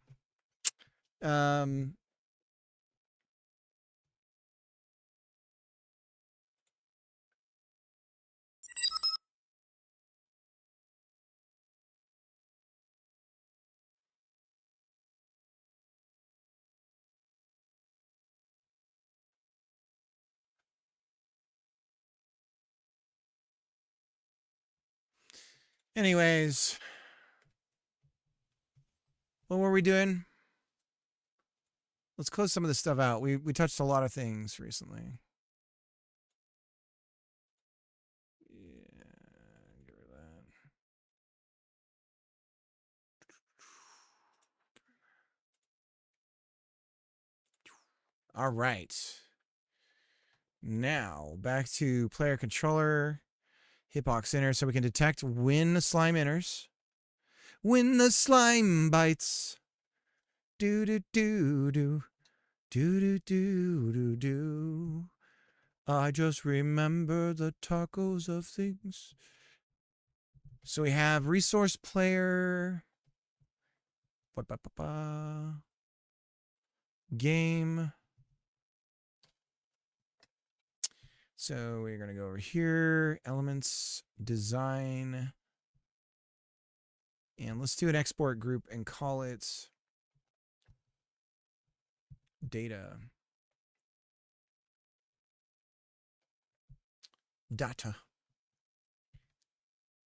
Anyways, what were we doing? Let's close some of this stuff out. We touched a lot of things recently. Yeah, get rid of that. All right. Now back to player controller, hitbox enter, so we can detect when the slime enters. When the slime bites. Do do do do. Do do do do do. I just remember the tacos of things. So we have resource player. Game. So we're going to go over here. Elements. Design. And let's do an export group and call it data. Data.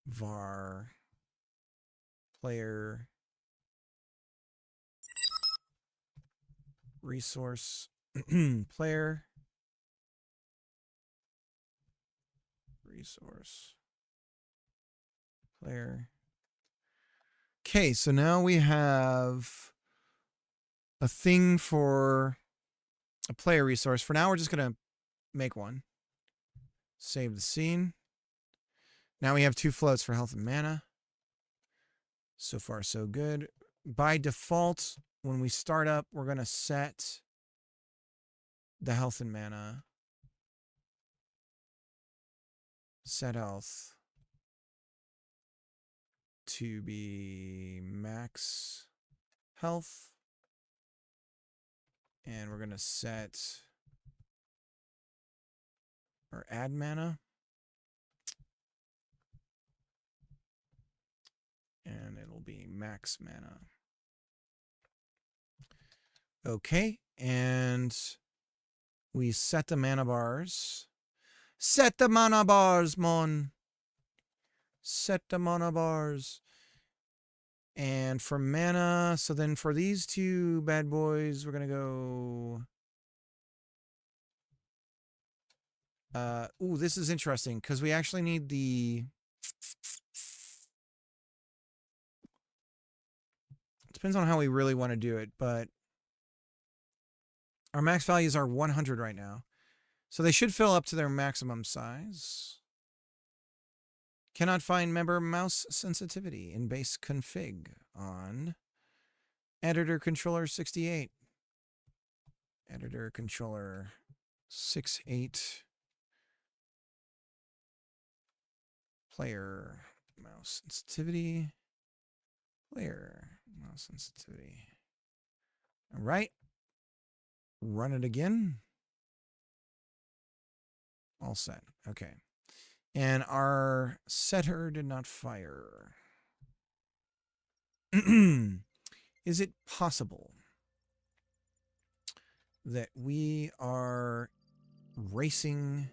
Var. Player. Resource. Player. Resource. Player. Okay, so now we have a thing for a player resource. For now, we're just going to make one. Save the scene. Now we have 2 floats for health and mana. So far, so good. By default, when we start up, we're going to set the health and mana. Set health to be max health. And we're going to set or add mana. And it'll be max mana. Okay, and We set the mana bars. Set the mana bars, mon. Set the mana bars. And for mana, so then for these two bad boys, we're going to go... ooh, this is interesting because we actually need the... Depends on how we really want to do it, but our max values are 100 right now. So they should fill up to their maximum size. Cannot find member mouse sensitivity in base config on editor controller 68. Editor controller 68. Player mouse sensitivity. Player mouse sensitivity. All right. Run it again. All set. Okay. And our setter did not fire. Is it possible that we are racing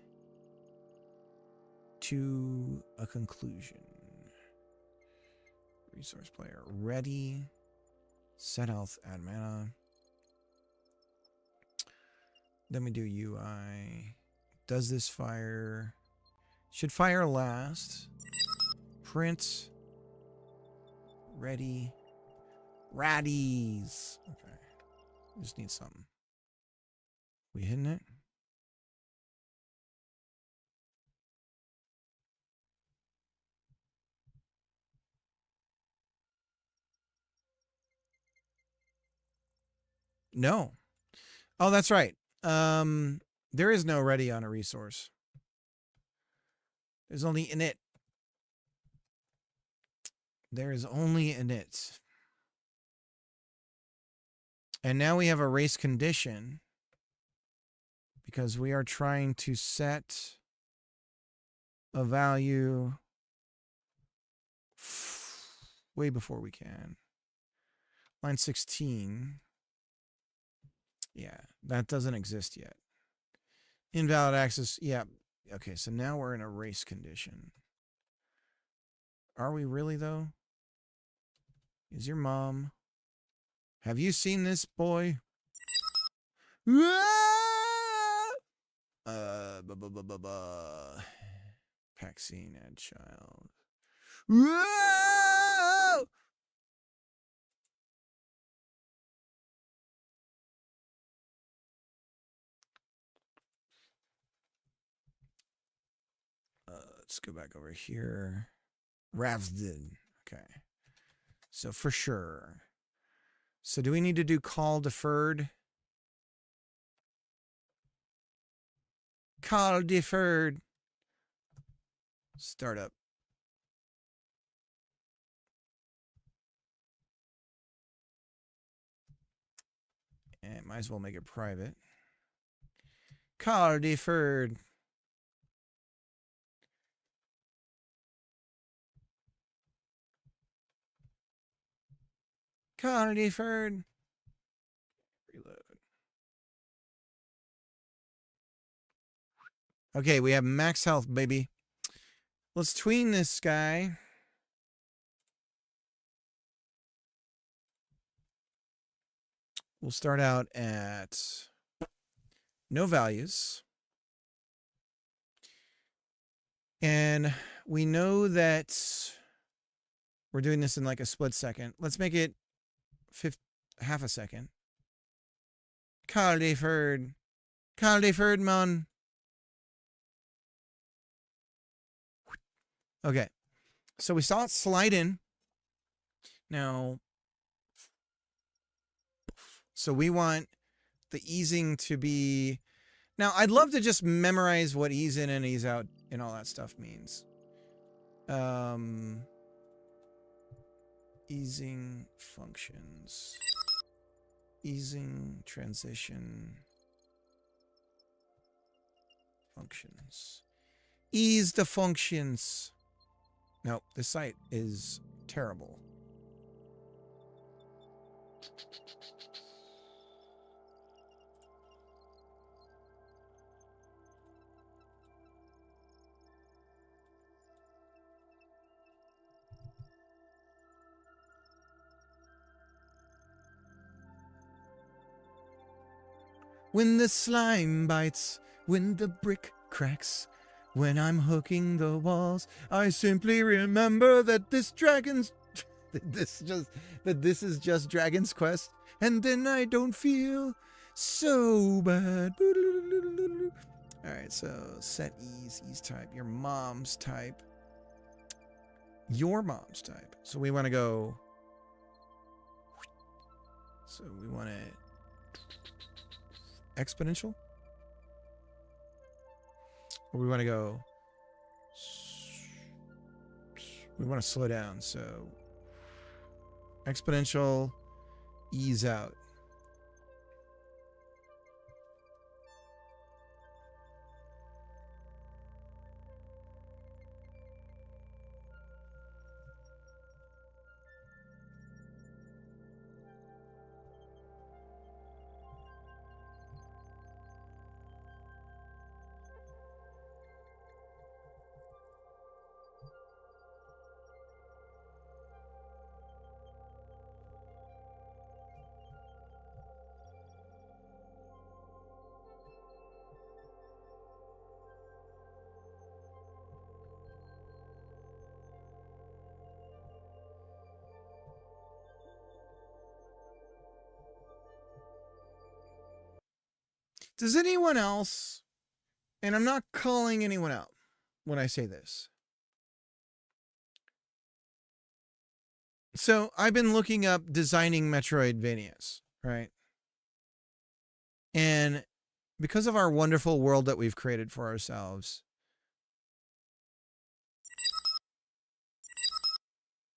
to a conclusion? Resource player ready. Set health, add mana. Then we do UI. Does this fire? Should fire last. Print. Ready. Raddies. Okay. Just need something. We hitting it? No. Oh, that's right. There is no ready on a resource. There's only init. There is only init. And now we have a race condition because we are trying to set a value way before we can. Line 16. Yeah, that doesn't exist yet. Invalid access. Yeah. Okay, so now we're in a race condition. Are we really, though? Is your mom? Have you seen this boy? Vaccine and child. Let's go back over here. Ravsden. Okay. So for sure. So do we need to do call deferred? Call deferred. Startup. And might as well make it private. Call deferred. Call deferred. Reload. Okay, we have max health, baby. Let's tween this guy. We'll start out at no values. And we know that we're doing this in like a split second. Let's make it half a second. Call deferred. Call deferred, man. Okay. So we saw it slide in. Now, so we want the easing to be... Now, I'd love to just memorize what ease in and ease out and all that stuff means. Easing functions. Easing transition functions. Ease the functions. No, this site is terrible. When the slime bites, when the brick cracks, when I'm hooking the walls, I simply remember that this is just Dragon's Quest, and then I don't feel so bad. All right, so set ease type, your mom's type. Your mom's type. So we want to go. So we want to exponential? Or we want to go. We want to slow down. So exponential, ease out. Does anyone else, and I'm not calling anyone out when I say this. So I've been looking up designing Metroidvanias, right? And because of our wonderful world that we've created for ourselves,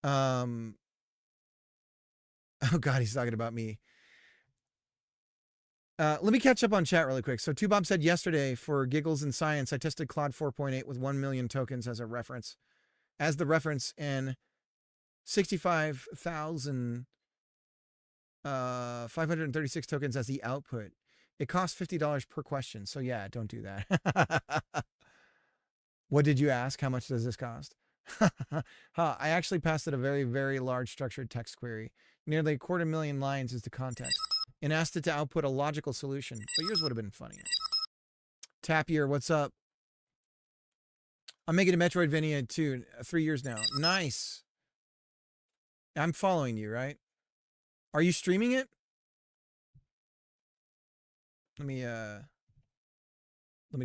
oh God, he's talking about me. Let me catch up on chat really quick. So Bob said yesterday, for giggles and science, I tested Claude 4.8 with 1 million tokens as the reference, and 65,536 tokens as the output. It costs $50 per question. So yeah, don't do that. What did you ask? How much does this cost? I actually passed it a very, very large structured text query. Nearly 250,000 lines is the context. And asked it to output a logical solution. But yours would have been funnier. Tapier, what's up? I'm making a Metroidvania too, 3 years now. Nice. I'm following you, right? Are you streaming it? Let me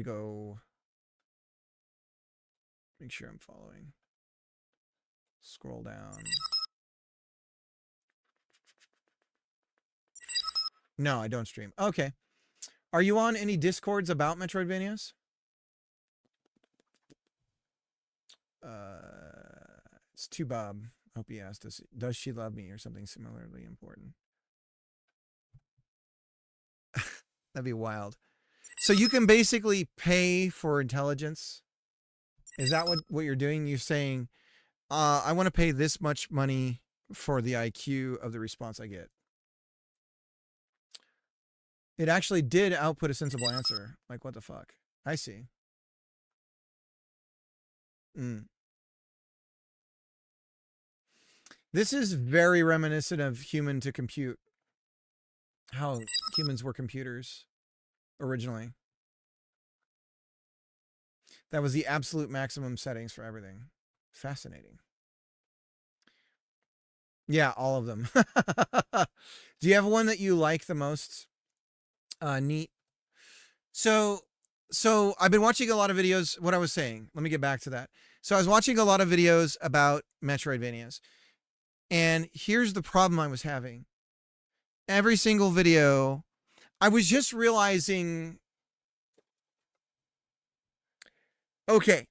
go make sure I'm following. Scroll down. No, I don't stream. Okay. Are you on any Discords about Metroidvanias? It's to Bob. I hope he asked us, does she love me or something similarly important? That'd be wild. So you can basically pay for intelligence. Is that what you're doing? You're saying, I want to pay this much money for the IQ of the response I get. It actually did output a sensible answer. Like, what the fuck? I see. This is very reminiscent of human to compute. How humans were computers originally. That was the absolute maximum settings for everything. Fascinating. Yeah, all of them. Do you have one that you like the most? Neat. So I've been watching a lot of videos. What I was saying, let me get back to that. So I was watching a lot of videos about Metroidvanias. And here's the problem I was having. Every single video, I was just realizing, okay,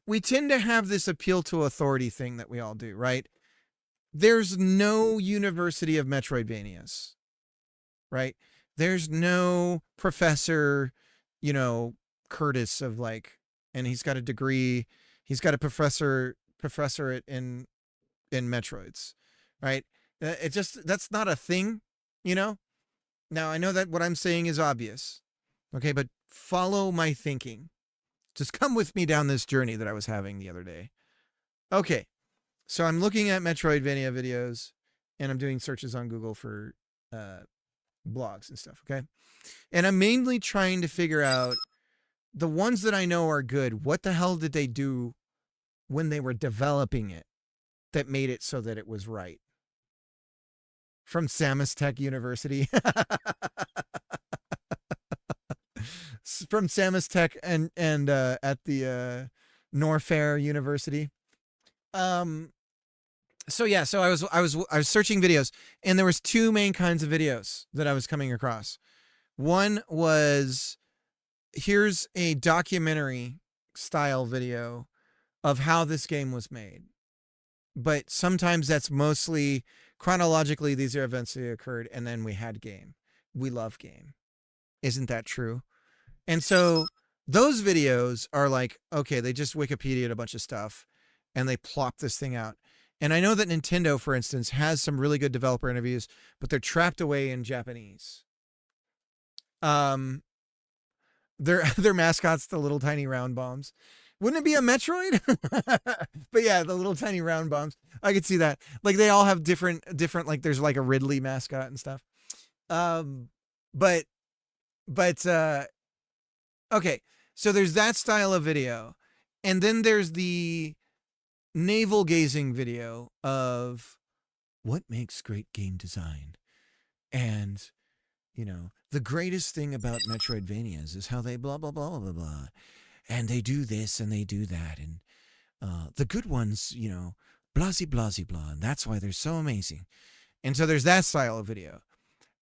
we tend to have this appeal to authority thing that we all do, right? There's no University of Metroidvanias, right? There's no Professor, Curtis of and he's got a degree. He's got a professorate in Metroids, right? That's not a thing, Now I know that what I'm saying is obvious, okay, but follow my thinking. Just come with me down this journey that I was having the other day. Okay, so I'm looking at Metroidvania videos, and I'm doing searches on Google for blogs and stuff, okay? And I'm mainly trying to figure out the ones that I know are good. What the hell did they do when they were developing it that made it so that it was right? From Samus Tech University. From Samus Tech and at the Norfair University. So yeah, so I was searching videos, and there was two main kinds of videos that I was coming across. One was, here's a documentary style video of how this game was made. But sometimes that's mostly chronologically, these are events that occurred, and then we had game. We love game. Isn't that true? And so those videos are like, okay, they just Wikipedia'd a bunch of stuff and they plop this thing out. And I know that Nintendo, for instance, has some really good developer interviews, but they're trapped away in Japanese. Their mascot's the little tiny round bombs. Wouldn't it be a Metroid? But yeah, the little tiny round bombs. I could see that. Like they all have different, like there's like a Ridley mascot and stuff. Okay. So there's that style of video. And then there's the navel gazing video of what makes great game design. And, you know, the greatest thing about Metroidvanias is how they blah, blah, blah, blah, blah. And they do this and they do that. And the good ones, you know, blasey, blasey, blah. And that's why they're so amazing. And so there's that style of video.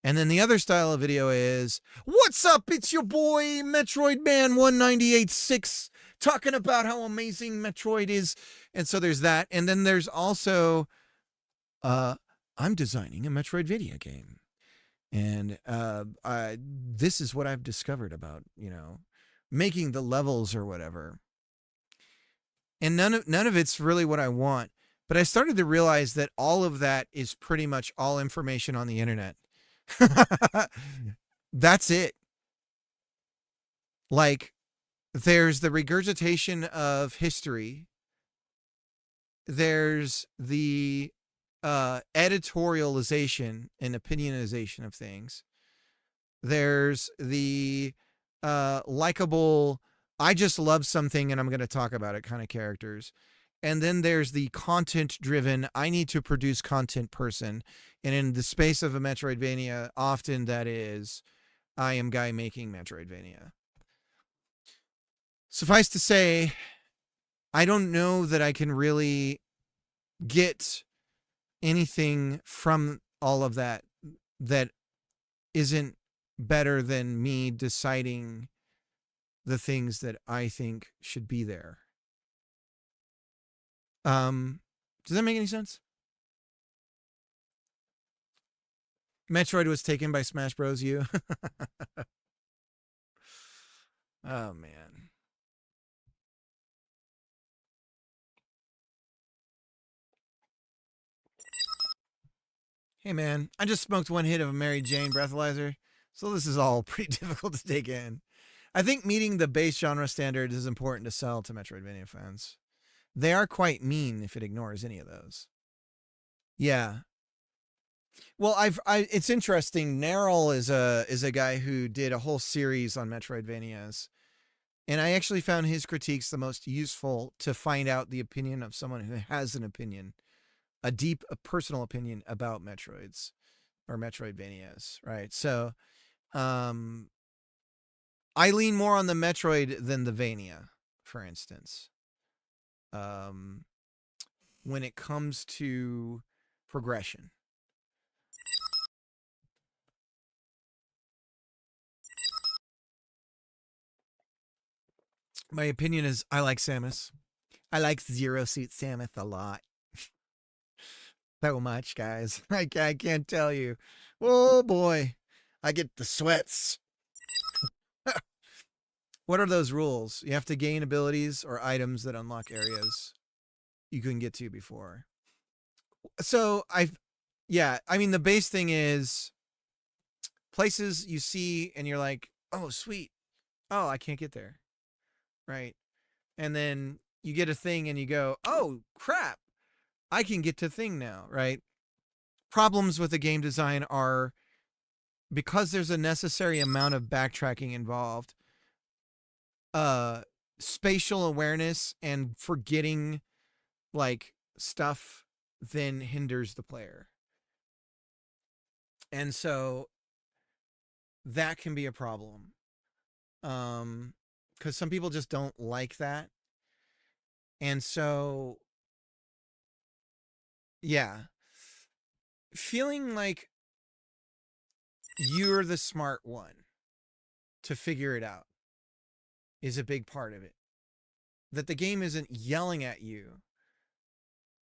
And then the other style of video is, what's up? It's your boy, Metroid Man 1986, talking about how amazing Metroid is. And so there's that. And then there's also, I'm designing a Metroidvania game. And this is what I've discovered about, you know, making the levels or whatever. And none of it's really what I want. But I started to realize that all of that is pretty much all information on the internet. That's it. Like, there's the regurgitation of history. There's the editorialization and opinionization of things. There's the likable, I just love something and I'm going to talk about it kind of characters. And then there's the content-driven, I need to produce content person. And in the space of a Metroidvania, often that is, I am guy making Metroidvania. Suffice to say, I don't know that I can really get anything from all of that that isn't better than me deciding the things that I think should be there. Does that make any sense? Metroid was taken by Smash Bros. U. Oh, man. Hey, man, I just smoked one hit of a Mary Jane breathalyzer, so this is all pretty difficult to take in. I think meeting the base genre standards is important to sell to Metroidvania fans. They are quite mean if it ignores any of those. Yeah. Well, it's interesting. Nerl is a guy who did a whole series on Metroidvanias. And I actually found his critiques the most useful to find out the opinion of someone who has an opinion, a personal opinion about Metroids or Metroidvanias, right? So, I lean more on the Metroid than the Vania, for instance. When it comes to progression. My opinion is I like Samus. I like Zero Suit Samus a lot. So much, guys. I can't tell you. Oh, boy. I get the sweats. What are those rules? You have to gain abilities or items that unlock areas you couldn't get to before. So, I mean, the base thing is places you see and you're like, oh, sweet. Oh, I can't get there. Right. And then you get a thing and you go, oh, crap. I can get to thing now. Right. Problems with the game design are because there's a necessary amount of backtracking involved, spatial awareness and forgetting like stuff then hinders the player. And so that can be a problem. Because some people just don't like that. And so, yeah. Feeling like you're the smart one to figure it out is a big part of it. That the game isn't yelling at you,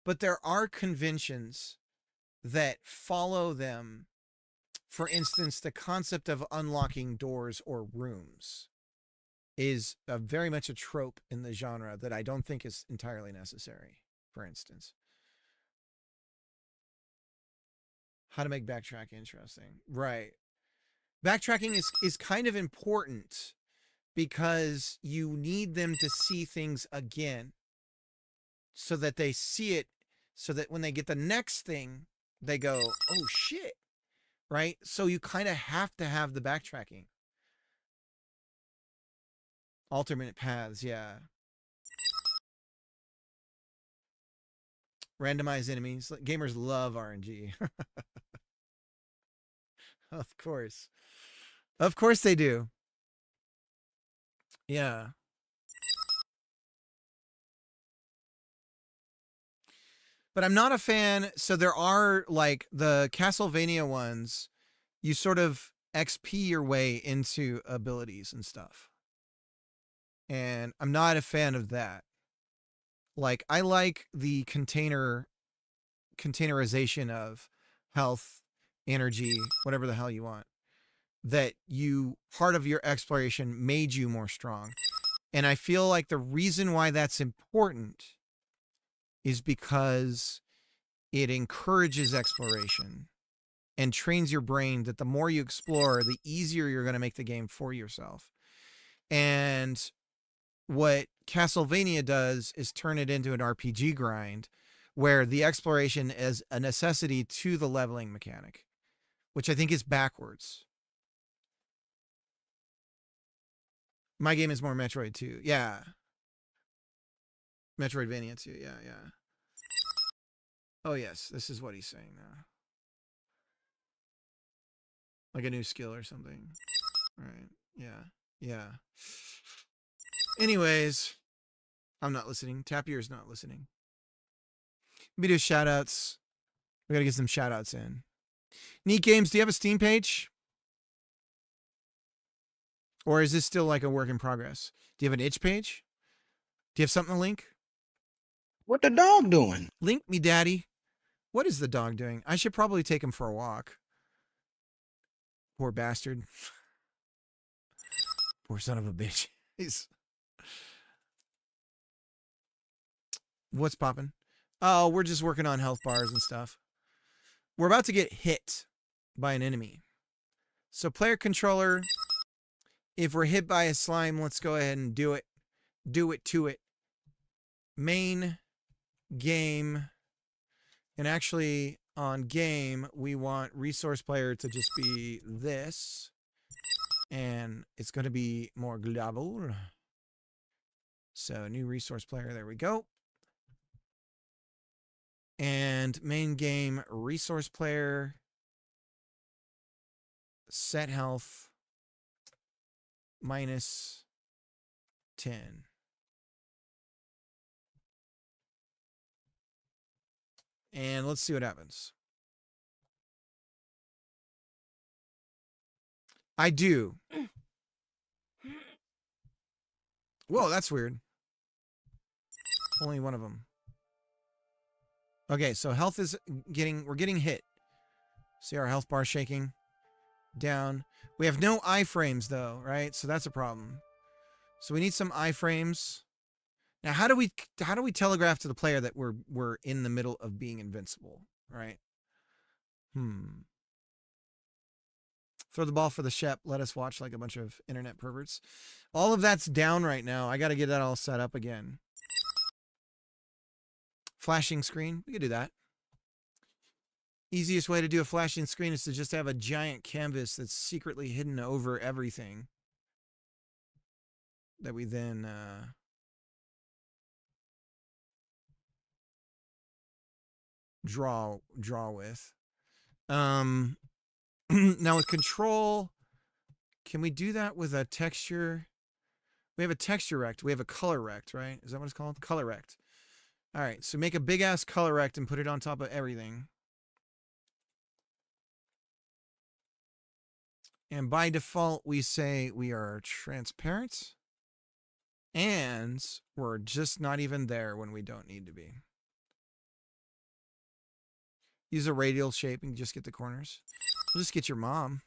but there are conventions that follow them. For instance, the concept of unlocking doors or rooms is very much a trope in the genre that I don't think is entirely necessary, for instance. How to make backtrack interesting. Right. Backtracking is kind of important because you need them to see things again so that they see it, so that when they get the next thing, they go, oh shit, right? So you kind of have to have the backtracking. Alternate paths, yeah. Randomized enemies. Gamers love RNG. Of course. Of course they do. Yeah. But I'm not a fan. So there are like the Castlevania ones, you sort of XP your way into abilities and stuff. And I'm not a fan of that. Like I like the containerization of health, energy, whatever the hell you want. That you, part of your exploration made you more strong. And I feel like the reason why that's important is because it encourages exploration and trains your brain that the more you explore, the easier you're going to make the game for yourself. And what Castlevania does is turn it into an RPG grind where the exploration is a necessity to the leveling mechanic, which I think is backwards. My game is more Metroid 2. Yeah. Metroidvania 2. Yeah, yeah. Oh, yes. This is what he's saying now. Like a new skill or something. Right. Yeah. Yeah. Anyways, I'm not listening. Tapier's not listening. Let me do shout outs. We gotta get some shout outs in. Neat Games, do you have a Steam page? Or is this still like a work in progress? Do you have an itch page? Do you have something to link? What the dog doing? Link me, daddy. What is the dog doing? I should probably take him for a walk. Poor bastard. Poor son of a bitch. What's popping? Oh, we're just working on health bars and stuff. We're about to get hit by an enemy. So player controller, if we're hit by a slime, let's go ahead and do it. Do it to it. Main game. And actually on game, we want resource player to just be this. And it's going to be more global. So new resource player. There we go. And main game resource player. Set health. -10. And let's see what happens. I do. Whoa, that's weird. Only one of them. Okay, so health is we're getting hit. See our health bar shaking down. We have no iframes though, right? So that's a problem. So we need some iframes. Now, how do we telegraph to the player that we're in the middle of being invincible, right? Throw the ball for the Shep. Let us watch like a bunch of internet perverts. All of that's down right now. I got to get that all set up again. Flashing screen. We could do that. Easiest way to do a flashing screen is to just have a giant canvas that's secretly hidden over everything that we then draw with. Now with control, can we do that with a texture? We have a texture rect. We have a color rect, right? Is that what it's called? Color rect. All right, so make a big ass color rect and put it on top of everything. And by default, we say we are transparent. And we're just not even there when we don't need to be. Use a radial shape and just get the corners. We'll just get your mom.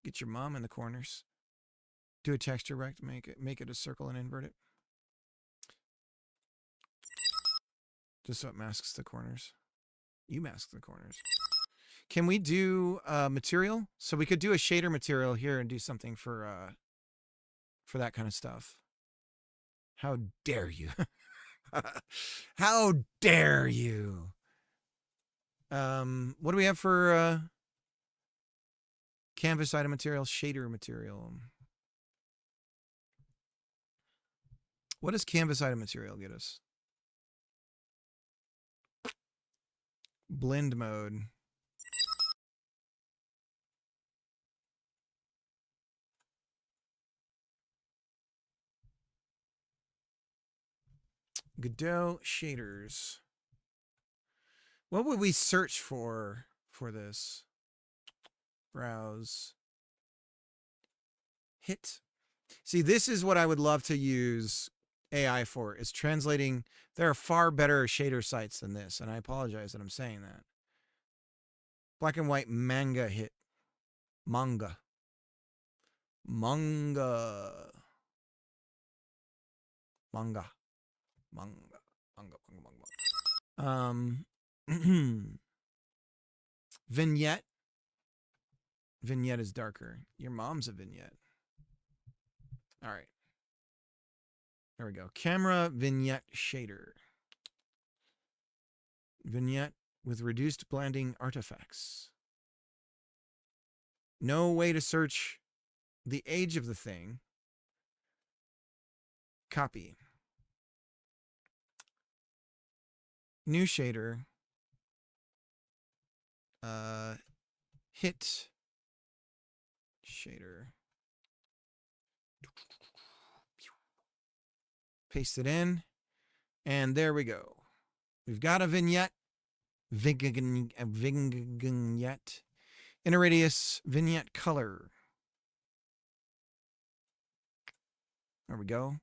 Get your mom in the corners. Do a texture rect, make it a circle and invert it. Just so it masks the corners. You mask the corners. Can we do material? So we could do a shader material here and do something for that kind of stuff. How dare you? How dare you? What do we have for canvas item material, shader material? What does canvas item material get us? Blend mode. Godot shaders. What would we search for this? Browse. Hit. See, this is what I would love to use AI for, is translating. There are far better shader sites than this, and I apologize that I'm saying that. Black and white manga hit. Manga. Manga. Manga. Manga. Manga. Manga. Vignette. Vignette is darker. Your mom's a vignette. All right. There we go. Camera vignette shader. Vignette with reduced blending artifacts. No way to search the age of the thing. Copy. New shader. Hit shader. Paste it in. And there we go. We've got a vignette. Vignette. Inner radius vignette color. There we go.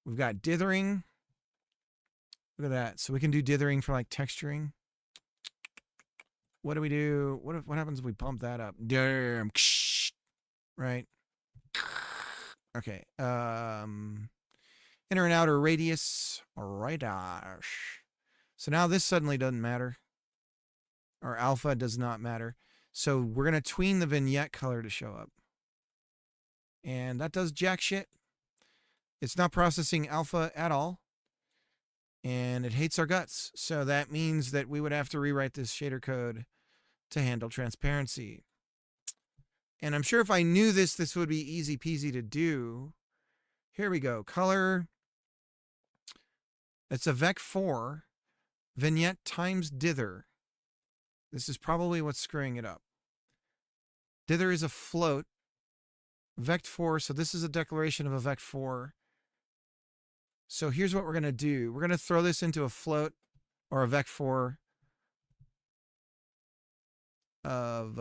We've got dithering. Look at that. So we can do dithering for like texturing. What do we do? What happens if we pump that up? Damn. Right. Okay. Inner and outer radius. Right. So now this suddenly doesn't matter. Or alpha does not matter. So we're going to tween the vignette color to show up. And that does jack shit. It's not processing alpha at all. And it hates our guts. So that means that we would have to rewrite this shader code to handle transparency. And I'm sure if I knew this would be easy peasy to do. Here we go. Color. It's a vec4 vignette times dither. This is probably what's screwing it up. Dither is a float. Vect4, so this is a declaration of a vec4. So here's what we're going to do. We're going to throw this into a float or a vec4 of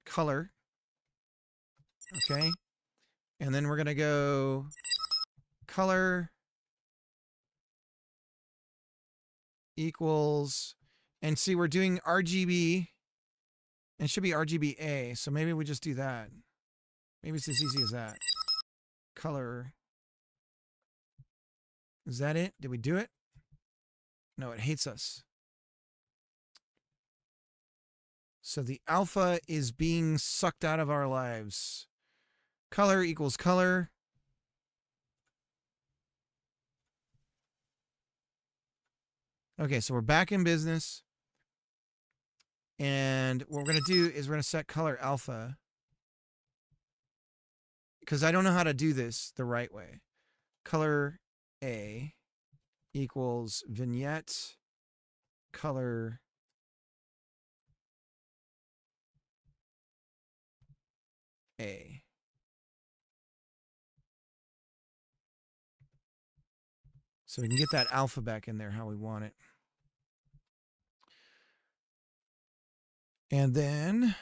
color. Okay. And then we're going to go color equals, and see, we're doing RGB, and it should be RGBA, so maybe we just do that. Maybe it's as easy as that. Color. Is that it? Did we do it? No, it hates us. So the alpha is being sucked out of our lives. Color equals color. Okay, so we're back in business. And what we're going to do is we're going to set color alpha. Because I don't know how to do this the right way. Color A equals vignette color A. So we can get that alpha back in there how we want it. And then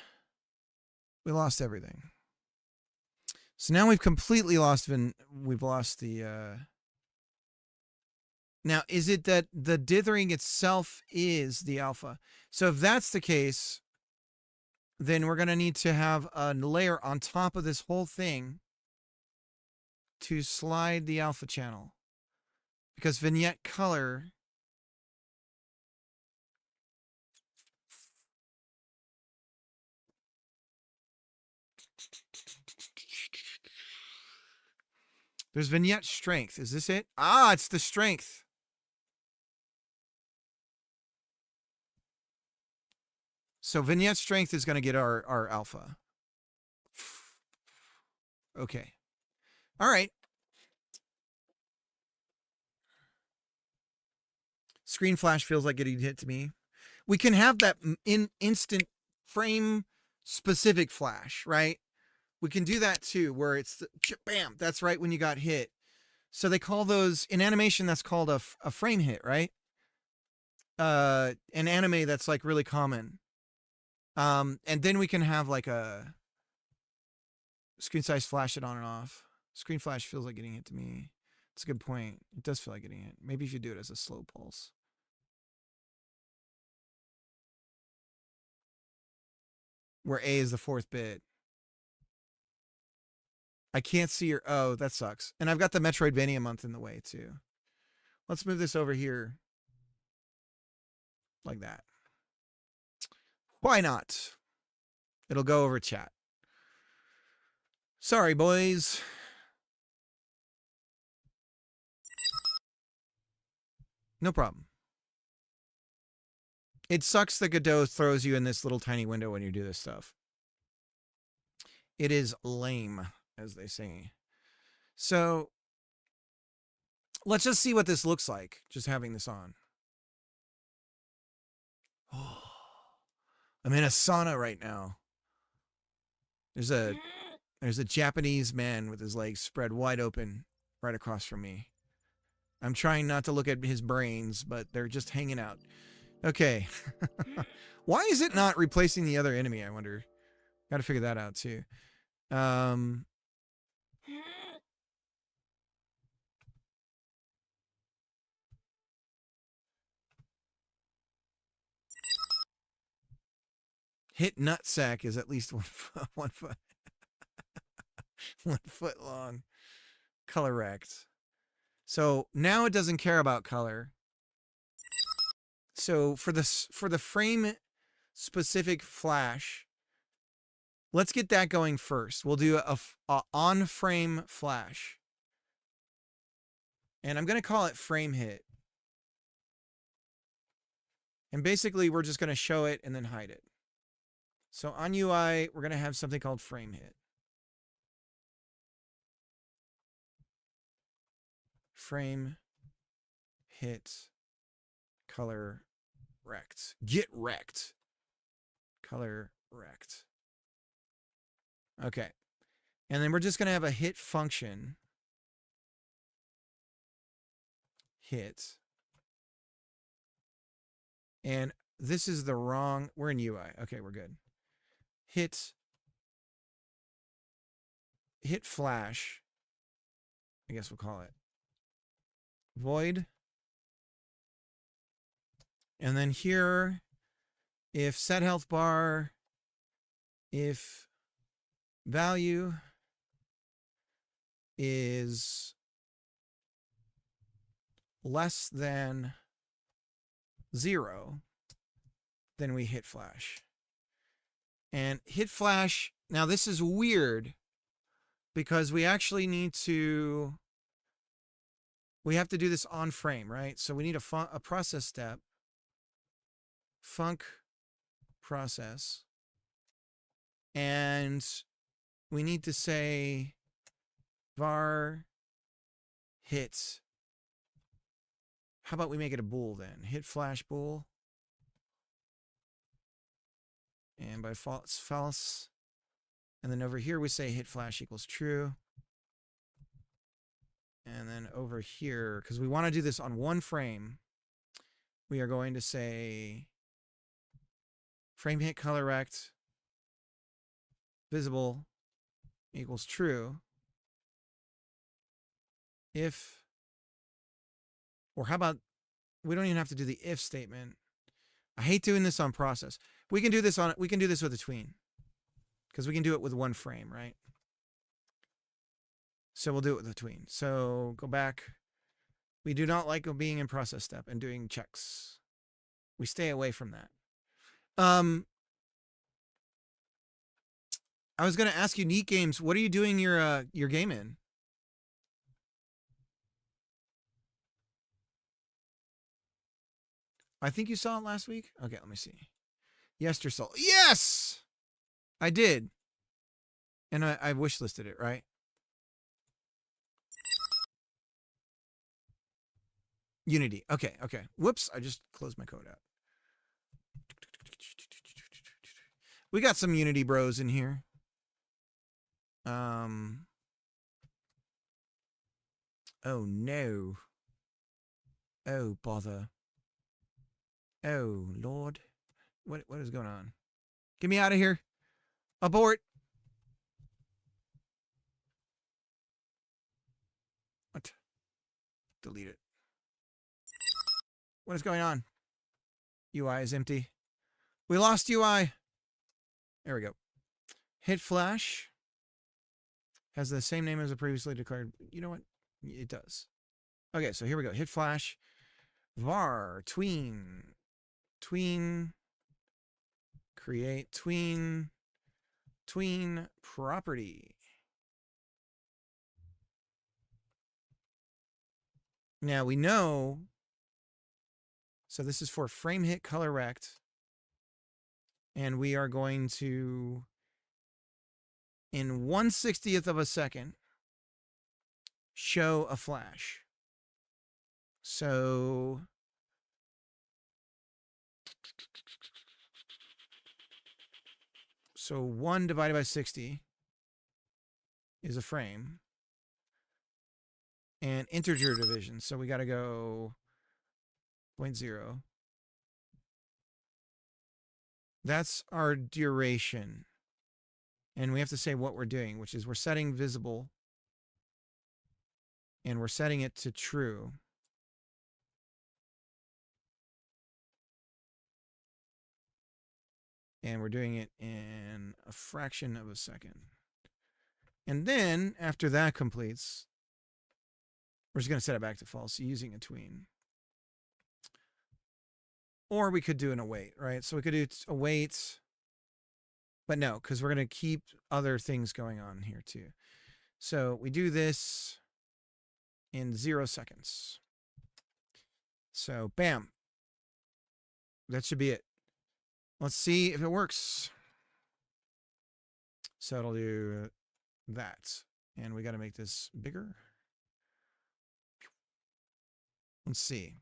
we lost everything. So now we've completely lost we've lost the Now, is it that the dithering itself is the alpha? So if that's the case, then we're going to need to have a layer on top of this whole thing to slide the alpha channel. Because vignette color there's vignette strength. Is this it? Ah, it's the strength. So vignette strength is going to get our alpha. Okay. All right. Screen flash feels like getting hit to me. We can have that instant frame specific flash, right? We can do that too, where it's the, bam, that's right when you got hit. So they call those, in animation, that's called a frame hit, right? An anime that's like really common. And then we can have like a screen size flash it on and off. Screen flash feels like getting hit to me. It's a good point. It does feel like getting hit. Maybe if you do it as a slow pulse. Where A is the 4th bit. I can't see your... Oh, that sucks. And I've got the Metroidvania month in the way, too. Let's move this over here. Like that. Why not? It'll go over chat. Sorry, boys. No problem. It sucks that Godot throws you in this little tiny window when you do this stuff. It is lame, as they say. So, let's just see what this looks like, just having this on. Oh, I'm in a sauna right now. There's a Japanese man with his legs spread wide open right across from me. I'm trying not to look at his brains, but they're just hanging out. Okay. Why is it not replacing the other enemy, I wonder? Got to figure that out, too. Hit nutsack is at least 1 foot, 1 foot, 1 foot long. Color rect. So now it doesn't care about color. So for the frame specific flash, let's get that going first. We'll do a on frame flash. And I'm going to call it frame hit. And basically we're just going to show it and then hide it. So on UI, we're going to have something called frame hit. Frame hit color rect. Get wrecked. Color rect. Okay. And then we're just going to have a hit function. Hit. And this is the wrong, we're in UI. Okay, we're good. Hit flash. I guess we'll call it. Void. And then here, if set health bar, if value is less than 0, then we hit flash. And hit flash, now this is weird because we actually need to, we have to do this on frame, right? So we need a process step. func process. And we need to say var hit. How about we make it a bool then? Hit flash bool. And by default, it's false. And then over here, we say hit flash equals true. And then over here, because we want to do this on one frame, we are going to say frame hit color rect visible equals true. If, or how about, we don't even have to do the if statement. I hate doing this on process. We can do this with a tween, because we can do it with one frame, right? So we'll do it with a tween. So go back. We do not like being in process step and doing checks. We stay away from that. I was going to ask you, Neat Games, what are you doing your game in? I think you saw it last week. Okay, let me see. Yestersoul. Yes! I did. And I wishlisted it, right? Unity. Okay. Whoops, I just closed my code out. We got some Unity bros in here. Oh no. Oh bother. Oh Lord. What is going on? Get me out of here. Abort. What? Delete it. What is going on? UI is empty. We lost UI. There we go. Hit flash has the same name as the previously declared. You know what? It does. Okay, so here we go. Hit flash var tween create tween property. Now we know, so this is for frame hit color rect, and we are going to, in 1/60th of a second, show a flash. So So 1 divided by 60 is a frame. And integer division. So we got to go 0.0. That's our duration. And we have to say what we're doing, which is we're setting visible. And we're setting it to true. And we're doing it in a fraction of a second. And then, after that completes, we're just going to set it back to false using a tween. Or we could do an await, right? So we could do await, but no, because we're going to keep other things going on here too. So we do this in 0 seconds. So, bam. That should be it. Let's see if it works. So it'll do that. And we got to make this bigger. Let's see.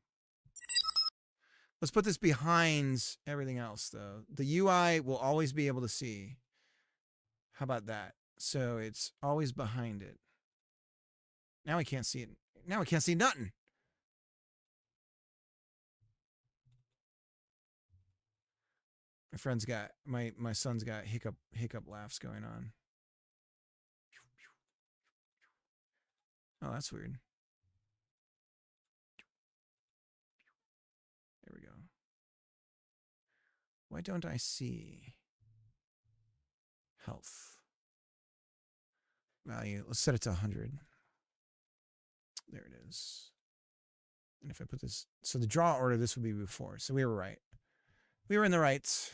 Let's put this behind everything else, though. The UI will always be able to see. How about that? So it's always behind it. Now we can't see it. Now we can't see nothing. My friend's got, my son's got hiccup laughs going on. Oh, that's weird. There we go. Why don't I see health value? Let's set it to 100. There it is. And if I put this, so the draw order, this would be before. So we were right. We were in the right.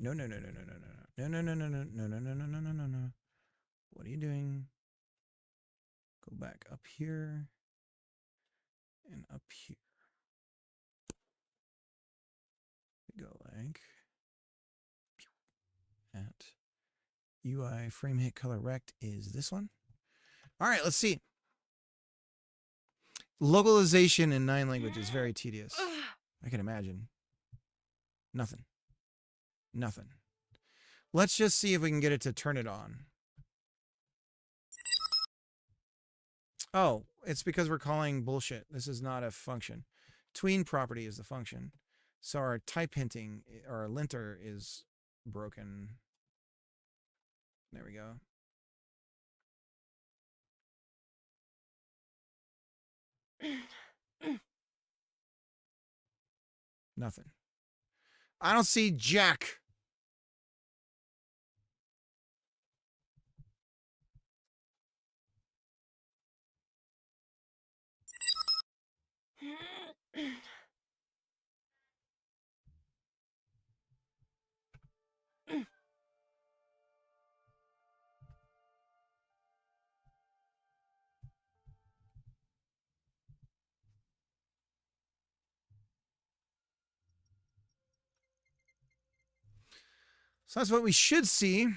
No. No. What are you doing? Go back up here. And up here. Go like at UI frame hit color rect is this one. All right, let's see. Localization in 9 languages, very tedious. I can imagine. Nothing. Nothing. Let's just see if we can get it to turn it on. Oh, it's because we're calling bullshit. This is not a function. Tween property is the function. So our type hinting, or our linter is broken. There we go. Nothing. I don't see jack. So that's what we should see.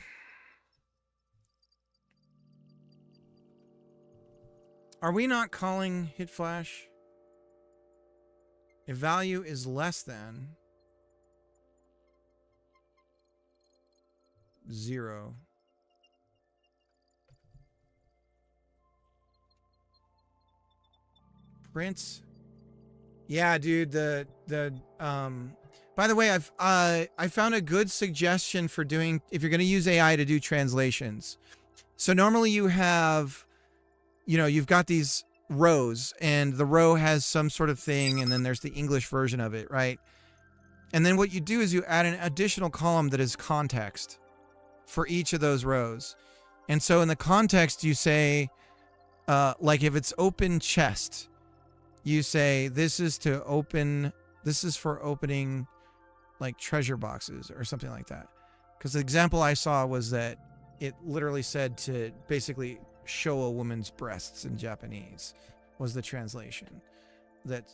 Are we not calling hit flash? If value is less than 0. Print. Yeah, dude, by the way, I found a good suggestion for doing, if you're going to use AI to do translations. So normally you have, you've got these rows, and the row has some sort of thing, and then there's the English version of it, right? And then what you do is you add an additional column that is context for each of those rows. And so in the context, you say, like if it's open chest, you say this is for opening like treasure boxes or something like that. Because the example I saw was that it literally said to basically show a woman's breasts in Japanese was the translation that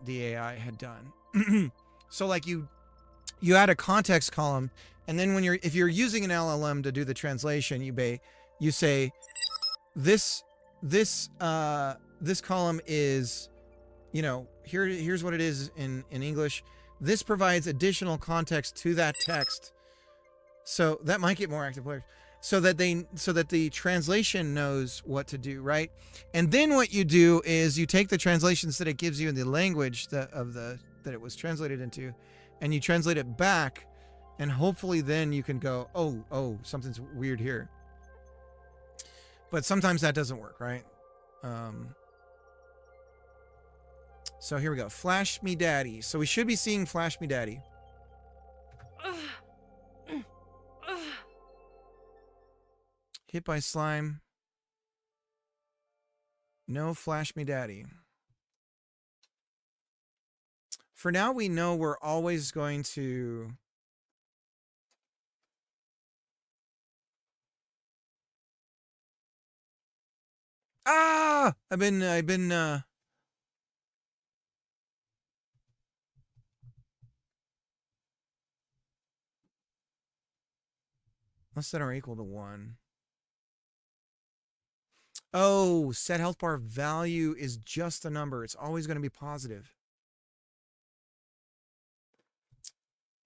the AI had done. So like you add a context column, and then if you're using an LLM to do the translation, you say this column is, here's what it is in English. This provides additional context to that text. So that might get more active players. So that the translation knows what to do, right? And then what you do is you take the translations that it gives you in the language that it was translated into, and you translate it back, and hopefully then you can go, oh, something's weird here. But sometimes that doesn't work, right? So here we go. Flash Me Daddy. So we should be seeing Flash Me Daddy. Hit by slime. No Flash Me Daddy. For now, we know we're always going to... Ah! I've been unless that are equal to 1. Oh, set health bar value is just a number. It's always going to be positive.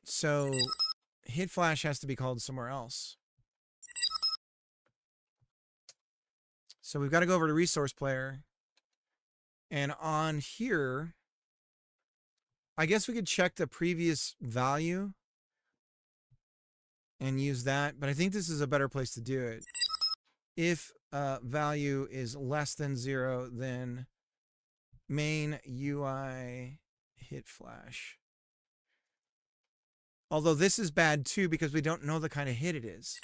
So hit flash has to be called somewhere else. So we've got to go over to resource player. And on here, I guess we could check the previous value and use that. But I think this is a better place to do it. If value is less than 0, then main UI hit flash. Although this is bad too because we don't know the kind of hit it is.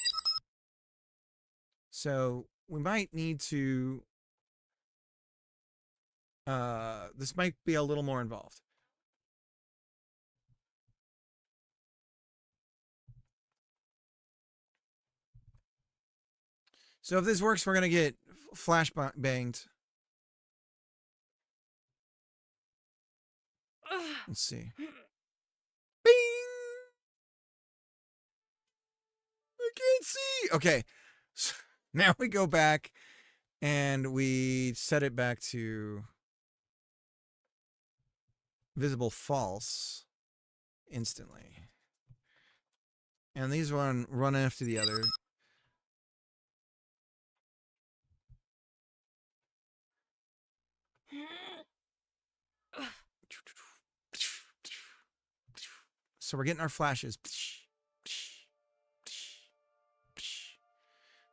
So we might need to... this might be a little more involved. So if this works, we're going to get flash banged. Let's see. Bing! I can't see. Okay. So now we go back and we set it back to visible false instantly. And these run after the other. So we're getting our flashes.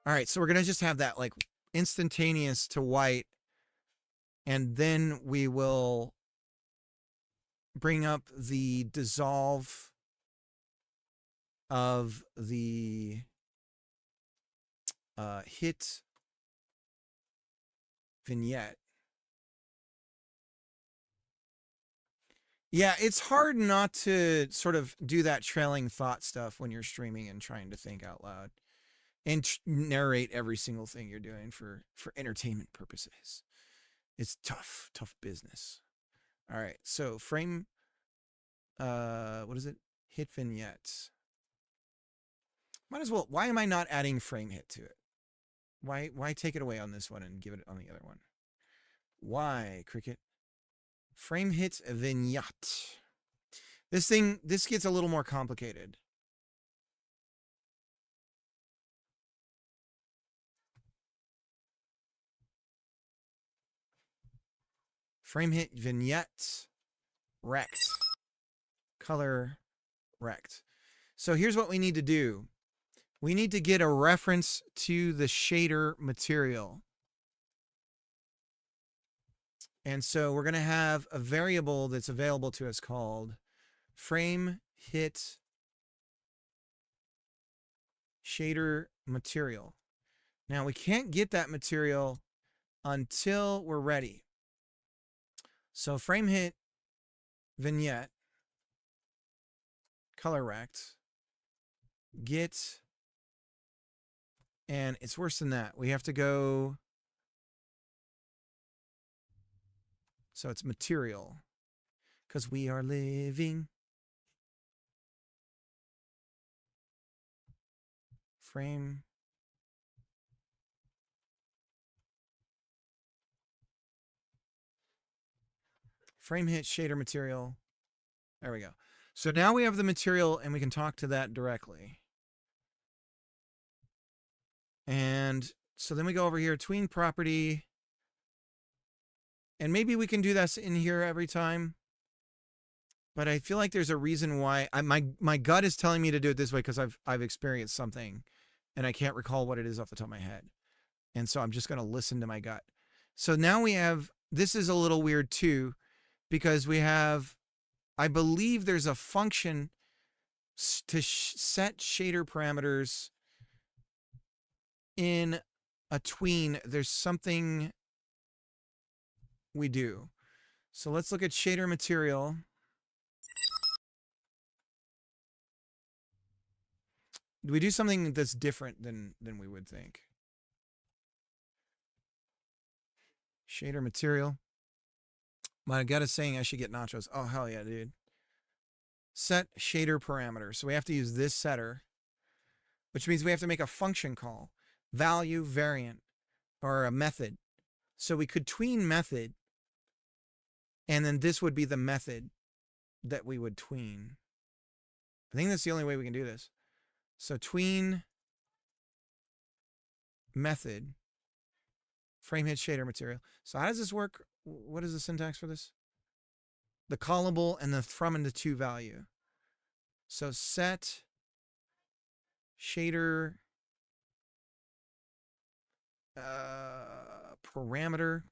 All right, so we're going to just have that like instantaneous to white, and then we will bring up the dissolve of the hit vignette. Yeah, it's hard not to sort of do that trailing thought stuff when you're streaming and trying to think out loud and narrate every single thing you're doing for entertainment purposes. It's tough business. All right, so frame, what is it? Hit vignettes. Might as well. Why am I not adding frame hit to it? Why take it away on this one and give it on the other one? Why, Cricket? Frame hit vignette. This gets a little more complicated. Frame hit vignette rect. Color rect. So here's what we need to do. We need to get a reference to the shader material. And so we're going to have a variable that's available to us called frame hit shader material. Now we can't get that material until we're ready. So frame hit vignette color rect get, and it's worse than that. We have to go, so it's material, because we are living. Frame hit shader material. There we go. So now we have the material and we can talk to that directly. And so then we go over here, tween property. And maybe we can do this in here every time. But I feel like there's a reason why. My gut is telling me to do it this way because I've experienced something and I can't recall what it is off the top of my head. And so I'm just going to listen to my gut. So now we have, this is a little weird too, because we have, I believe there's a function to set shader parameters in a tween. There's something we do. So let's look at shader material. Do we do something that's different than we would think? Shader material. My gut is saying I should get nachos. Oh, hell yeah, dude. Set shader parameter. So we have to use this setter, which means we have to make a function call. Value variant, or a method. So we could tween method, and then this would be the method that we would tween. I think that's the only way we can do this. So tween method, frame hit shader material. So how does this work? What is the syntax for this? The callable and the from and the to value. So set shader parameter.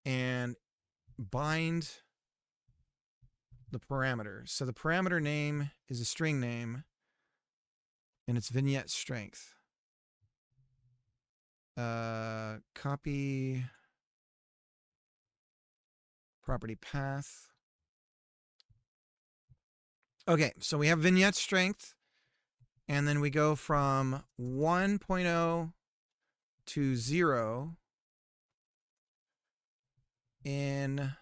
And bind the parameter. So the parameter name is a string name, and it's vignette strength. Copy property path. Okay, so we have vignette strength, And then we go from 1.0 to 0 in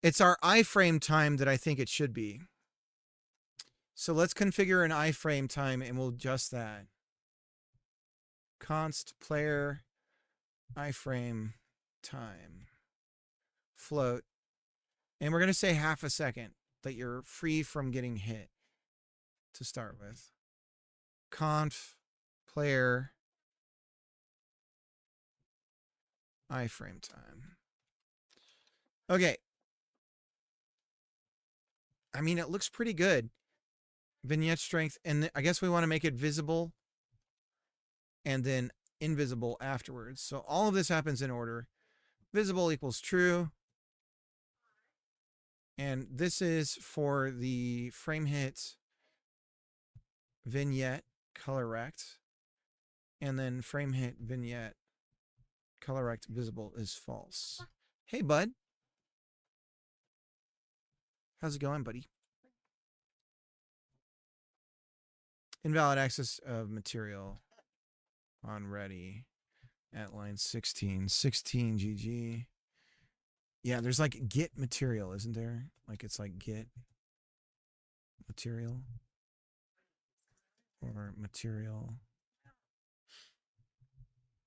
it's our iframe time that I think it should be. So let's configure an iframe time and we'll adjust that. Const player iframe time float. And we're going to say half a second that you're free from getting hit to start with. Conf player iframe time. Okay. I mean, it looks pretty good. Vignette strength. And I guess we want to make it visible and then invisible afterwards. So all of this happens in order. Visible equals true. And this is for the frame hit vignette color rect. And then frame hit vignette color rect visible is false. Hey, bud. How's it going, buddy? Invalid access of material on ready at line 16. 16 GG. Yeah, there's like get material, isn't there? Like it's like get material or material.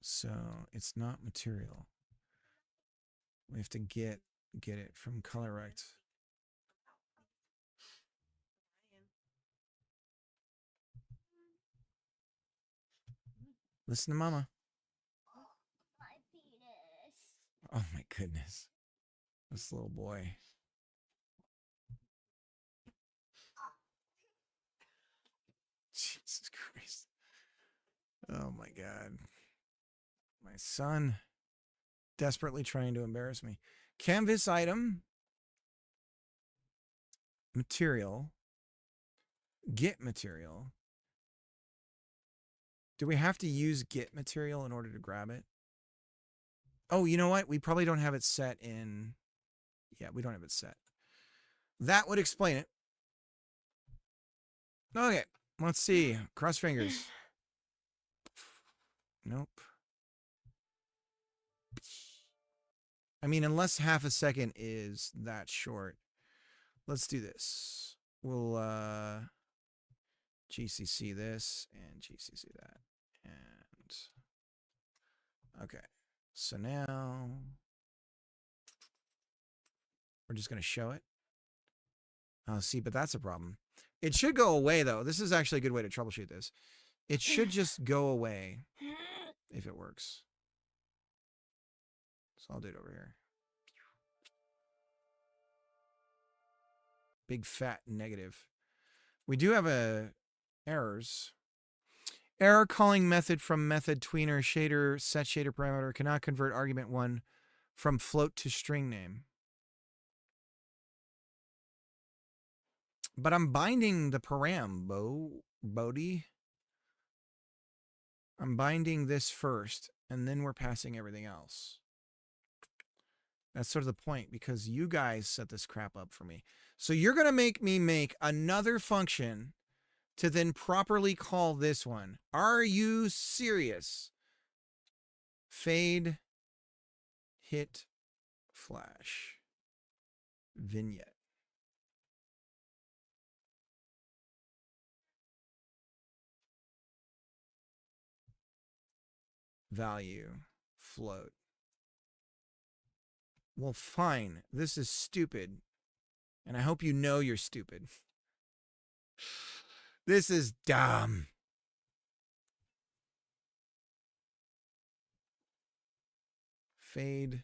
So it's not material. We have to get it from color rect. Listen to mama. My penis. Oh my goodness. This little boy. Jesus Christ. Oh my God. My son desperately trying to embarrass me. Canvas item. Material. Get material. Do we have to use get material in order to grab it? Oh, you know what? We probably don't have it set in. Yeah, we don't have it set. That would explain it. Okay, let's see. Cross fingers. Nope. I mean, unless half a second is that short. Let's do this. We'll GCC this and GCC that. And okay. So now we're just going to show it. Oh, see, but that's a problem. It should go away, though. This is actually a good way to troubleshoot this. It should just go away if it works. So I'll do it over here. Big fat negative. We do have errors. Error calling method from method tweener shader set shader parameter cannot convert argument 1 from float to string name. But I'm binding the param, Bodhi. I'm binding this first, and then we're passing everything else. That's sort of the point, because you guys set this crap up for me. So you're going to make me make another function to then properly call this one. Are you serious? Fade, hit, flash, vignette. Value, float. Well, fine. This is stupid. And I hope you know you're stupid. This is dumb. Fade.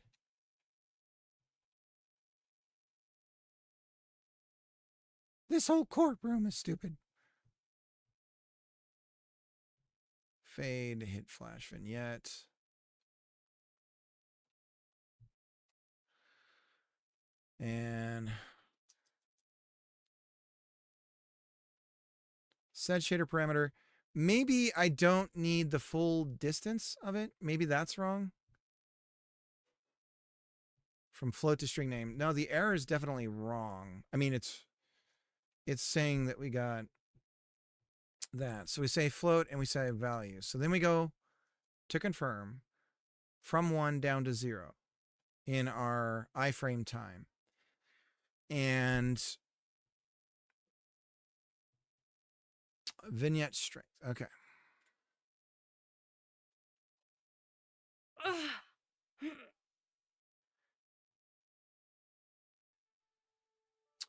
This whole courtroom is stupid. Fade, hit flash vignette. And set shader parameter. Maybe I don't need the full distance of it. Maybe that's wrong. From float to string name. No, the error is definitely wrong. I mean, it's saying that we got that. So we say float and we say value. So then we go to confirm from 1 down to 0 in our iframe time. And vignette strength. Okay.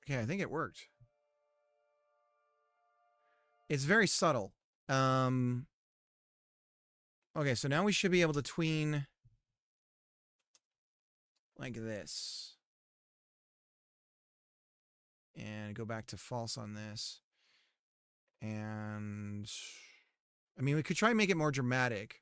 Okay, I think it worked. It's very subtle. Okay, so now we should be able to tween like this. And go back to false on this. And I mean, we could try and make it more dramatic.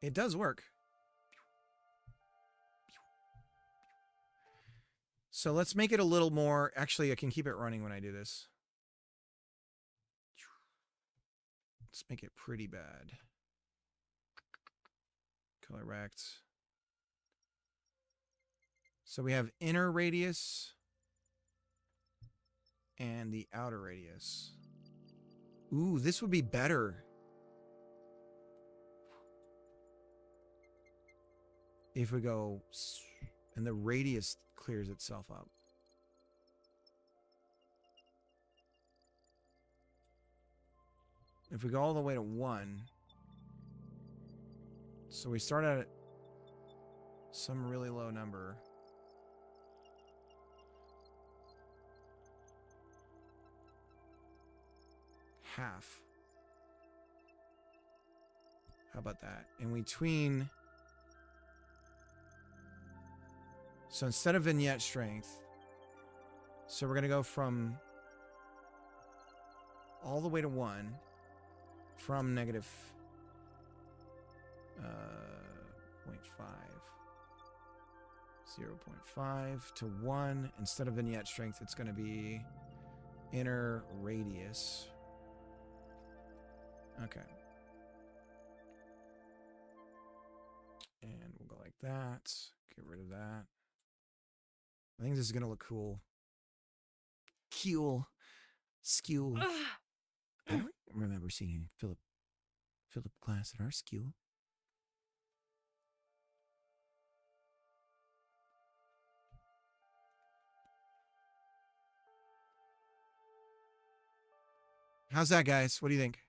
It does work. So let's make it a little more. Actually, I can keep it running when I do this. Let's make it pretty bad. Color rect. So we have inner radius and the outer radius. Ooh, this would be better. If we go and the radius clears itself up. If we go all the way to 1, so we start at some really low number. Half. How about that? And we tween. So instead of vignette strength, so we're going to go from all the way to 1, from negative 0.5, 0.5 to 1. Instead of vignette strength, it's going to be inner radius. Okay. And we'll go like that. Get rid of that. I think this is going to look cool. Cool. Skew. I don't remember seeing Philip Glass at our school. How's that, guys? What do you think?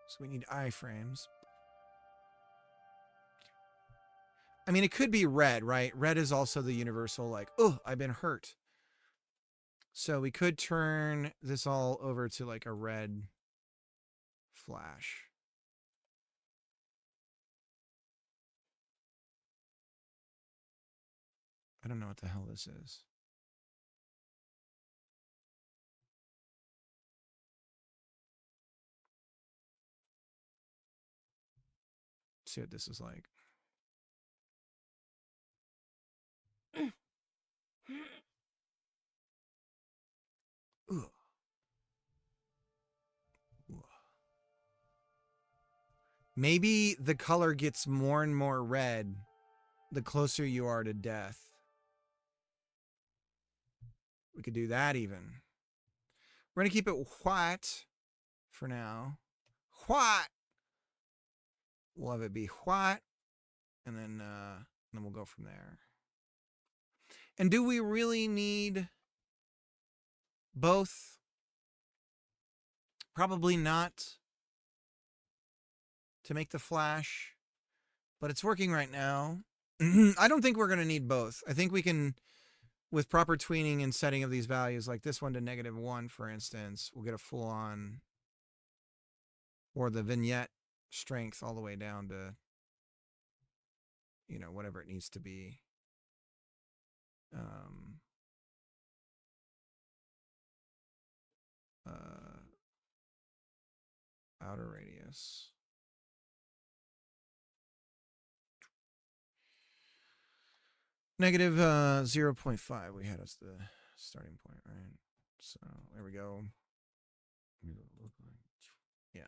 So we need iframes. I mean, it could be red, right? Red is also the universal, like, oh, I've been hurt. So we could turn this all over to like a red flash. I don't know what the hell this is. Let's see what this is like. Ugh. Ugh. Maybe the color gets more and more red the closer you are to death. We could do that even. We're going to keep it white for now. White. We'll have it be white, and then we'll go from there. And do we really need both? Probably not to make the flash, but it's working right now. I don't think we're going to need both. I think we can, with proper tweening and setting of these values, like this one to -1, for instance, we'll get a full on, or the vignette strength all the way down to, you know, whatever it needs to be. outer radius. Negative 0.5 we had as the starting point, right? So there we go. Yeah,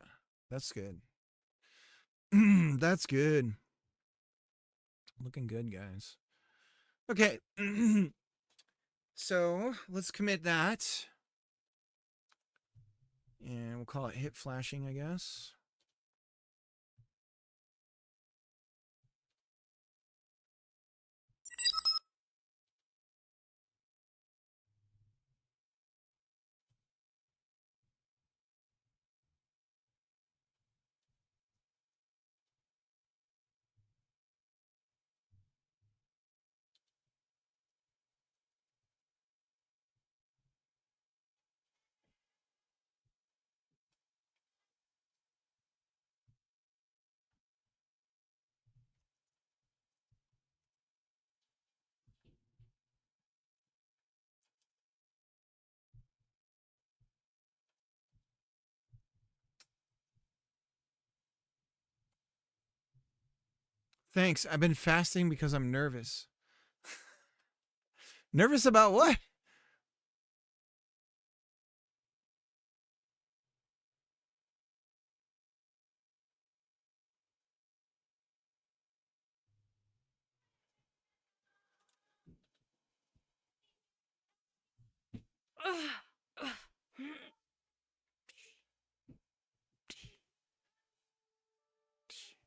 that's good. That's good. Looking good, guys. Okay. So let's commit that. And we'll call it hit flashing, I guess. Thanks. I've been fasting because I'm nervous. Nervous about what?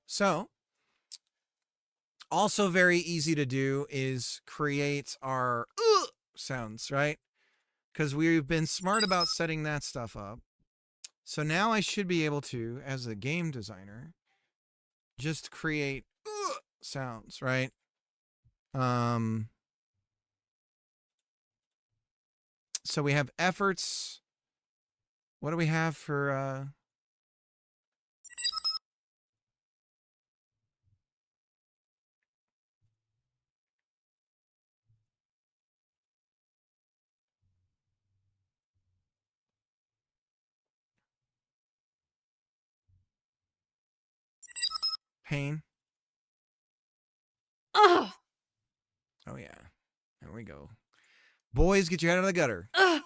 So, also very easy to do is create our sounds, right? Because we've been smart about setting that stuff up. So now I should be able to, as a game designer, just create sounds, right? So we have efforts. What do we have for pain? Ugh. Oh yeah. There we go. Boys, get your head out of the gutter. Ugh.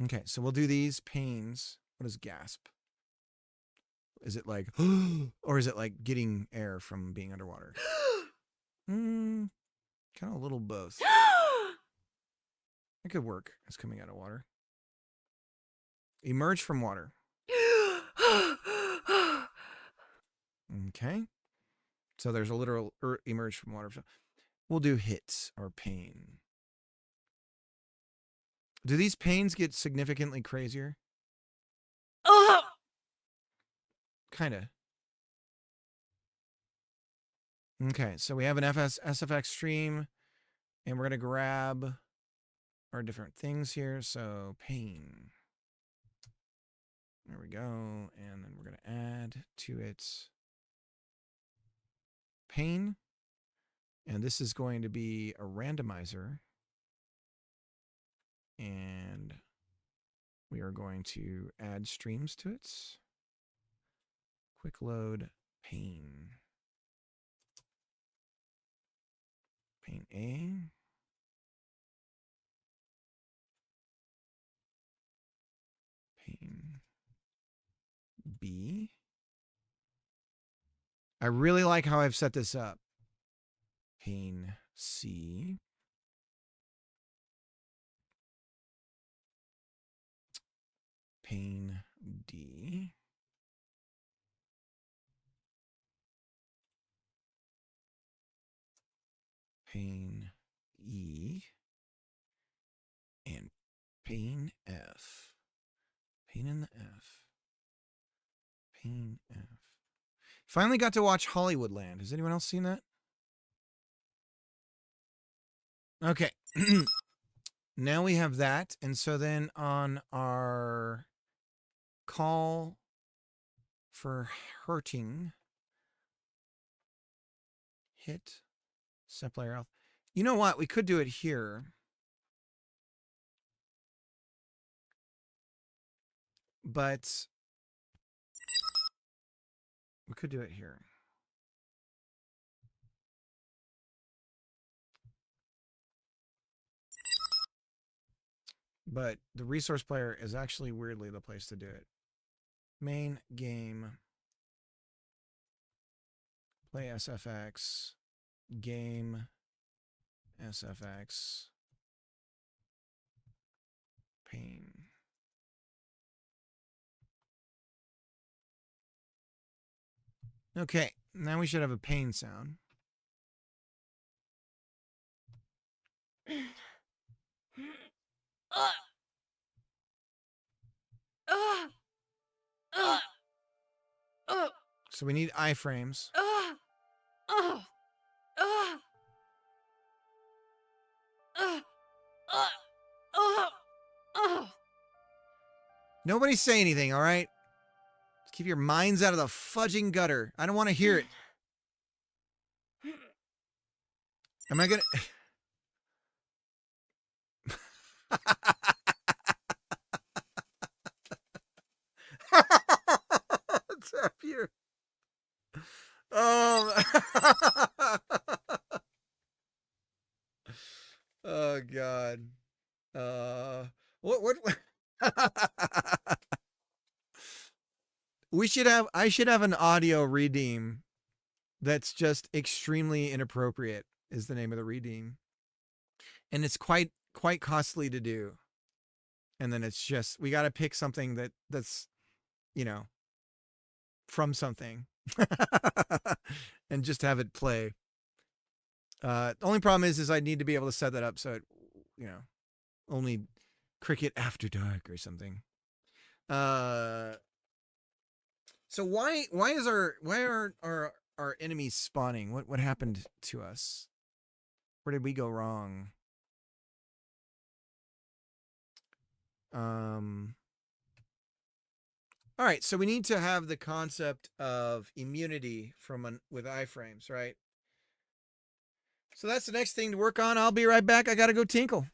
Okay, so we'll do these pains. What is gasp? Is it like, or is it like getting air from being underwater? Kind of a little both. It could work as coming out of water. Emerge from water. Okay. So there's a literal emerge from water. We'll do hits or pain. Do these pains get significantly crazier? Kind of. Okay, so we have an SFX stream, and we're going to grab our different things here. So pain. There we go. And then we're going to add to it pain. And this is going to be a randomizer. And we are going to add streams to it. Quick load pain. Pain A. Pain B. I really like how I've set this up. Pain C. Pain D. Pain E. And pain F. Pain in the F. Pain F. Finally got to watch Hollywoodland. Has anyone else seen that? Okay. Now we have that. And so then on our call for hurting, hit, set player health. You know what? We could do it here. But we could do it here. But the resource player is actually weirdly the place to do it. Main game. Play SFX. Game. SFX. Pain. Okay, now we should have a pain sound. So we need iframes. Nobody say anything, all right? Keep your minds out of the fudging gutter. I don't want to hear it. Am I gonna... What's up here? Oh God. What I should have an audio redeem that's just extremely inappropriate is the name of the redeem. And it's quite costly to do. And then it's just we got to pick something that's from something and just have it play. The only problem is I need to be able to set that up so it, only Cricket After Dark or something. So why are our enemies spawning? What happened to us? Where did we go wrong? All right, so we need to have the concept of immunity with iframes, right? So that's the next thing to work on. I'll be right back. I got to go tinkle.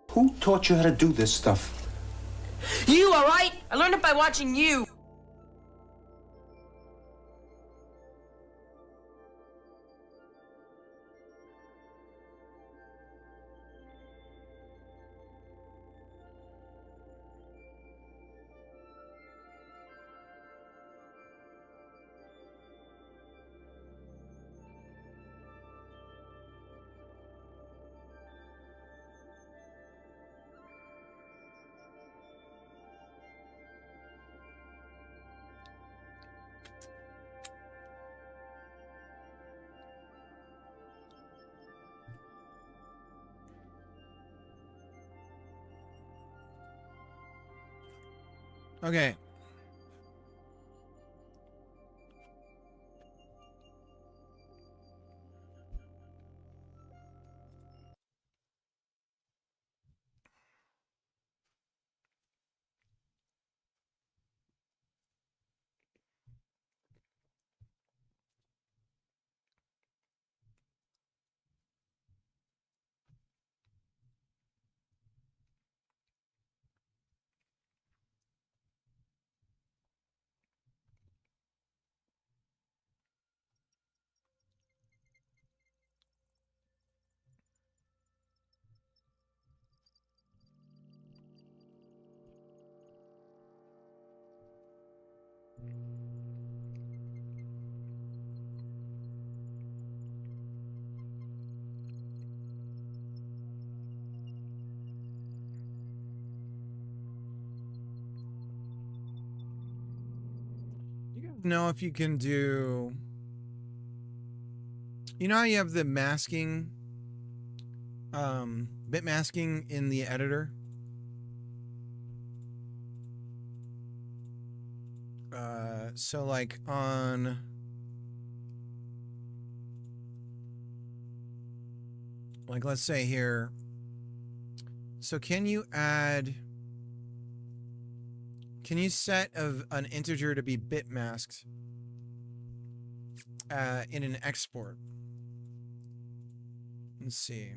Who taught you how to do this stuff? You, all right? I learned it by watching you. Okay. You guys know if you can do... You know how you have the masking, bit masking in the editor? So like on... Like let's say here... So can you add... Can you set an integer to be bit masked in an export? Let's see.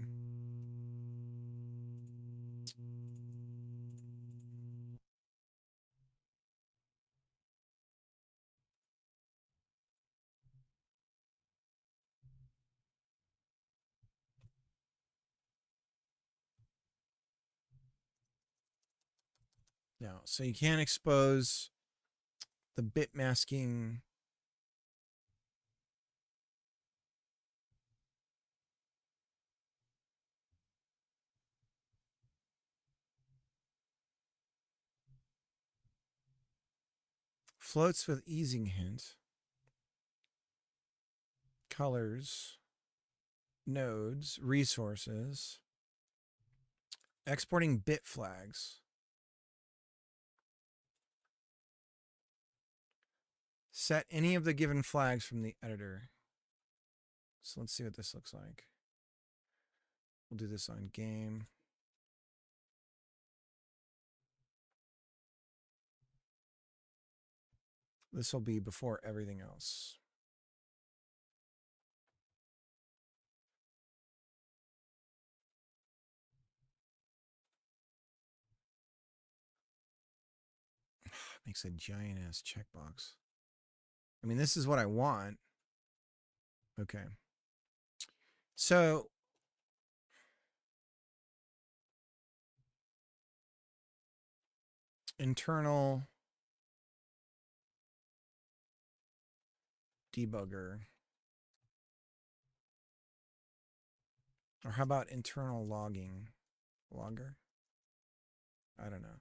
No, so you can't expose the bit masking. Floats with easing hint. Colors. Nodes. Resources. Exporting bit flags. Set any of the given flags from the editor. So let's see what this looks like. We'll do this on game. This will be before everything else. Makes a giant ass checkbox. I mean, this is what I want. Okay. So internal debugger. Or how about internal logging? Logger? I don't know.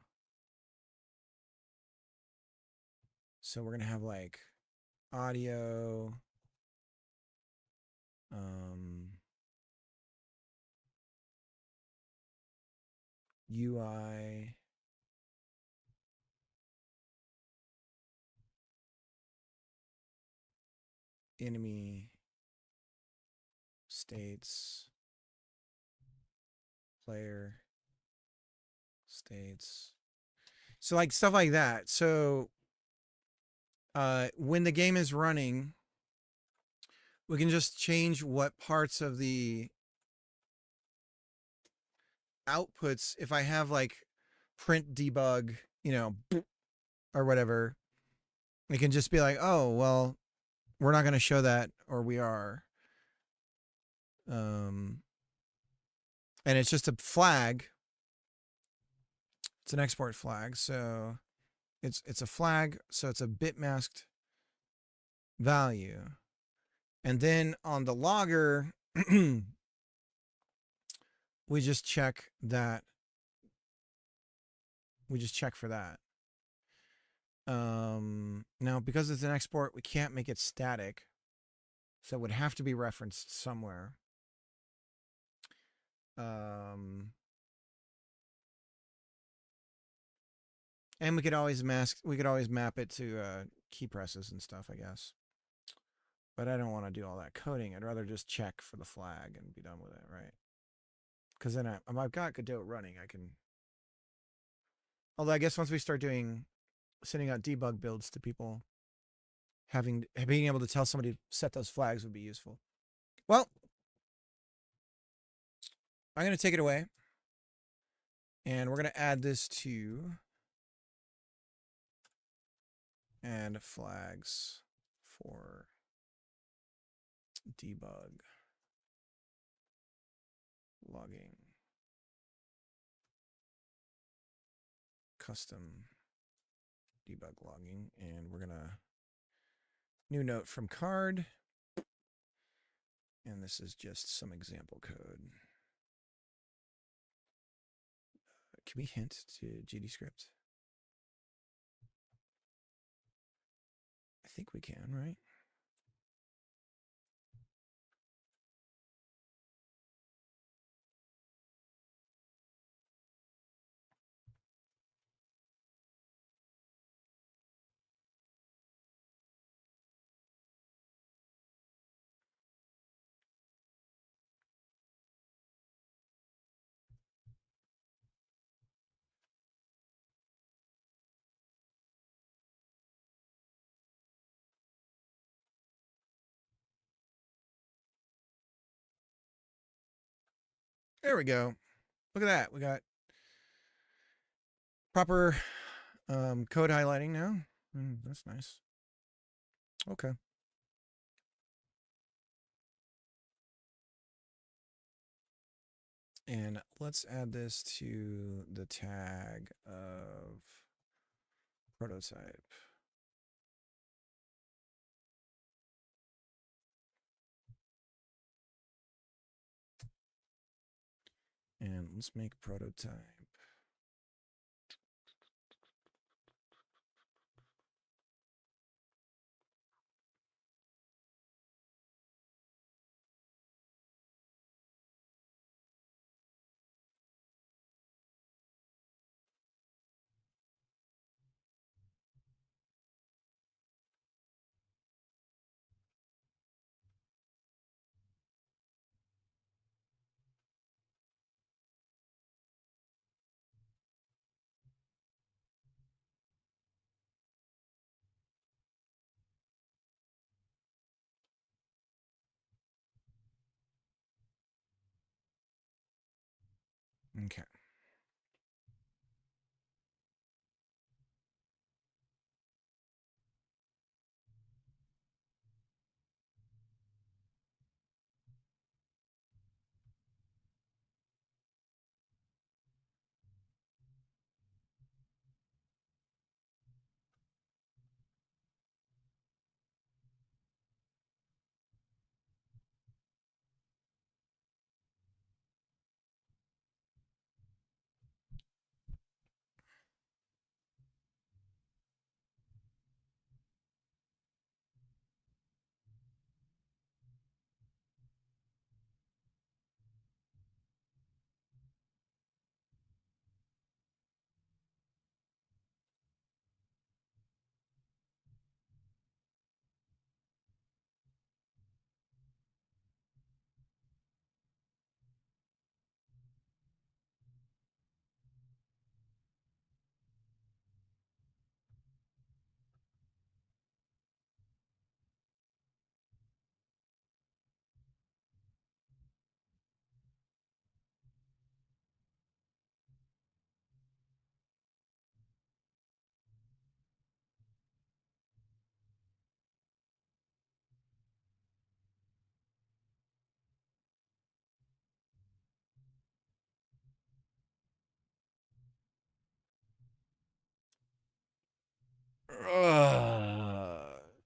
So we're going to have like audio, UI, enemy, states, player, states. So like stuff like that. So when the game is running, we can just change what parts of the outputs, if I have like print debug, or whatever, it can just be like, oh, well, we're not going to show that, or we are. And it's just a flag. It's an export flag, so it's a flag, so it's a bit masked value. And then on the logger, we just check that. We just check for that. Now, because it's an export, we can't make it static. So it would have to be referenced somewhere. And we could always map it to key presses and stuff, I guess. But I don't want to do all that coding. I'd rather just check for the flag and be done with it, right? Because then I've got Godot running. I can. Although I guess once we start sending out debug builds to people, being able to tell somebody to set those flags would be useful. Well, I'm going to take it away. And we're going to add this to add flags for debug logging custom debug logging, and we're gonna new note from card, and this is just some example code. Can we hint to GDScript? I think we can, right? There we go. Look at that. We got proper code highlighting now. That's nice. Okay. And let's add this to the tag of prototype. And let's make prototype. Okay.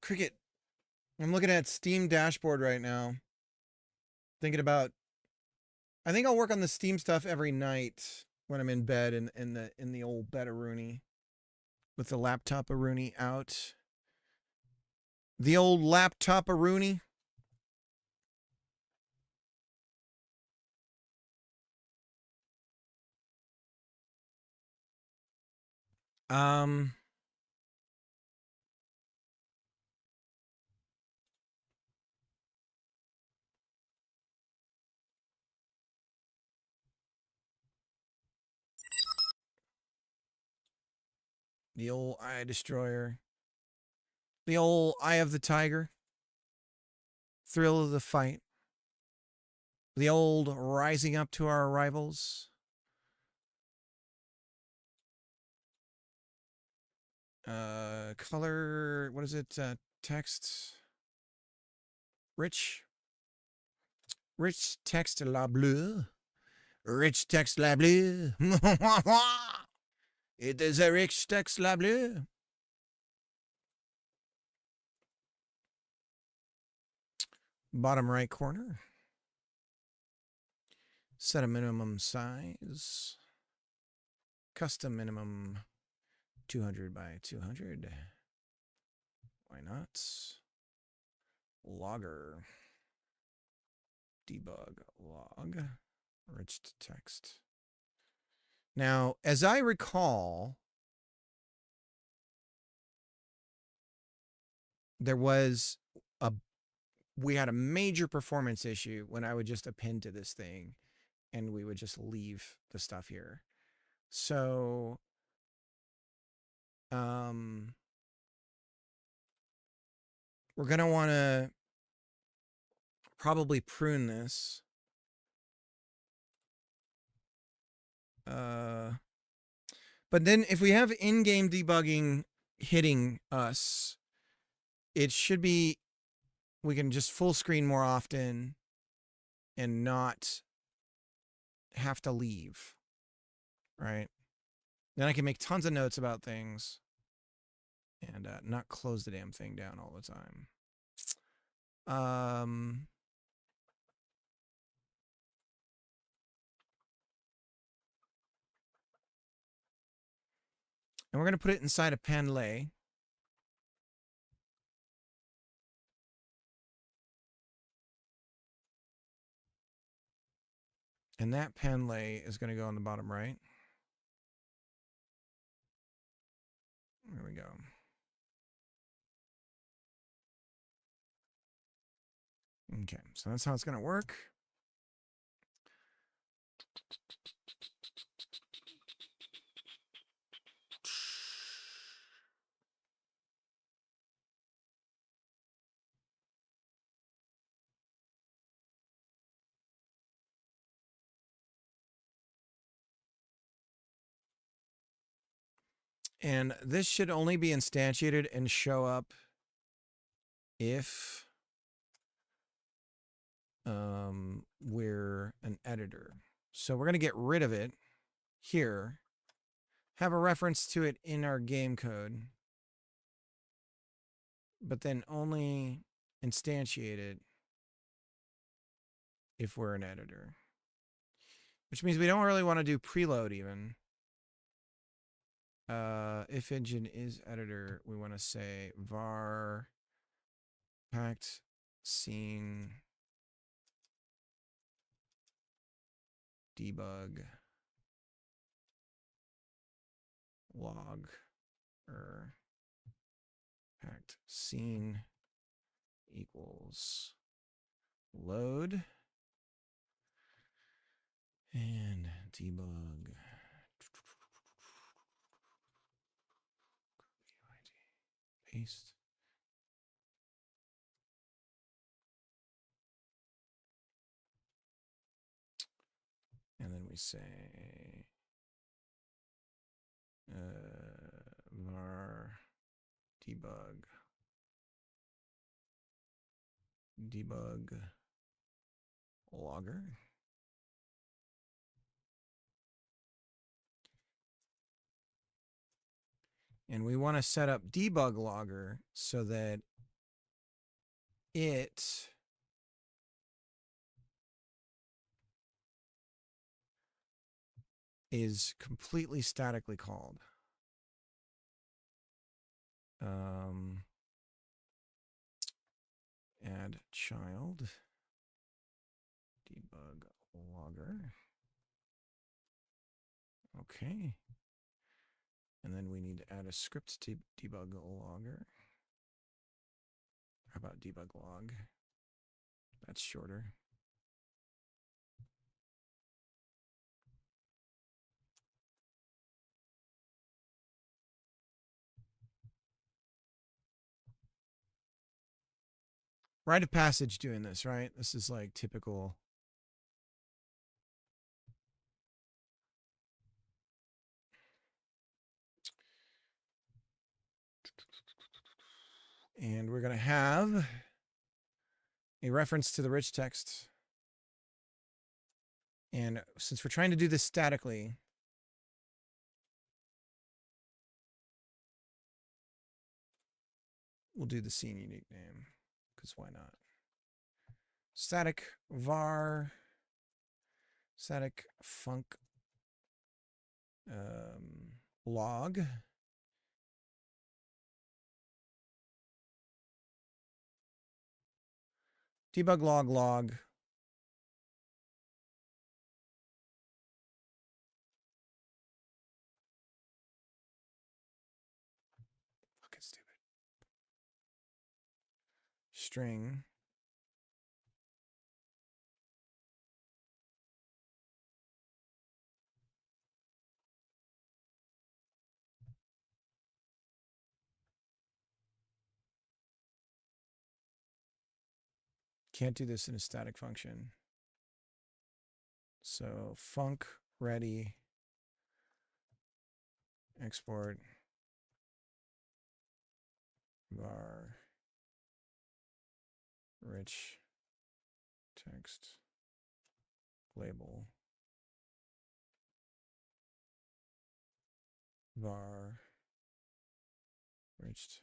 Cricket. I'm looking at Steam dashboard right now. Thinking about. I think I'll work on the Steam stuff every night when I'm in bed in the old bed-a-rooney. With the laptop-a-rooney out. The old laptop-a-rooney. The old Eye Destroyer. The old Eye of the Tiger. Thrill of the fight. The old rising up to our rivals. Color, what is it? Text. Rich text la bleu. Rich text la bleu. It is a rich text la bleu. Bottom right corner. Set a minimum size. Custom minimum 200 by 200. Why not? Logger. Debug log. Rich text. Now, as I recall, we had a major performance issue when I would just append to this thing and we would just leave the stuff here. So, we're going to want to probably prune this. But then if we have in-game debugging hitting us, it should be, we can just full screen more often and not have to leave, right? Then I can make tons of notes about things and not close the damn thing down all the time. And we're going to put it inside a panelay. And that panelay is going to go on the bottom right. There we go. Okay, so that's how it's going to work. And this should only be instantiated and show up if we're an editor. So we're going to get rid of it here, have a reference to it in our game code, but then only instantiate it if we're an editor. Which means we don't really want to do preload even. If engine is editor, we want to say var packed scene debug log or packed scene equals load and debug paste. And then we say var debug logger. And we want to set up debug logger so that it is completely statically called. Add child debug logger. Okay. And then we need to add a script to debug logger. How about debug log? That's shorter. Rite of passage doing this, right? This is like typical. And we're going to have a reference to the rich text. And since we're trying to do this statically, we'll do the scene unique name, because why not? Static var, static func log. Debug log. Fucking stupid. String. Can't do this in a static function. So func ready export var rich text label var rich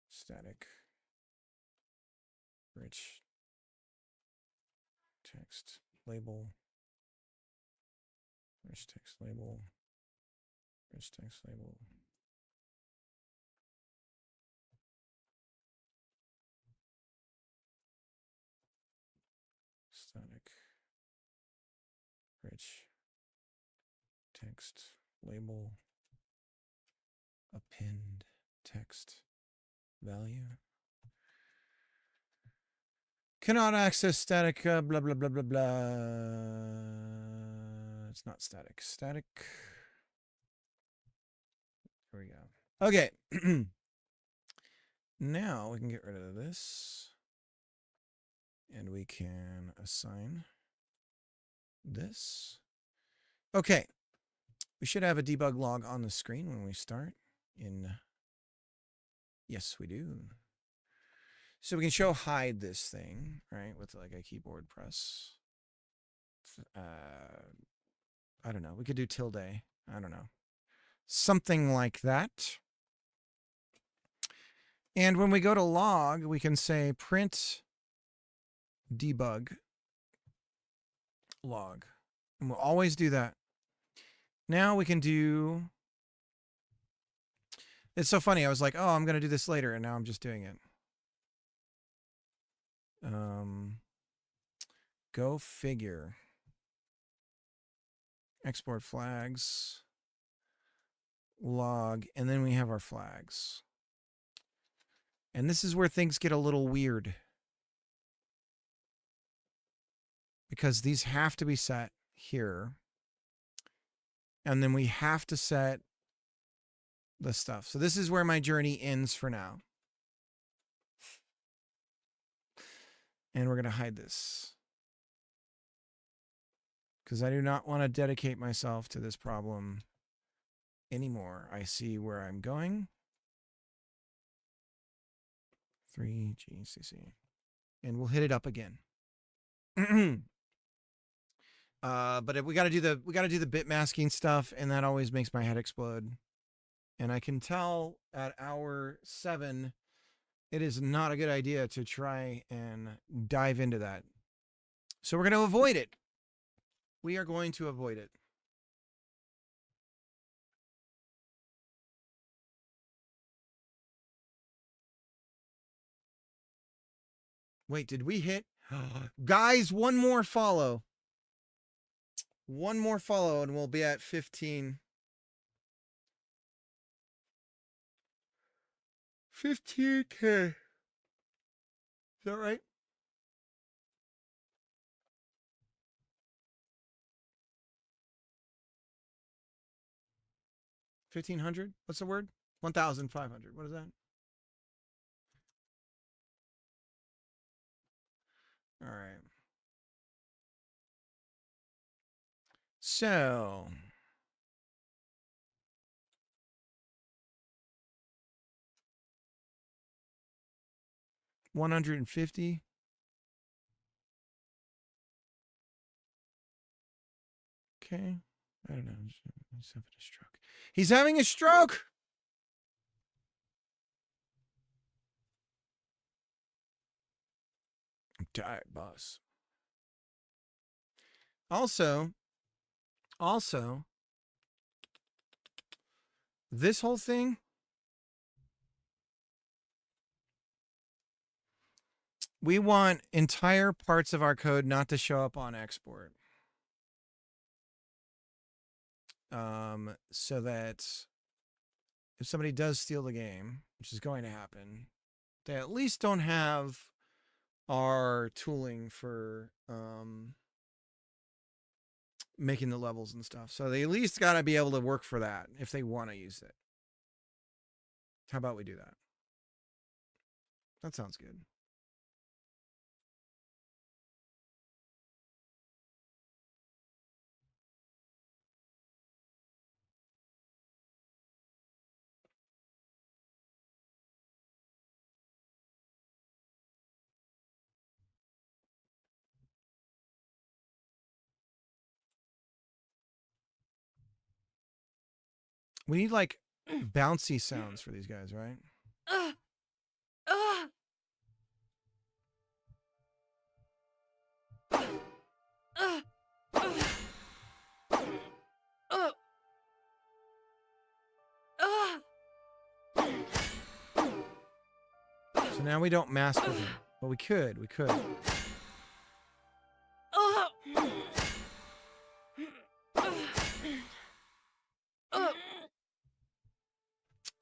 static rich text label rich text label rich text label static rich text label append text value. Cannot access static blah blah blah blah blah. It's not static. Static. Here we go. Okay. Now we can get rid of this. And we can assign this. Okay. We should have a debug log on the screen when we start. Yes, we do. So we can show hide this thing, right, with like a keyboard press. I don't know. We could do tilde. I don't know. Something like that. And when we go to log, we can say print debug log. And we'll always do that. Now we can do... It's so funny. I was like, oh, I'm going to do this later. And now I'm just doing it. Go figure. Export flags. Log. And then we have our flags. And this is where things get a little weird. Because these have to be set here. And then we have to set the stuff. So this is where my journey ends for now. And we're going to hide this. Because I do not want to dedicate myself to this problem anymore. I see where I'm going. 3GCC. And we'll hit it up again. But if we got to do the bit masking stuff, and that always makes my head explode. And I can tell at hour 7 it is not a good idea to try and dive into that. So we're going to avoid it. We are going to avoid it. Wait, did we hit? Guys, one more follow. One more follow and we'll be at 15. 15K. Is that right? $1,500? What's the word? 1,500. What is that? All right. So, $150. Okay. I don't know. He's having a stroke. He's having a stroke. I'm tired, boss. Also, this whole thing, we want entire parts of our code not to show up on export. So that if somebody does steal the game, which is going to happen, they at least don't have our tooling for making the levels and stuff. So they at least got to be able to work for that if they want to use it. How about we do that? That sounds good. We need like bouncy sounds for these guys, right? So now we don't mask with him, but we could.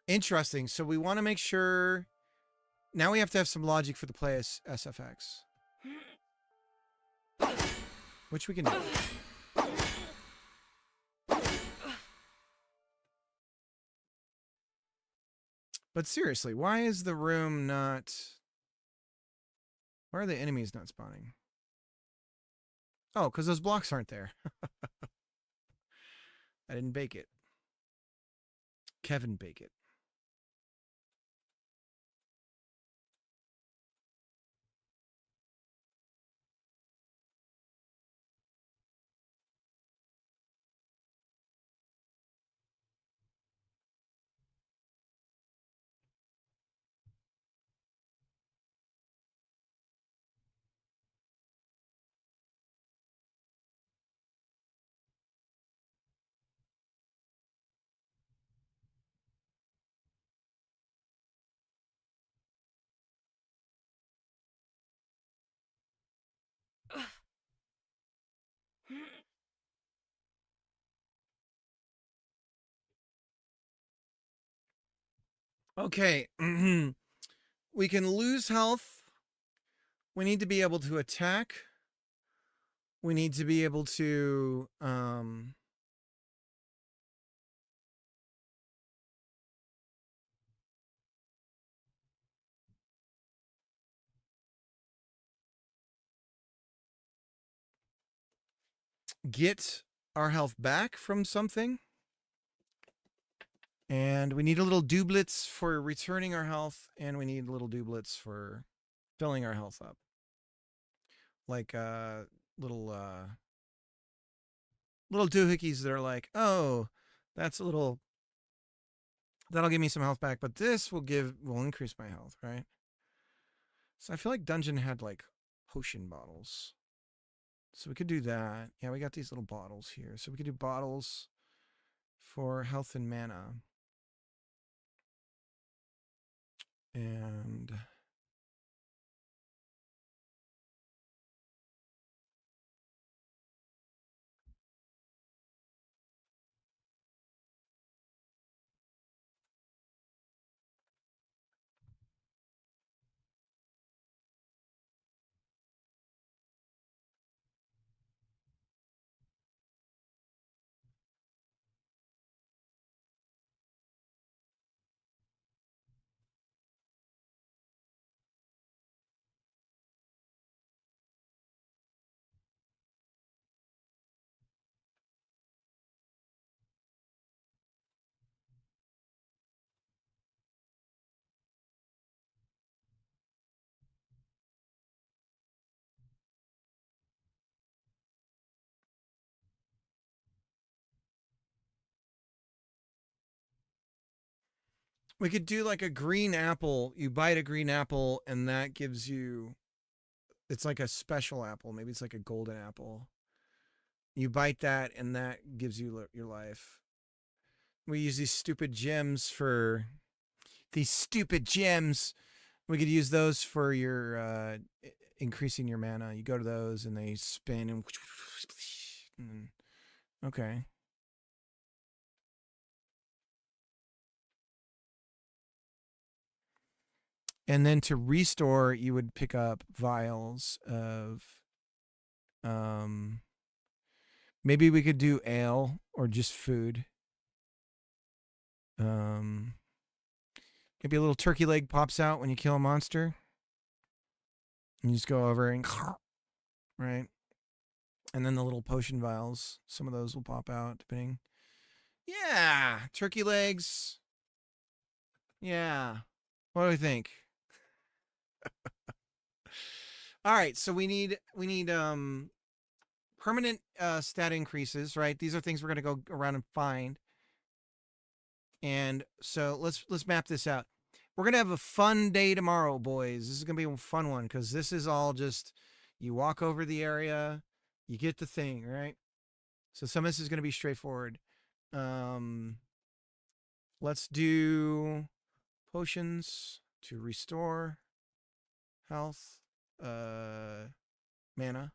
Interesting. So we want to make sure. Now we have to have some logic for the play as SFX, which we can do. But seriously, why is the room not... Why are the enemies not spawning? Oh, because those blocks aren't there. I didn't bake it. Kevin bake it. Okay. We can lose health. We need to be able to attack. We need to be able to get our health back from something. And we need a little doublets for returning our health, and we need little doublets for filling our health up. Like little doohickeys that are like, oh, that's a little, that'll give me some health back, but this will increase my health, right? So I feel like Dungeon had like potion bottles. So we could do that. Yeah, we got these little bottles here. So we could do bottles for health and mana. And we could do like a green apple. You bite a green apple and that gives you, it's like a special apple. Maybe it's like a golden apple. You bite that and that gives you your life. We use these stupid gems for these stupid gems. We could use those for your increasing your mana. You go to those and they spin and okay. And then to restore, you would pick up vials of maybe we could do ale or just food. Maybe a little turkey leg pops out when you kill a monster. And you just go over and right. And then the little potion vials, some of those will pop out depending. Yeah, turkey legs. Yeah. What do we think? All right, so we need permanent stat increases, right? These are things we're going to go around and find. And so let's map this out. We're going to have a fun day tomorrow, boys. This is going to be a fun one because this is all just you walk over the area, you get the thing, right? So some of this is going to be straightforward. Let's do potions to restore health, mana,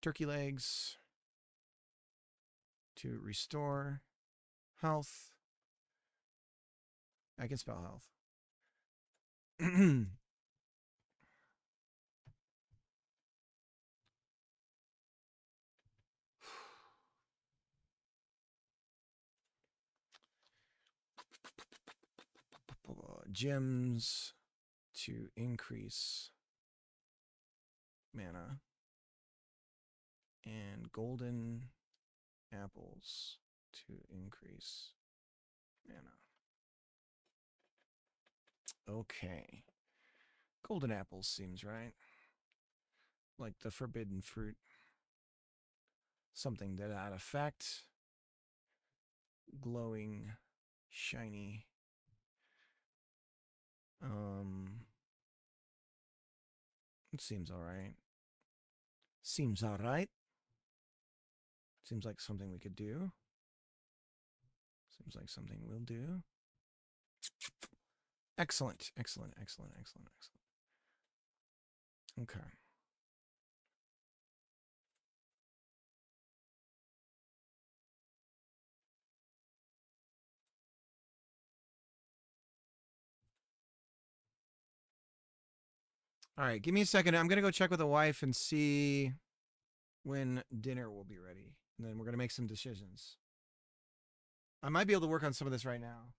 turkey legs to restore health. I can spell health. Gems to increase mana and golden apples to increase mana. Okay. Golden apples seems right. Like the forbidden fruit. Something to that effect. Glowing, shiny. It seems all right. Seems all right. Seems like something we could do. Seems like something we'll do. Excellent, excellent, excellent, excellent, excellent. Okay. All right, give me a second. I'm going to go check with the wife and see when dinner will be ready. And then we're going to make some decisions. I might be able to work on some of this right now.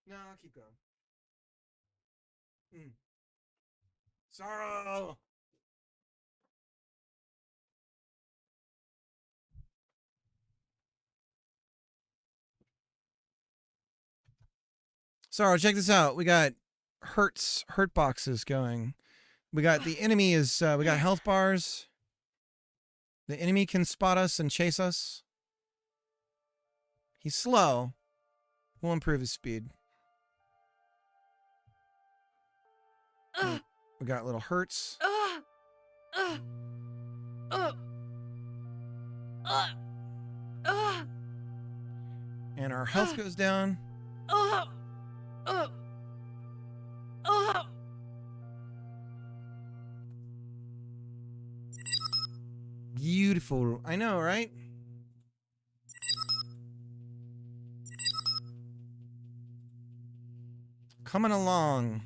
No, I'll keep going. Sorrow! Sorrow, check this out. We got hurt boxes going. We got the enemy is, we got health bars. The enemy can spot us and chase us. He's slow. We'll improve his speed. We got little hurts. And our health goes down. Beautiful. I know, right? Coming along.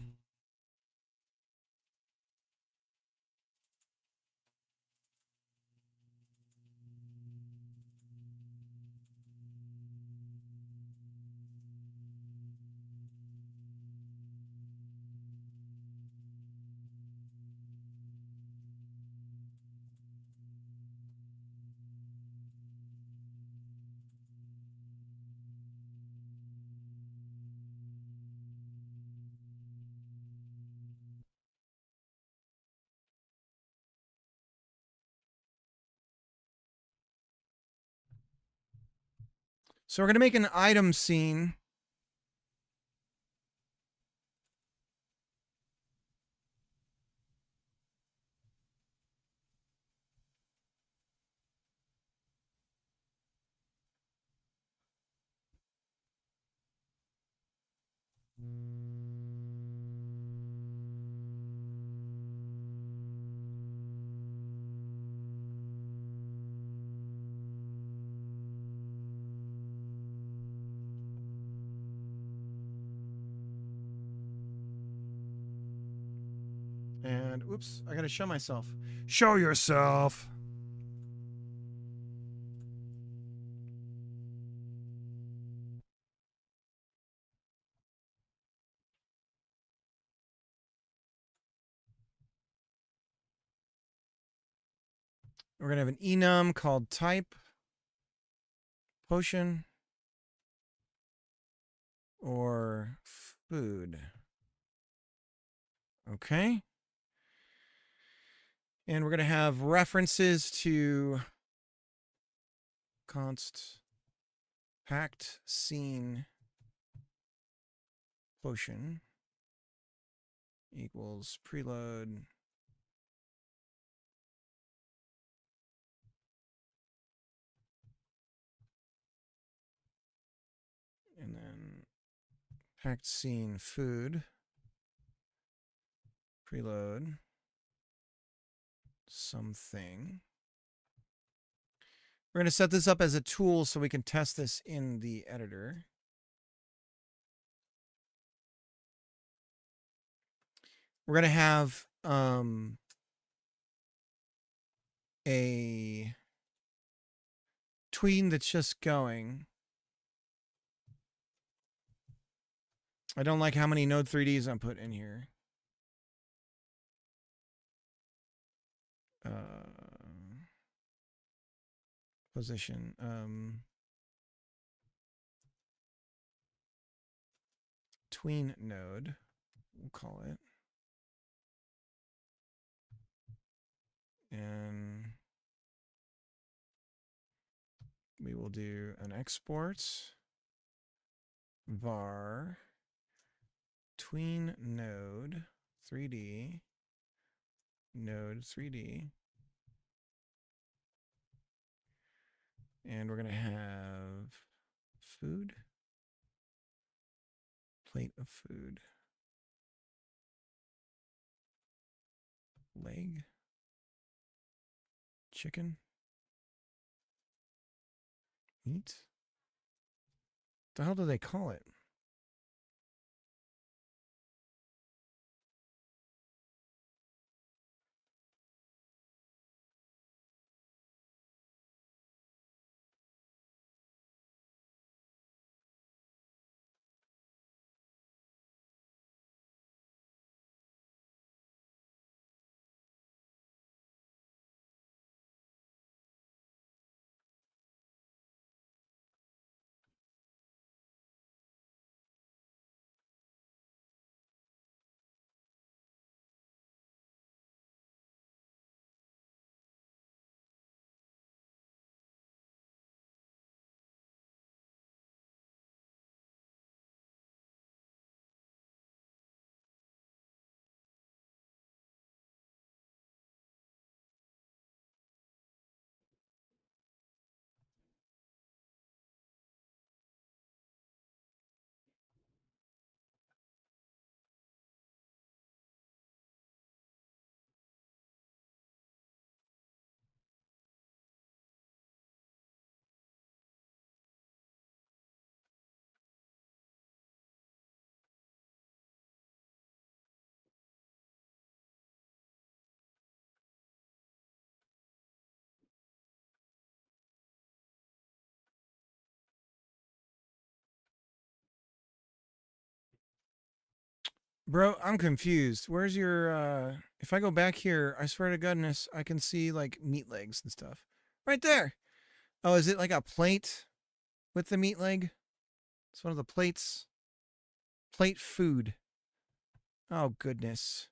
So we're going to make an item scene. And, oops, I gotta show myself. Show yourself! We're gonna have an enum called type, potion, or food. Okay. And we're going to have references to const packed scene potion equals preload and then packed scene food preload something. We're going to set this up as a tool so we can test this in the editor. We're going to have a tween that's just going. I don't like how many node 3Ds I'm put in here. Position. Tween node, we'll call it. And we will do an export var tween node 3D node 3D. And we're going to have food, plate of food, leg, chicken, meat. The hell do they call it? Bro, I'm confused. Where's your, if I go back here, I swear to goodness, I can see, like, meat legs and stuff. Right there. Oh, is it like a plate with the meat leg? It's one of the plates. Plate food. Oh, goodness.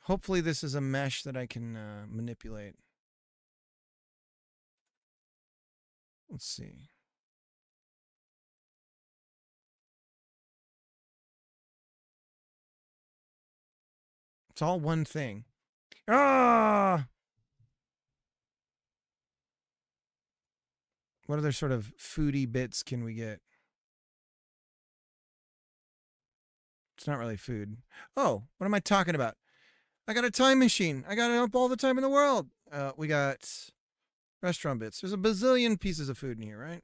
Hopefully this is a mesh that I can manipulate. Let's see. It's all one thing. Ah! What other sort of foodie bits can we get? It's not really food. Oh, what am I talking about? I got a time machine. I got it up all the time in the world. We got restaurant bits. There's a bazillion pieces of food in here, right?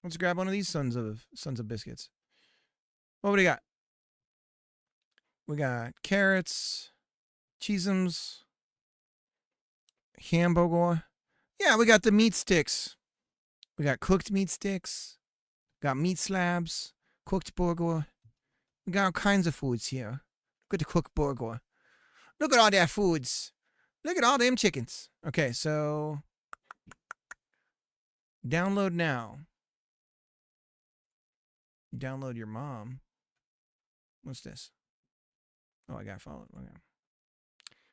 Let's grab one of these sons of biscuits. What do we got? We got carrots, cheesums, hamburger. Yeah, we got the meat sticks. We got cooked meat sticks. Got meat slabs, cooked burger. We got all kinds of foods here. Look at the cooked burger. Look at all their foods. Look at all them chickens. Okay, so download now. Download your mom. What's this? Oh, I got followed. Okay.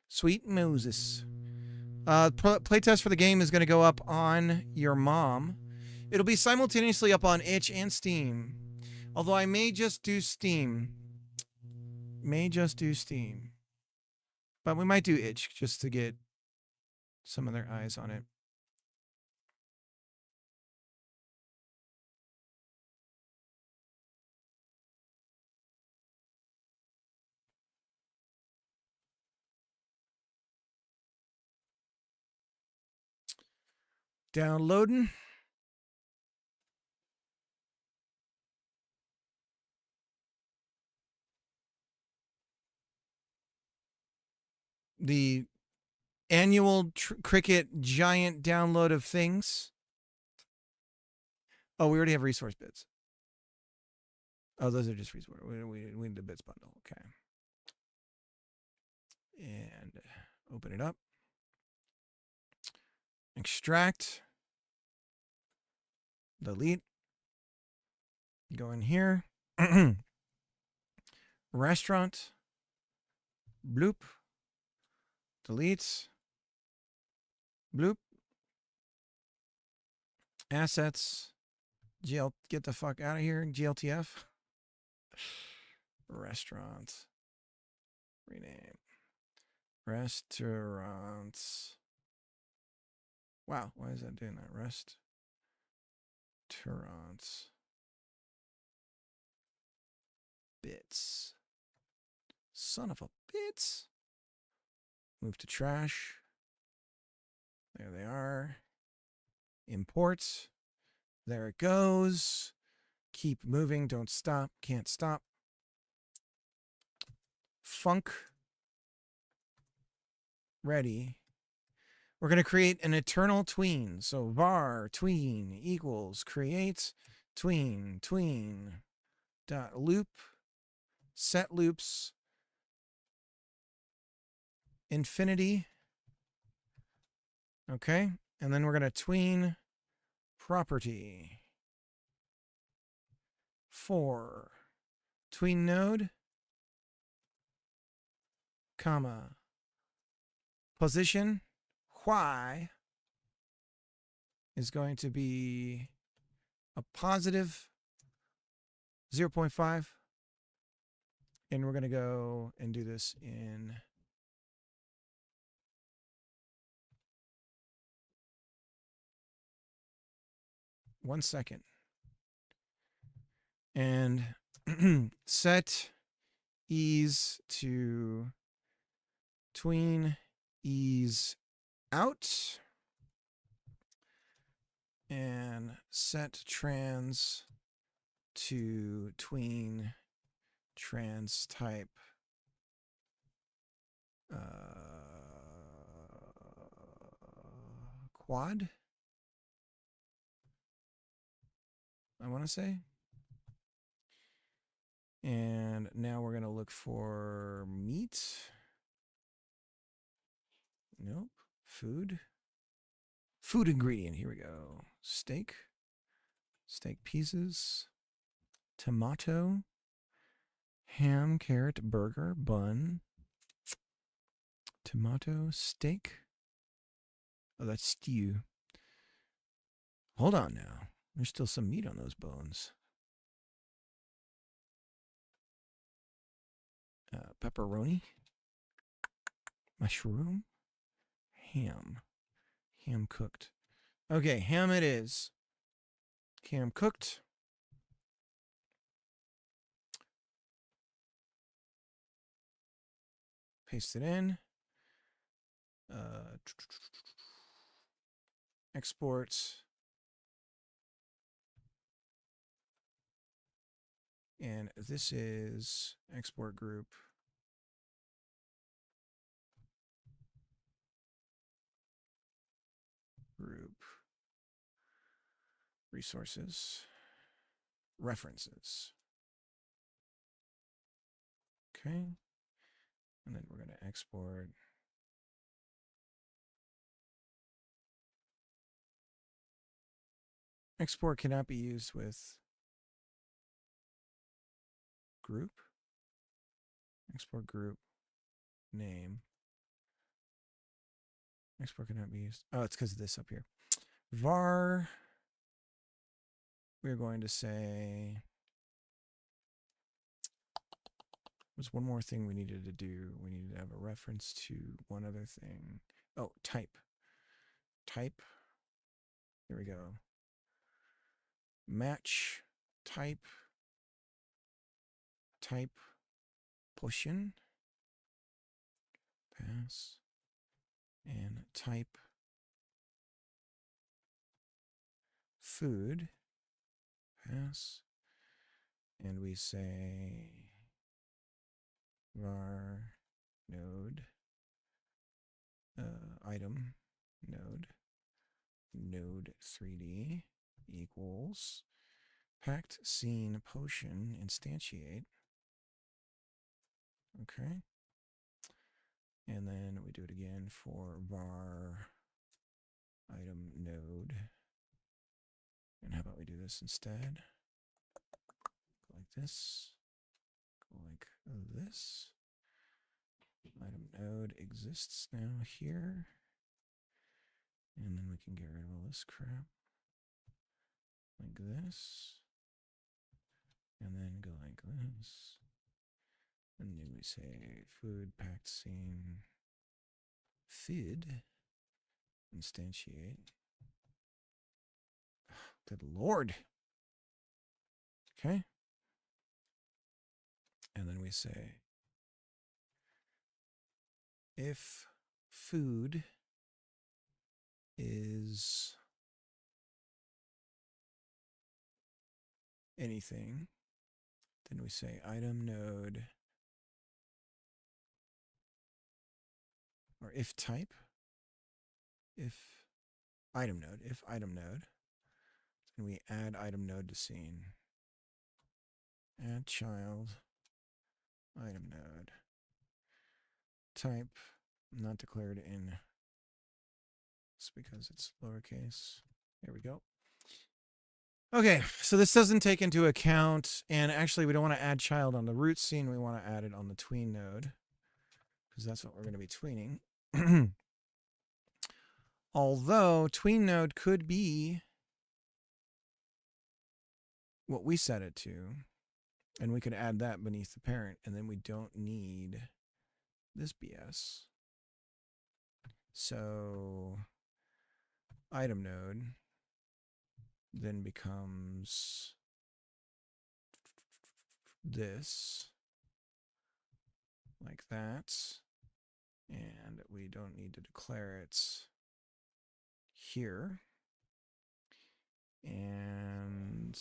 Sweet Moses. Playtest for the game is going to go up on your mom. It'll be simultaneously up on itch and Steam. Although I may just do Steam. But we might do itch just to get some of their eyes on it. Downloading. The annual Cricket giant download of things. Oh, we already have resource bits. Oh, those are just resource. We need the bits bundle. Okay. And open it up. Extract. Delete. Go in here. Restaurant. Bloop. Delete. Bloop. Assets. Get the fuck out of here. GLTF. Restaurant. Rename. Restaurants. Wow, why is that doing that? Restaurants. Bits. Son of a bits. Move to trash. There they are. Import. There it goes. Keep moving. Don't stop. Can't stop. Funk. Ready. We're going to create an eternal tween. So var tween equals create tween dot loop set loops infinity. Okay. And then we're going to tween property for tween node, comma, position y is going to be a positive 0.5. And we're going to go and do this in one second. And set ease to tween ease out. And set trans to tween trans type quad, I want to say. And now we're going to look for meat. Nope. Food. Food ingredient. Here we go. Steak. Steak pieces. Tomato. Ham, carrot, burger, bun. Tomato, steak. Oh, that's stew. Hold on now. There's still some meat on those bones. Pepperoni. Mushroom. Ham. Ham cooked. Okay, ham it is. Ham cooked. Paste it in. Export. And this is export group. Group. Resources. References. Okay. And then we're going to export. Export cannot be used with group. Export group name. Export cannot be used. Oh, it's because of this up here. Var. We're going to say. There's one more thing we needed to do. We needed to have a reference to one other thing. Oh, type. Type. Here we go. Match. Type. Type. Potion. Pass. And type. Food. Pass. And we say var node item node 3D equals packed scene potion instantiate. Okay. And then we do it again for var item node. And how about we do this instead? Go like this. Go like this. Item node exists now here. And then we can get rid of all this crap. Like this. And then go like this. And then we say food packed scene fid instantiate. Good Lord. Okay. And then we say if food is anything, then we say item node, or if type, if item node, then we add item node to scene. Add child, item node, type, not declared in, it's because it's lowercase. There we go. Okay, so this doesn't take into account, and actually we don't want to add child on the root scene, we want to add it on the tween node, because that's what we're going to be tweening. Although tween node could be what we set it to, and we could add that beneath the parent, and then we don't need this BS. So item node then becomes this, like that, and we don't need to declare it here. And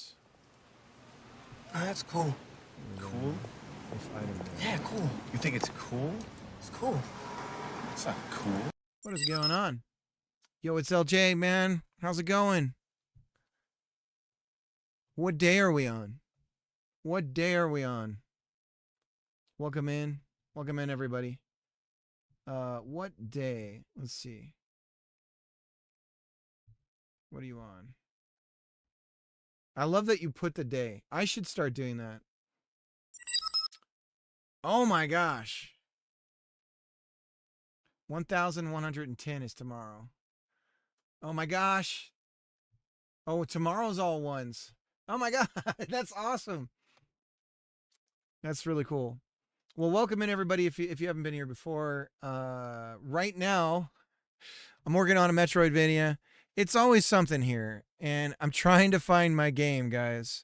oh, that's cool. Cool? If item node. Yeah, cool. You think it's cool? It's cool. It's not cool. What is going on? Yo, it's LJ, man. How's it going? What day are we on? What day are we on? Welcome in. Welcome in, everybody. What day? Let's see. What are you on? I love that you put the day. I should start doing that. Oh my gosh. 1,110 is tomorrow. Oh my gosh. Oh, tomorrow's all ones. Oh my God. That's awesome. That's really cool. Well, welcome in, everybody. If you haven't been here before, right now, I'm working on a Metroidvania. It's always something here, and I'm trying to find my game, guys.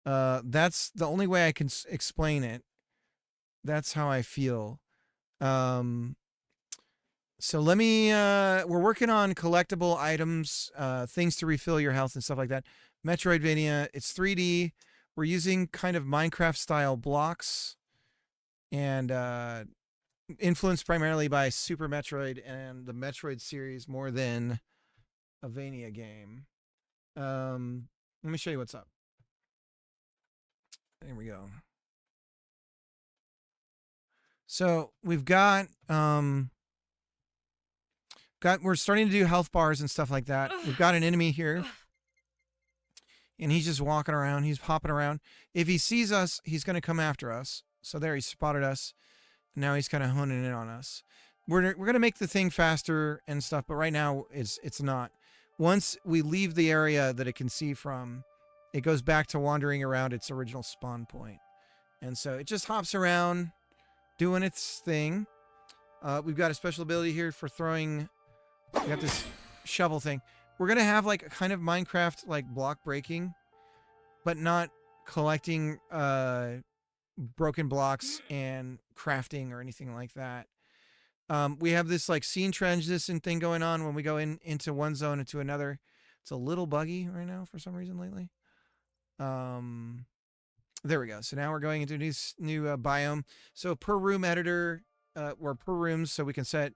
That's the only way I can explain it. That's how I feel. So let me, we're working on collectible items, things to refill your health and stuff like that. Metroidvania, it's 3D. We're using kind of Minecraft style blocks and influenced primarily by Super Metroid and the Metroid series more than a Vania game. Let me show you what's up. There we go. So we've got we're starting to do health bars and stuff like that. We've got an enemy here. And he's just walking around. He's hopping around. If he sees us, he's going to come after us. So there, he spotted us. Now he's kind of honing in on us. We're going to make the thing faster and stuff, but right now it's not. Once we leave the area that it can see from, it goes back to wandering around its original spawn point. And so it just hops around, doing its thing. We've got a special ability here for throwing. We got this shovel thing. We're going to have like a kind of Minecraft like block breaking, but not collecting broken blocks and crafting or anything like that. We have this like scene transition thing going on when we go into one zone into another. It's a little buggy right now for some reason lately. There we go. So now we're going into a new biome. So per room editor, or per rooms, so we can set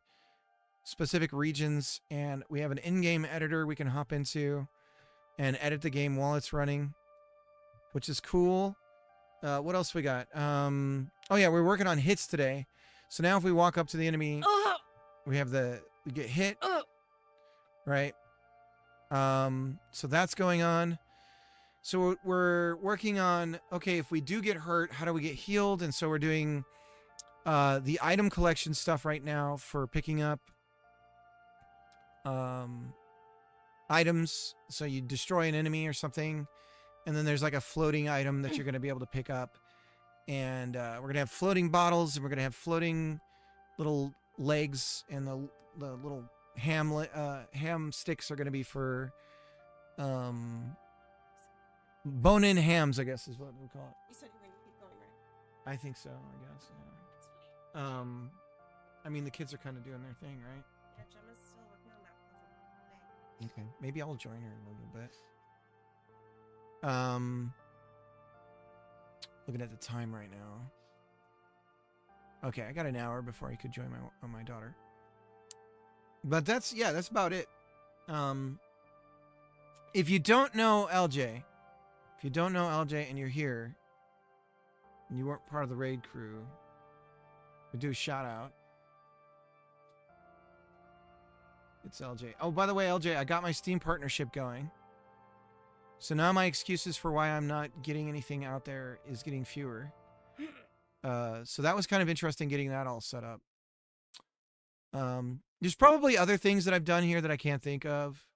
specific regions, and we have an in-game editor we can hop into and edit the game while it's running, which is cool. What else we got? Oh yeah, we're working on hits today. So now if we walk up to the enemy, we get hit, right? So that's going on. So we're working on, okay, if we do get hurt, how do we get healed? And so we're doing the item collection stuff right now for picking up items. So you destroy an enemy or something, and then there's like a floating item that you're going to be able to pick up. And we're going to have floating bottles, and we're going to have floating little legs, and the little ham sticks are going to be for bone-in hams, I guess is what we call it. You said you were going to keep going, right? I think so, I guess. Yeah. I mean, the kids are kind of doing their thing, right? Yeah, Gemma's still working on that puzzle. Okay, maybe I'll join her a little bit. Looking at the time right now. Okay, I got an hour before I could join my daughter. But that's about it. If you don't know LJ, and you're here, and you weren't part of the raid crew, we do a shout out. It's LJ. Oh, by the way, LJ, I got my Steam partnership going. So now my excuses for why I'm not getting anything out there is getting fewer. So that was kind of interesting getting that all set up. There's probably other things that I've done here that I can't think of.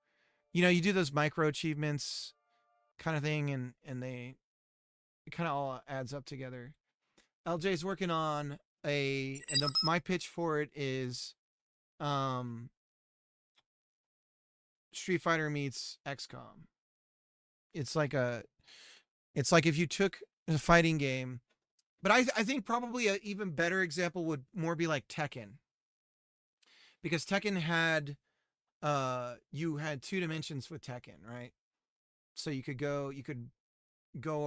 You know, you do those micro achievements kind of thing, and it kind of all adds up together. LJ's working on my pitch for it is Street Fighter meets XCOM. It's like if you took a fighting game, but I think probably an even better example would more be like Tekken, because Tekken had you had 2 dimensions with Tekken, right? So you could go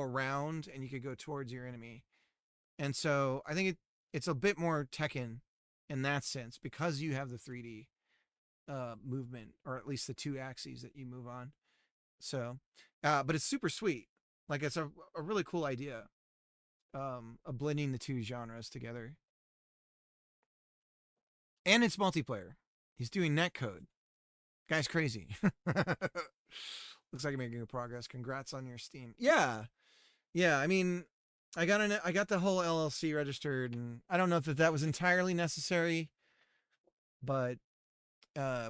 around, and you could go towards your enemy, and so I think it's a bit more Tekken in that sense, because you have the 3D movement, or at least the 2 axes that you move on. So, but it's super sweet. Like, it's a really cool idea. of blending the two genres together. And it's multiplayer. He's doing netcode. Guy's crazy. Looks like you're making good progress. Congrats on your Steam. Yeah. Yeah, I mean, I got the whole LLC registered, and I don't know if that was entirely necessary, but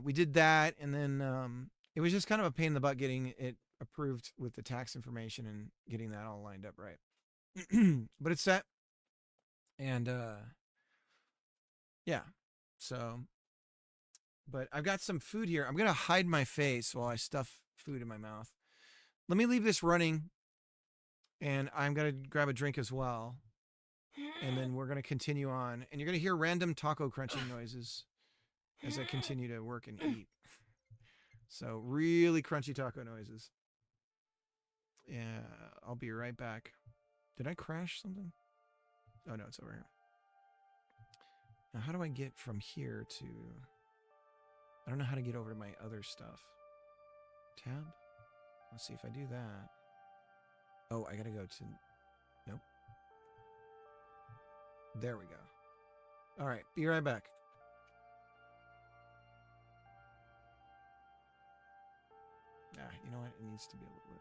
we did that, and then it was just kind of a pain in the butt getting it approved with the tax information and getting that all lined up right. But it's set, and yeah. So, but I've got some food here. I'm gonna hide my face while I stuff food in my mouth. Let me leave this running, and I'm gonna grab a drink as well, and then we're gonna continue on, and you're gonna hear random taco crunching noises as I continue to work and eat. So really crunchy taco noises. Yeah, I'll be right back. Did I crash something? Oh no, it's over here. Now how do I get from here to... I don't know how to get over to my other stuff. Tab? Let's see if I do that. Oh, I gotta go to... Nope. There we go. Alright, be right back. You know what? It needs to be a little bit...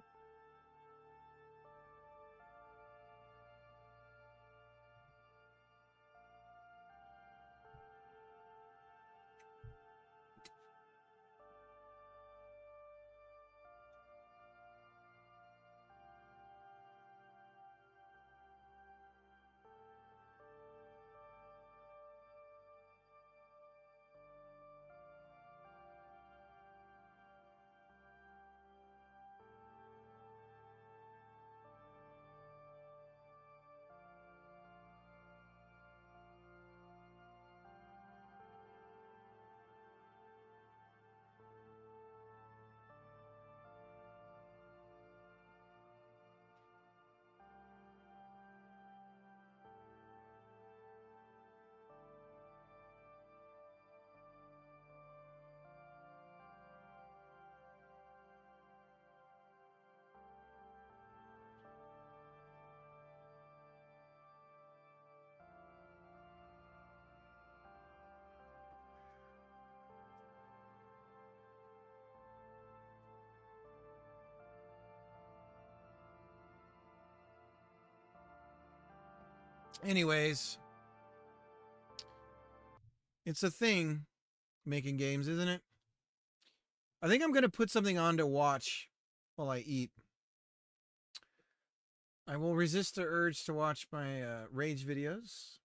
Anyways, it's a thing making games, isn't it? I think I'm going to put something on to watch while I eat. I will resist the urge to watch my rage videos.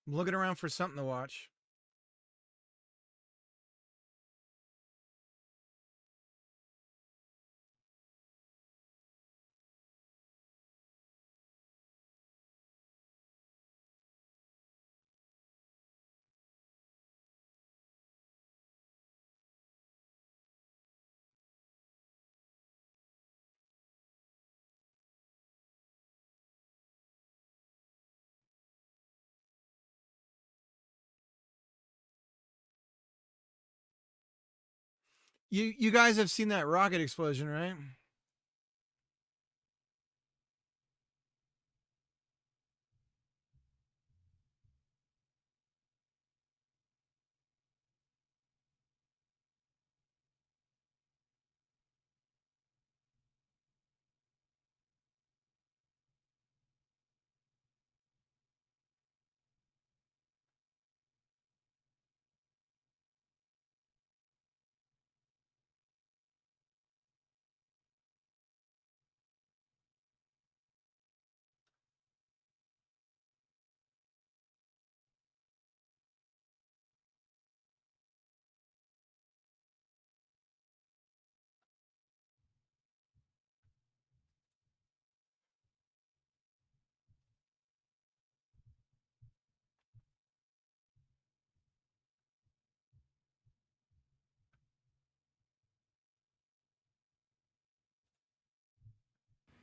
I'm looking around for something to watch. You guys have seen that rocket explosion, right?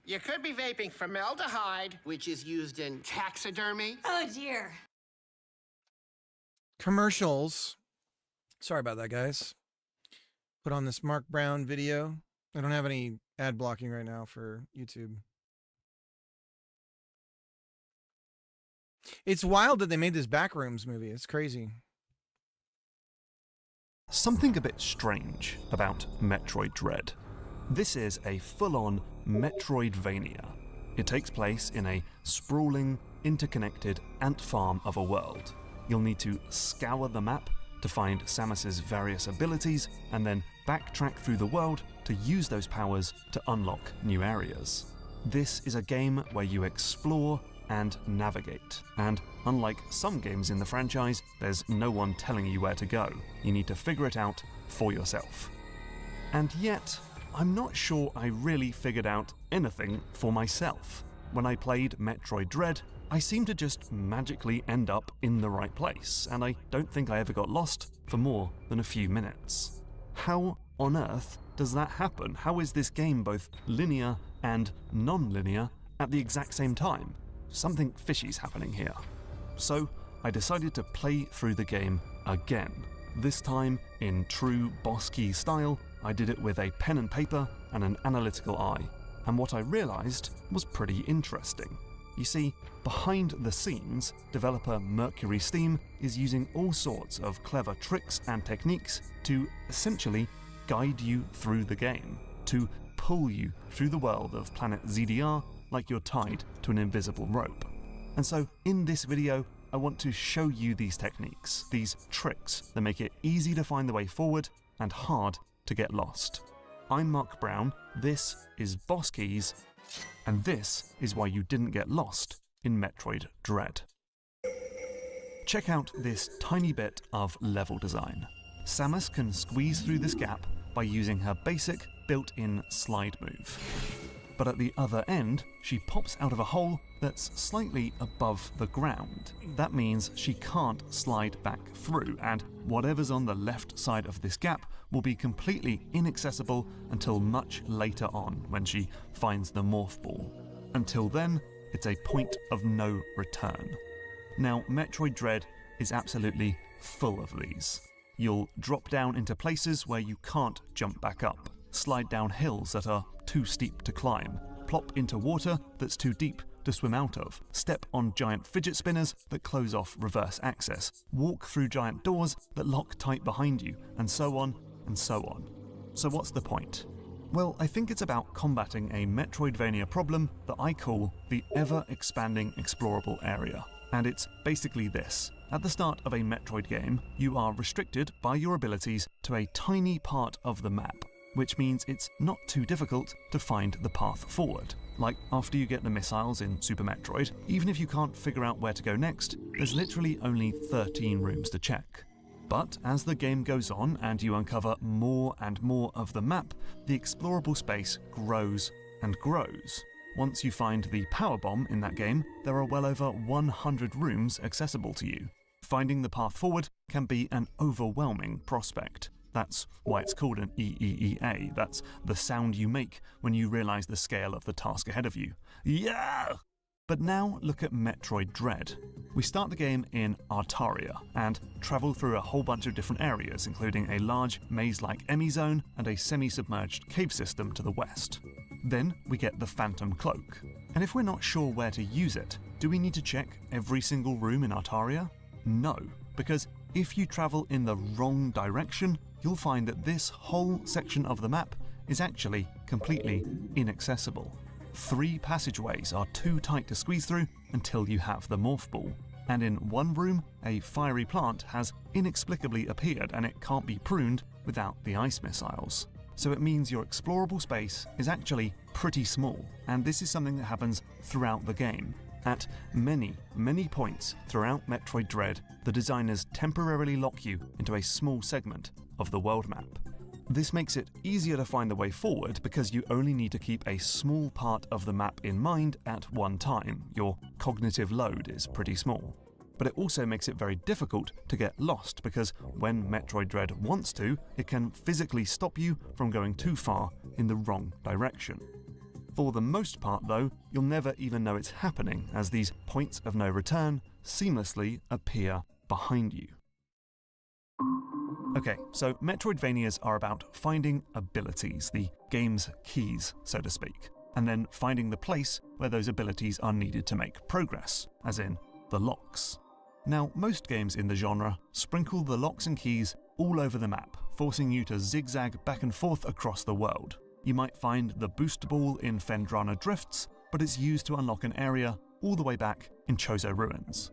You could be vaping formaldehyde, which is used in taxidermy. Oh dear. Commercials. Sorry about that, guys. Put on this Mark Brown video. I don't have any ad blocking right now for YouTube. It's wild that they made this Backrooms movie. It's crazy. Something a bit strange about Metroid Dread. This is a full-on Metroidvania. It takes place in a sprawling, interconnected ant farm of a world. You'll need to scour the map to find Samus's various abilities, and then backtrack through the world to use those powers to unlock new areas. This is a game where you explore and navigate, and unlike some games in the franchise, there's no one telling you where to go. You need to figure it out for yourself. And yet, I'm not sure I really figured out anything for myself. When I played Metroid Dread, I seemed to just magically end up in the right place, and I don't think I ever got lost for more than a few minutes. How on earth does that happen? How is this game both linear and non-linear at the exact same time? Something fishy's happening here. So I decided to play through the game again. This time, in true boss key style, I did it with a pen and paper and an analytical eye. And what I realized was pretty interesting. You see, behind the scenes, developer Mercury Steam is using all sorts of clever tricks and techniques to essentially guide you through the game, to pull you through the world of planet ZDR like you're tied to an invisible rope. And so, in this video, I want to show you these techniques, these tricks that make it easy to find the way forward and hard to get lost. I'm Mark Brown, this is Boss Keys, and this is why you didn't get lost in Metroid Dread. Check out this tiny bit of level design. Samus can squeeze through this gap by using her basic built-in slide move. But at the other end, she pops out of a hole that's slightly above the ground. That means she can't slide back through, and whatever's on the left side of this gap will be completely inaccessible until much later on when she finds the morph ball. Until then, it's a point of no return. Now, Metroid Dread is absolutely full of these. You'll drop down into places where you can't jump back up, slide down hills that are too steep to climb, plop into water that's too deep to swim out of, step on giant fidget spinners that close off reverse access, walk through giant doors that lock tight behind you, and so on and so on. So what's the point? Well, I think it's about combating a Metroidvania problem that I call the ever-expanding explorable area. And it's basically this. At the start of a Metroid game, you are restricted by your abilities to a tiny part of the map, which means it's not too difficult to find the path forward. Like after you get the missiles in Super Metroid, even if you can't figure out where to go next, there's literally only 13 rooms to check. But as the game goes on and you uncover more and more of the map, the explorable space grows and grows. Once you find the power bomb in that game, there are well over 100 rooms accessible to you. Finding the path forward can be an overwhelming prospect. That's why it's called an EEEA. That's the sound you make when you realize the scale of the task ahead of you. Yeah! But now look at Metroid Dread. We start the game in Artaria and travel through a whole bunch of different areas, including a large maze-like Emmy zone and a semi-submerged cave system to the west. Then we get the Phantom Cloak. And if we're not sure where to use it, do we need to check every single room in Artaria? No, because if you travel in the wrong direction, you'll find that this whole section of the map is actually completely inaccessible. 3 passageways are too tight to squeeze through until you have the morph ball. And in one room, a fiery plant has inexplicably appeared and it can't be pruned without the ice missiles. So it means your explorable space is actually pretty small, and this is something that happens throughout the game. At many, many points throughout Metroid Dread, the designers temporarily lock you into a small segment of the world map. This makes it easier to find the way forward because you only need to keep a small part of the map in mind at one time. Your cognitive load is pretty small. But it also makes it very difficult to get lost because when Metroid Dread wants to, it can physically stop you from going too far in the wrong direction. For the most part though, you'll never even know it's happening as these points of no return seamlessly appear behind you. Okay, so Metroidvanias are about finding abilities, the game's keys, so to speak, and then finding the place where those abilities are needed to make progress, as in the locks. Now, most games in the genre sprinkle the locks and keys all over the map, forcing you to zigzag back and forth across the world. You might find the boost ball in Phendrana Drifts, but it's used to unlock an area all the way back in Chozo Ruins.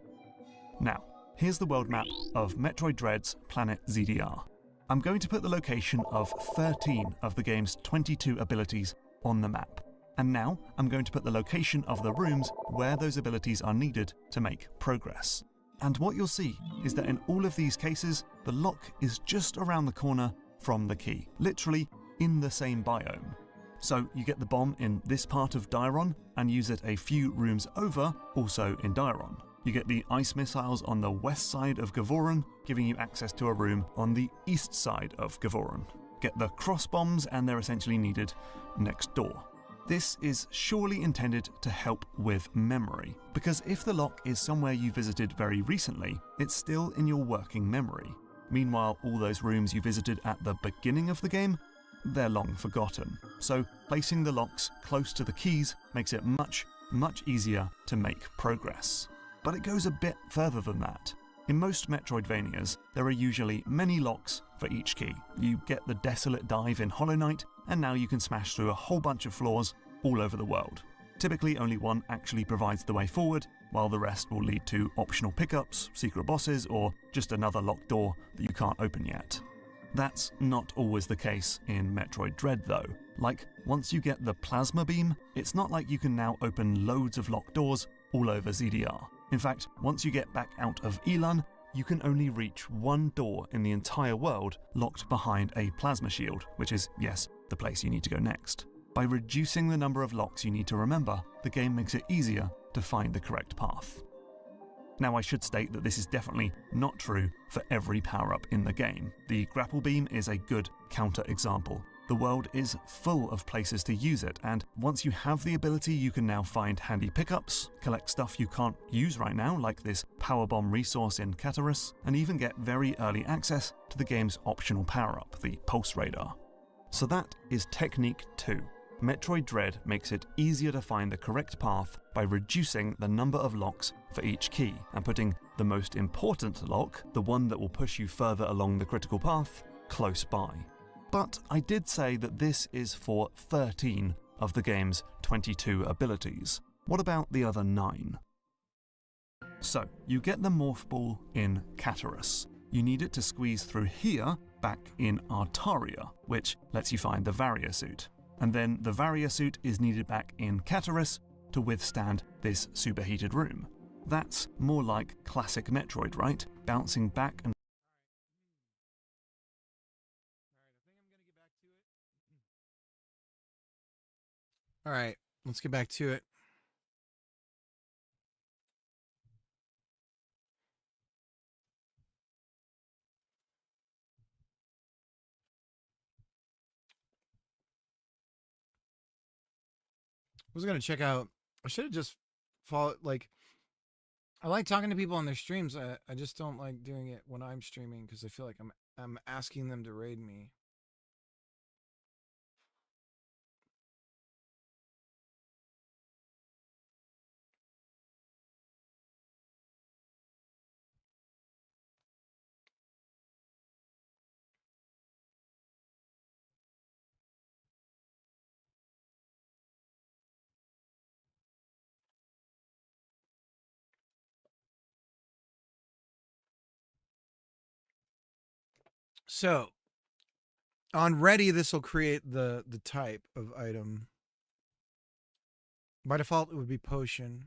Now, here's the world map of Metroid Dread's planet ZDR. I'm going to put the location of 13 of the game's 22 abilities on the map. And now I'm going to put the location of the rooms where those abilities are needed to make progress. And what you'll see is that in all of these cases, the lock is just around the corner from the key, literally in the same biome. So you get the bomb in this part of Dairon and use it a few rooms over, also in Dairon. You get the ice missiles on the west side of Gavoran, giving you access to a room on the east side of Gavoran. Get the cross bombs and they're essentially needed next door. This is surely intended to help with memory, because if the lock is somewhere you visited very recently, it's still in your working memory. Meanwhile, all those rooms you visited at the beginning of the game, they're long forgotten. So placing the locks close to the keys makes it much, much easier to make progress. But it goes a bit further than that. In most Metroidvanias, there are usually many locks for each key. You get the Desolate Dive in Hollow Knight, and now you can smash through a whole bunch of floors all over the world. Typically only one actually provides the way forward, while the rest will lead to optional pickups, secret bosses, or just another locked door that you can't open yet. That's not always the case in Metroid Dread though. Like, once you get the Plasma Beam, it's not like you can now open loads of locked doors all over ZDR. In fact, once you get back out of Elan, you can only reach one door in the entire world locked behind a plasma shield, which is, yes, the place you need to go next. By reducing the number of locks you need to remember, the game makes it easier to find the correct path. Now, I should state that this is definitely not true for every power-up in the game. The grapple beam is a good counter-example. The world is full of places to use it, and once you have the ability, you can now find handy pickups, collect stuff you can't use right now, like this power bomb resource in Catarus, and even get very early access to the game's optional power-up, the Pulse Radar. So that is Technique 2. Metroid Dread makes it easier to find the correct path by reducing the number of locks for each key, and putting the most important lock, the one that will push you further along the critical path, close by. But I did say that this is for 13 of the game's 22 abilities. What about the other 9? So, you get the Morph Ball in Catarus. You need it to squeeze through here, back in Artaria, which lets you find the Varia Suit. And then the Varia Suit is needed back in Catarus to withstand this superheated room. That's more like classic Metroid, right? Bouncing back and All right, let's get back to it. I was gonna check out. I should have just followed. Like, I like talking to people on their streams. I just don't like doing it when I'm streaming because I feel like I'm asking them to raid me. So on ready, this will create the type of item. By default, it would be potion.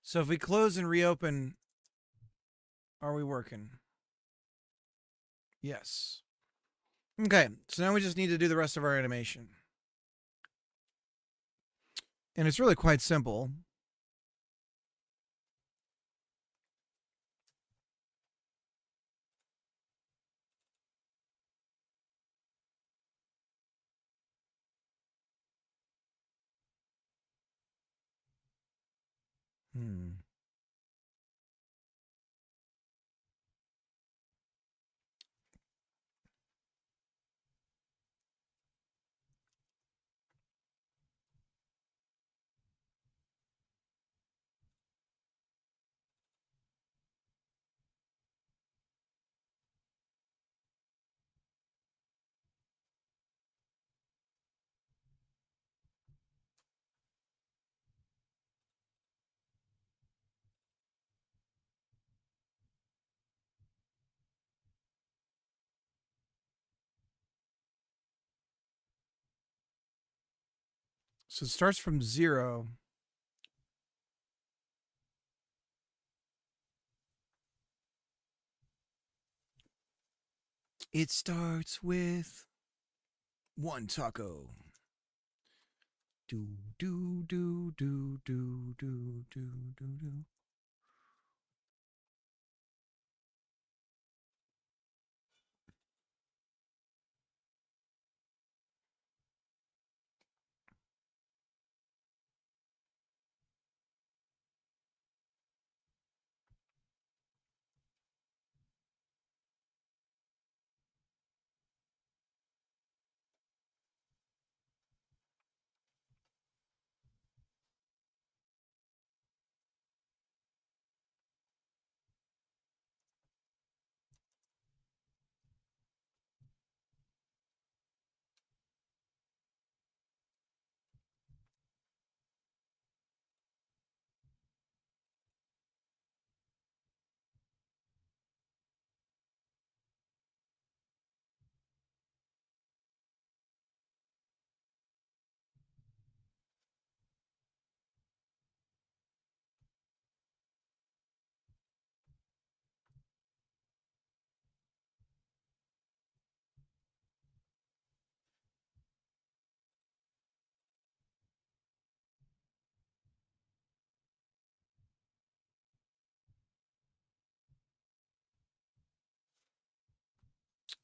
So if we close and reopen, are we working? Yes. Okay, so now we just need to do the rest of our animation. And it's really quite simple. So it starts from 0. It starts with 1 taco. Do do do do do do do do do.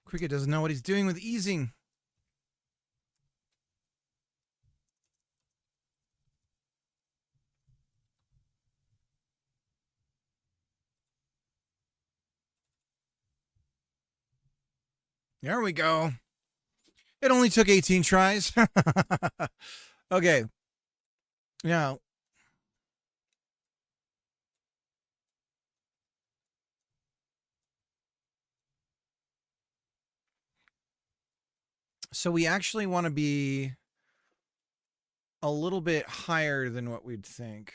Cricket doesn't know what he's doing with easing. There we go. It only took 18 tries. Okay. Now, so we actually want to be a little bit higher than what we'd think.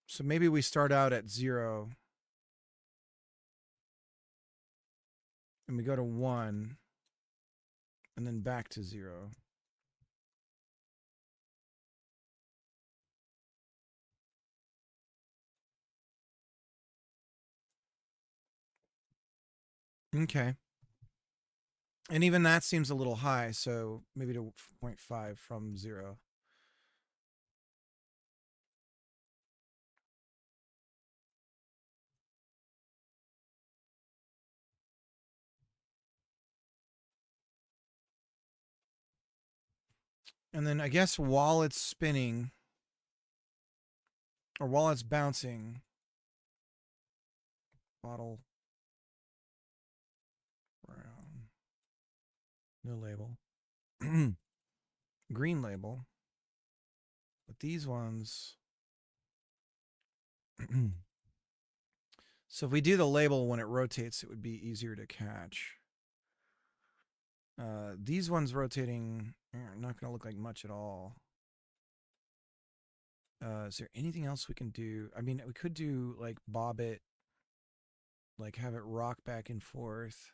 So maybe we start out at 0. And we go to 1. And then back to 0. Okay. And even that seems a little high, so maybe to 0.5 from 0. And then I guess while it's spinning, or while it's bouncing, bottle, brown, new label, green label. But these ones, so if we do the label when it rotates, it would be easier to catch. These ones rotating are not going to look like much at all. Is there anything else we can do? I mean, we could do like bob it, like have it rock back and forth.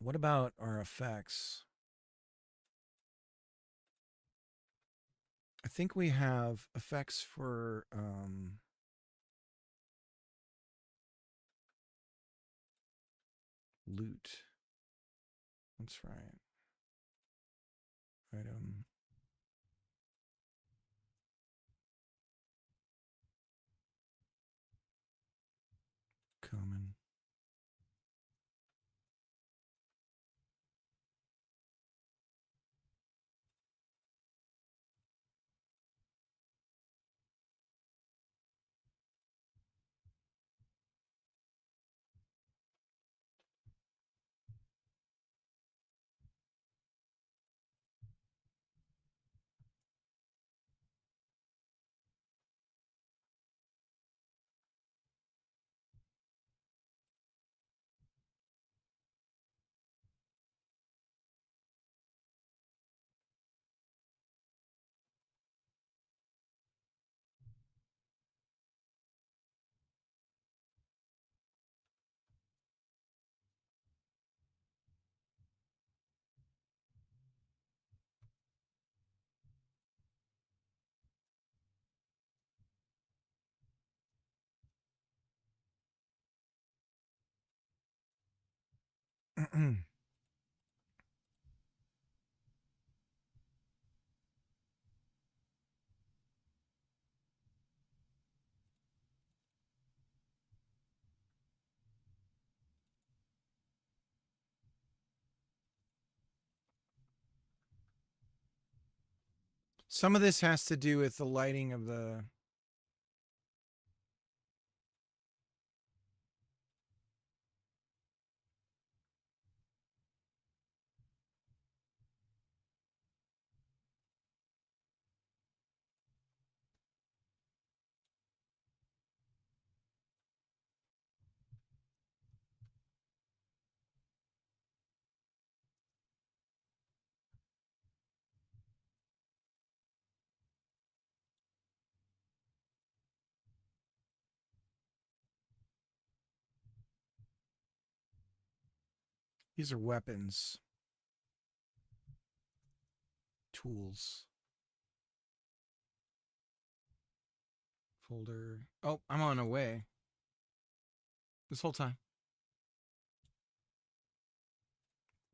What about our effects? I think we have effects for loot. That's right. Item. Common. Some of this has to do with the lighting of the... These are weapons. Tools. Folder. Oh, I'm on a way. This whole time.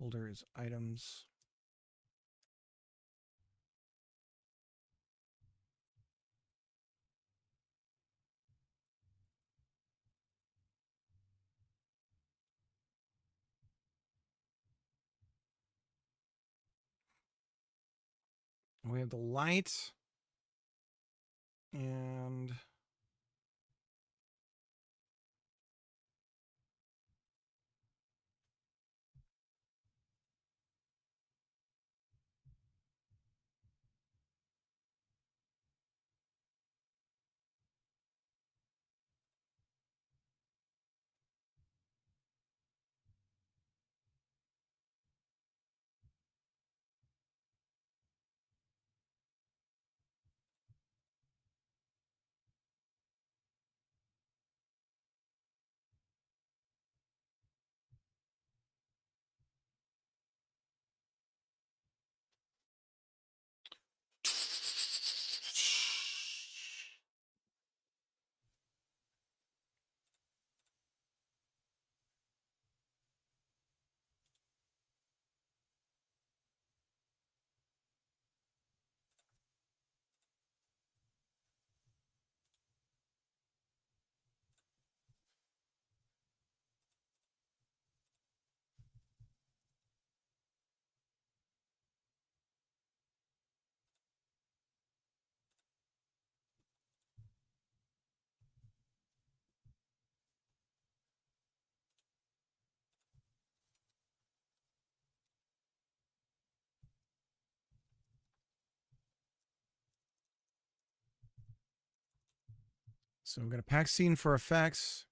Folder is items. We have the light. And... So we've got a pack scene for effects.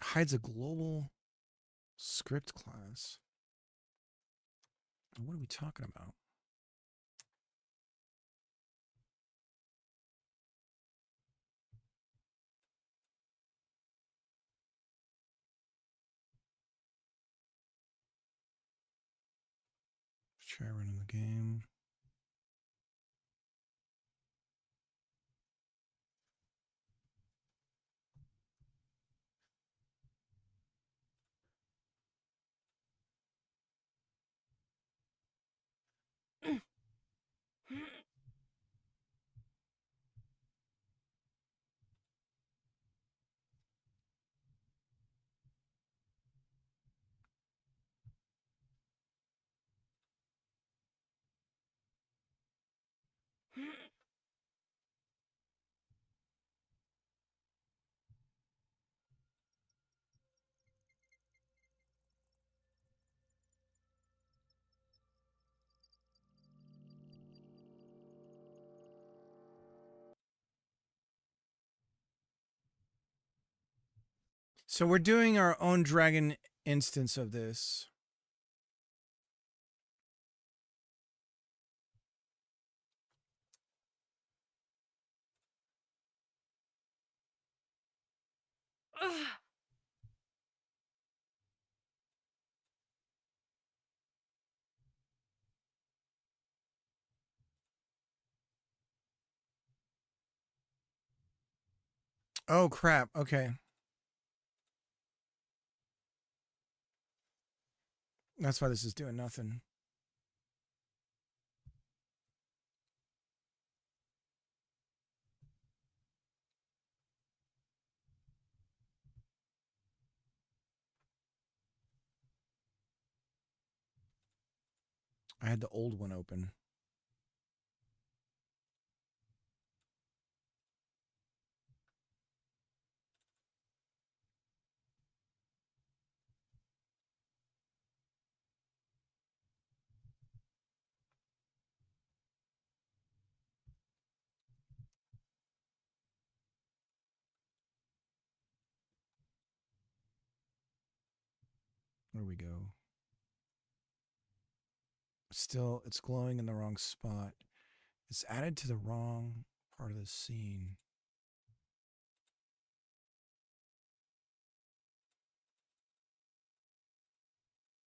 Hides a global script class. What are we talking about? Try running the game. So we're doing our own dragon instance of this. Oh, crap. Okay. That's why this is doing nothing. I had the old one open. Where we go? Still, it's glowing in the wrong spot. It's added to the wrong part of the scene.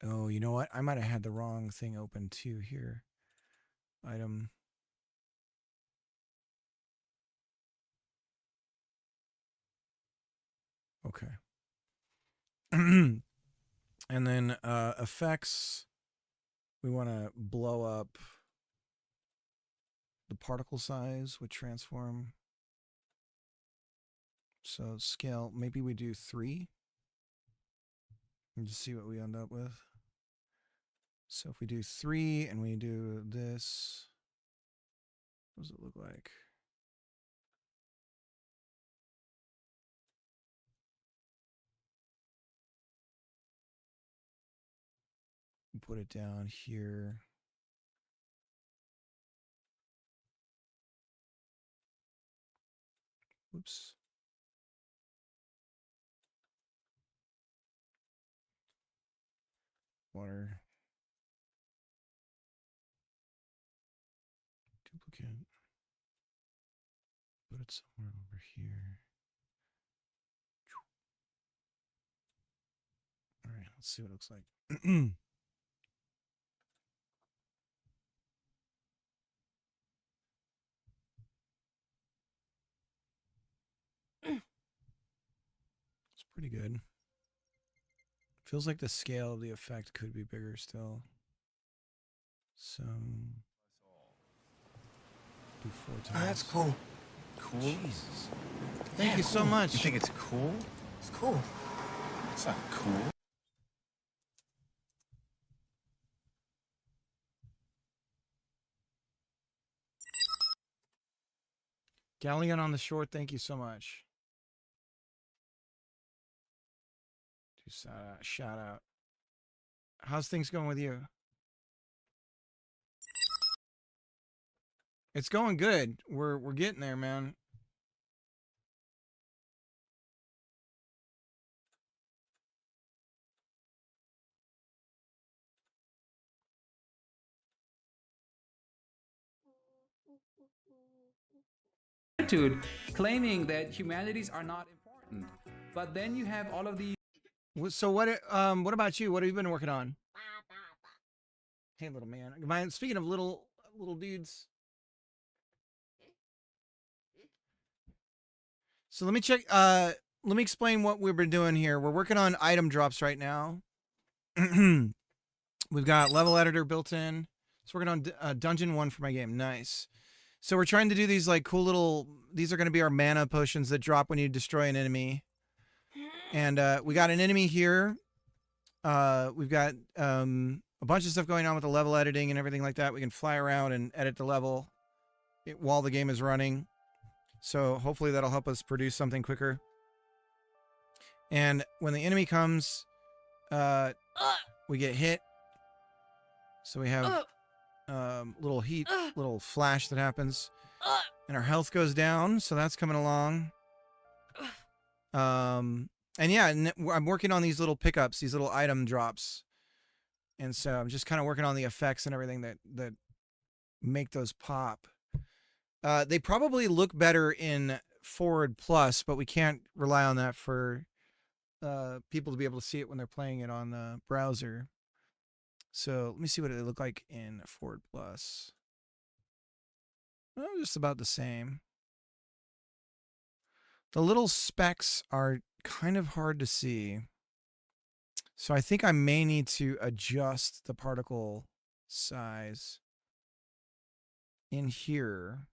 Oh, you know what? I might have had the wrong thing open too here. Item. Okay. And then effects. We want to blow up the particle size with transform. So scale, maybe we do 3. And just see what we end up with. So if we do 3 and we do this, What does it look like? Put it down here. Whoops. Water. Duplicate. Put it somewhere over here. All right, let's see what it looks like. It's pretty good. Feels like the scale of the effect could be bigger still. So do 4 times. Oh, that's cool. Cool? Jesus. Thank you so much. You think it's cool? It's cool. It's not cool. Galleon on the short, thank you so much. Shout out. How's things going with you? It's going good. We're getting there, man. Claiming that humanities are not important, but then you have all of these. So what about you? What have you been working on? Hey, little man. Speaking of little dudes. So let me check. Let me explain what we've been doing here. We're working on item drops right now. We've got level editor built in. So working on dungeon 1 for my game. Nice. So we're trying to do these like cool little. These are going to be our mana potions that drop when you destroy an enemy. And we got an enemy here. We've got a bunch of stuff going on with the level editing and everything like that. We can fly around and edit the level while the game is running. So hopefully that'll help us produce something quicker. And when the enemy comes, we get hit. So we have little heat, little flash that happens. And our health goes down, so that's coming along. And yeah, I'm working on these little pickups, these little item drops. And so I'm just kind of working on the effects and everything that make those pop. They probably look better in Forward Plus, but we can't rely on that for people to be able to see it when they're playing it on the browser. So let me see what they look like in Forward Plus. Well, just about the same. The little specks are kind of hard to see. So I think I may need to adjust the particle size in here.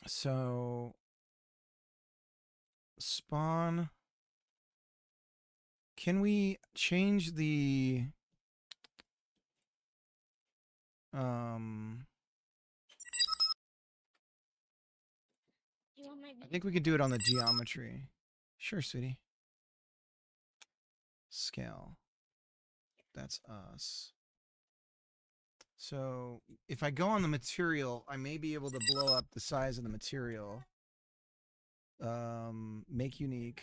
So spawn. Can we change the I think we could do it on the geometry. Sure, sweetie. Scale. That's us. So if I go on the material, I may be able to blow up the size of the material. Make unique.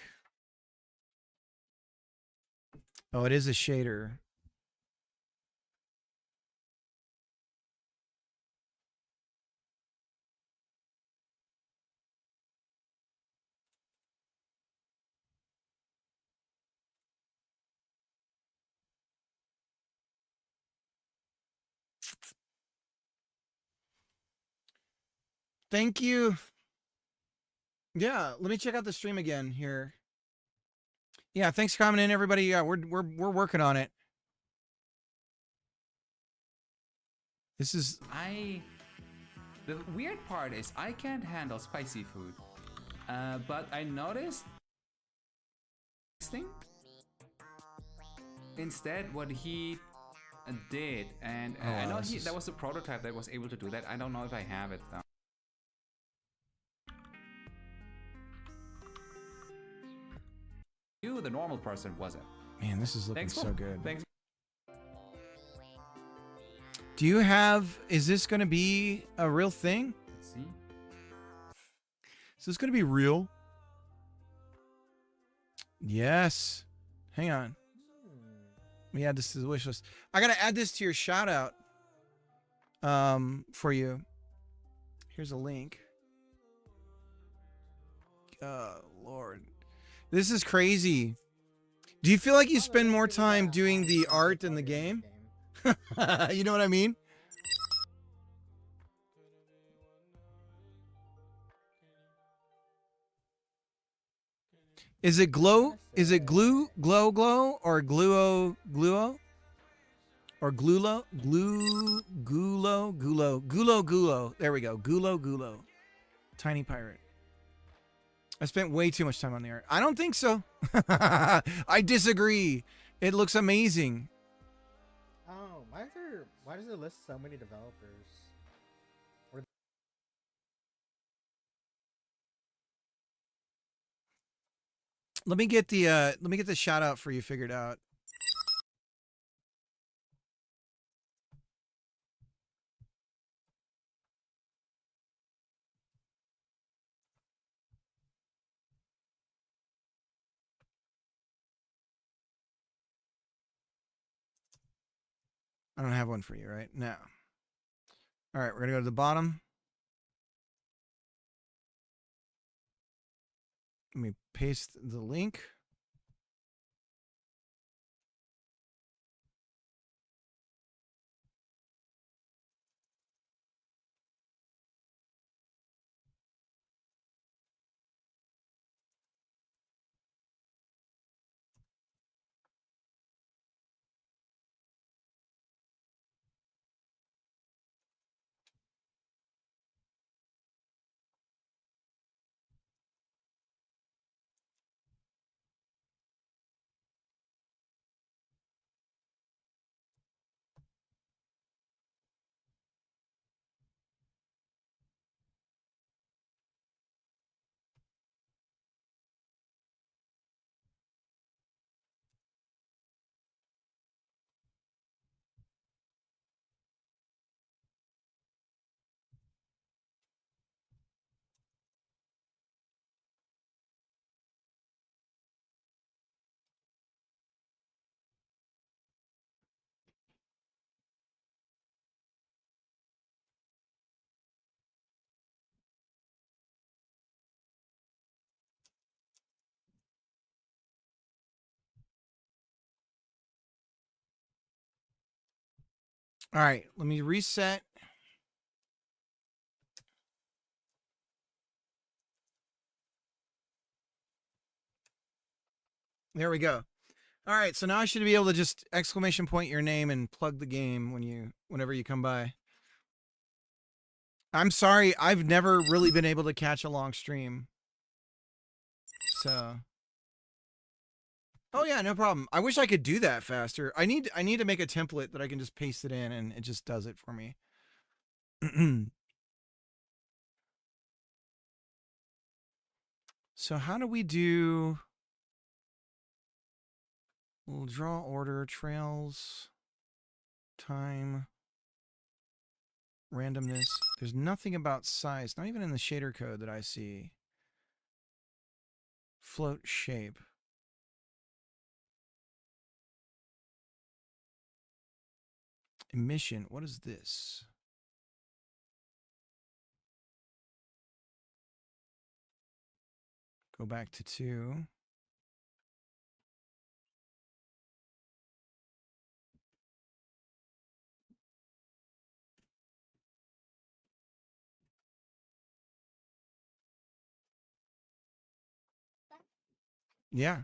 Oh, it is a shader. Thank you. Yeah, let me check out the stream again here. Yeah, thanks for coming in, everybody. Yeah, we're working on it. This is The weird part is I can't handle spicy food, but I noticed instead what he did, and Oh, I wow, know this is- that was a prototype that was able to do that. I don't know if I have it though. You, the normal person, was it? Man, this is looking so good. Thanks. Do you have? Is this going to be a real thing? Let's see. Is this going to be real? Yes. Hang on. Let me add this to the wish list. I gotta add this to your shout out. For you. Here's a link. Oh Lord, this is crazy. Do you feel like you spend more time doing the art than the game? You know what I mean? Is it glow? Is it glow or gluo? Or gulo. There we go. Gulo. Tiny pirate. I spent way too much time on the art. I don't think so. I disagree. It looks amazing. Oh, why does it list so many developers? Let me get the shout out for you figured out. I don't have one for you right now. All right, we're gonna go to the bottom. Let me paste the link. All right, let me reset. There we go. All right, so now I should be able to just exclamation point your name and plug the game whenever you come by. I'm sorry, I've never really been able to catch a long stream. So. Oh yeah, no problem. I wish I could do that faster. I need to make a template that I can just paste it in and it just does it for me. So how do we do? We'll draw order, trails, time, randomness. There's nothing about size, not even in the shader code that I see. Float shape. Emission, what is this? Go back to 2. Yeah.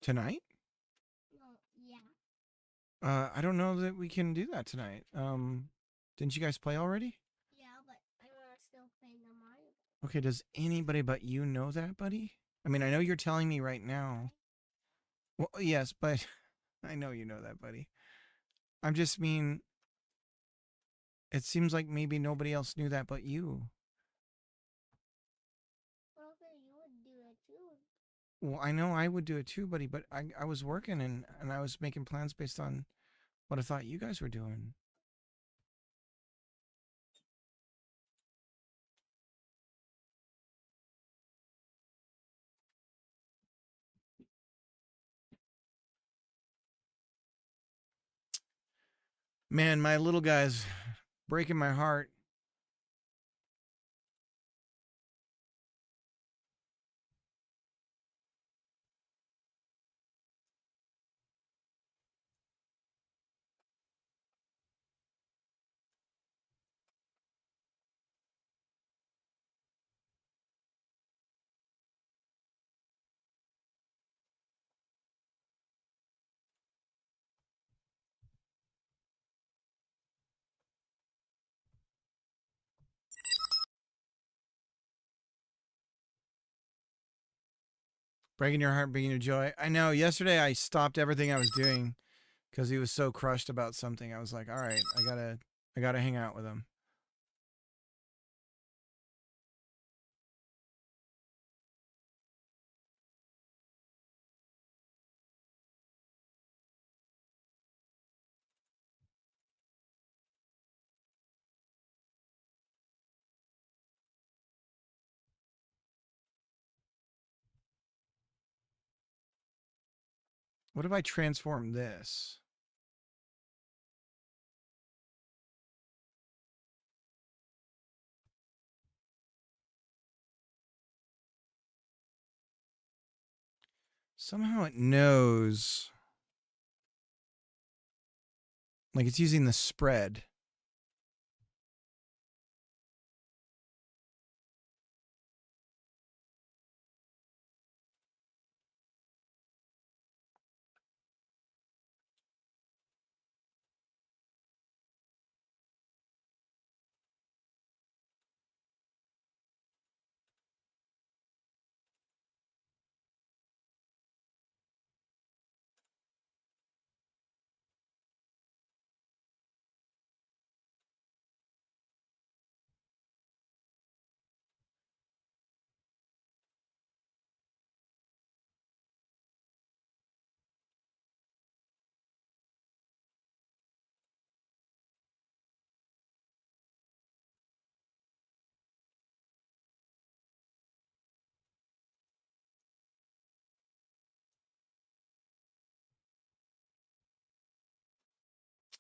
Tonight? Yeah. I don't know that we can do that tonight. Didn't you guys play already? Yeah, but I want to still play the Mario. Okay, does anybody but you know that, buddy? I mean, I know you're telling me right now. Well, yes, but I know you know that, buddy. I'm just mean, it seems like maybe nobody else knew that but you. Rover, you would do it too. Well, I know I would do it too, buddy, but I was working and I was making plans based on what I thought you guys were doing. Man, my little guy's breaking my heart. Breaking your heart, bringing you joy. I know. Yesterday I stopped everything I was doing because he was so crushed about something. I was like, all right, I gotta hang out with him. What if I transform this? Somehow it knows. Like it's using the spread.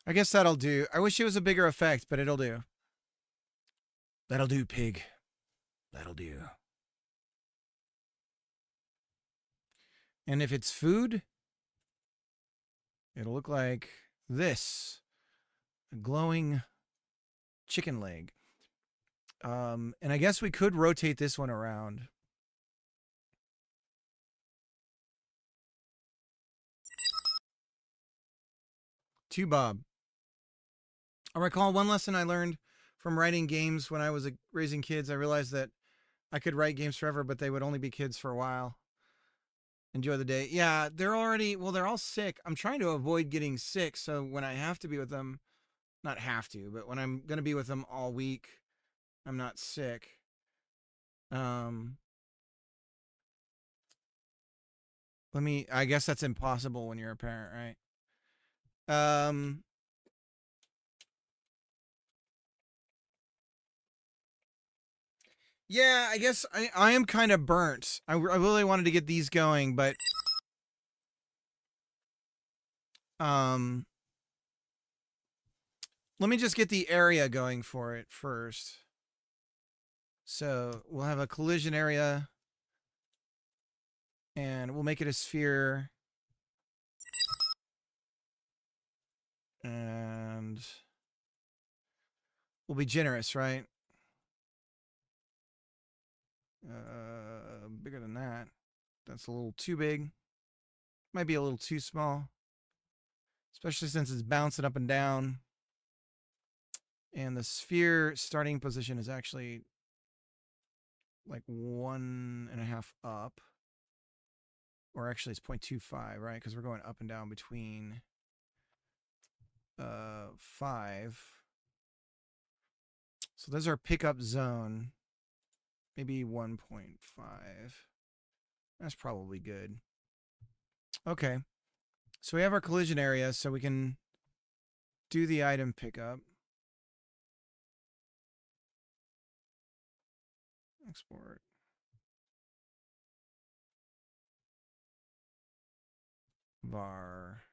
I guess that'll do. I wish it was a bigger effect, but it'll do. That'll do, pig. That'll do. And if it's food, it'll look like this. A glowing chicken leg. And I guess we could rotate this one around. To Bob. I recall one lesson I learned from writing games when I was raising kids. I realized that I could write games forever, but they would only be kids for a while. Enjoy the day. Yeah, they're all sick. I'm trying to avoid getting sick, so when I have to be with them, not have to, but when I'm going to be with them all week, I'm not sick. I guess that's impossible when you're a parent, right? Yeah, I guess I am kind of burnt. I really wanted to get these going, but let me just get the area going for it first. So we'll have a collision area and we'll make it a sphere. And we'll be generous, right? Bigger than that. That's a little too big. Might be a little too small. Especially since it's bouncing up and down. And the sphere starting position is actually like 1.5 up. Or actually, it's 0.25, right? Because we're going up and down between 5. So there's our pickup zone. Maybe 1.5. That's probably good. Okay. So we have our collision area, so we can do the item pickup. Export. Var.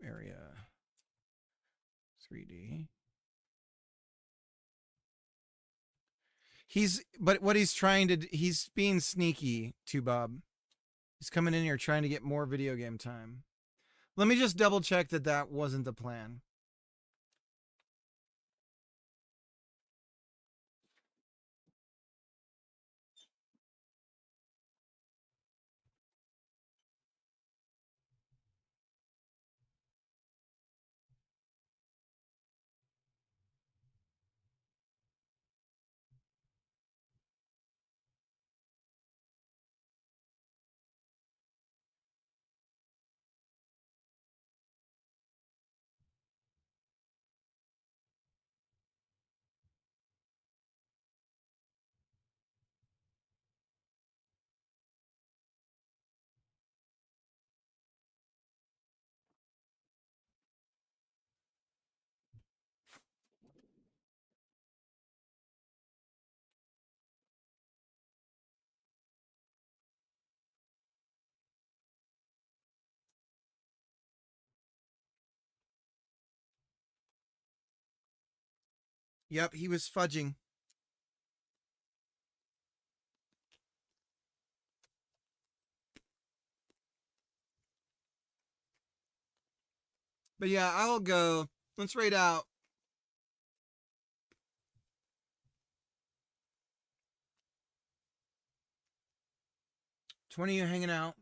Area. 3D. But what he's trying to, he's being sneaky too, Bob. He's coming in here trying to get more video game time. Let me just double check that that wasn't the plan. Yep, he was fudging. But yeah, I'll go. Let's rate out. $20 you hanging out.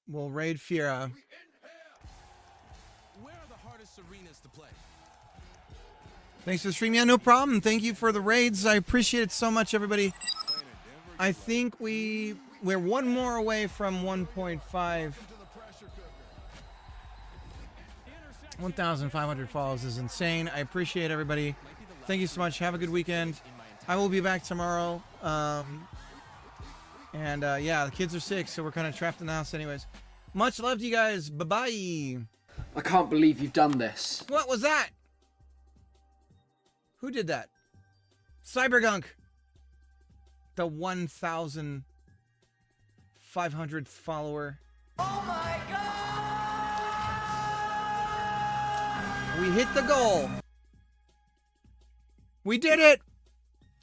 We'll raid Fiera. Where are the hardest arenas to play? Thanks for the stream. Yeah, no problem. Thank you for the raids. I appreciate it so much, everybody. I think we're one more away from 1.5. 1,500 follows is insane. I appreciate everybody. Thank you so much. Have a good weekend. I will be back tomorrow. Yeah, the kids are sick, so we're kind of trapped in the house anyways. Much love to you guys. Bye-bye. I can't believe you've done this. What was that? Who did that? Cybergunk. The 1,500th follower. Oh my god! We hit the goal. We did it.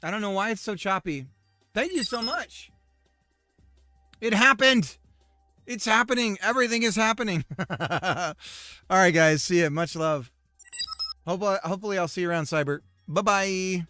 I don't know why it's so choppy. Thank you so much. It happened. It's happening. Everything is happening. All right, guys. See ya. Much love. Hopefully I'll see you around Cyber. Bye-bye.